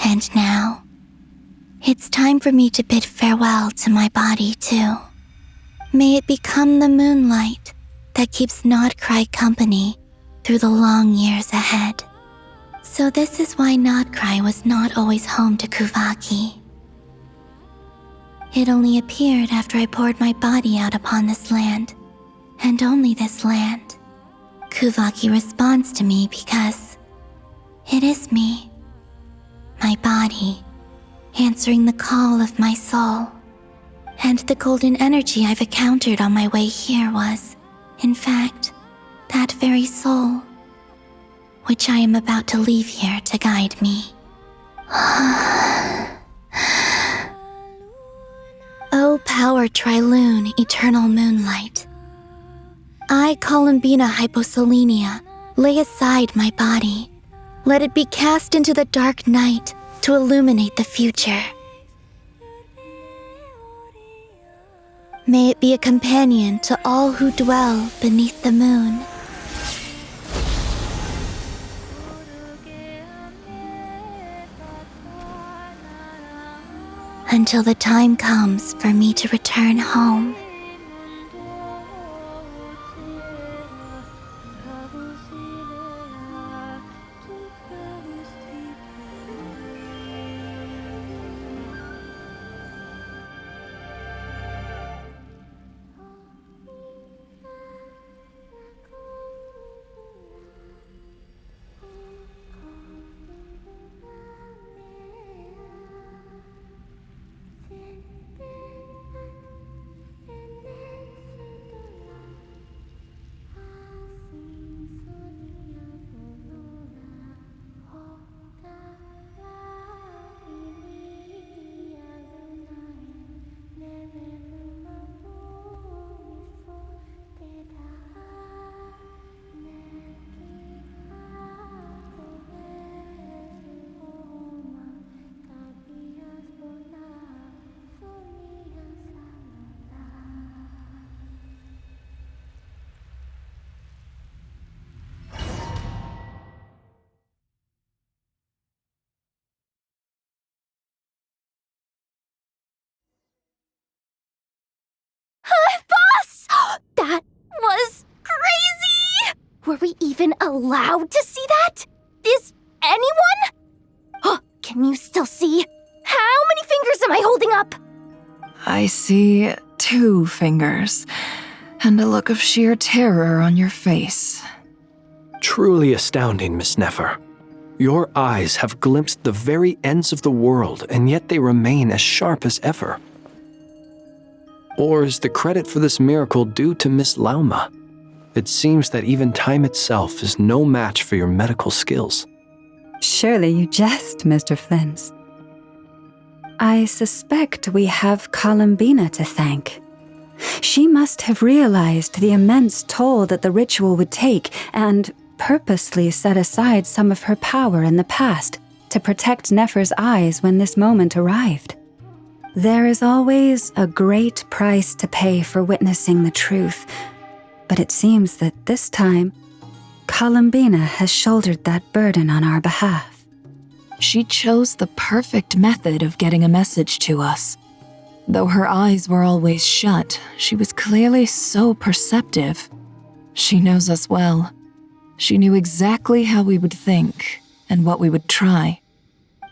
And now, it's time for me to bid farewell to my body, too. May it become the moonlight that keeps Nodcry company through the long years ahead. So this is why Nodcry was not always home to Kuvaki. It only appeared after I poured my body out upon this land, and only this land. Kuvaki responds to me because it is me, my body, answering the call of my soul. And the golden energy I've encountered on my way here was, in fact, that very soul, which I am about to leave here to guide me. O power Tri-Lune, eternal moonlight. I, Columbina Hyposelenia, lay aside my body. Let it be cast into the dark night to illuminate the future. May it be a companion to all who dwell beneath the moon. until the time comes for me to return home. Boss! That was crazy! Were we even allowed to see that? Is anyone? Oh, can you still see? How many fingers am I holding up? I see 2 fingers, and a look of sheer terror on your face. Truly astounding, Miss Nefer. Your eyes have glimpsed the very ends of the world, and yet they remain as sharp as ever. Or is the credit for this miracle due to Miss Lauma? It seems that even time itself is no match for your medical skills. Surely you jest, Mr. Flins. I suspect we have Columbina to thank. She must have realized the immense toll that the ritual would take and purposely set aside some of her power in the past to protect Nefer's eyes when this moment arrived. There is always a great price to pay for witnessing the truth, but it seems that this time, Columbina has shouldered that burden on our behalf. She chose the perfect method of getting a message to us. Though her eyes were always shut, she was clearly so perceptive. She knows us well. She knew exactly how we would think and what we would try.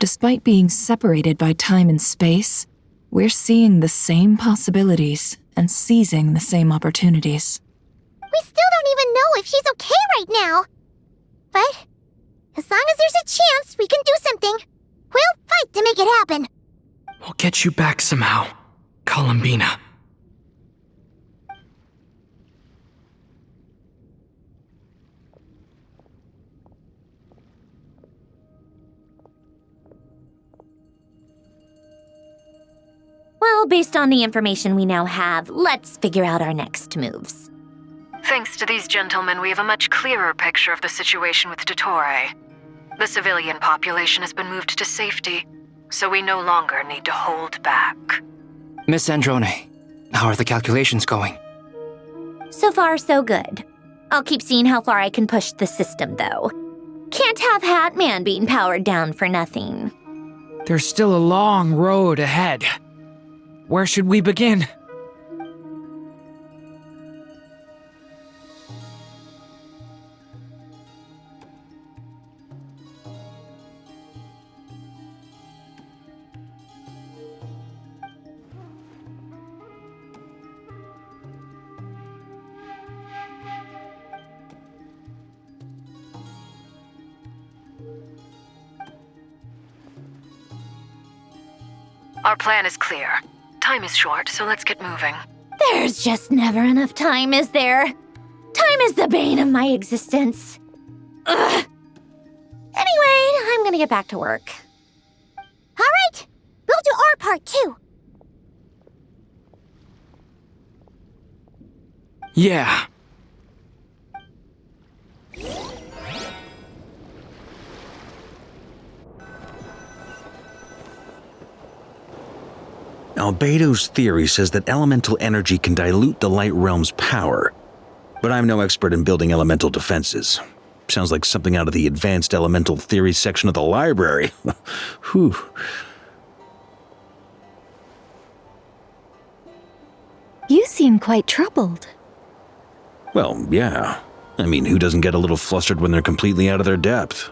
Despite being separated by time and space, we're seeing the same possibilities and seizing the same opportunities. We still don't even know if she's okay right now. But as long as there's a chance we can do something, we'll fight to make it happen. We'll get you back somehow, Columbina. Well, based on the information we now have, let's figure out our next moves. Thanks to these gentlemen, we have a much clearer picture of the situation with Dottore. The civilian population has been moved to safety, so we no longer need to hold back. Miss Androne, how are the calculations going? So far, so good. I'll keep seeing how far I can push the system, though. Can't have Hatman being powered down for nothing. There's still a long road ahead. Where should we begin? Our plan is clear. Time is short, so let's get moving. There's just never enough time, is there? Time is the bane of my existence. Ugh. Anyway, I'm gonna get back to work. All right, we'll do our part too. Yeah. Albedo's theory says that elemental energy can dilute the light realm's power, but I'm no expert in building elemental defenses. Sounds like something out of the advanced elemental theory section of the library. Whew. seem quite troubled. Well, yeah. I mean, who doesn't get a little flustered when they're completely out of their depth?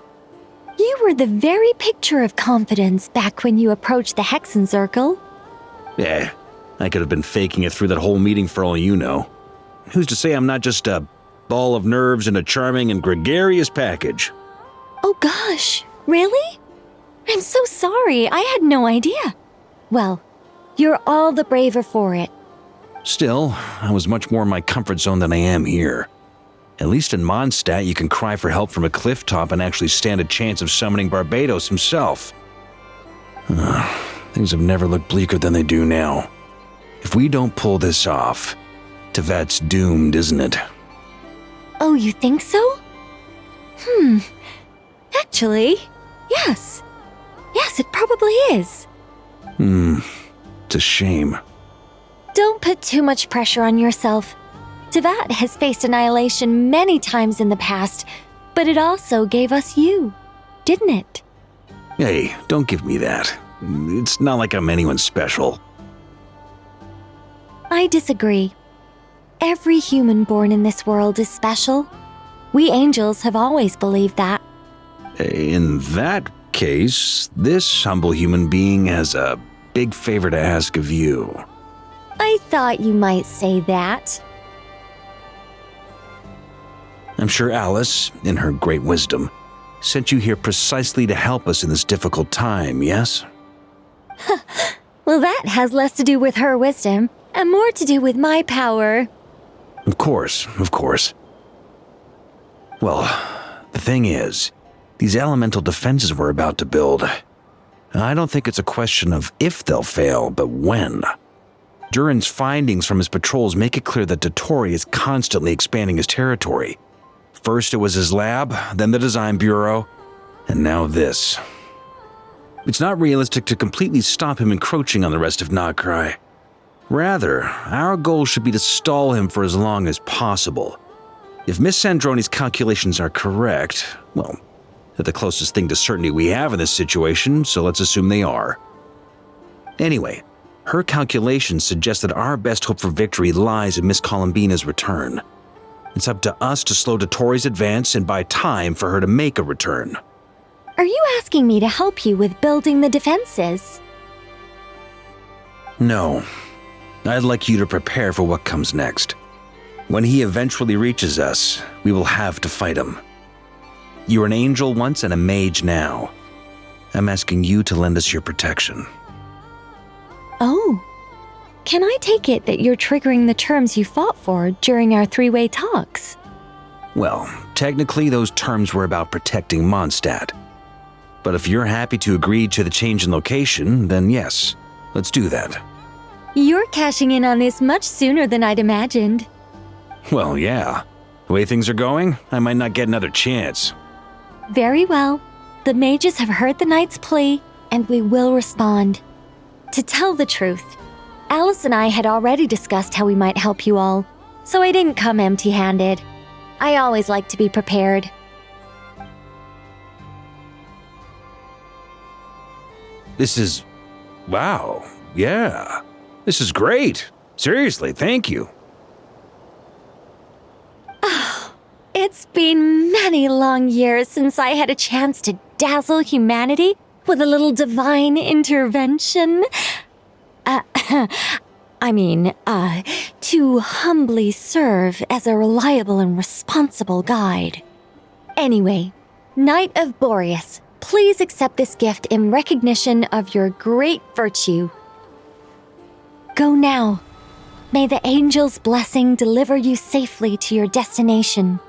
You were the very picture of confidence back when you approached the Hexen Circle. Eh, I could have been faking it through that whole meeting for all you know. Who's to say I'm not just a ball of nerves in a charming and gregarious package? Oh gosh, really? I'm so sorry, I had no idea. Well, you're all the braver for it. Still, I was much more in my comfort zone than I am here. At least in Mondstadt, you can cry for help from a cliff top and actually stand a chance of summoning Barbados himself. Things have never looked bleaker than they do now. If we don't pull this off, Tevat's doomed, isn't it? Oh, you think so? Actually, yes. Yes, it probably is. It's a shame. Don't put too much pressure on yourself. Tevat has faced annihilation many times in the past, but it also gave us you, didn't it? Hey, don't give me that. It's not like I'm anyone special. I disagree. Every human born in this world is special. We angels have always believed that. In that case, this humble human being has a big favor to ask of you. I thought you might say that. I'm sure Alice, in her great wisdom, sent you here precisely to help us in this difficult time, yes? Well, that has less to do with her wisdom and more to do with my power. Of course, of course. Well, the thing is, these elemental defenses we're about to build, I don't think it's a question of if they'll fail, but when. Durin's findings from his patrols make it clear that Dottore is constantly expanding his territory. First it was his lab, then the design bureau, and now this. It's not realistic to completely stop him encroaching on the rest of Nagrai. Rather, our goal should be to stall him for as long as possible. If Miss Sandroni's calculations are correct, well, they're the closest thing to certainty we have in this situation, so let's assume they are. Anyway, her calculations suggest that our best hope for victory lies in Miss Columbina's return. It's up to us to slow Dottore's advance and buy time for her to make a return. Are you asking me to help you with building the defenses? No. I'd like you to prepare for what comes next. When he eventually reaches us, we will have to fight him. You were an angel once and a mage now. I'm asking you to lend us your protection. Oh. Can I take it that you're triggering the terms you fought for during our three-way talks? Well, technically those terms were about protecting Mondstadt. But if you're happy to agree to the change in location, then yes, let's do that. You're cashing in on this much sooner than I'd imagined. Well, yeah. The way things are going, I might not get another chance. Very well. The mages have heard the knight's plea, and we will respond. To tell the truth, Alice and I had already discussed how we might help you all, so I didn't come empty-handed. I always like to be prepared. This is... wow. Yeah. This is great. Seriously, thank you. It's been many long years since I had a chance to dazzle humanity with a little divine intervention. To humbly serve as a reliable and responsible guide. Anyway, Knight of Boreas, please accept this gift in recognition of your great virtue. Go now. May the angel's blessing deliver you safely to your destination.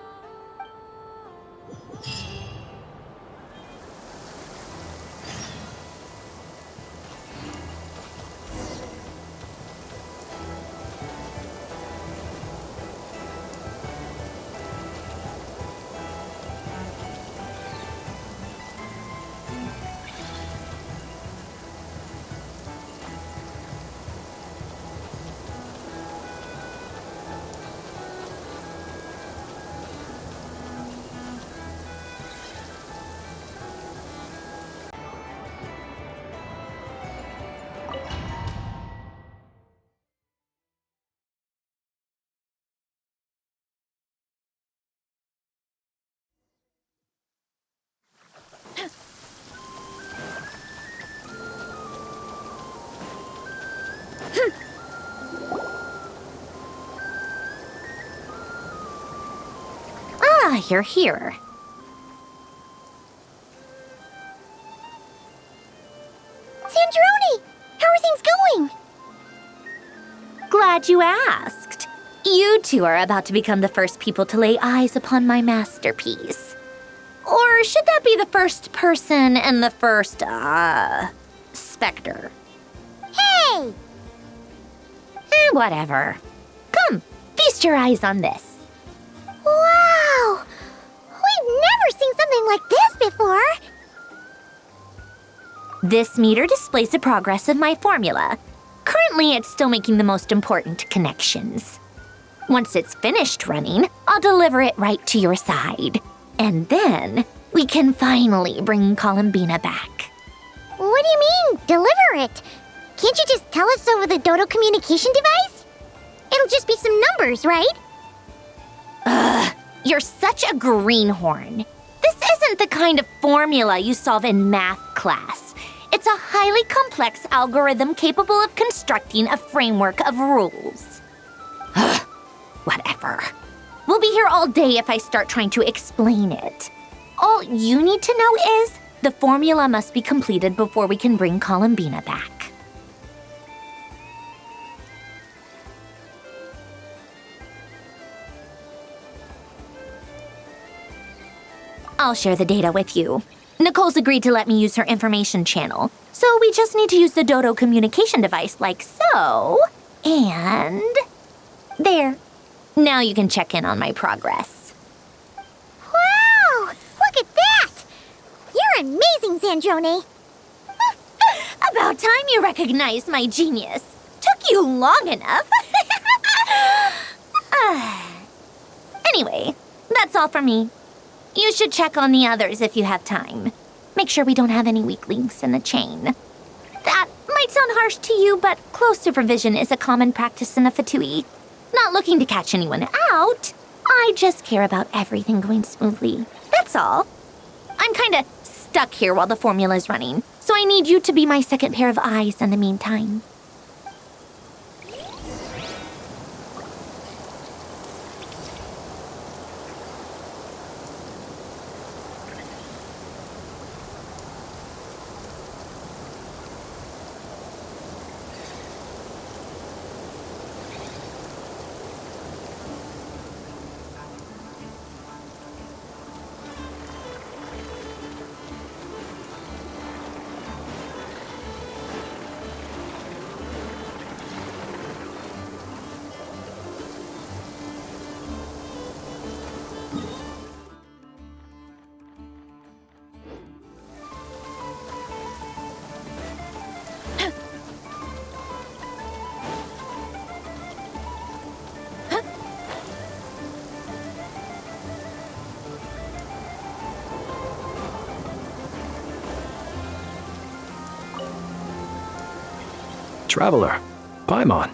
Hear, hear. Sandrone! How are things going? Glad you asked. You two are about to become the first people to lay eyes upon my masterpiece. Or should that be the first person and the first, specter? Hey! Whatever. Come, feast your eyes on this. Wow! We've never seen something like this before! This meter displays the progress of my formula. Currently, it's still making the most important connections. Once it's finished running, I'll deliver it right to your side. And then, we can finally bring Columbina back. What do you mean, deliver it? Can't you just tell us over the Dodo communication device? It'll just be some numbers, right? Ugh, you're such a greenhorn. This isn't the kind of formula you solve in math class. It's a highly complex algorithm capable of constructing a framework of rules. Ugh, whatever. We'll be here all day if I start trying to explain it. All you need to know is the formula must be completed before we can bring Columbina back. I'll share the data with you. Nicole's agreed to let me use her information channel, so we just need to use the Dodo communication device like so, and there. Now you can check in on my progress. Wow! Look at that! You're amazing, Sandrone! About time you recognized my genius. Took you long enough. Anyway, that's all for me. You should check on the others if you have time. Make sure we don't have any weak links in the chain. That might sound harsh to you, but close supervision is a common practice in a Fatui. Not looking to catch anyone out. I just care about everything going smoothly. That's all. I'm kinda stuck here while the formula's running, so I need you to be my second pair of eyes in the meantime. Traveler, Paimon,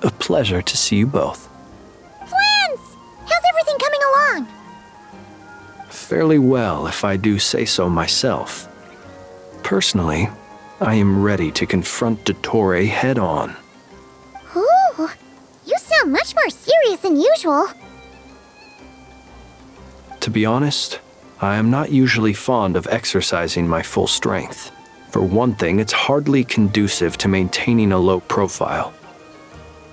a pleasure to see you both. Flans! How's everything coming along? Fairly well, if I do say so myself. Personally, I am ready to confront Dottore head-on. Ooh, you sound much more serious than usual. To be honest, I am not usually fond of exercising my full strength. For one thing, it's hardly conducive to maintaining a low profile.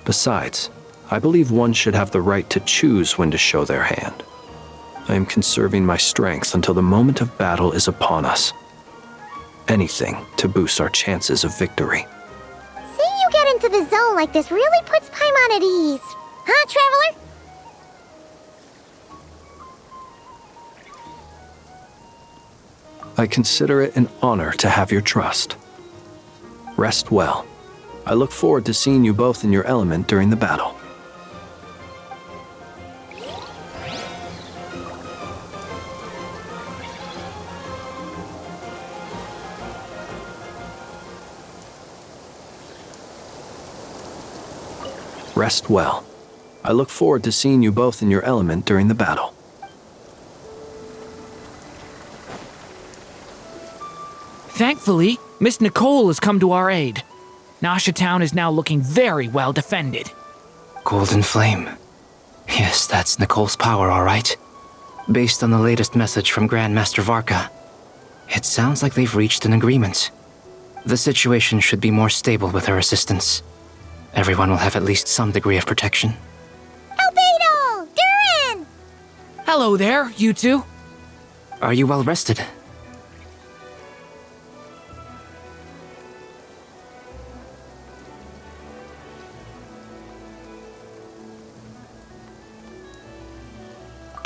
Besides, I believe one should have the right to choose when to show their hand. I am conserving my strength until the moment of battle is upon us. Anything to boost our chances of victory. Seeing you get into the zone like this really puts Paimon at ease. Huh, Traveler? I consider it an honor to have your trust. Rest well. I look forward to seeing you both in your element during the battle. Rest well. I look forward to seeing you both in your element during the battle. Thankfully, Miss Nicole has come to our aid. Nasha Town is now looking very well defended. Golden Flame. Yes, that's Nicole's power, all right. Based on the latest message from Grandmaster Varka, it sounds like they've reached an agreement. The situation should be more stable with her assistance. Everyone will have at least some degree of protection. Albedo! Durin! Hello there, you two. Are you well rested?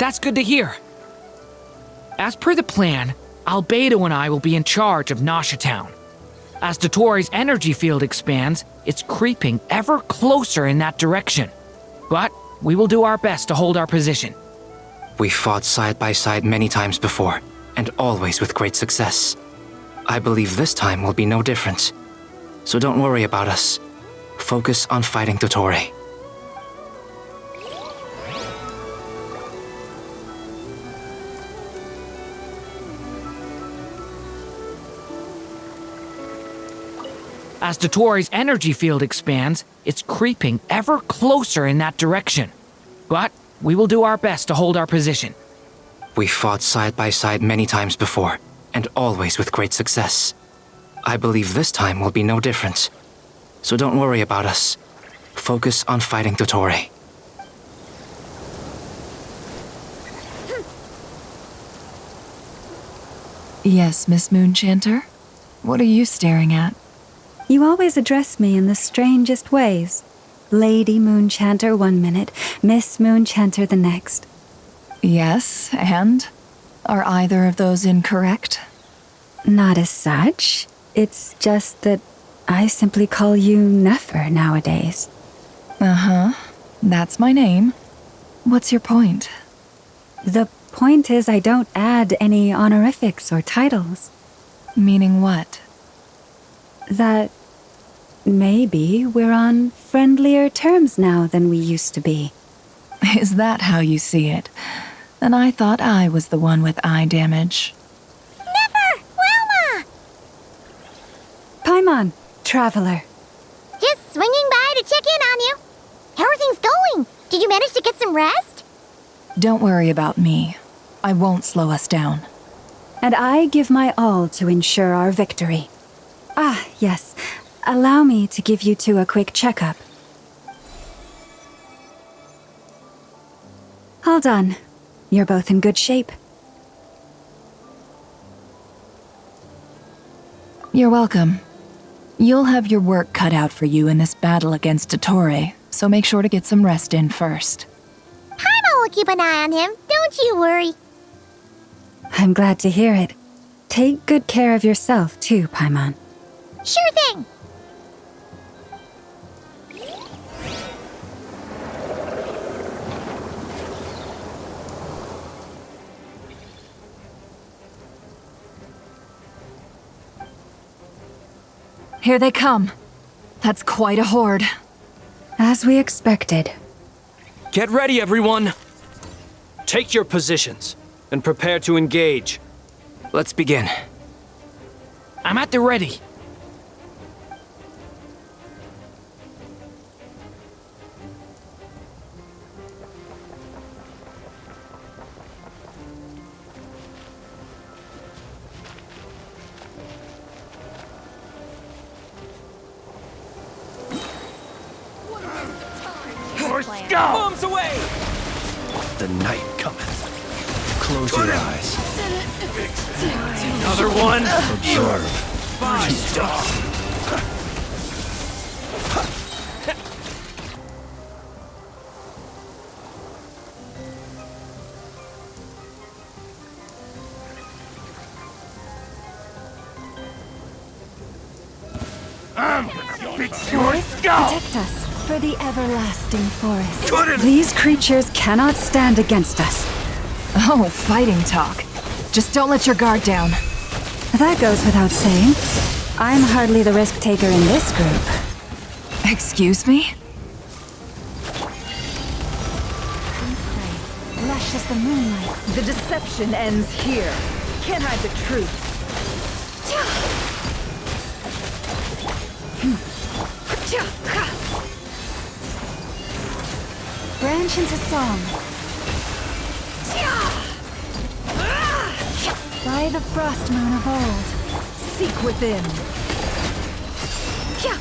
That's good to hear. As per the plan, Albedo and I will be in charge of Nasha Town. As Dottoro's energy field expands, it's creeping ever closer in that direction. But we will do our best to hold our position. We fought side by side many times before, and always with great success. I believe this time will be no different. So don't worry about us. Focus on fighting Dottore. As Dottoro's energy field expands, it's creeping ever closer in that direction. But we will do our best to hold our position. We fought side by side many times before, and always with great success. I believe this time will be no different. So don't worry about us. Focus on fighting Dottore. Yes, Miss Moonchanter? What are you staring at? You always address me in the strangest ways. Lady Moonchanter 1 minute, Miss Moonchanter the next. Yes, and? Are either of those incorrect? Not as such. It's just that I simply call you Nefer nowadays. Uh-huh. That's my name. What's your point? The point is I don't add any honorifics or titles. Meaning what? That maybe we're on friendlier terms now than we used to be. Is that how you see it? And I thought I was the one with eye damage. Never! Wilma! Paimon, traveler. Just swinging by to check in on you. How are things going? Did you manage to get some rest? Don't worry about me. I won't slow us down. And I give my all to ensure our victory. Ah, yes. Allow me to give you two a quick checkup. All done. You're both in good shape. You're welcome. You'll have your work cut out for you in this battle against Dottore, so make sure to get some rest in first. Paimon will keep an eye on him, don't you worry. I'm glad to hear it. Take good care of yourself, too, Paimon. Sure thing. Here they come. That's quite a horde. As we expected. Get ready, everyone. Take your positions and prepare to engage. Let's begin. I'm at the ready. Bombs away! The night cometh. Close your eyes. Another one. Observe. Fine. Protect us for the everlasting forest. These creatures cannot stand against us. Oh, fighting talk. Just don't let your guard down. That goes without saying. I'm hardly the risk taker in this group. Excuse me? Lush as the moonlight. The deception ends here. Can't hide the truth. Branch into song. By the frost moon of old, seek within. Kya!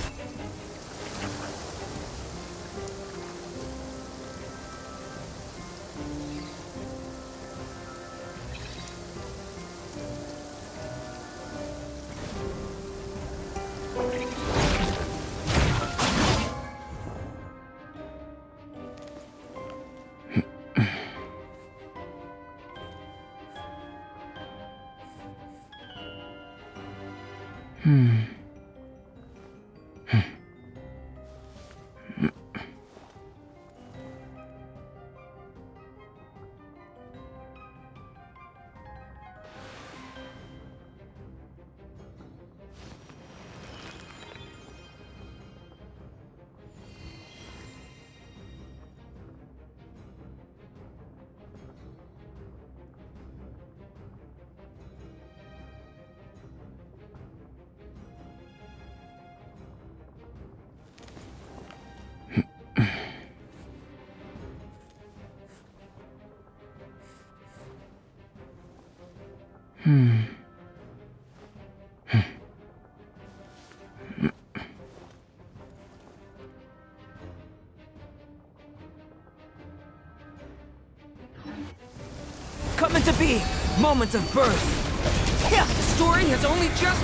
Coming to be, moments of birth. Yeah, the story has only just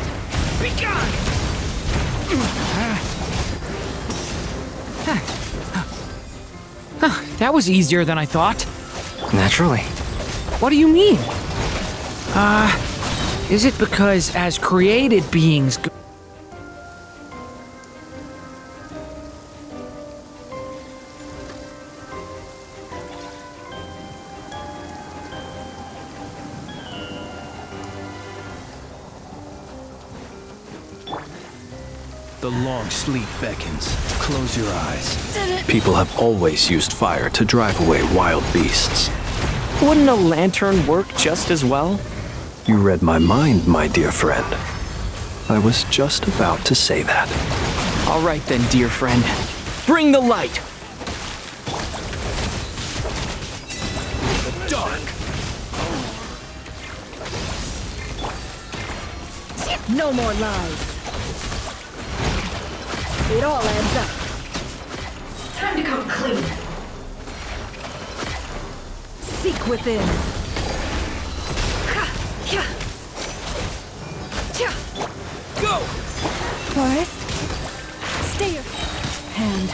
begun! That was easier than I thought. Naturally. What do you mean? Is it because as created beings The long sleep beckons. Close your eyes. People have always used fire to drive away wild beasts. Wouldn't a lantern work just as well? You read my mind, my dear friend. I was just about to say that. All right then, dear friend. Bring the light! The dark! No more lies. It all adds up. Time to come clean. Seek within. Go! Forest, stay your hand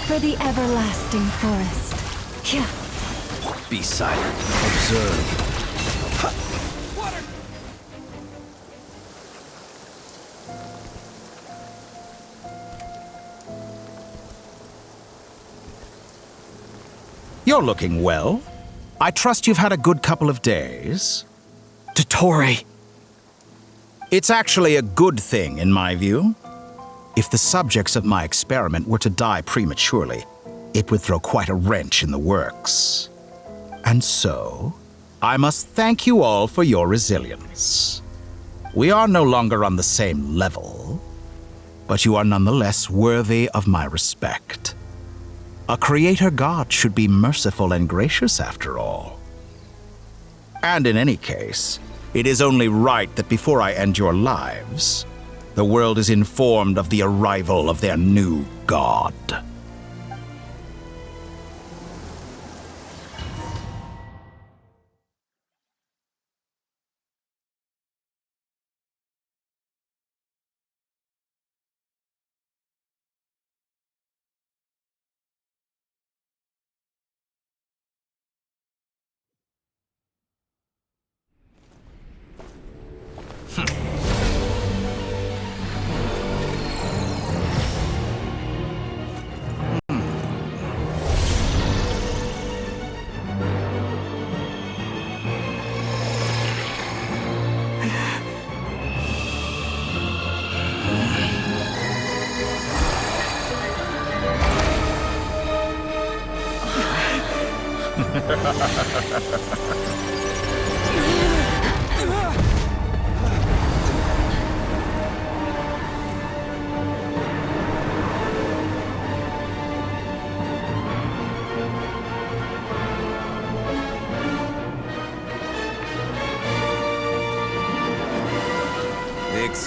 for the everlasting forest. Be silent. Observe. You're looking well. I trust you've had a good couple of days. Dottore! It's actually a good thing, in my view. If the subjects of my experiment were to die prematurely, it would throw quite a wrench in the works. And so, I must thank you all for your resilience. We are no longer on the same level, but you are nonetheless worthy of my respect. A creator god should be merciful and gracious after all. And in any case, it is only right that before I end your lives, the world is informed of the arrival of their new god.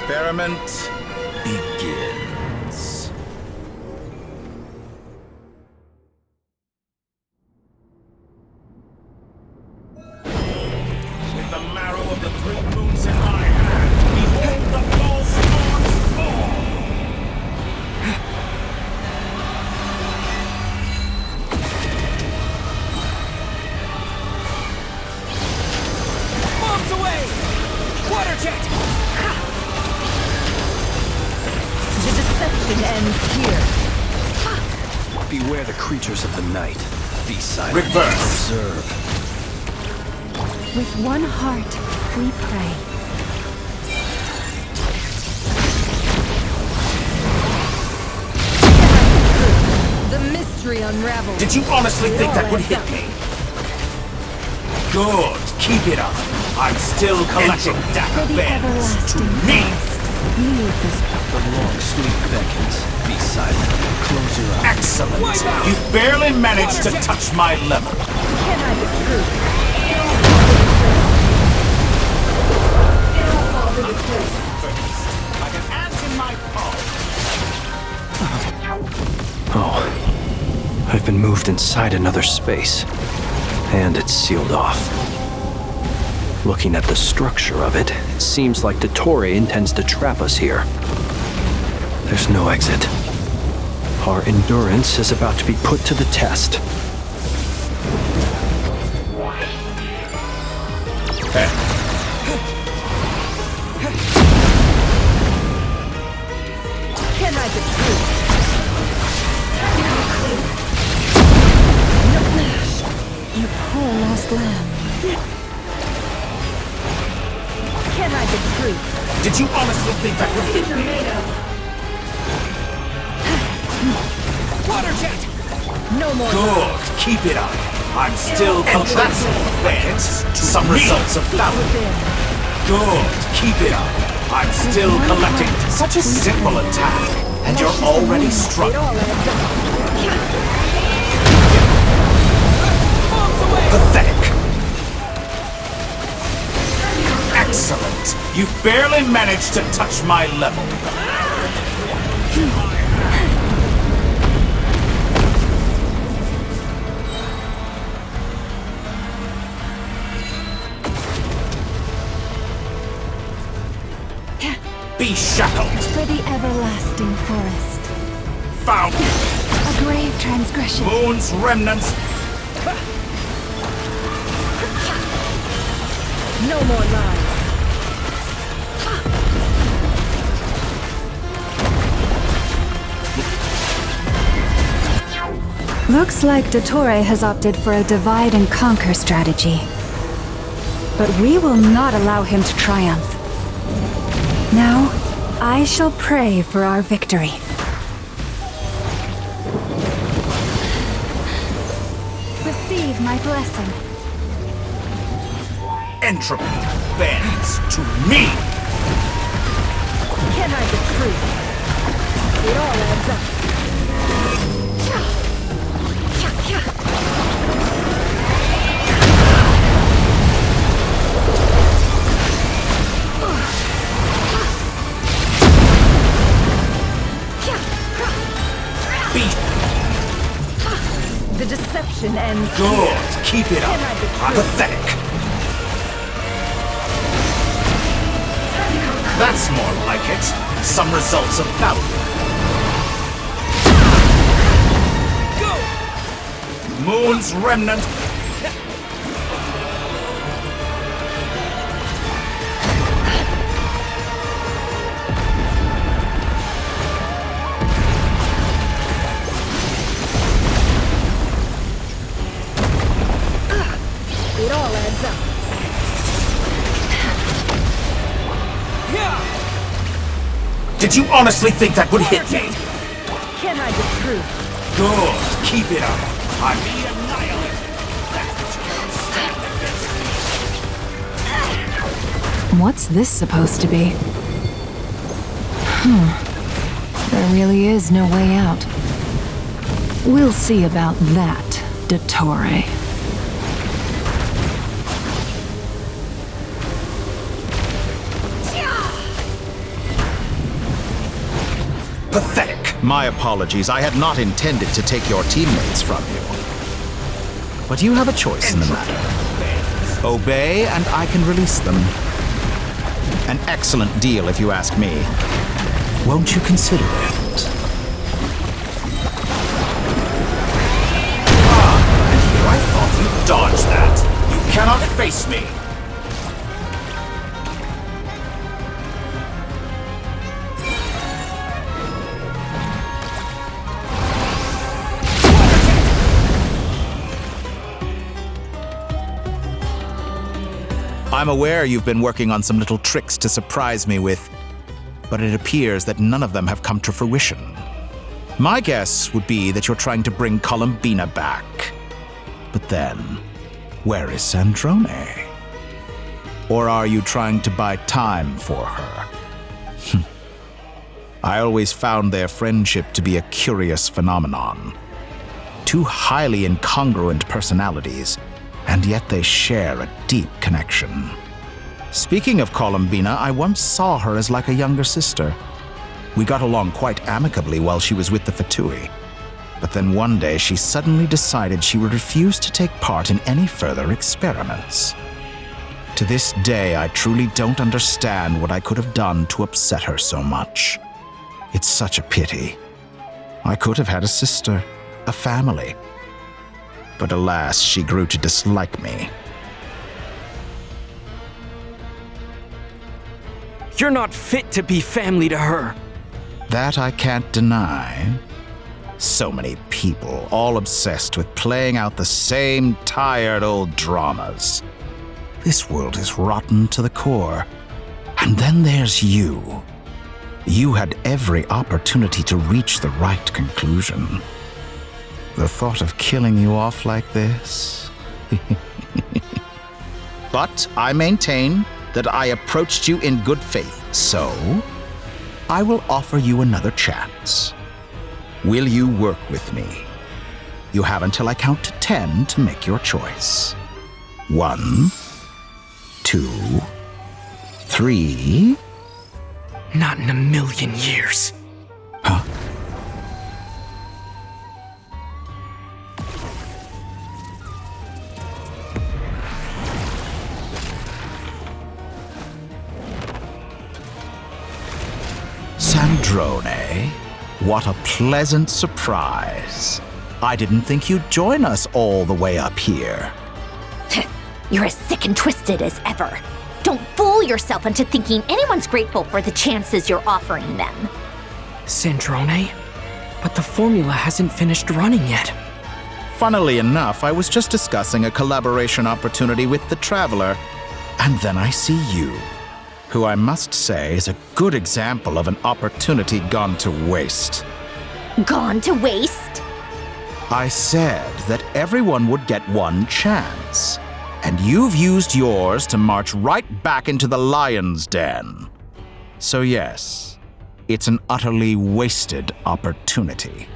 experiment begins. With the marrow of the 3 moons in my hand, behold the false storms fall! Bombs away! Water jet! The deception ends here. Beware the creatures of the night. Be silent. Reverse. Observe. With one heart, we pray. The mystery unravels. Did you honestly think that would hit me? Good. Keep it up. I'm still collecting dapper bends to me. The long sleep beckons. Be silent. Close your eyes. Excellent. You barely managed to touch my level. Can I be true? I can answer my call. Oh. I've been moved inside another space. And it's sealed off. Looking at the structure of it, it seems like Dottore intends to trap us here. There's no exit. Our endurance is about to be put to the test. Can I be true? You poor lost lamb. Can I be true? Did you honestly think that would hit me? Water jet! No more. Good. Keep it up. I'm still collecting bends. Some results of value. Good. Keep it up. I'm still collecting. Such a simple attack, and you're already struggling. Pathetic. Excellent. You barely managed to touch my level. Be shackled. For the everlasting forest. Found. A grave transgression. Moon's remnants. No more lies. Looks like Dottore has opted for a divide and conquer strategy. But we will not allow him to triumph. Now, I shall pray for our victory. Receive my blessing. Entropy bends to me. Can I be true? It all adds up. The deception ends Good. here. Keep it up. Pathetic. That's more like it. Some results of value. Go! Moon's remnant. It all adds up. Did you honestly think that would hit me? Can I be true? Good. Keep it up. I'm annihilated. What's this supposed to be? There really is no way out. We'll see about that, Dottore. pathetic. My apologies. I had not intended to take your teammates from you. But you have a choice in the matter. Obey, and I can release them. An excellent deal, if you ask me. Won't you consider it? And here I thought you'd dodge that. You cannot face me. I'm aware you've been working on some little tricks to surprise me with, but it appears that none of them have come to fruition. My guess would be that you're trying to bring Columbina back. But then, where is Sandrone? Or are you trying to buy time for her? I always found their friendship to be a curious phenomenon. Two highly incongruent personalities, and yet they share a deep connection. Speaking of Columbina, I once saw her as like a younger sister. We got along quite amicably while she was with the Fatui. But then one day she suddenly decided she would refuse to take part in any further experiments. To this day, I truly don't understand what I could have done to upset her so much. It's such a pity. I could have had a sister, a family. But alas, she grew to dislike me. You're not fit to be family to her. That I can't deny. So many people, all obsessed with playing out the same tired old dramas. This world is rotten to the core. And then there's you. You had every opportunity to reach the right conclusion. The thought of killing you off like this? But I maintain that I approached you in good faith, so I will offer you another chance. Will you work with me? You have until I count to 10 to make your choice. 1, 2, 3. Not in a million years. Huh? Sandrone, what a pleasant surprise. I didn't think you'd join us all the way up here. You're as sick and twisted as ever. Don't fool yourself into thinking anyone's grateful for the chances you're offering them. Sandrone? But the formula hasn't finished running yet. Funnily enough, I was just discussing a collaboration opportunity with the Traveler, and then I see you, who I must say is a good example of an opportunity gone to waste. Gone to waste? I said that everyone would get one chance, and you've used yours to march right back into the lion's den. So yes, it's an utterly wasted opportunity.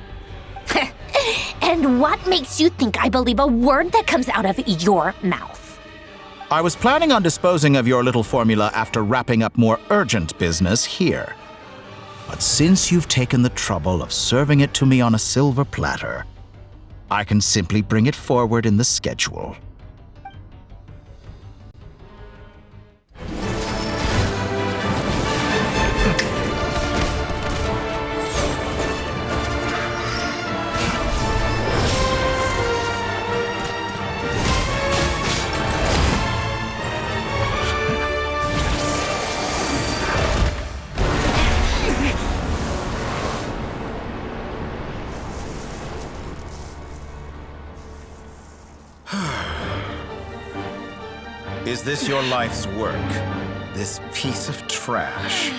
And what makes you think I believe a word that comes out of your mouth? I was planning on disposing of your little formula after wrapping up more urgent business here. But since you've taken the trouble of serving it to me on a silver platter, I can simply bring it forward in the schedule. Is this your life's work? This piece of trash?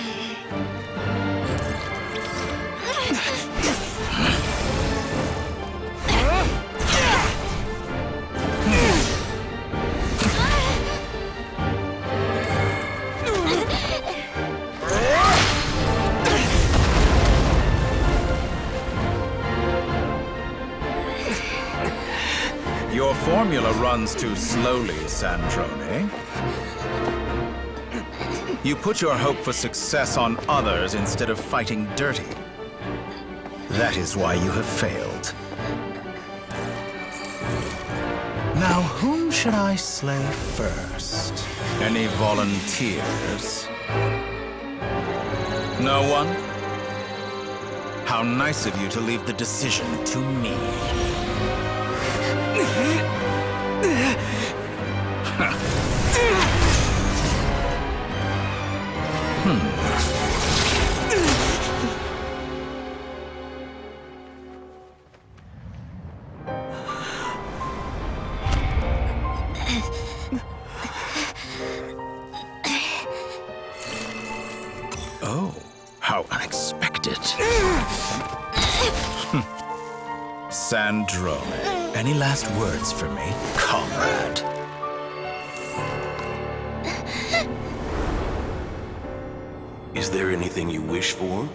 Your formula runs too slowly, Sandrone. You put your hope for success on others instead of fighting dirty. That is why you have failed. Now, whom should I slay first? Any volunteers? No one? How nice of you to leave the decision to me. Oh, how unexpected. Sandrone, any last words for me, comrade? Is there anything you wish for?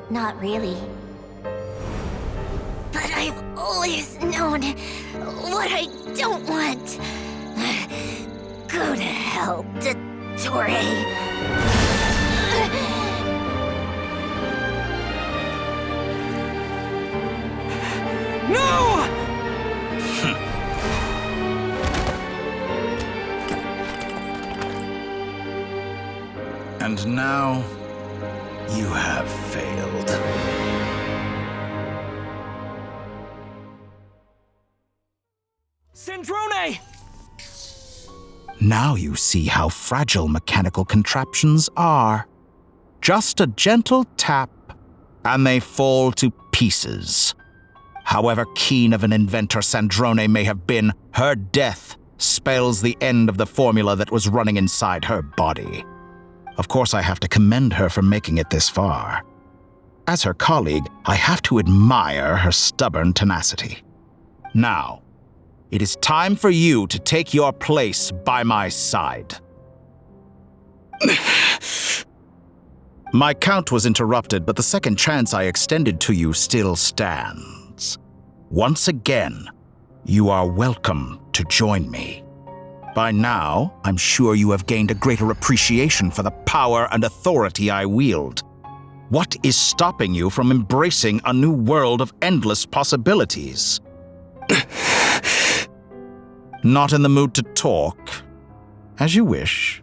Not really. But I've always known what I don't want. Go to hell, Dottore. No! And now, you have failed. Sandrone! Now you see how fragile mechanical contraptions are. Just a gentle tap, and they fall to pieces. However keen of an inventor Sandrone may have been, her death spells the end of the formula that was running inside her body. Of course, I have to commend her for making it this far. As her colleague, I have to admire her stubborn tenacity. Now, it is time for you to take your place by my side. My count was interrupted, but the second chance I extended to you still stands. Once again, you are welcome to join me. By now, I'm sure you have gained a greater appreciation for the power and authority I wield. What is stopping you from embracing a new world of endless possibilities? Not in the mood to talk? As you wish.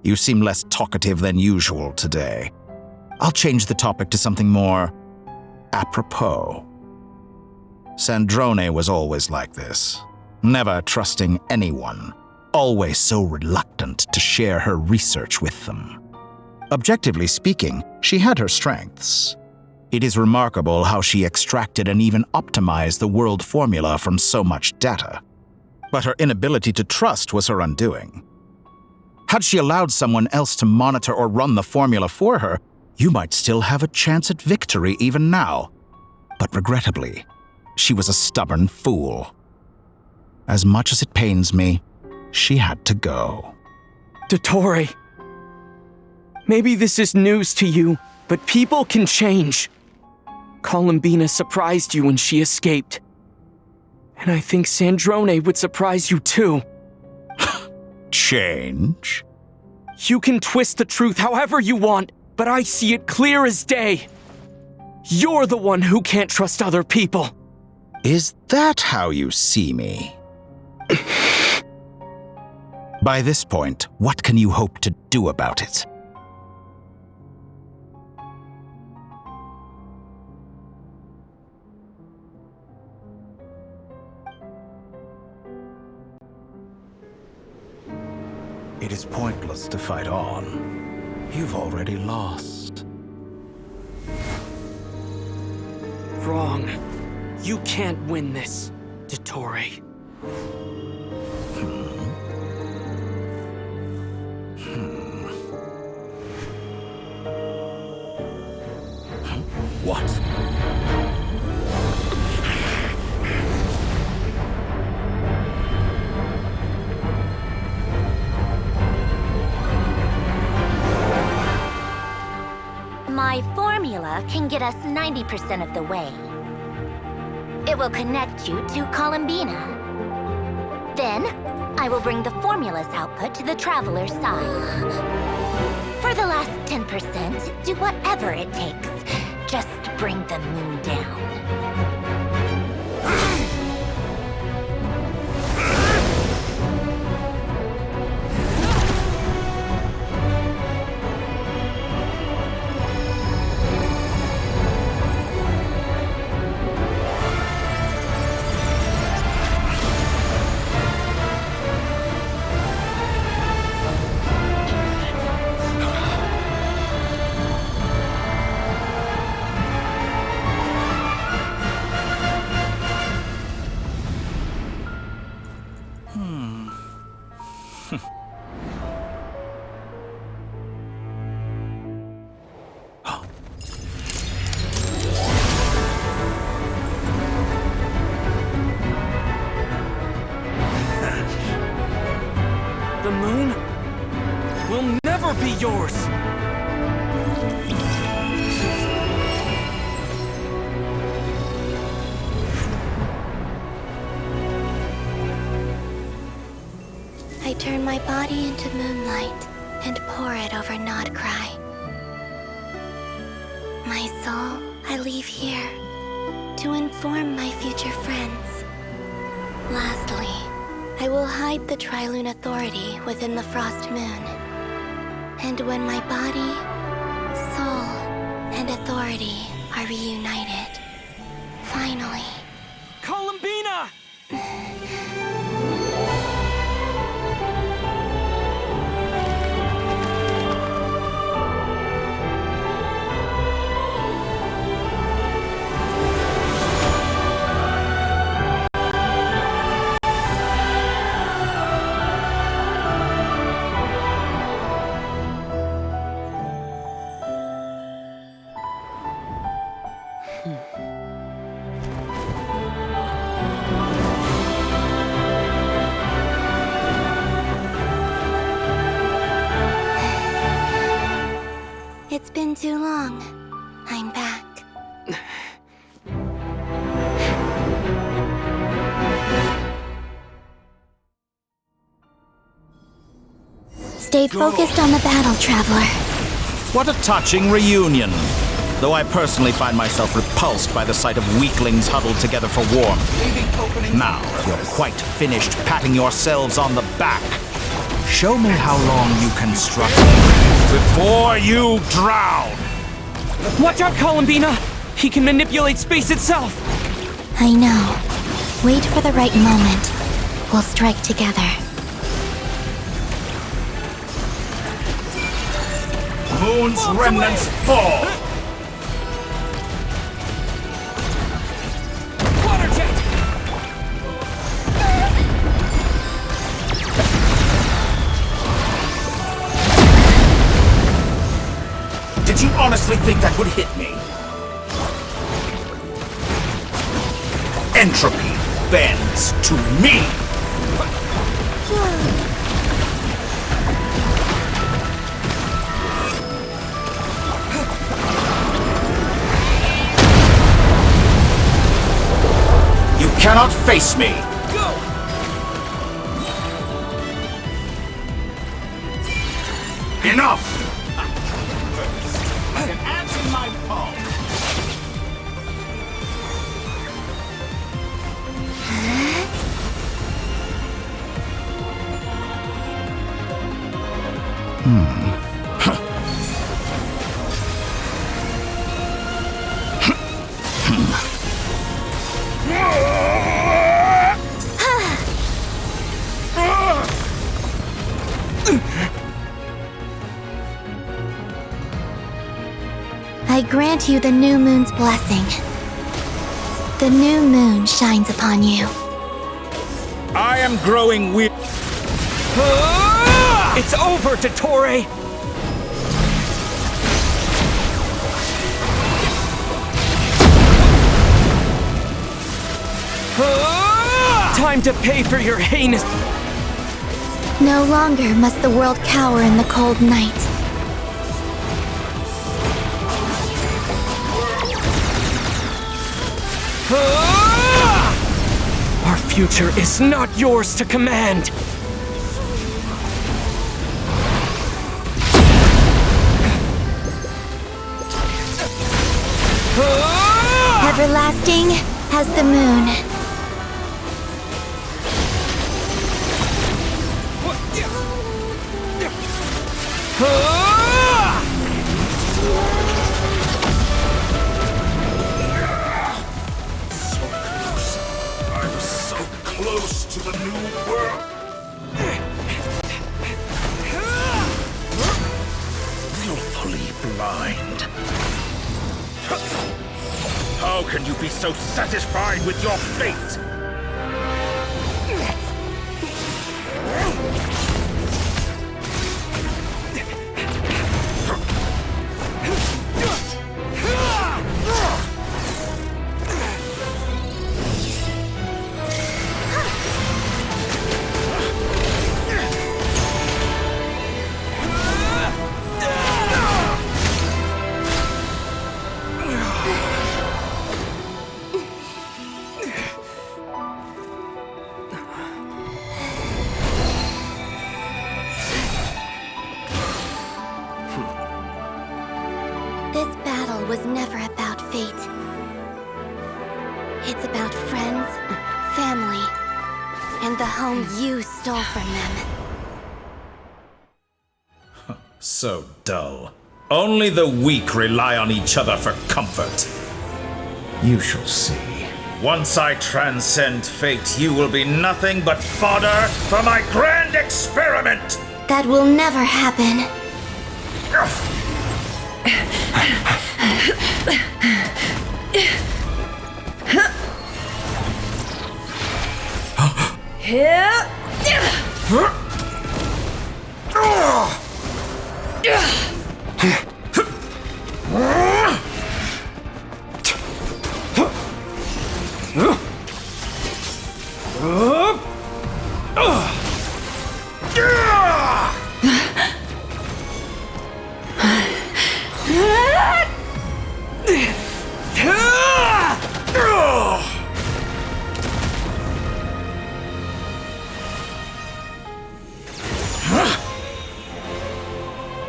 You seem less talkative than usual today. I'll change the topic to something more apropos. Sandrone was always like this, never trusting anyone, always so reluctant to share her research with them. Objectively speaking, she had her strengths. It is remarkable how she extracted and even optimized the world formula from so much data. But her inability to trust was her undoing. Had she allowed someone else to monitor or run the formula for her, you might still have a chance at victory even now. But regrettably, she was a stubborn fool. As much as it pains me, she had to go. Dottore, maybe this is news to you, but people can change. Columbina surprised you when she escaped. And I think Sandrone would surprise you too. Change? You can twist the truth however you want, but I see it clear as day. You're the one who can't trust other people. Is that how you see me? By this point, what can you hope to do about it? It is pointless to fight on. You've already lost. Wrong. You can't win this, Dottore. What? My formula can get us 90% of the way. It will connect you to Columbina. Then, I will bring the formula's output to the Traveler's side. For the last 10%, do whatever it takes. just bring the moon down. The moon will never be yours! I turn my body into moonlight and pour it over Nodcry. My soul I leave here to inform my future friends. Lastly, I will hide the Trilune Authority within the Frost Moon. And when my body, soul, and authority are reunited, finally... Columbina! It's been too long. I'm back. Stay focused on the battle, Traveler. What a touching reunion. Though I personally find myself repulsed by the sight of weaklings huddled together for warmth. Now, you're quite finished patting yourselves on the back. Show me how long you can struggle before you drown! Watch out, Columbina! He can manipulate space itself! I know. Wait for the right moment. We'll strike together. Moon's remnants fall! Water jet! Did you honestly think that would hit me? Entropy bends to me! You cannot face me! Go! Enough! I can answer my palm. I grant you the new moon's blessing. The new moon shines upon you. I am growing weak. It's over, Dottore! Time to pay for your heinous... No longer must the world cower in the cold night. Our future is not yours to command! lasting as the moon. I'm so close to the new world. Willfully blind. How can you be so satisfied with your fate? This battle was never about fate. It's about friends, family, and the home you stole from them. So dull. Only the weak rely on each other for comfort. You shall see. Once I transcend fate, you will be nothing but fodder for my grand experiment! That will never happen.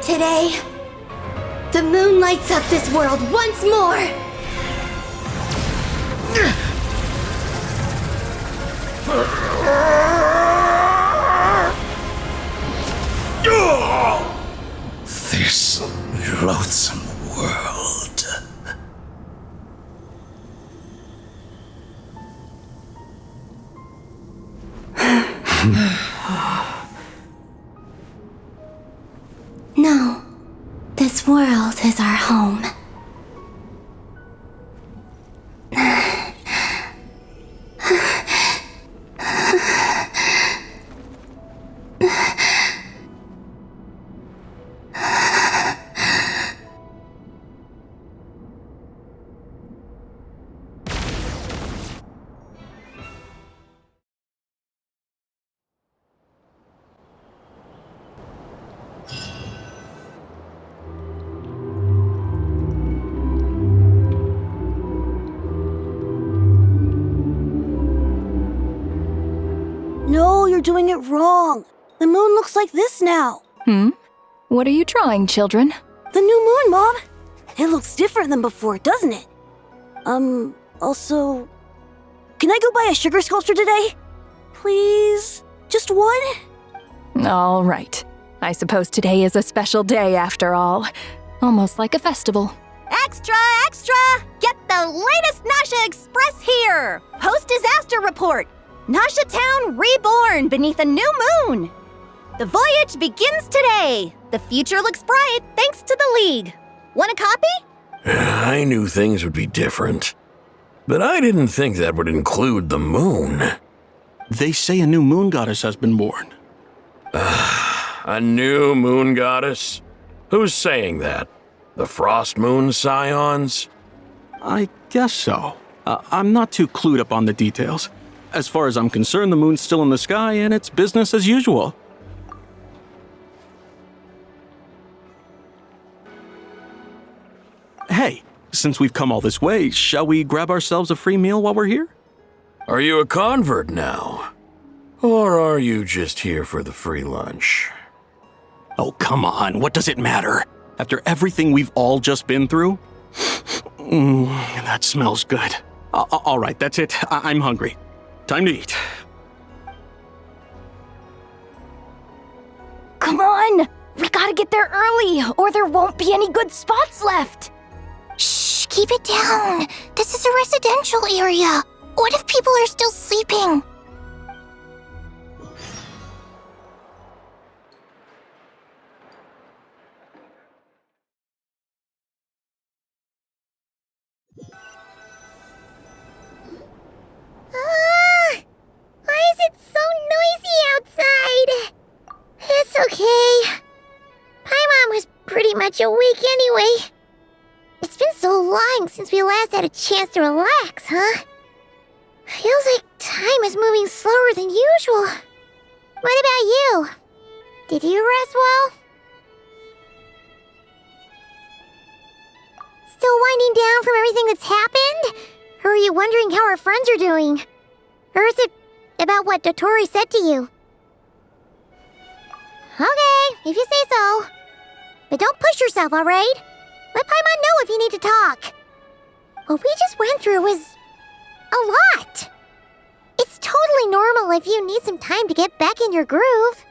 Today, the moon lights up this world once more! This loathsome world. No, this world is our home. No, you're doing it wrong. The moon looks like this now. What are you drawing, children? The new moon, Mom. It looks different than before, doesn't it? Also, can I go buy a sugar sculpture today? Please? Just one? All right. I suppose today is a special day after all. Almost like a festival. Extra, extra! Get the latest Nasha Express here! Post-disaster report! Nasha Town reborn beneath a new moon! The voyage begins today! The future looks bright thanks to the League. Want a copy? I knew things would be different, but I didn't think that would include the moon. They say a new moon goddess has been born. A new moon goddess? Who's saying that? The Frost Moon Scions? I guess so. I'm not too clued up on the details. As far as I'm concerned, the moon's still in the sky and it's business as usual. Hey, since we've come all this way, shall we grab ourselves a free meal while we're here? Are you a convert now? Or are you just here for the free lunch? Oh, come on, what does it matter? After everything we've all just been through? That smells good. All right, that's it. I'm hungry. Time to eat. Come on! We gotta get there early, or there won't be any good spots left! Shh, keep it down. This is a residential area. What if people are still sleeping? Why is it so noisy outside? It's okay. Paimon was pretty much awake anyway. It's been so long since we last had a chance to relax, huh? Feels like time is moving slower than usual. What about you? Did you rest well? Still winding down from everything that's happened? Or are you wondering how our friends are doing? Or is it about what Dotori said to you? Okay, if you say so. But don't push yourself, alright? Let Paimon know if you need to talk. What we just went through was a lot. It's totally normal if you need some time to get back in your groove.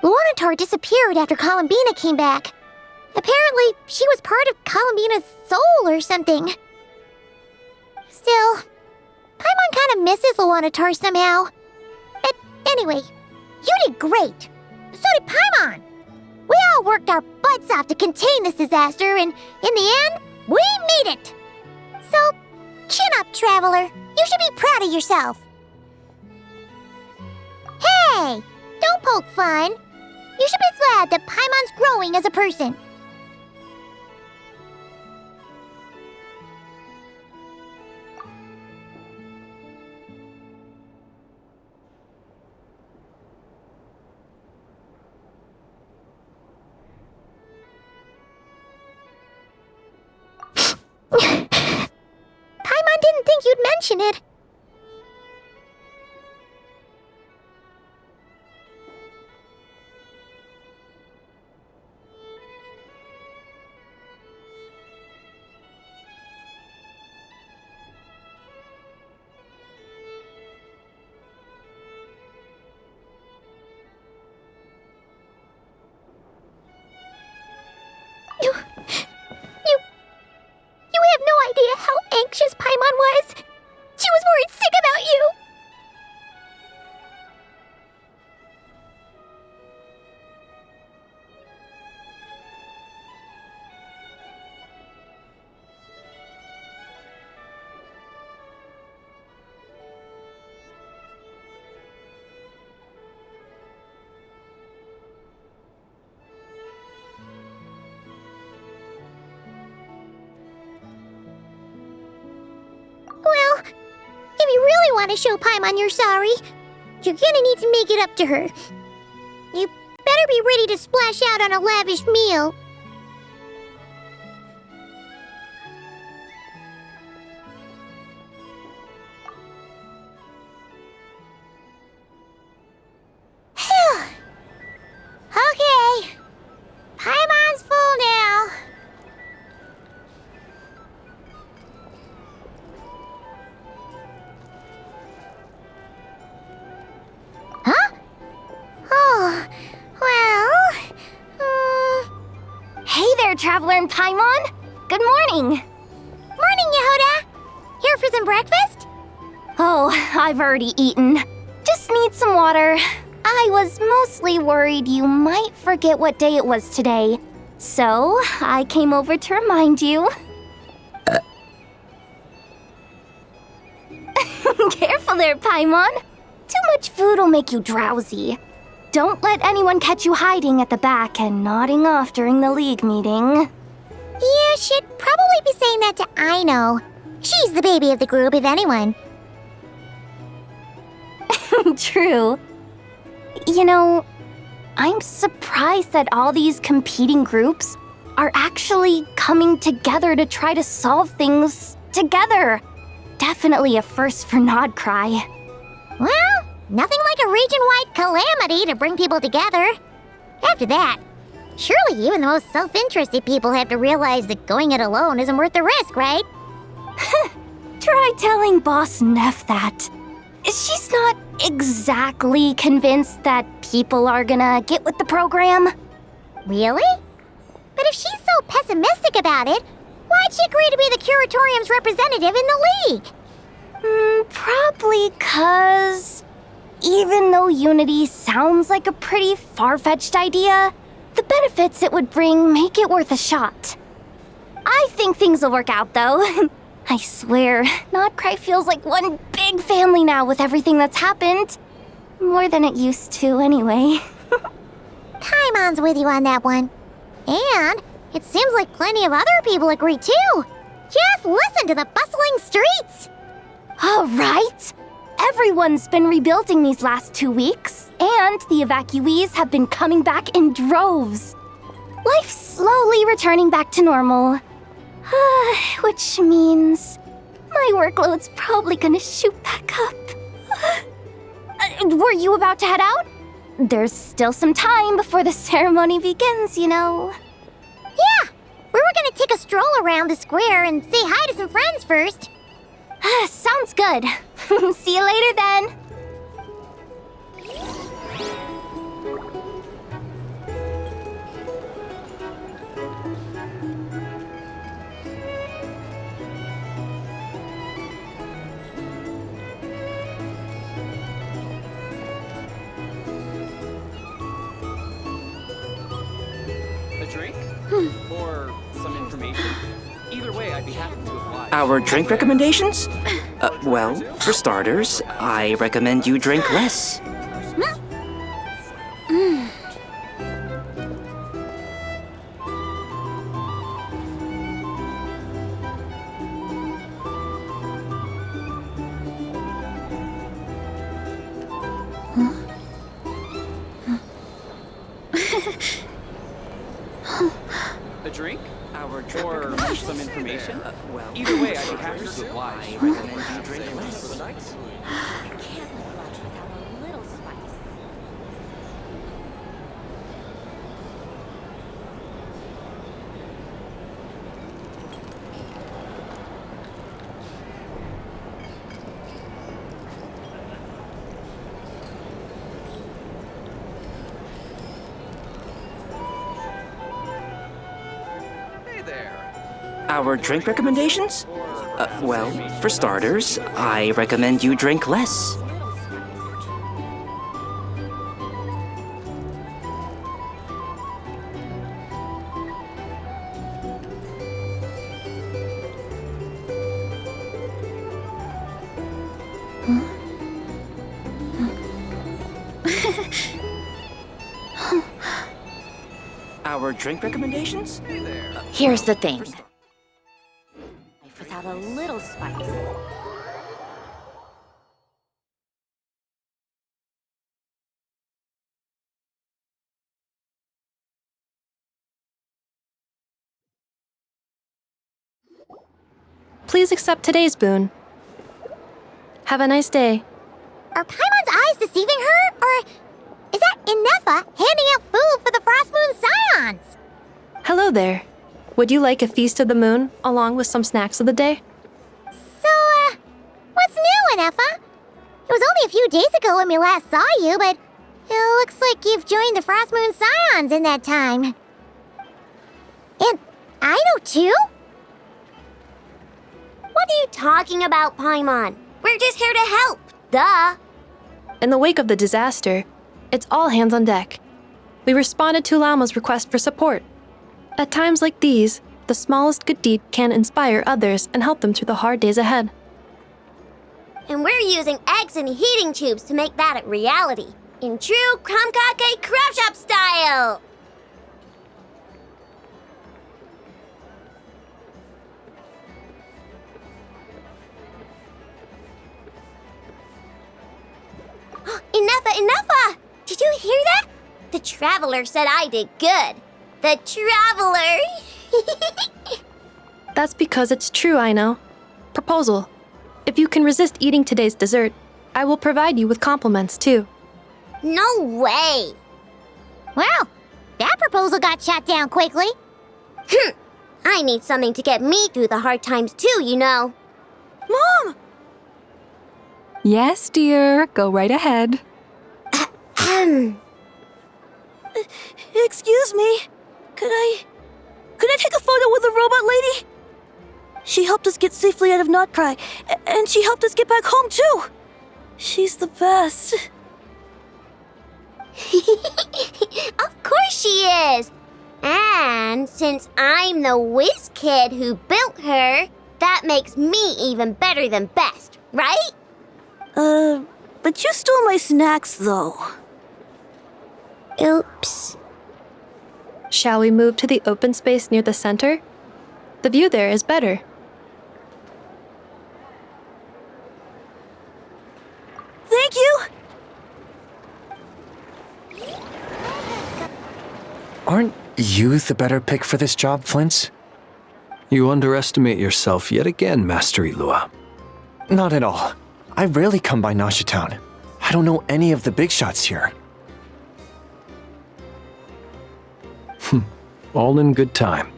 Luanatar disappeared after Columbina came back. Apparently, she was part of Columbina's soul or something. Still, Paimon kind of misses Luanatar somehow. But anyway, you did great. So did Paimon. We all worked our butts off to contain this disaster, and in the end, we made it. So, chin up, Traveler. You should be proud of yourself. Hey, don't poke fun. You should be glad that Paimon's growing as a person. Paimon didn't think you'd mention it. You have no idea how anxious Paimon was. She was worried sick about you. Well, if you really want to show Paimon you're sorry, you're gonna need to make it up to her. You better be ready to splash out on a lavish meal. Phew. Okay. Paimon's full now. Huh? Oh, well, Hey there, Traveler and Paimon! Good morning! Morning, Yehoda! Here for some breakfast? Oh, I've already eaten. Just need some water. I was mostly worried you might forget what day it was today. So, I came over to remind you. Careful there, Paimon. Too much food will make you drowsy. Don't let anyone catch you hiding at the back and nodding off during the league meeting. You should probably be saying that to Aino. She's the baby of the group, if anyone. True. You know, I'm surprised that all these competing groups are actually coming together to try to solve things together. Definitely a first for Nodcry. Well, nothing like a region-wide calamity to bring people together. After that, Surely even the most self-interested people have to realize that going it alone isn't worth the risk, right? Try telling Boss Neff that. She's not exactly convinced that people are gonna get with the program. Really? But if she's so pessimistic about it, why'd she agree to be the Curatorium's representative in the League? Probably 'cause even though Unity sounds like a pretty far-fetched idea, the benefits it would bring make it worth a shot. I think things will work out, though. I swear, Notcry feels like one big family now with everything that's happened. More than it used to, anyway. Paimon's with you on that one. And it seems like plenty of other people agree, too. Just listen to the bustling streets. All right. Everyone's been rebuilding these last 2 weeks, and the evacuees have been coming back in droves. Life's slowly returning back to normal. Which means my workload's probably gonna shoot back up. Were you about to head out? There's still some time before the ceremony begins, you know. Yeah, we were gonna take a stroll around the square and say hi to some friends first. Sounds good. See you later then. Drink? Or some information? Either way, I'd be happy to oblige. Our drink recommendations? Well, for starters, I recommend you drink less. A drink? Or some information? Well, either way, I'd be happy to oblige. I recommend you drink less. I can't live much without a little spice. Our drink recommendations? Well, for starters, I recommend you drink less. Our drink recommendations? Here's the thing. Without a little spice. Please accept today's boon. Have a nice day. Are Paimon's eyes deceiving her? Or is that Inefa handing out food for the Frost Moon Scions? Hello there. Would you like a feast of the moon, along with some snacks of the day? So, what's new, Inefa? It was only a few days ago when we last saw you, but it looks like you've joined the Frost Moon Scions in that time. And I know too? What are you talking about, Paimon? We're just here to help, duh. In the wake of the disaster, it's all hands on deck. We responded to Lama's request for support. At times like these, the smallest good deed can inspire others and help them through the hard days ahead. And we're using eggs and heating tubes to make that a reality, in true Kromkake Craft Shop style! Inefa! Did you hear that? The Traveler said I did good. The Traveler! That's because it's true, I know. Proposal. If you can resist eating today's dessert, I will provide you with compliments, too. No way! Well, That proposal got shot down quickly. I need something to get me through the hard times too, you know. Mom! Yes, dear. Go right ahead. Excuse me. Could I take a photo with the robot lady? She helped us get safely out of Notcry, and she helped us get back home too. She's the best. Of course she is. And since I'm the whiz kid who built her, that makes me even better than best, right? But you stole my snacks though. Oops. Shall we move to the open space near the center? The view there is better. Thank you! Aren't you the better pick for this job, Flint's? You underestimate yourself yet again, Master Ilua. Not at all. I rarely come by Nasha Town. I don't know any of the big shots here. All in good time.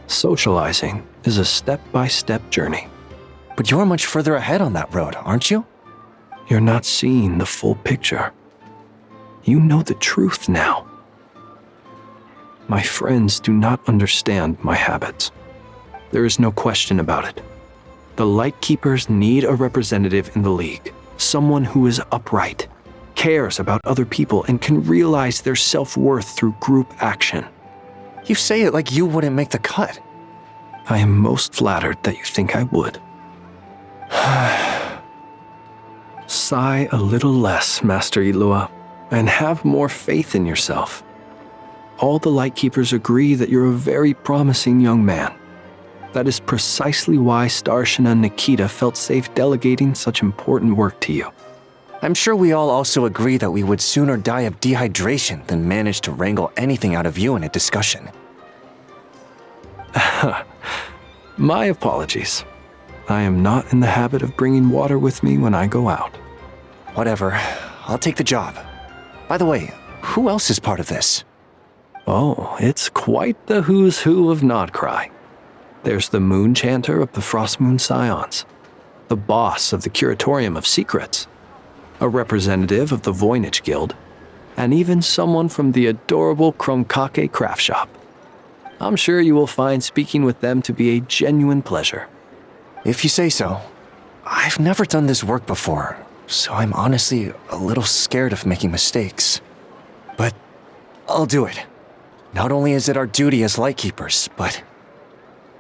Socializing is a step-by-step journey. But you're much further ahead on that road, aren't you? You're not seeing the full picture. You know the truth now. My friends do not understand my habits. There is no question about it. The Lightkeepers need a representative in the League. Someone who is upright, cares about other people, and can realize their self-worth through group action. You say it like you wouldn't make the cut. I am most flattered that you think I would. Sigh a little less, Master Ilua, and have more faith in yourself. All the Lightkeepers agree that you're a very promising young man. That is precisely why Starshina and Nikita felt safe delegating such important work to you. I'm sure we all also agree that we would sooner die of dehydration than manage to wrangle anything out of you in a discussion. My apologies. I am not in the habit of bringing water with me when I go out. Whatever. I'll take the job. By the way, who else is part of this? Oh, it's quite the who's who of Nodcry. There's the Moon Chanter of the Frostmoon Scions, the boss of the Curatorium of Secrets, a representative of the Voynich Guild, and even someone from the adorable Kromkake craft shop. I'm sure you will find speaking with them to be a genuine pleasure. If you say so. I've never done this work before, so I'm honestly a little scared of making mistakes. But I'll do it. Not only is it our duty as Lightkeepers, but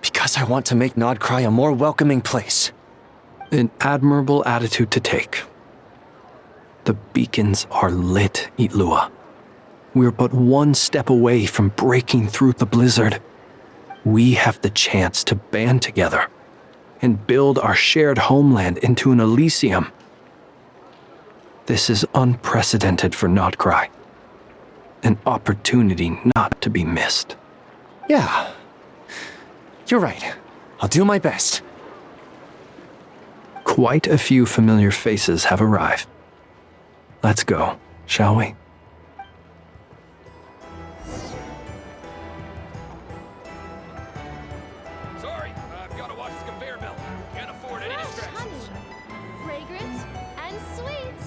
because I want to make Nodcry a more welcoming place. An admirable attitude to take. The beacons are lit, Ilua. We're but one step away from breaking through the blizzard. We have the chance to band together and build our shared homeland into an Elysium. This is unprecedented for Nodcry. An opportunity not to be missed. Yeah. You're right. I'll do my best. Quite a few familiar faces have arrived. Let's go, shall we? Sorry, I've got to watch this conveyor belt. Can't afford any distractions. Fragrant and sweet.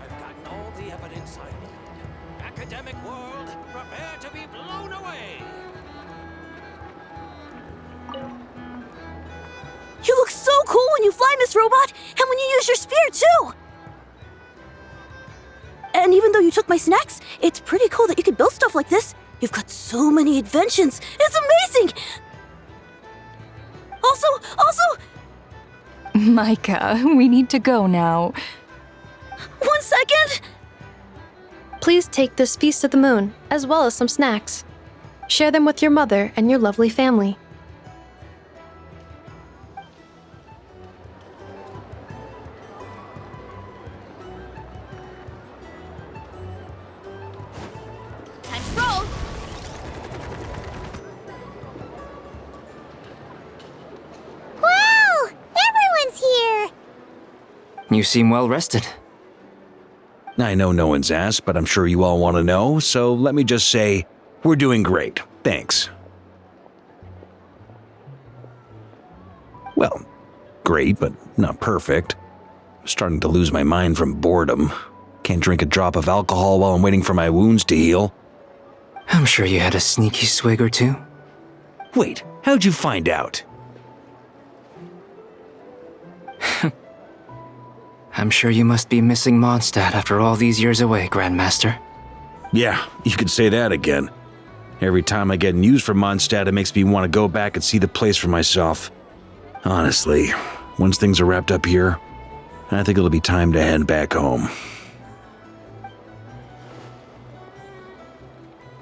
I've gotten all the evidence I need. Academic world, prepare to be blown away. You look so cool when you fly, Miss Robot, and when you use your spear too! And even though you took my snacks, it's pretty cool that you can build stuff like this. You've got so many inventions. It's amazing! Also... Micah, we need to go now. 1 second! Please take this Feast of the Moon, as well as some snacks. Share them with your mother and your lovely family. Time to roll. Wow! Everyone's here! You seem well rested. I know no one's asked, but I'm sure you all want to know, so let me just say, we're doing great. Thanks. Well, great, but not perfect. I'm starting to lose my mind from boredom. Can't drink a drop of alcohol while I'm waiting for my wounds to heal. I'm sure you had a sneaky swig or two. Wait, how'd you find out? I'm sure you must be missing Mondstadt after all these years away, Grandmaster. Yeah, you could say that again. Every time I get news from Mondstadt, it makes me want to go back and see the place for myself. Honestly, once things are wrapped up here, I think it'll be time to head back home.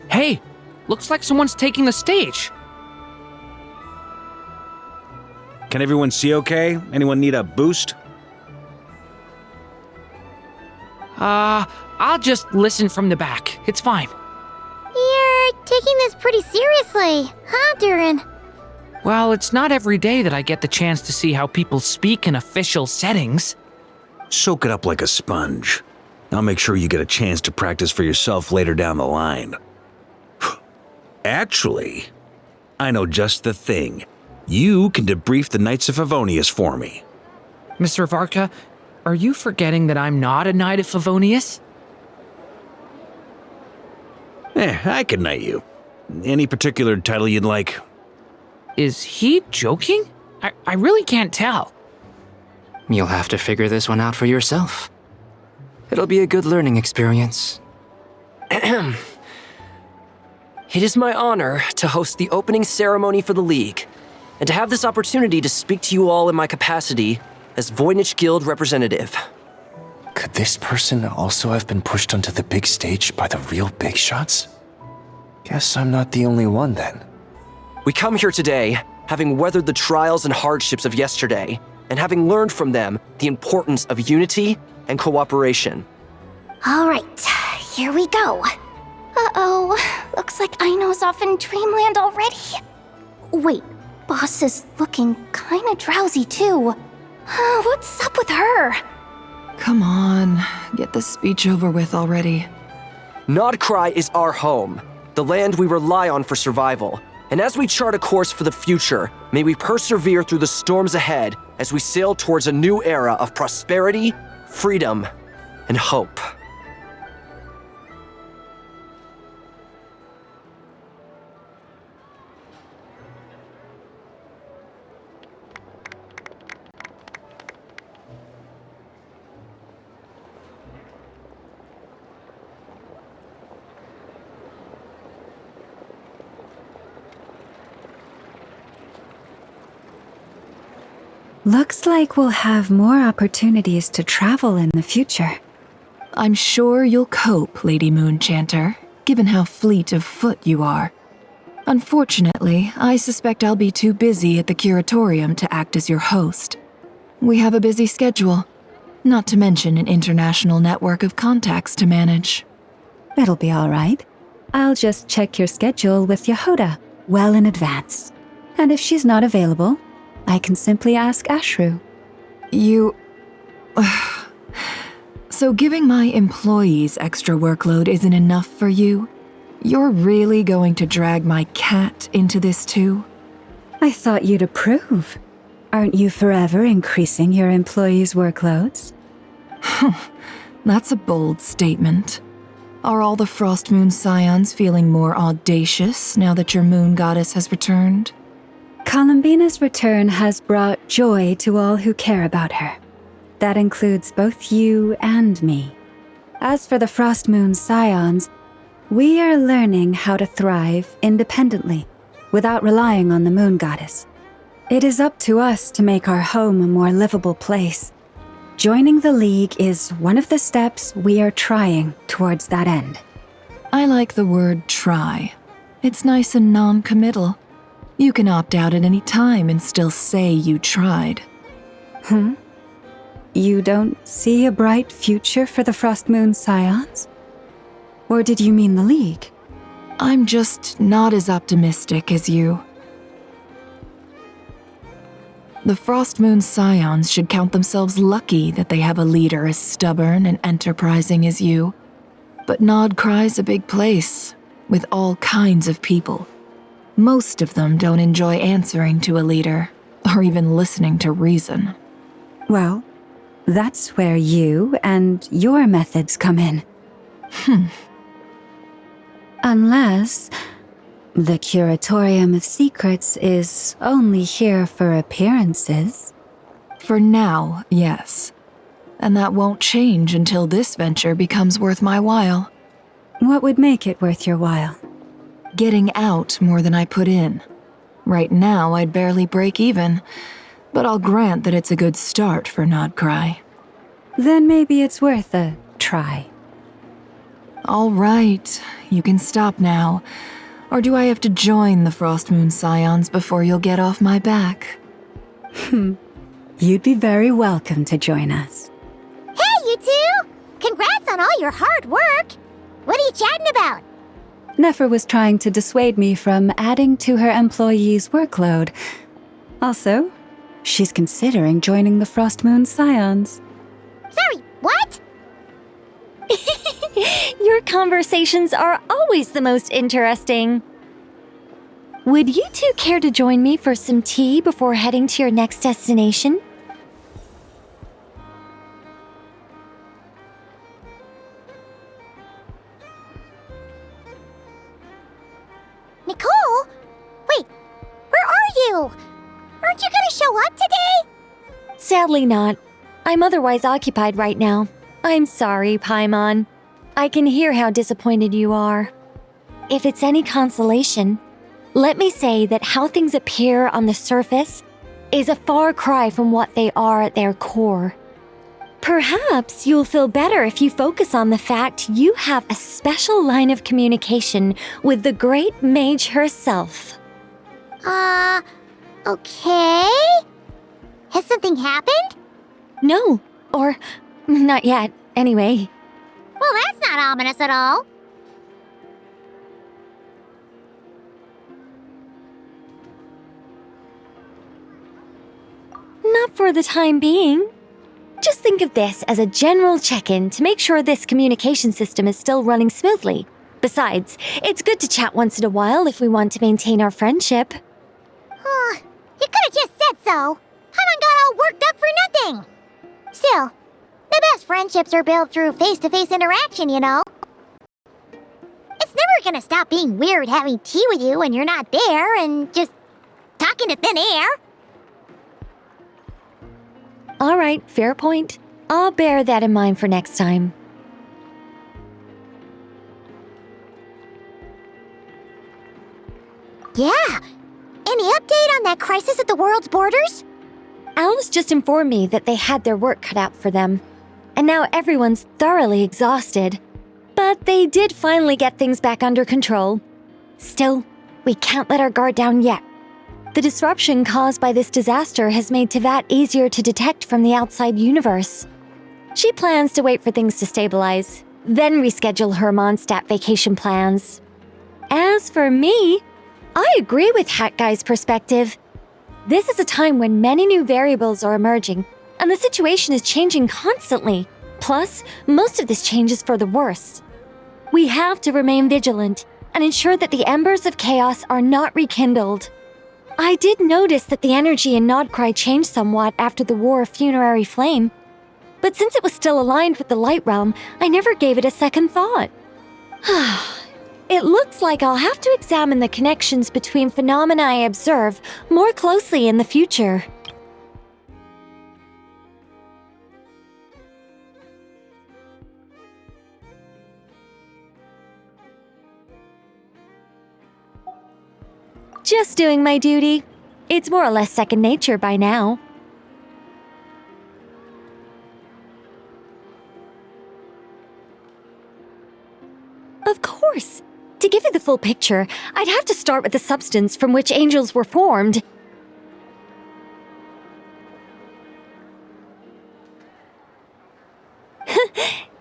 Hey, looks like someone's taking the stage. Can everyone see okay? Anyone need a boost? I'll just listen from the back. It's fine. You're taking this pretty seriously, huh, Durin? Well, it's not every day that I get the chance to see how people speak in official settings. Soak it up like a sponge. I'll make sure you get a chance to practice for yourself later down the line. Actually, I know just the thing. You can debrief the Knights of Favonius for me. Mr. Varka, are you forgetting that I'm not a Knight of Favonius? I can knight you. Any particular title you'd like? Is he joking? I really can't tell. You'll have to figure this one out for yourself. It'll be a good learning experience. It is my honor to host the opening ceremony for the League, and to have this opportunity to speak to you all in my capacity as Voynich Guild representative. Could this person also have been pushed onto the big stage by the real big shots? Guess I'm not the only one then. We come here today, having weathered the trials and hardships of yesterday, and having learned from them the importance of unity and cooperation. All right, here we go. Uh-oh, looks like Aino's off in dreamland already. Wait, Boss is looking kinda drowsy too. What's up with her? Come on, get this speech over with already. Nodcry is our home, the land we rely on for survival. And as we chart a course for the future, may we persevere through the storms ahead as we sail towards a new era of prosperity, freedom, and hope. Looks like we'll have more opportunities to travel in the future. I'm sure you'll cope, Lady Moonchanter, given how fleet of foot you are. Unfortunately, I suspect I'll be too busy at the curatorium to act as your host. We have a busy schedule, not to mention an international network of contacts to manage. It'll be all right. I'll just check your schedule with Yehoda well in advance. And if she's not available, I can simply ask Ashru. You... So giving my employees extra workload isn't enough for you? You're really going to drag my cat into this too? I thought you'd approve. Aren't you forever increasing your employees' workloads? That's a bold statement. Are all the Frostmoon Scions feeling more audacious now that your moon goddess has returned? Columbina's return has brought joy to all who care about her. That includes both you and me. As for the Frostmoon Scions, we are learning how to thrive independently, without relying on the moon goddess. It is up to us to make our home a more livable place. Joining the League is one of the steps we are trying towards that end. I like the word try. It's nice and non-committal. You can opt out at any time and still say you tried. You don't see a bright future for the Frostmoon Scions? Or did you mean the League? I'm just not as optimistic as you. The Frost Moon Scions should count themselves lucky that they have a leader as stubborn and enterprising as you. But Nodcry's a big place, with all kinds of people. Most of them don't enjoy answering to a leader, or even listening to reason. Well, that's where you and your methods come in. Unless the Curatorium of Secrets is only here for appearances. For now, yes. And that won't change until this venture becomes worth my while. What would make it worth your while? Getting out more than I put in. Right now, I'd barely break even, but I'll grant that it's a good start for Nodcry. Then maybe it's worth a try. All right, you can stop now. Or do I have to join the Frost Moon Scions before you'll get off my back? You'd be very welcome to join us. Hey, you two! Congrats on all your hard work! What are you chatting about? Nefer was trying to dissuade me from adding to her employees' workload. Also, she's considering joining the Frost Moon Scions. Sorry, what? Your conversations are always the most interesting. Would you two care to join me for some tea before heading to your next destination? Nicole? Wait, where are you? Aren't you gonna show up today? Sadly not. I'm otherwise occupied right now. I'm sorry, Paimon. I can hear how disappointed you are. If it's any consolation, let me say that how things appear on the surface is a far cry from what they are at their core. Perhaps you'll feel better if you focus on the fact you have a special line of communication with the great mage herself. Okay? Has something happened? No, or not yet, anyway. Well, that's not ominous at all. Not for the time being. Just think of this as a general check-in to make sure this communication system is still running smoothly. Besides, it's good to chat once in a while if we want to maintain our friendship. You could have just said so. Paimon got all worked up for nothing. Still, the best friendships are built through face-to-face interaction, you know. It's never gonna stop being weird having tea with you when you're not there and just talking to thin air. All right, fair point. I'll bear that in mind for next time. Yeah. Any update on that crisis at the world's borders? Alice just informed me that they had their work cut out for them, and now everyone's thoroughly exhausted. But they did finally get things back under control. Still, we can't let our guard down yet. The disruption caused by this disaster has made Teyvat easier to detect from the outside universe. She plans to wait for things to stabilize, then reschedule her Mondstadt vacation plans. As for me, I agree with Hat Guy's perspective. This is a time when many new variables are emerging, and the situation is changing constantly. Plus, most of this change is for the worse. We have to remain vigilant and ensure that the embers of chaos are not rekindled. I did notice that the energy in Nodcry changed somewhat after the War of Funerary Flame, but since it was still aligned with the Light Realm, I never gave it a second thought. It looks like I'll have to examine the connections between phenomena I observe more closely in the future. Just doing my duty. It's more or less second nature by now. Of course. To give you the full picture, I'd have to start with the substance from which angels were formed.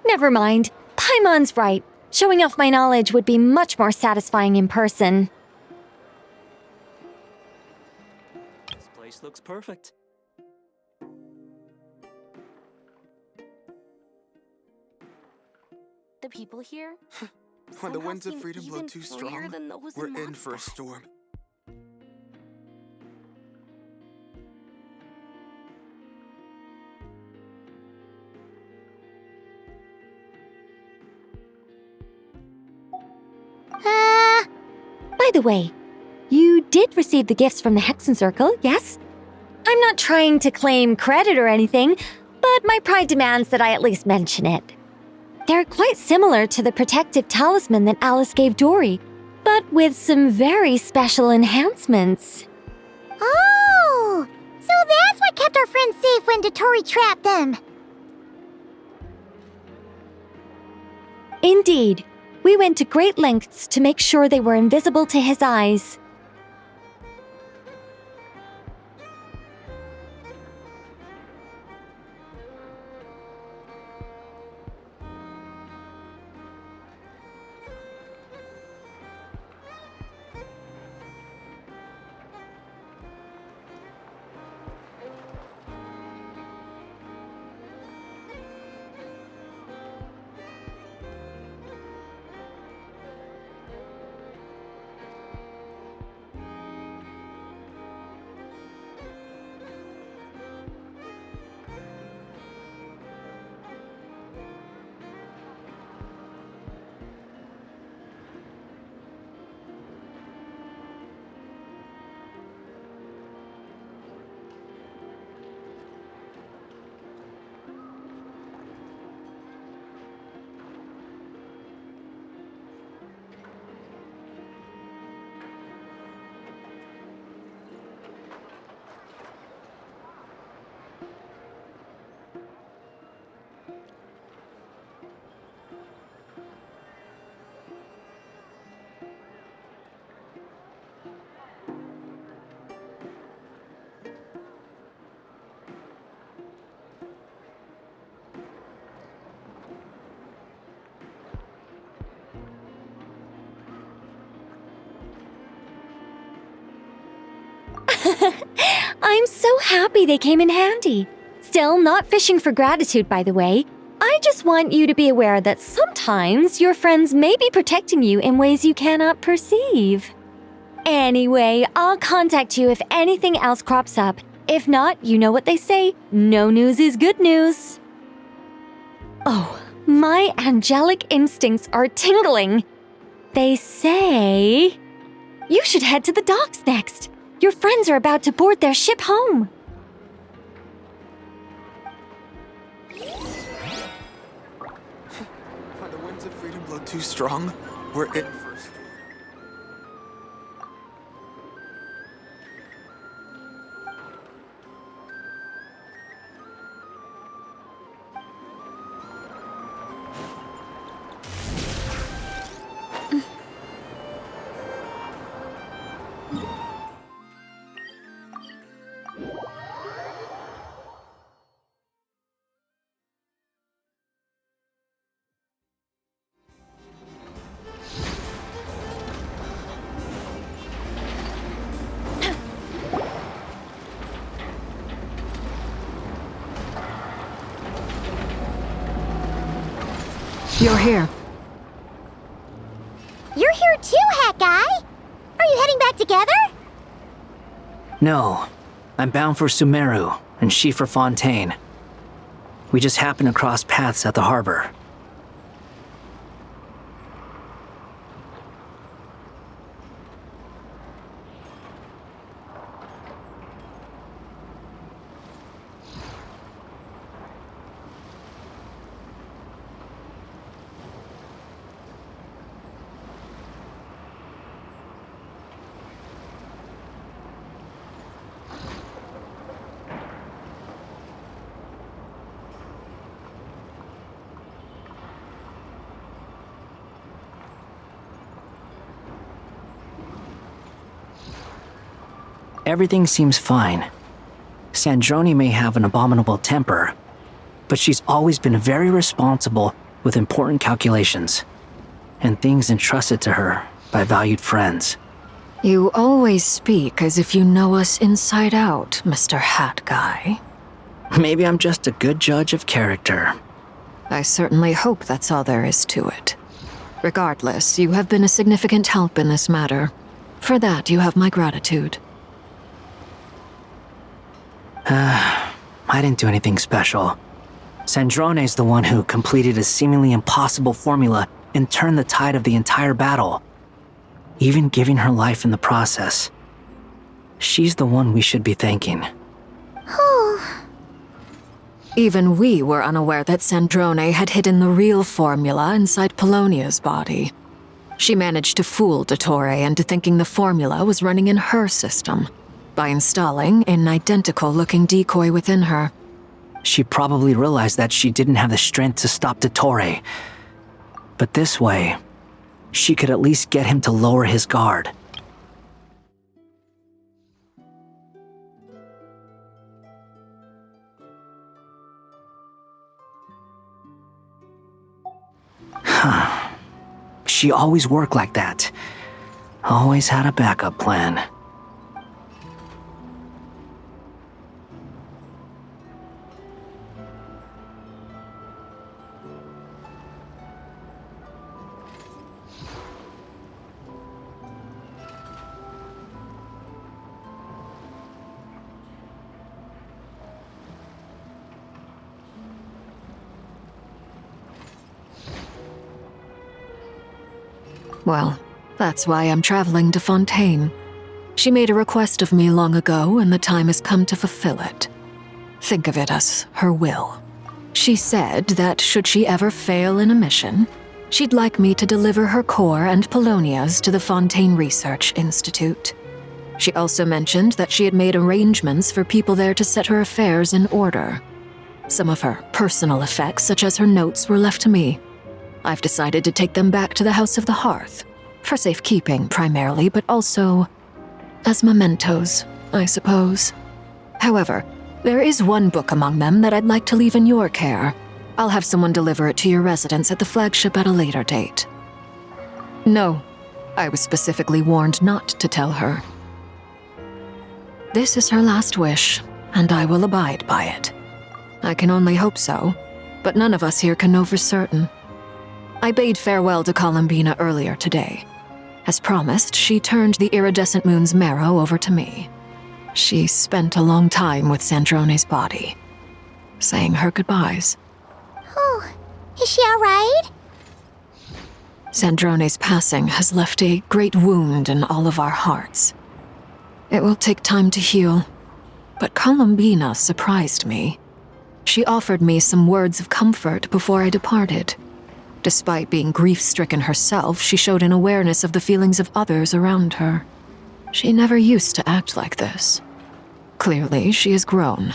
Never mind. Paimon's right. Showing off my knowledge would be much more satisfying in person. This place looks perfect. the people here? When the somehow winds of seem freedom blow even too freer strong, than those we're in Mondstadt. for a storm. By the way, you did receive the gifts from the Hexen Circle, yes? I'm not trying to claim credit or anything, but my pride demands that I at least mention it. They're quite similar to the protective talisman that Alice gave Dory, but with some very special enhancements. Oh! So that's what kept our friends safe when Dotori trapped them! Indeed. We went to great lengths to make sure they were invisible to his eyes. I'm so happy they came in handy. Still, not fishing for gratitude, by the way. I just want you to be aware that sometimes your friends may be protecting you in ways you cannot perceive. Anyway, I'll contact you if anything else crops up. If not, you know what they say, no news is good news. Oh, my angelic instincts are tingling. They say you should head to the docks next. Your friends are about to board their ship home. When the winds of freedom blow too strong, we're in for a storm. You're here. You're here too, Hat Guy! Are you heading back together? No, I'm bound for Sumeru, and she for Fontaine. We just happened to cross paths at the harbor. Everything seems fine. Sandrone may have an abominable temper, but she's always been very responsible with important calculations and things entrusted to her by valued friends. You always speak as if you know us inside out, Mr. Hat Guy. Maybe I'm just a good judge of character. I certainly hope that's all there is to it. Regardless, you have been a significant help in this matter. For that, you have my gratitude. I didn't do anything special. Sandrone's the one who completed a seemingly impossible formula and turned the tide of the entire battle, even giving her life in the process. She's the one we should be thanking. Even we were unaware that Sandrone had hidden the real formula inside Polonia's body. She managed to fool Dottore into thinking the formula was running in her system by installing an identical-looking decoy within her. She probably realized that she didn't have the strength to stop Dottore. But this way, she could at least get him to lower his guard. She always worked like that. Always had a backup plan. Well, that's why I'm traveling to Fontaine. She made a request of me long ago, and the time has come to fulfill it. Think of it as her will. She said that should she ever fail in a mission, she'd like me to deliver her core and Polonia's to the Fontaine Research Institute. She also mentioned that she had made arrangements for people there to set her affairs in order. Some of her personal effects, such as her notes, were left to me. I've decided to take them back to the House of the Hearth, for safekeeping primarily, but also as mementos, I suppose. However, there is one book among them that I'd like to leave in your care. I'll have someone deliver it to your residence at the flagship at a later date. No, I was specifically warned not to tell her. This is her last wish, and I will abide by it. I can only hope so, but none of us here can know for certain. I bade farewell to Columbina earlier today. As promised, she turned the iridescent moon's marrow over to me. She spent a long time with Sandrone's body, saying her goodbyes. Oh, is she alright? Sandrone's passing has left a great wound in all of our hearts. It will take time to heal, but Columbina surprised me. She offered me some words of comfort before I departed. Despite being grief-stricken herself, she showed an awareness of the feelings of others around her. She never used to act like this. Clearly, she has grown.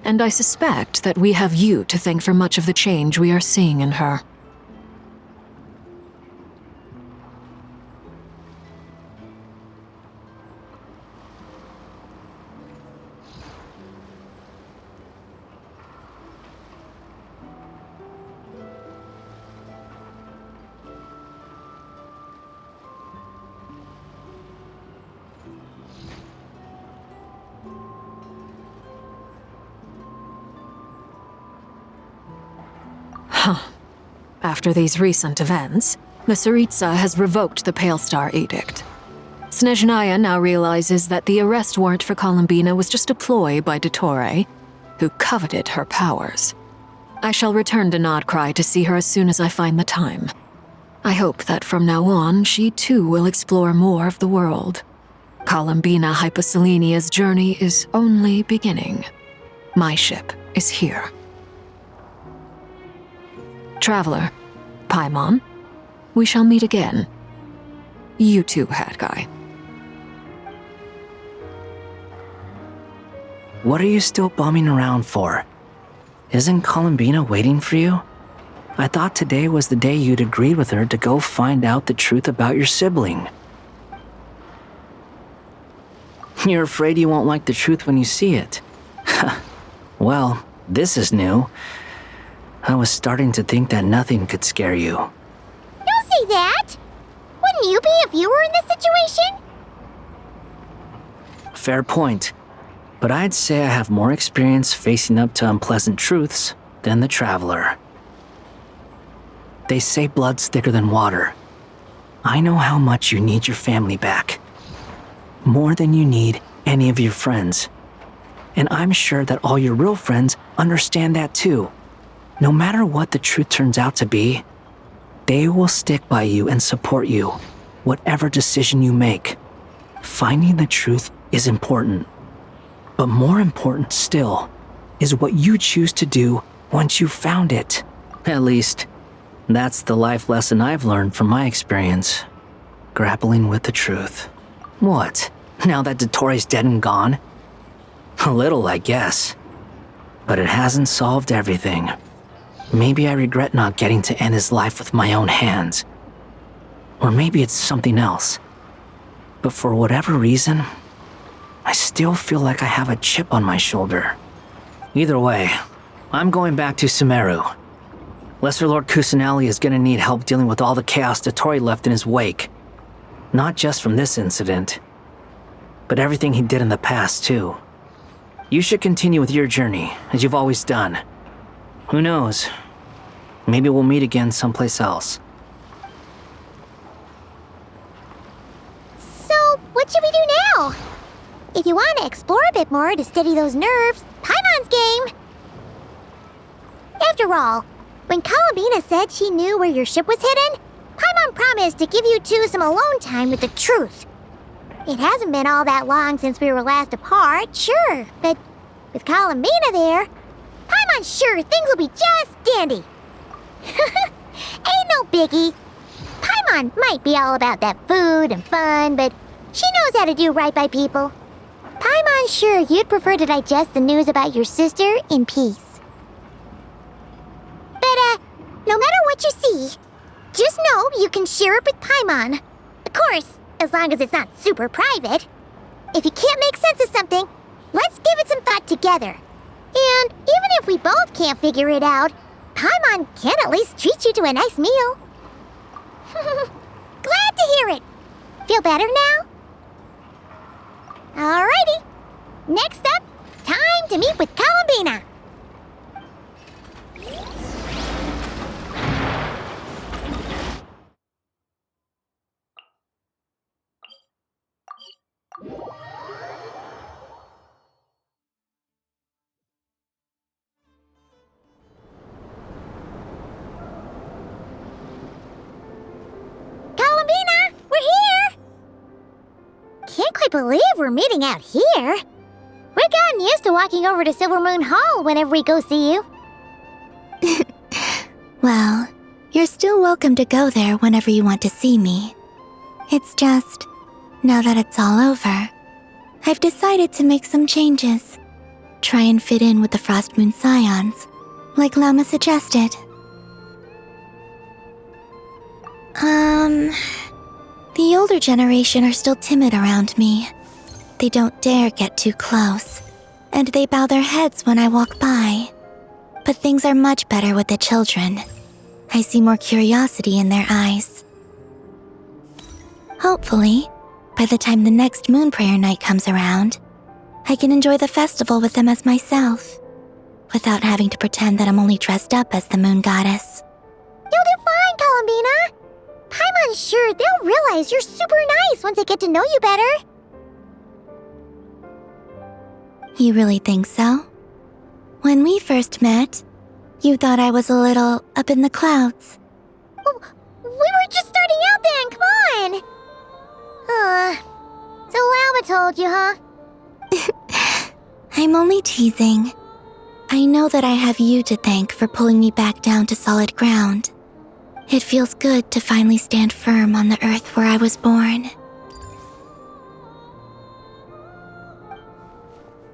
And I suspect that we have you to thank for much of the change we are seeing in her. After these recent events, the Tsaritsa has revoked the Pale Star Edict. Snezhnaya now realizes that the arrest warrant for Columbina was just a ploy by Dottore, who coveted her powers. I shall return to Nodcry to see her as soon as I find the time. I hope that from now on, she too will explore more of the world. Columbina Hyposelenia's journey is only beginning. My ship is here. Traveler, Paimon, we shall meet again. You too, Hat Guy. What are you still bumming around for? Isn't Columbina waiting for you? I thought today was the day you'd agreed with her to go find out the truth about your sibling. You're afraid you won't like the truth when you see it. Well, this is new. I was starting to think that nothing could scare you. Don't say that! Wouldn't you be if you were in this situation? Fair point. But I'd say I have more experience facing up to unpleasant truths than the Traveler. They say blood's thicker than water. I know how much you need your family back. More than you need any of your friends. And I'm sure that all your real friends understand that too. No matter what the truth turns out to be, they will stick by you and support you, whatever decision you make. Finding the truth is important. But more important still is what you choose to do once you've found it. At least, that's the life lesson I've learned from my experience. Grappling with the truth. What? Now that Dottoro's dead and gone? A little, I guess. But it hasn't solved everything. Maybe I regret not getting to end his life with my own hands. Or maybe it's something else. But for whatever reason, I still feel like I have a chip on my shoulder. Either way, I'm going back to Sumeru. Lesser Lord Kusanali is gonna need help dealing with all the chaos Dottori left in his wake. Not just from this incident, but everything he did in the past, too. You should continue with your journey, as you've always done. Who knows? Maybe we'll meet again someplace else. So, what should we do now? If you want to explore a bit more to steady those nerves, Paimon's game! After all, when Columbina said she knew where your ship was hidden, Paimon promised to give you two some alone time with the truth. It hasn't been all that long since we were last apart, sure, but with Columbina there, Paimon's sure things will be just dandy. Ain't no biggie. Paimon might be all about that food and fun, but she knows how to do right by people. Paimon's sure you'd prefer to digest the news about your sister in peace. But, no matter what you see, just know you can share it with Paimon. Of course, as long as it's not super private. If you can't make sense of something, let's give it some thought together. And even if we both can't figure it out, Paimon can at least treat you to a nice meal. Glad to hear it. Feel better now? Alrighty. Next up, time to meet with Columbina. Columbina, we're here! Can't quite believe we're meeting out here. We've gotten used to walking over to Silver Moon Hall whenever we go see you. Well, you're still welcome to go there whenever you want to see me. It's just, now that it's all over, I've decided to make some changes. Try and fit in with the Frost Moon Scions, like Lama suggested. The older generation are still timid around me. They don't dare get too close, and they bow their heads when I walk by. But things are much better with the children. I see more curiosity in their eyes. Hopefully, by the time the next Moon Prayer Night comes around, I can enjoy the festival with them as myself, without having to pretend that I'm only dressed up as the Moon Goddess. You'll do fine, Columbina. Paimon's sure they'll realize you're super nice once they get to know you better. You really think so? When we first met, you thought I was a little up in the clouds. Oh, we were just starting out then, come on! So Lama told you, huh? I'm only teasing. I know that I have you to thank for pulling me back down to solid ground. It feels good to finally stand firm on the earth where I was born.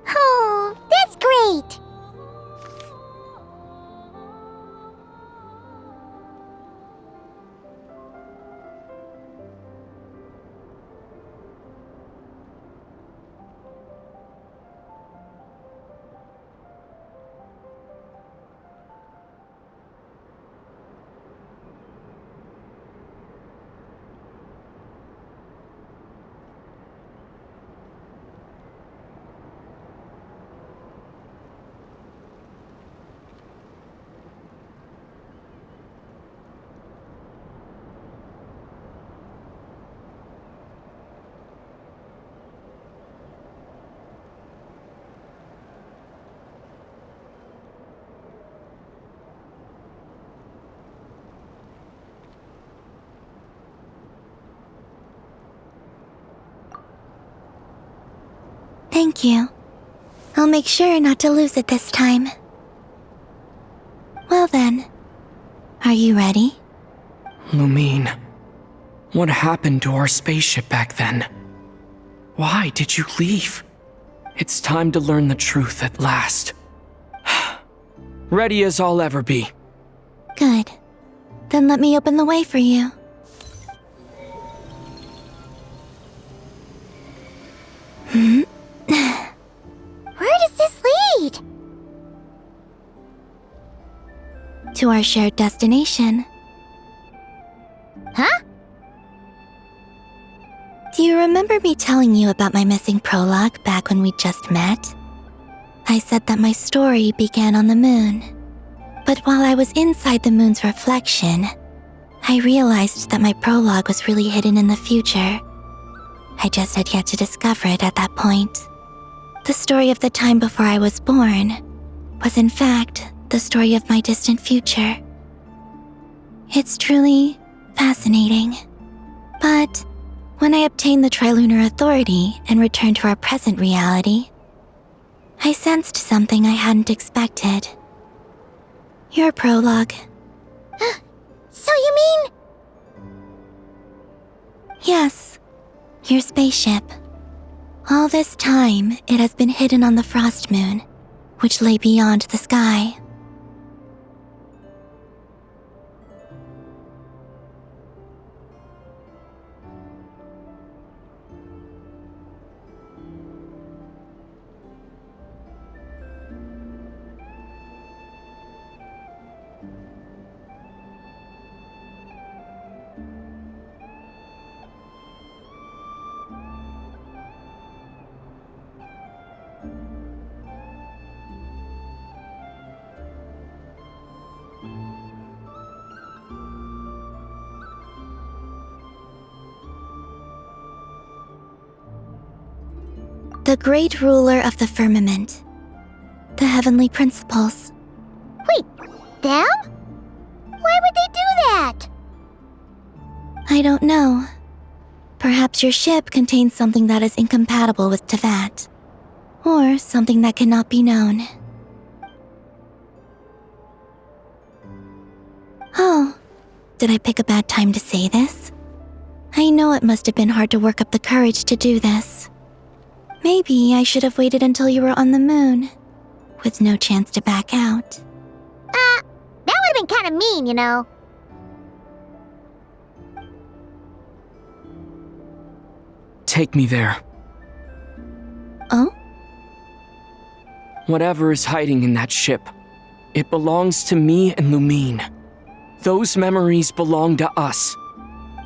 Oh, that's great! Thank you. I'll make sure not to lose it this time. Well then, are you ready? Lumine, what happened to our spaceship back then? Why did you leave? It's time to learn the truth at last. Ready as I'll ever be. Good. Then let me open the way for you. Where does this lead? To our shared destination. Huh? Do you remember me telling you about my missing prologue back when we just met? I said that my story began on the moon. But while I was inside the moon's reflection, I realized that my prologue was really hidden in the future. I just had yet to discover it at that point. The story of the time before I was born was in fact the story of my distant future. It's truly fascinating. But when I obtained the Trilunar Authority and returned to our present reality, I sensed something I hadn't expected. Your prologue. So you mean... Yes, your spaceship. All this time, it has been hidden on the frost moon, which lay beyond the sky. The great ruler of the firmament. The heavenly principles. Wait, them? Why would they do that? I don't know. Perhaps your ship contains something that is incompatible with Tevat. Or something that cannot be known. Oh, did I pick a bad time to say this? I know it must have been hard to work up the courage to do this. Maybe I should have waited until you were on the moon, with no chance to back out. That would have been kind of mean, you know. Take me there. Oh? Whatever is hiding in that ship, it belongs to me and Lumine. Those memories belong to us.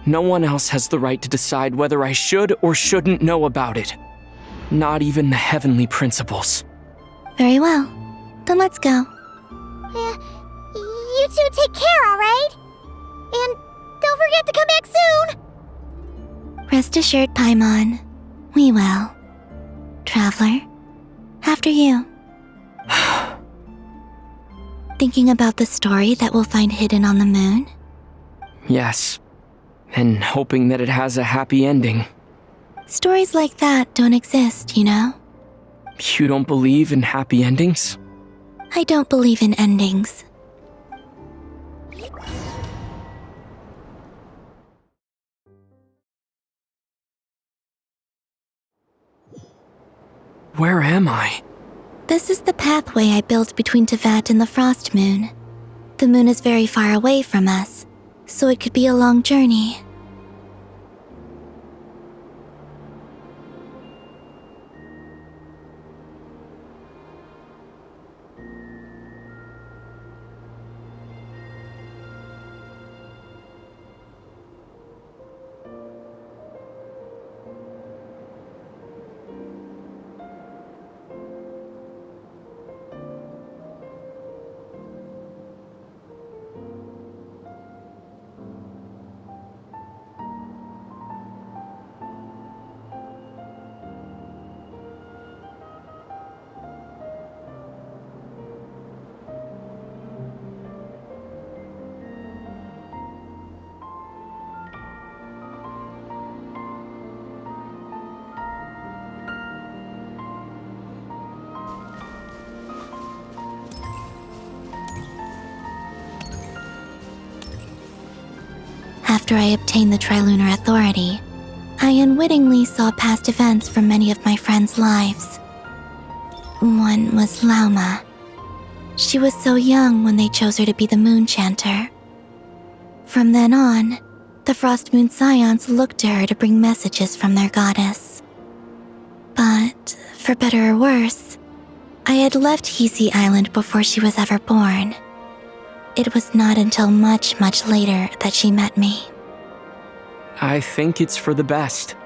No one else has the right to decide whether I should or shouldn't know about it. Not even the heavenly principles. Very well. Then let's go. You two take care, alright? And don't forget to come back soon! Rest assured, Paimon. We will. Traveler, after you. Thinking about the story that we'll find hidden on the moon? Yes. And hoping that it has a happy ending. Stories like that don't exist, you know? You don't believe in happy endings? I don't believe in endings. Where am I? This is the pathway I built between Tevat and the Frost Moon. The moon is very far away from us, so it could be a long journey. after I obtained the Trilunar Authority, I unwittingly saw past events from many of my friends' lives. One was Lauma. She was so young when they chose her to be the Moon Chanter. From then on, the Frost Moon Scions looked to her to bring messages from their goddess. But, for better or worse, I had left Hisi Island before she was ever born. It was not until much, much later that she met me. I think it's for the best.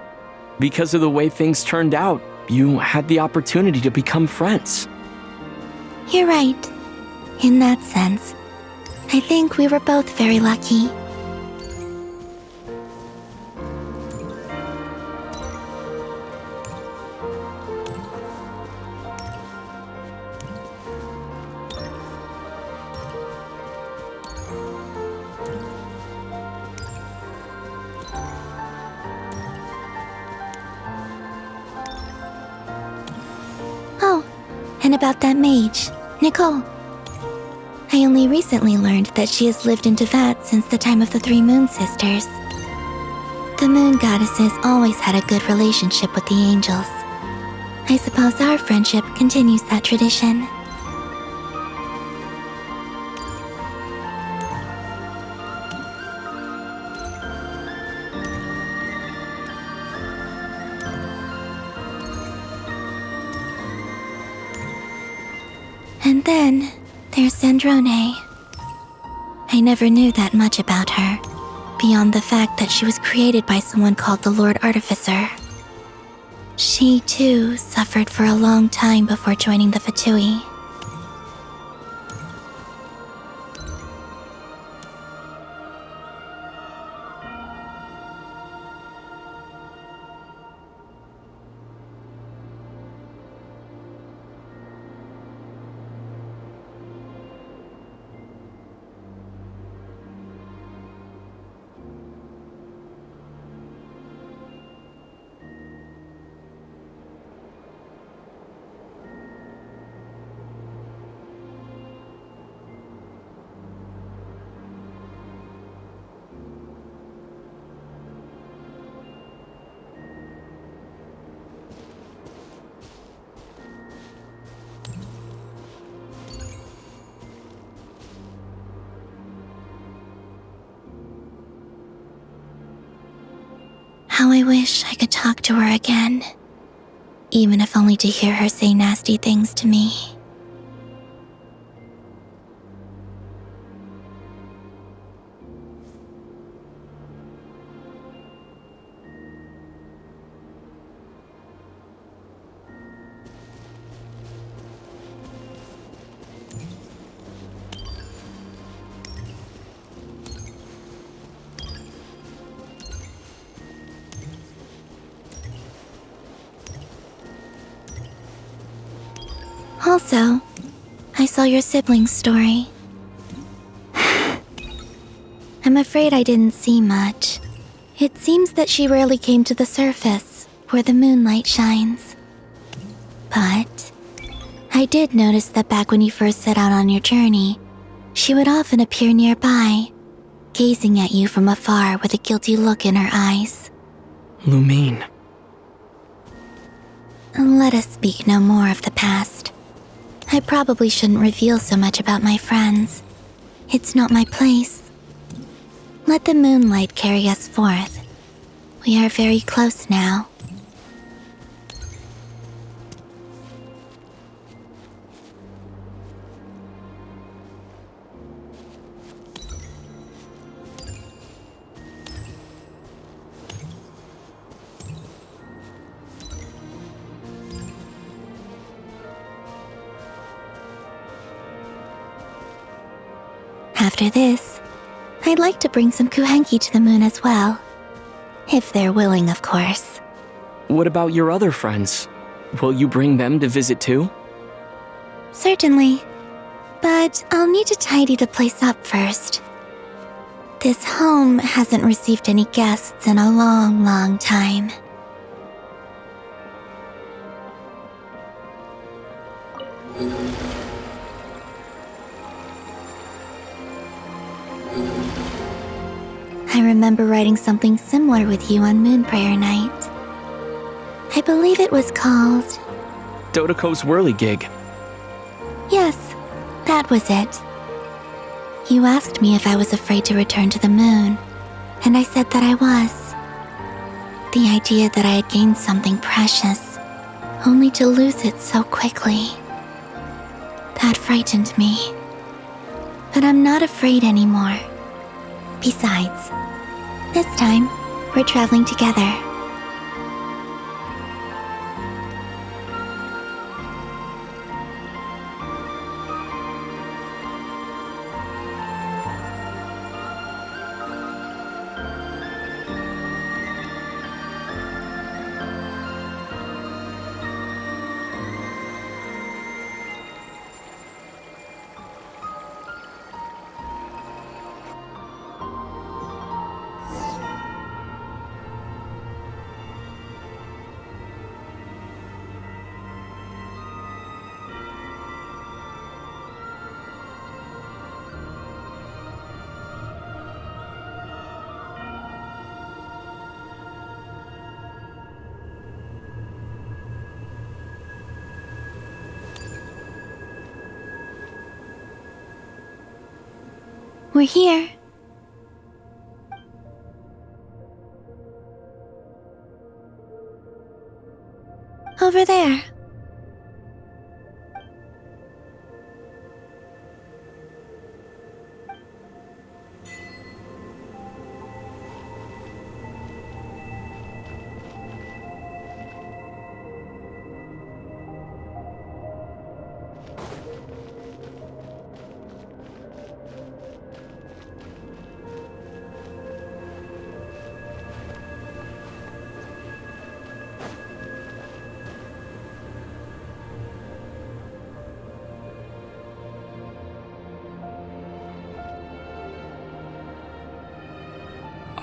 Because of the way things turned out, you had the opportunity to become friends. You're right. In that sense, I think we were both very lucky. Oh, and about that mage, Nicole. I only recently learned that she has lived in Tevat since the time of the Three Moon Sisters. The Moon Goddesses always had a good relationship with the angels. I suppose our friendship continues that tradition. And then, there's Zandrone. I never knew that much about her, beyond the fact that she was created by someone called the Lord Artificer. She, too, suffered for a long time before joining the Fatui. How I wish I could talk to her again, even if only to hear her say nasty things to me. Also, I saw your sibling's story. I'm afraid I didn't see much. It seems that she rarely came to the surface, where the moonlight shines. But I did notice that back when you first set out on your journey, she would often appear nearby, gazing at you from afar with a guilty look in her eyes. Lumine. Let us speak no more of the past. I probably shouldn't reveal so much about my friends. It's not my place. Let the moonlight carry us forth. We are very close now. After this, I'd like to bring some Kuhenki to the moon as well. If they're willing, of course. What about your other friends? Will you bring them to visit too? Certainly. But I'll need to tidy the place up first. This home hasn't received any guests in a long, long time. I remember writing something similar with you on Moon Prayer Night. I believe it was called... Dodoko's whirligig. Yes, that was it. You asked me if I was afraid to return to the moon, and I said that I was. The idea that I had gained something precious, only to lose it so quickly. That frightened me. But I'm not afraid anymore. Besides, this time, we're traveling together. We're here. Over there.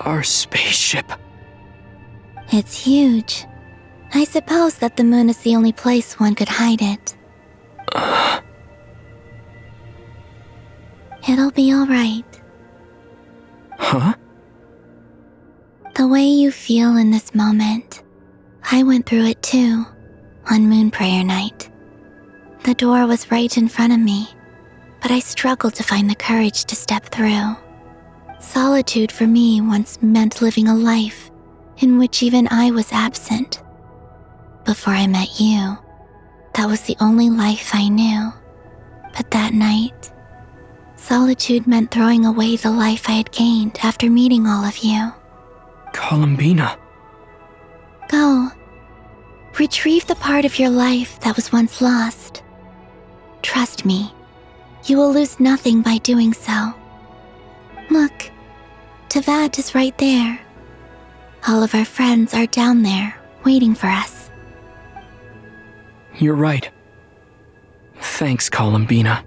Our spaceship. It's huge. I suppose that the moon is the only place one could hide it. It'll be all right. Huh? The way you feel in this moment, I went through it too, on Moon Prayer Night. The door was right in front of me, but I struggled to find the courage to step through. Solitude for me once meant living a life in which even I was absent. Before I met you, that was the only life I knew. But that night, solitude meant throwing away the life I had gained after meeting all of you. Columbina. Go. Retrieve the part of your life that was once lost. Trust me, you will lose nothing by doing so. Look, Teyvat is right there. All of our friends are down there, waiting for us. You're right. Thanks, Columbina.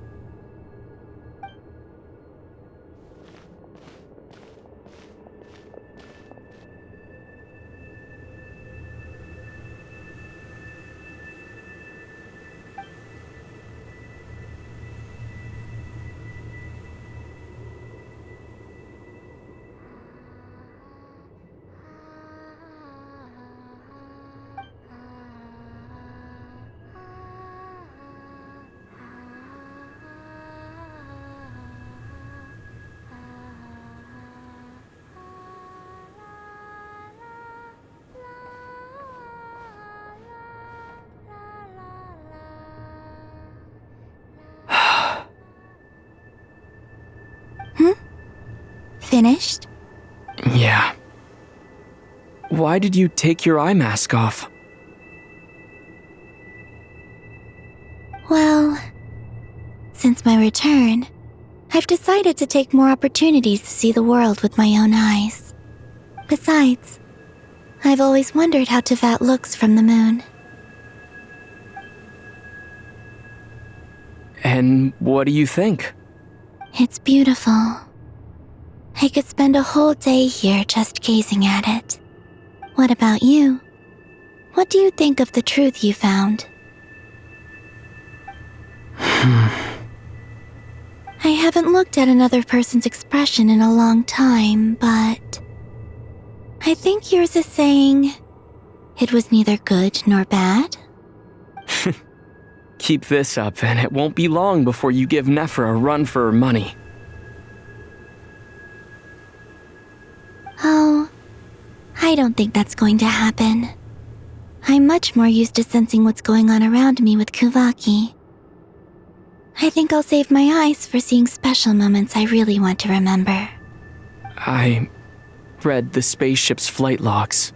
Finished? Yeah. Why did you take your eye mask off? Well, since my return, I've decided to take more opportunities to see the world with my own eyes. Besides, I've always wondered how Teyvat looks from the moon. And what do you think? It's beautiful. I could spend a whole day here just gazing at it. What about you? What do you think of the truth you found? I haven't looked at another person's expression in a long time, but I think yours is saying it was neither good nor bad. Keep this up, and it won't be long before you give Nephra a run for her money. Oh, I don't think that's going to happen. I'm much more used to sensing what's going on around me with Kuvaki. I think I'll save my eyes for seeing special moments I really want to remember. I read the spaceship's flight logs.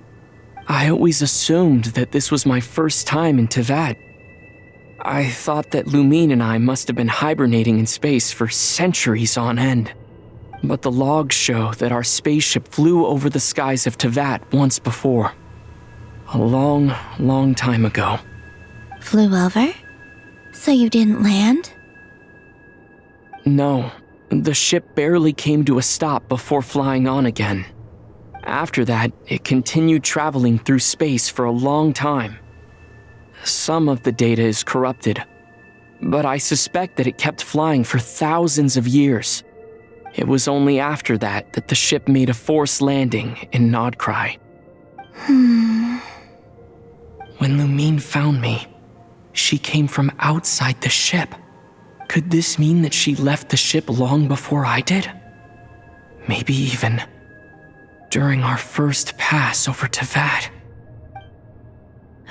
I always assumed that this was my first time in Teyvat. I thought that Lumine and I must have been hibernating in space for centuries on end. But the logs show that our spaceship flew over the skies of Teyvat once before. A long, long time ago. Flew over? So you didn't land? No, the ship barely came to a stop before flying on again. After that, it continued traveling through space for a long time. Some of the data is corrupted, but I suspect that it kept flying for thousands of years. It was only after that that the ship made a forced landing in Nodcry. When Lumine found me, she came from outside the ship. Could this mean that she left the ship long before I did? Maybe even during our first pass over Teyvat.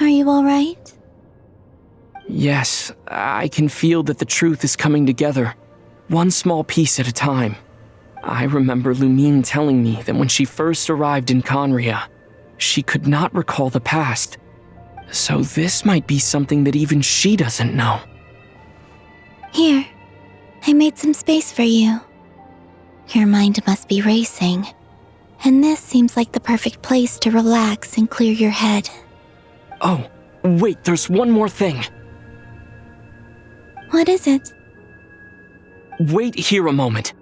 Are you alright? Yes, I can feel that the truth is coming together, one small piece at a time. I remember Lumine telling me that when she first arrived in Conria, she could not recall the past. So this might be something that even she doesn't know. Here, I made some space for you. Your mind must be racing, and this seems like the perfect place to relax and clear your head. Oh, wait, there's one more thing. What is it? Wait here a moment.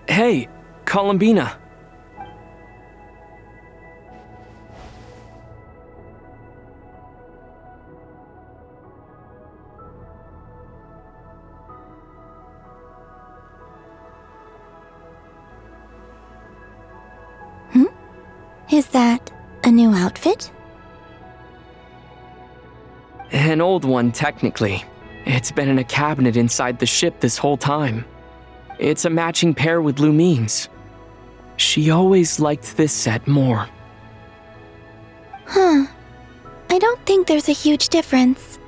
Hey, Columbina. Is that a new outfit? An old one, technically. It's been in a cabinet inside the ship this whole time. It's a matching pair with Lumine's. She always liked this set more. I don't think there's a huge difference.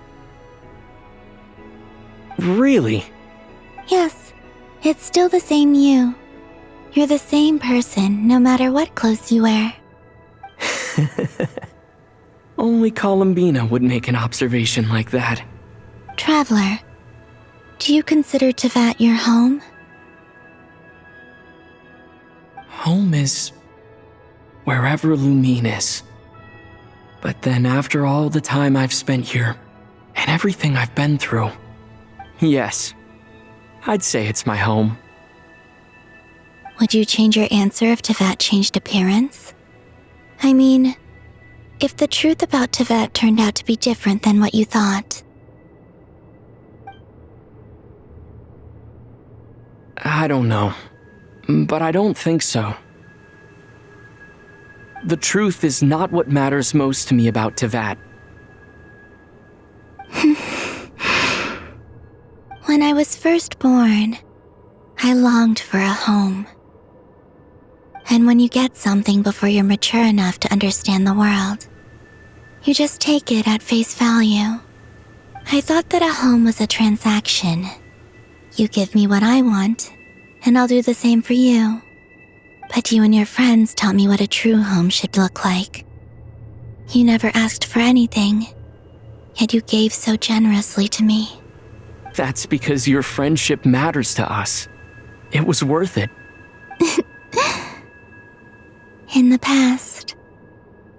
Really? Yes, it's still the same you. You're the same person, no matter what clothes you wear. Only Columbina would make an observation like that. Traveler, do you consider Teyvat your home? Home is wherever Lumine is. But then after all the time I've spent here, and everything I've been through, yes, I'd say it's my home. Would you change your answer if Teyvat changed appearance? I mean, if the truth about Teyvat turned out to be different than what you thought. I don't know, but I don't think so. The truth is not what matters most to me about Teyvat. When I was first born, I longed for a home. And when you get something before you're mature enough to understand the world, you just take it at face value. I thought that a home was a transaction. You give me what I want, and I'll do the same for you. But you and your friends taught me what a true home should look like. You never asked for anything, yet you gave so generously to me. That's because your friendship matters to us. It was worth it. In the past,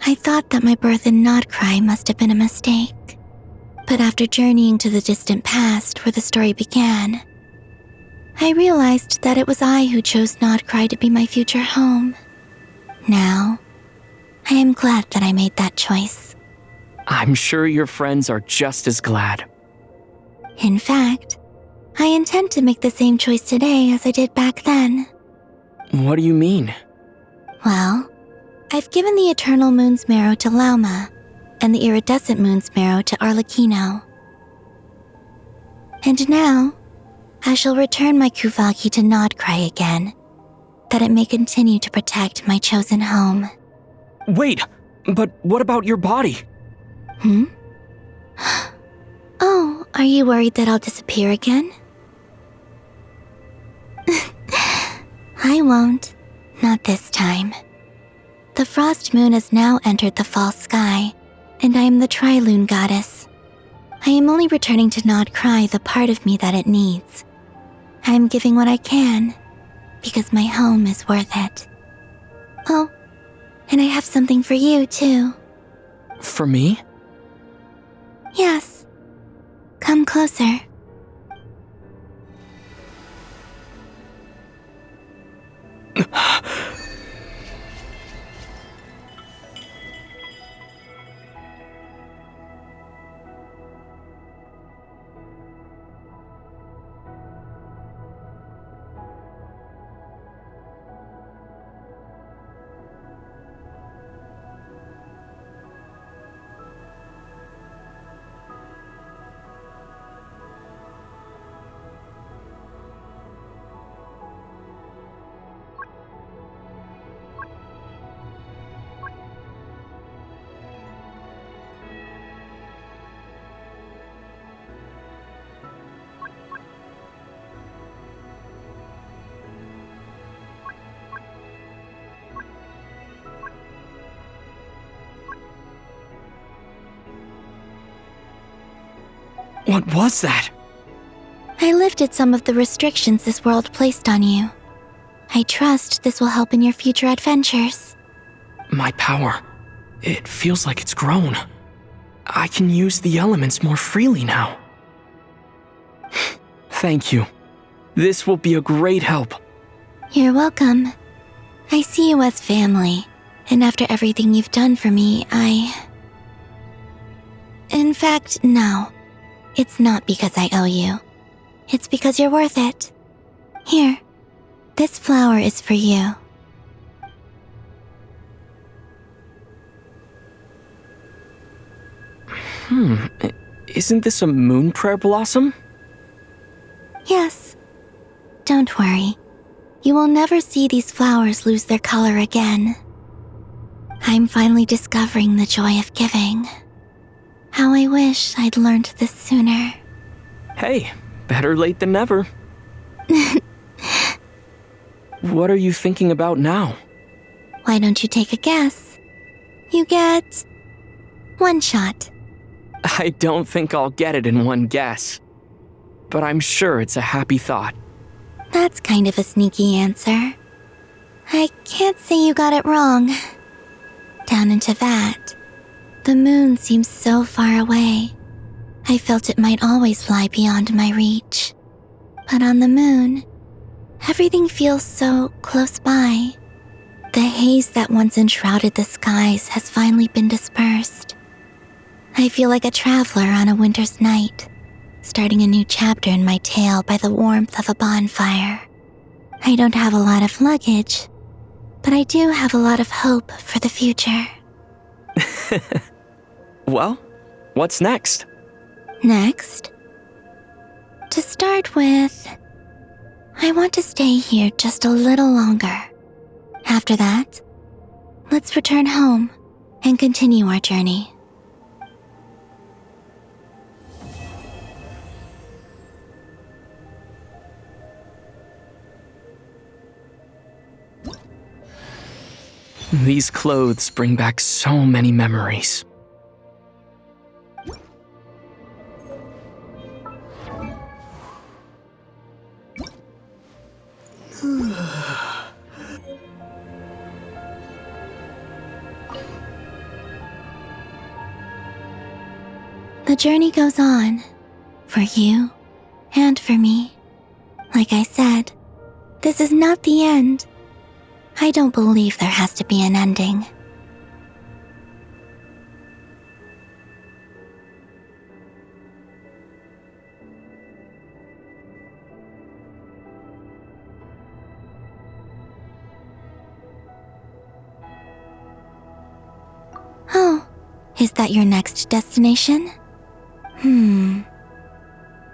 I thought that my birth in Nodcry must have been a mistake. But after journeying to the distant past where the story began, I realized that it was I who chose Nodcry to be my future home. Now, I am glad that I made that choice. I'm sure your friends are just as glad. In fact, I intend to make the same choice today as I did back then. What do you mean? Well, I've given the Eternal Moon's marrow to Lauma, and the Iridescent Moon's marrow to Arlecchino. And now, I shall return my Kuvaki to Nodcry again, that it may continue to protect my chosen home. Wait, but what about your body? Oh, are you worried that I'll disappear again? I won't. Not this time. The Frost Moon has now entered the fall sky, and I am the Trilune Goddess. I am only returning to Nodcry the part of me that it needs. I am giving what I can, because my home is worth it. Oh, and I have something for you, too. For me? Yes. Come closer. What was that? I lifted some of the restrictions this world placed on you. I trust this will help in your future adventures. My power. It feels like it's grown. I can use the elements more freely now. Thank you. This will be a great help. You're welcome. I see you as family, and after everything you've done for me, In fact, no. It's not because I owe you. It's because you're worth it. Here, this flower is for you. Isn't this a moon prayer blossom? Yes. Don't worry. You will never see these flowers lose their color again. I'm finally discovering the joy of giving. How I wish I'd learned this sooner. Hey, better late than never. What are you thinking about now? Why don't you take a guess? You get 1 shot. I don't think I'll get it in one guess. But I'm sure it's a happy thought. That's kind of a sneaky answer. I can't say you got it wrong. Down into that, the moon seems so far away. I felt it might always lie beyond my reach. But on the moon, everything feels so close by. The haze that once enshrouded the skies has finally been dispersed. I feel like a traveler on a winter's night, starting a new chapter in my tale by the warmth of a bonfire. I don't have a lot of luggage, but I do have a lot of hope for the future. Well, what's next? Next? To start with, I want to stay here just a little longer. After that, let's return home and continue our journey. These clothes bring back so many memories. The journey goes on, for you and for me. Like I said, this is not the end. I don't believe there has to be an ending. Oh, is that your next destination?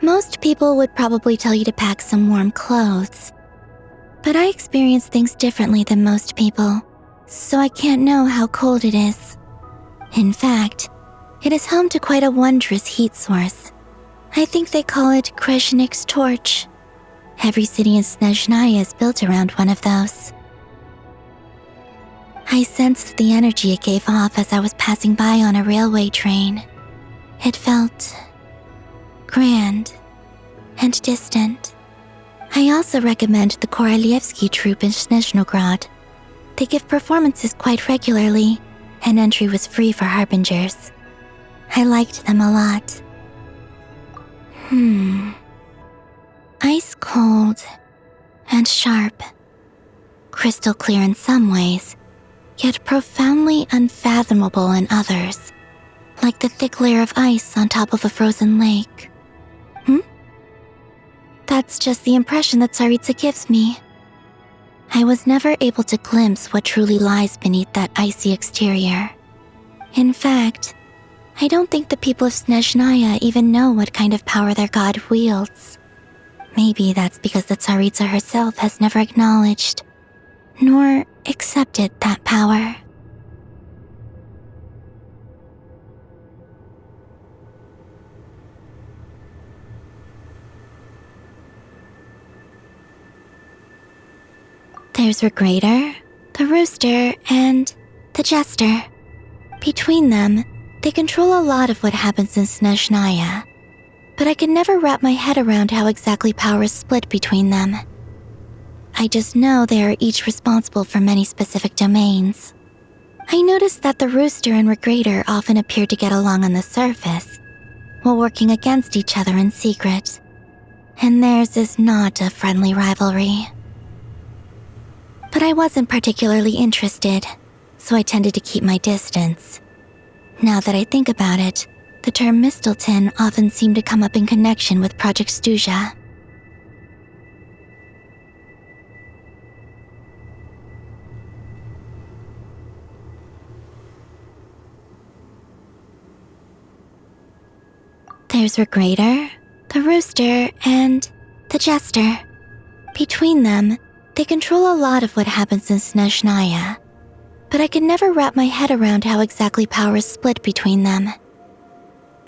Most people would probably tell you to pack some warm clothes. But I experience things differently than most people, so I can't know how cold it is. In fact, it is home to quite a wondrous heat source. I think they call it Kreshnik's torch. Every city in Snezhnaya is built around one of those. I sensed the energy it gave off as I was passing by on a railway train. It felt grand and distant. I also recommend the Korolievsky troupe in Snezhnograd. They give performances quite regularly, and entry was free for harbingers. I liked them a lot. Ice cold and sharp. Crystal clear in some ways, yet profoundly unfathomable in others, like the thick layer of ice on top of a frozen lake. That's just the impression that Tsaritsa gives me. I was never able to glimpse what truly lies beneath that icy exterior. In fact, I don't think the people of Snezhnaya even know what kind of power their god wields. Maybe that's because the Tsaritsa herself has never acknowledged, nor accepted that power. There's Regrator, the Rooster, and the Jester. Between them, they control a lot of what happens in Snezhnaya, but I can never wrap my head around how exactly power is split between them. I just know they are each responsible for many specific domains. I noticed that the Rooster and Regrator often appear to get along on the surface, while working against each other in secret. And theirs is not a friendly rivalry. But I wasn't particularly interested, so I tended to keep my distance. Now that I think about it, the term Mistelton often seemed to come up in connection with Project Stuja. There's Regrator, the Rooster, and the Jester. Between them, they control a lot of what happens in Snezhnaya, but I can never wrap my head around how exactly power is split between them.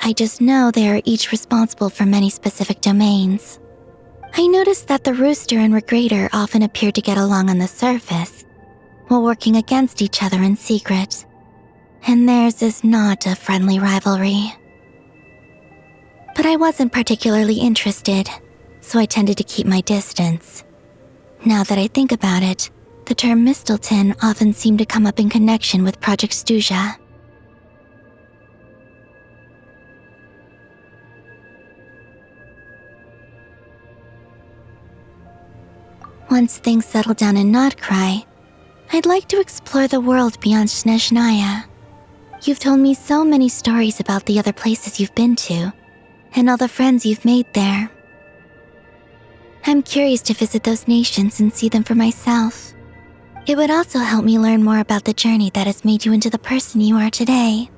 I just know they are each responsible for many specific domains. I noticed that the Rooster and Regrator often appear to get along on the surface, while working against each other in secret. And theirs is not a friendly rivalry. But I wasn't particularly interested, so I tended to keep my distance. Now that I think about it, the term Mistelton often seemed to come up in connection with Project Stuja. Once things settle down in Nodcry, I'd like to explore the world beyond Snezhnaya. You've told me so many stories about the other places you've been to, and all the friends you've made there. I'm curious to visit those nations and see them for myself. It would also help me learn more about the journey that has made you into the person you are today.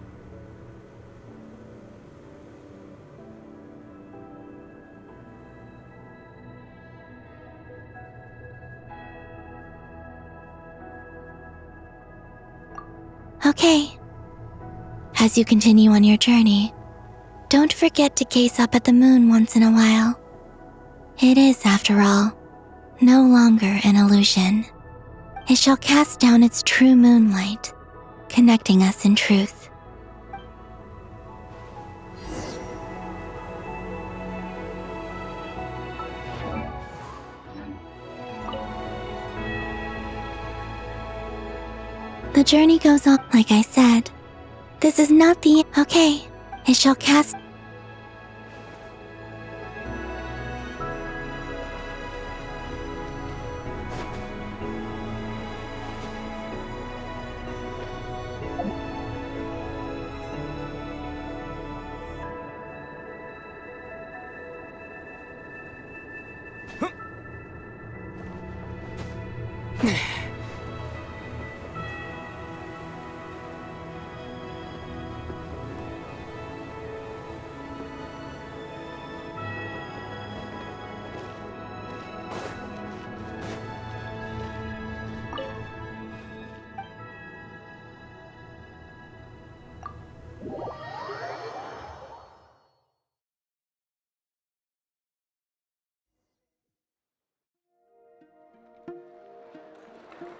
Okay. As you continue on your journey, don't forget to gaze up at the moon once in a while. It is, after all, no longer an illusion. It shall cast down its true moonlight, connecting us in truth. The journey goes on, like I said. This is not the... Okay, it shall cast...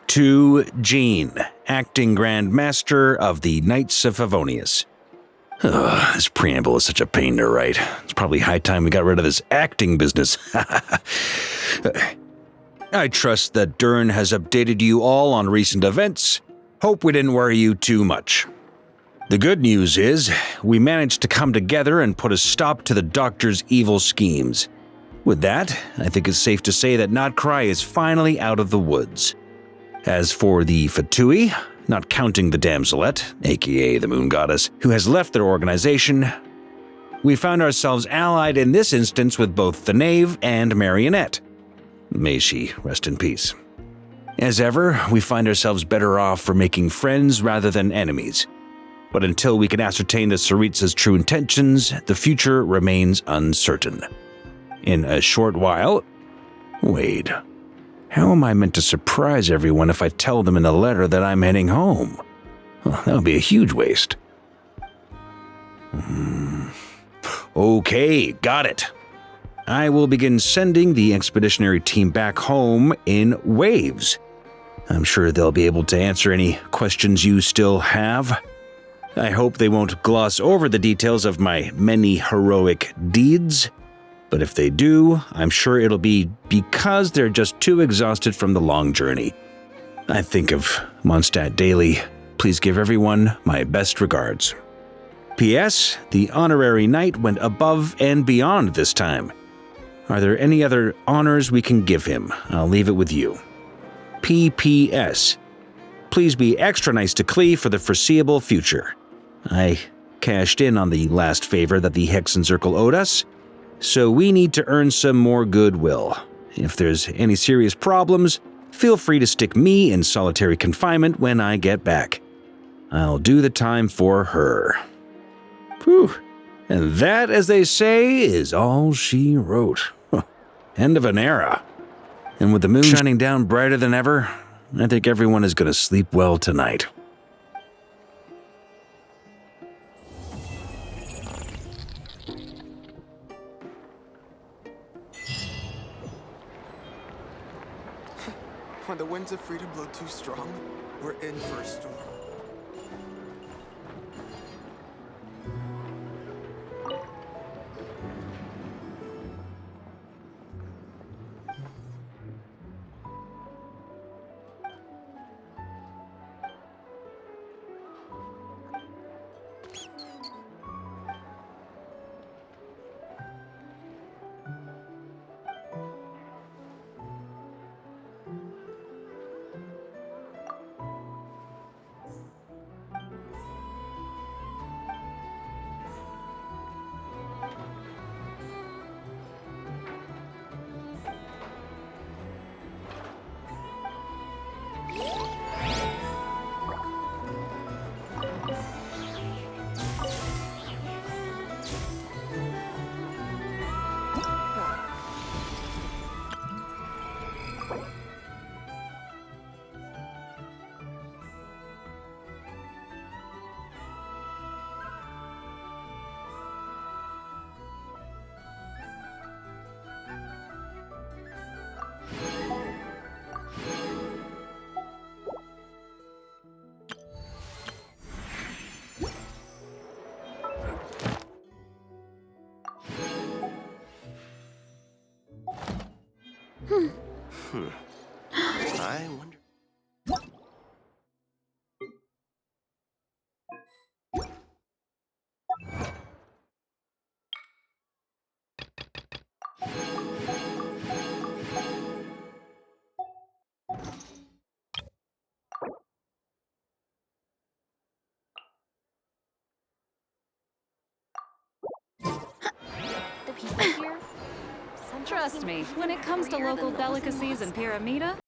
To Jean, Acting Grand Master of the Knights of Favonius. Ugh, this preamble is such a pain to write. It's probably high time we got rid of this acting business. I trust that Dern has updated you all on recent events. Hope we didn't worry you too much. The good news is, we managed to come together and put a stop to the Doctor's evil schemes. With that, I think it's safe to say that Notcry is finally out of the woods. As for the Fatui, not counting the Damselette, aka the Moon Goddess, who has left their organization, we found ourselves allied in this instance with both the Knave and Marionette. May she rest in peace. As ever, we find ourselves better off for making friends rather than enemies. But until we can ascertain the Tsaritsa's true intentions, the future remains uncertain. In a short while... Wait. How am I meant to surprise everyone if I tell them in the letter that I'm heading home? Well, that would be a huge waste. Okay, got it. I will begin sending the expeditionary team back home in waves. I'm sure they'll be able to answer any questions you still have. I hope they won't gloss over the details of my many heroic deeds. But if they do, I'm sure it'll be because they're just too exhausted from the long journey. I think of Mondstadt daily. Please give everyone my best regards. P.S. The honorary knight went above and beyond this time. Are there any other honors we can give him? I'll leave it with you. P.P.S. Please be extra nice to Klee for the foreseeable future. I cashed in on the last favor that the Hexen Circle owed us, so we need to earn some more goodwill. If there's any serious problems, feel free to stick me in solitary confinement when I get back. I'll do the time for her. Whew. And that, as they say, is all she wrote. End of an era. And with the moon shining down brighter than ever, I think everyone is going to sleep well tonight. When the winds of freedom blow too strong, we're in for a storm. I wonder. Trust me, when it comes to local delicacies in Pyramida,